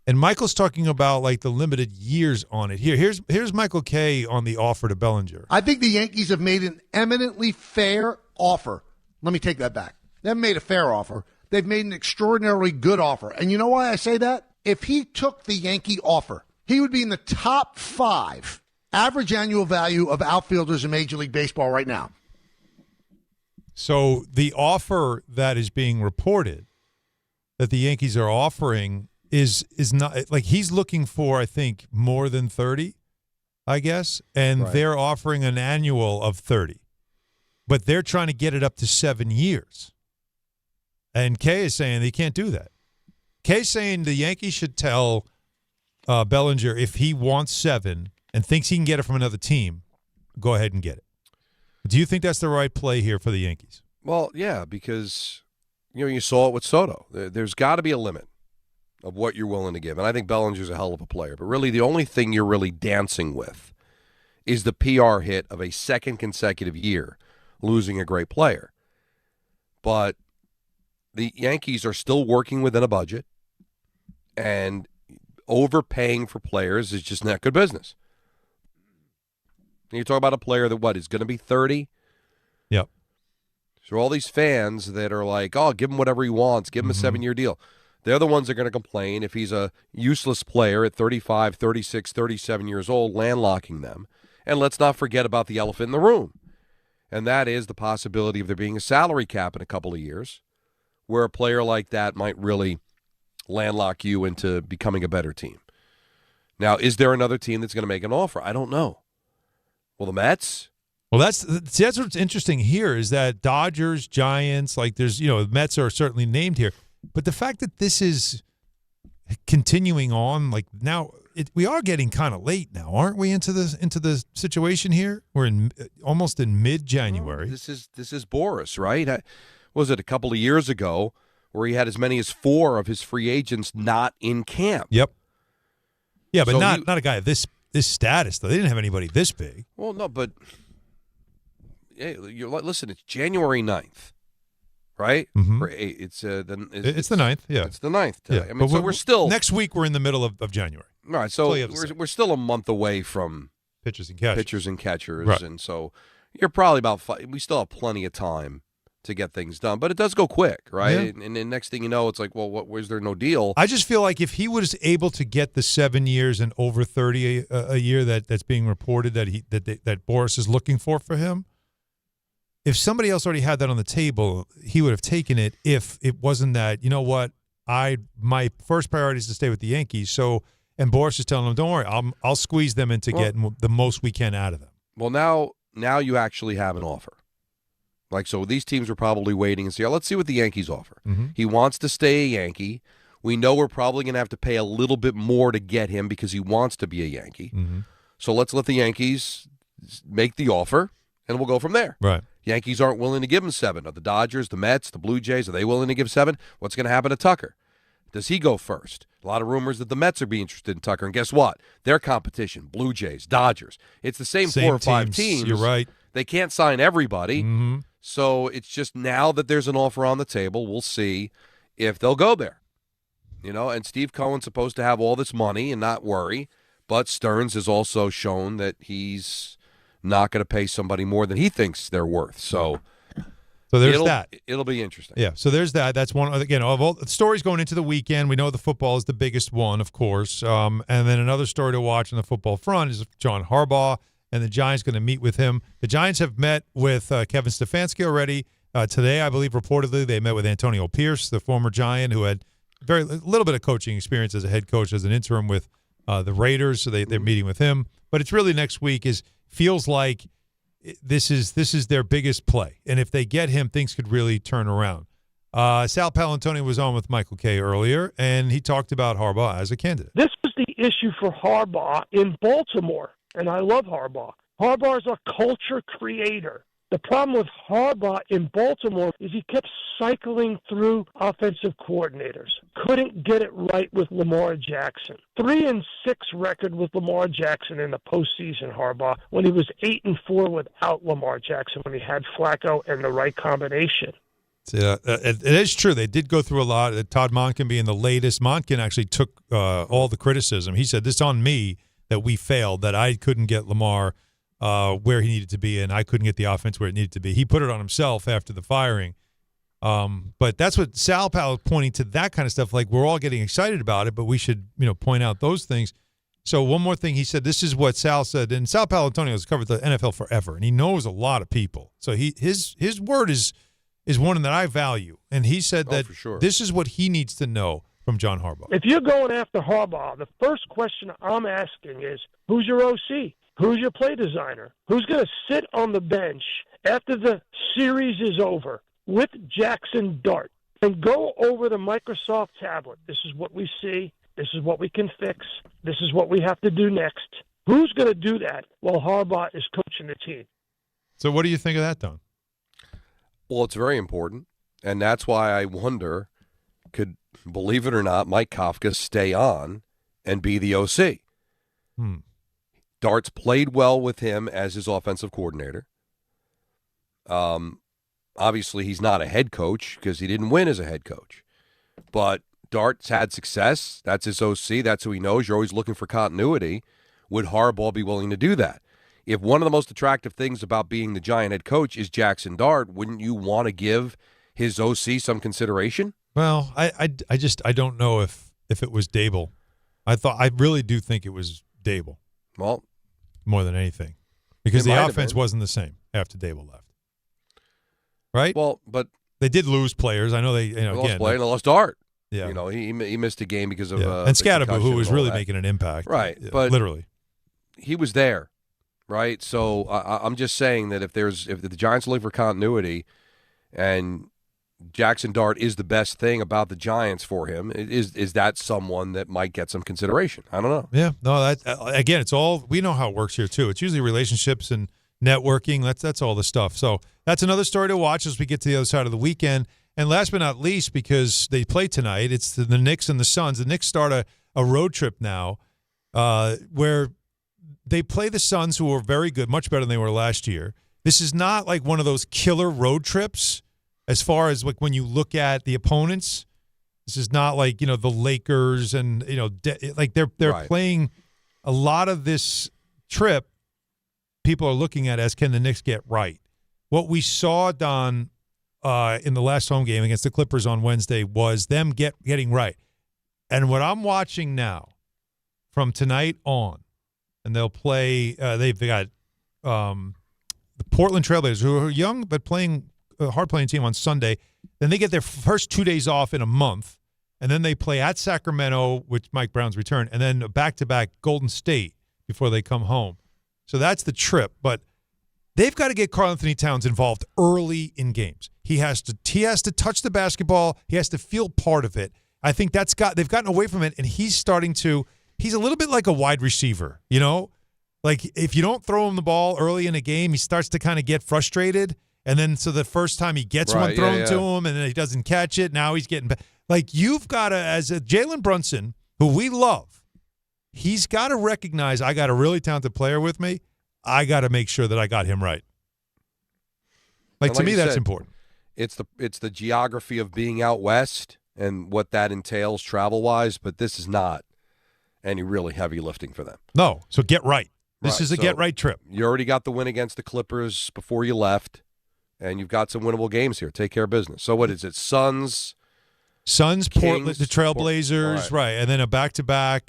And Michael's talking about like the limited years on it. Here's Michael Kay on the offer to Bellinger. I think the Yankees have made an eminently fair offer. Let me take that back. They haven't made a fair offer. They've made an extraordinarily good offer. And you know why I say that? If he took the Yankee offer, he would be in the top 5 average annual value of outfielders in Major League Baseball right now. So the offer that is being reported that the Yankees are offering is not like he's looking for, I think, more than 30, I guess, and they're offering an annual of 30. But they're trying to get it up to 7 years. And Kay is saying they can't do that. Kay's saying the Yankees should tell Bellinger if he wants 7 and thinks he can get it from another team, go ahead and get it. Do you think that's the right play here for the Yankees? Well, yeah, because you saw it with Soto. There's got to be a limit of what you're willing to give. And I think Bellinger's a hell of a player. But really the only thing you're really dancing with is the PR hit of a second consecutive year losing a great player. But the Yankees are still working within a budget, and overpaying for players is just not good business. You talk about a player that, is going to be 30? Yep. So all these fans that are like, oh, give him whatever he wants, give him a 7-year deal. They're the ones that are going to complain if he's a useless player at 35, 36, 37 years old, landlocking them. And let's not forget about the elephant in the room. And that is the possibility of there being a salary cap in a couple of years where a player like that might really landlock you into becoming a better team. Now, is there another team that's going to make an offer? I don't know. Well, the Mets? Well, that's what's interesting here is that Dodgers, Giants, the Mets are certainly named here. But the fact that this is continuing on, like now, we are getting kind of late now, aren't we? Into the situation here, we're almost in mid-January. This is Boris, right? Was it a couple of years ago where he had as many as 4 of his free agents not in camp? Yep. Yeah, but so not a guy of this status though. They didn't have anybody this big. Well, no, but listen, it's January 9th. Right? Mm-hmm. It's the 9th, yeah. It's the 9th today. Yeah. I mean, so we're still... Next week, we're in the middle of January. All right, so we're still a month away from pitchers and catchers. Right. And so you're probably about 5... We still have plenty of time to get things done, but it does go quick, right? Yeah. And then next thing you know, it's like, well, was there no deal? I just feel like if he was able to get the 7 years and over 30 a year that's being reported that Boris is looking for him, if somebody else already had that on the table, he would have taken it if it wasn't that, you know what, my first priority is to stay with the Yankees. So, and Boris is telling him, don't worry, I'll squeeze them into getting the most we can out of them. Well, now you actually have an offer. So these teams were probably waiting and see, let's see what the Yankees offer. Mm-hmm. He wants to stay a Yankee. We know we're probably going to have to pay a little bit more to get him because he wants to be a Yankee. Mm-hmm. So let's let the Yankees make the offer, and we'll go from there. Right. Yankees aren't willing to give him 7. Are the Dodgers, the Mets, the Blue Jays, are they willing to give 7? What's going to happen to Tucker? Does he go first? A lot of rumors that the Mets are being interested in Tucker. And guess what? Their competition, Blue Jays, Dodgers. It's the same 4 or 5 teams. You're right. They can't sign everybody. Mm-hmm. So it's just now that there's an offer on the table, we'll see if they'll go there. And Steve Cohen's supposed to have all this money and not worry. But Stearns has also shown that he's not going to pay somebody more than he thinks they're worth. So there's that. It'll be interesting. Yeah, so there's that. That's one, again, of all the stories going into the weekend. We know the football is the biggest one, of course. And then another story to watch on the football front is John Harbaugh and the Giants going to meet with him. The Giants have met with Kevin Stefanski already. Today, I believe, reportedly, they met with Antonio Pierce, the former Giant, who had a little bit of coaching experience as a head coach, as an interim with the Raiders. So they're meeting with him. But it's really next week feels like this is their biggest play. And if they get him, things could really turn around. Sal Paolantonio was on with Michael Kay earlier, and he talked about Harbaugh as a candidate. This was the issue for Harbaugh in Baltimore, and I love Harbaugh. Harbaugh's a culture creator. The problem with Harbaugh in Baltimore is he kept cycling through offensive coordinators. Couldn't get it right with Lamar Jackson. 3-6 record with Lamar Jackson in the postseason, Harbaugh, when he was 8-4 without Lamar Jackson, when he had Flacco and the right combination. It is true. They did go through a lot. Todd Monken being the latest. Monken actually took all the criticism. He said, this on me that we failed, that I couldn't get Lamar where he needed to be, and I couldn't get the offense where it needed to be. He put it on himself after the firing. But that's what Sal Pal is pointing to, that kind of stuff. Like, we're all getting excited about it, but we should, point out those things. So one more thing, he said, this is what Sal said, and Sal Paolantonio has covered the NFL forever, and he knows a lot of people. So his word is one that I value, and he said that this is what he needs to know from John Harbaugh. If you're going after Harbaugh, the first question I'm asking is, who's your OC? Who's your play designer? Who's going to sit on the bench after the series is over with Jackson Dart and go over the Microsoft tablet? This is what we see. This is what we can fix. This is what we have to do next. Who's going to do that while Harbaugh is coaching the team? So what do you think of that, Don? Well, it's very important, and that's why I wonder, could, believe it or not, Mike Kafka stay on and be the OC? Dart's played well with him as his offensive coordinator. Obviously, he's not a head coach because he didn't win as a head coach. But Dart's had success. That's his OC. That's who he knows. You're always looking for continuity. Would Harbaugh be willing to do that? If one of the most attractive things about being the Giant head coach is Jackson Dart, wouldn't you want to give his OC some consideration? Well, I don't know if it was Dable. I really do think it was Dable. Well, more than anything, because the offense wasn't the same after Dable left. Right? Well, but they did lose players. I know they lost Dart. Yeah, he missed a game because of and Scatterbo, who was really making an impact. Right, but literally, he was there. Right, so I'm just saying that if the Giants are looking for continuity, and Jackson Dart is the best thing about the Giants for him, is that someone that might get some consideration? I don't know. Yeah, no, that again, it's all, we know how it works here too. It's usually relationships and networking. That's all the stuff. So that's another story to watch as we get to the other side of the weekend. And last but not least, because they play tonight, it's the Knicks and the Suns. The Knicks start a road trip now, where they play the Suns, who are very good, much better than they were last year. This is not like one of those killer road trips as far as like when you look at the opponents. This is not like, the Lakers and, like they're right. Playing a lot of this trip. People are looking at as, can the Knicks get right? What we saw, Don, in the last home game against the Clippers on Wednesday was them getting right. And what I'm watching now from tonight on, and they'll play. They've got the Portland Trailblazers, who are young but playing a hard-playing team on Sunday. Then they get their first 2 days off in a month, and then they play at Sacramento, which Mike Brown's return, and then back-to-back Golden State before they come home. So that's the trip. But they've got to get Karl Anthony Towns involved early in games. He has to touch the basketball. He has to feel part of it. I think they've gotten away from it, and he's starting to. He's a little bit like a wide receiver, Like if you don't throw him the ball early in a game, he starts to kind of get frustrated. And then so the first time he gets one thrown to him and then he doesn't catch it, now he's getting – like you've got to – as a Jalen Brunson, who we love, he's got to recognize I got a really talented player with me. I got to make sure that I got him right. Like to me, that's important. It's the geography of being out west and what that entails travel-wise, but this is not any really heavy lifting for them. No, so get right. This is a get-right trip. You already got the win against the Clippers before you left, and you've got some winnable games here. Take care of business. So what is it, Suns, Kings, Portland, the Trailblazers, right, and then a back-to-back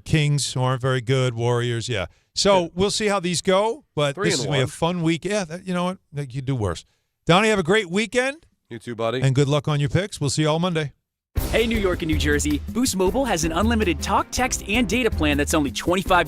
Kings, who aren't very good, Warriors, yeah. So we'll see how these go, but this is going to be a fun week. Yeah, you know what? You do worse. Donnie, have a great weekend. You too, buddy. And good luck on your picks. We'll see you all Monday. Hey, New York and New Jersey. Boost Mobile has an unlimited talk, text, and data plan that's only $25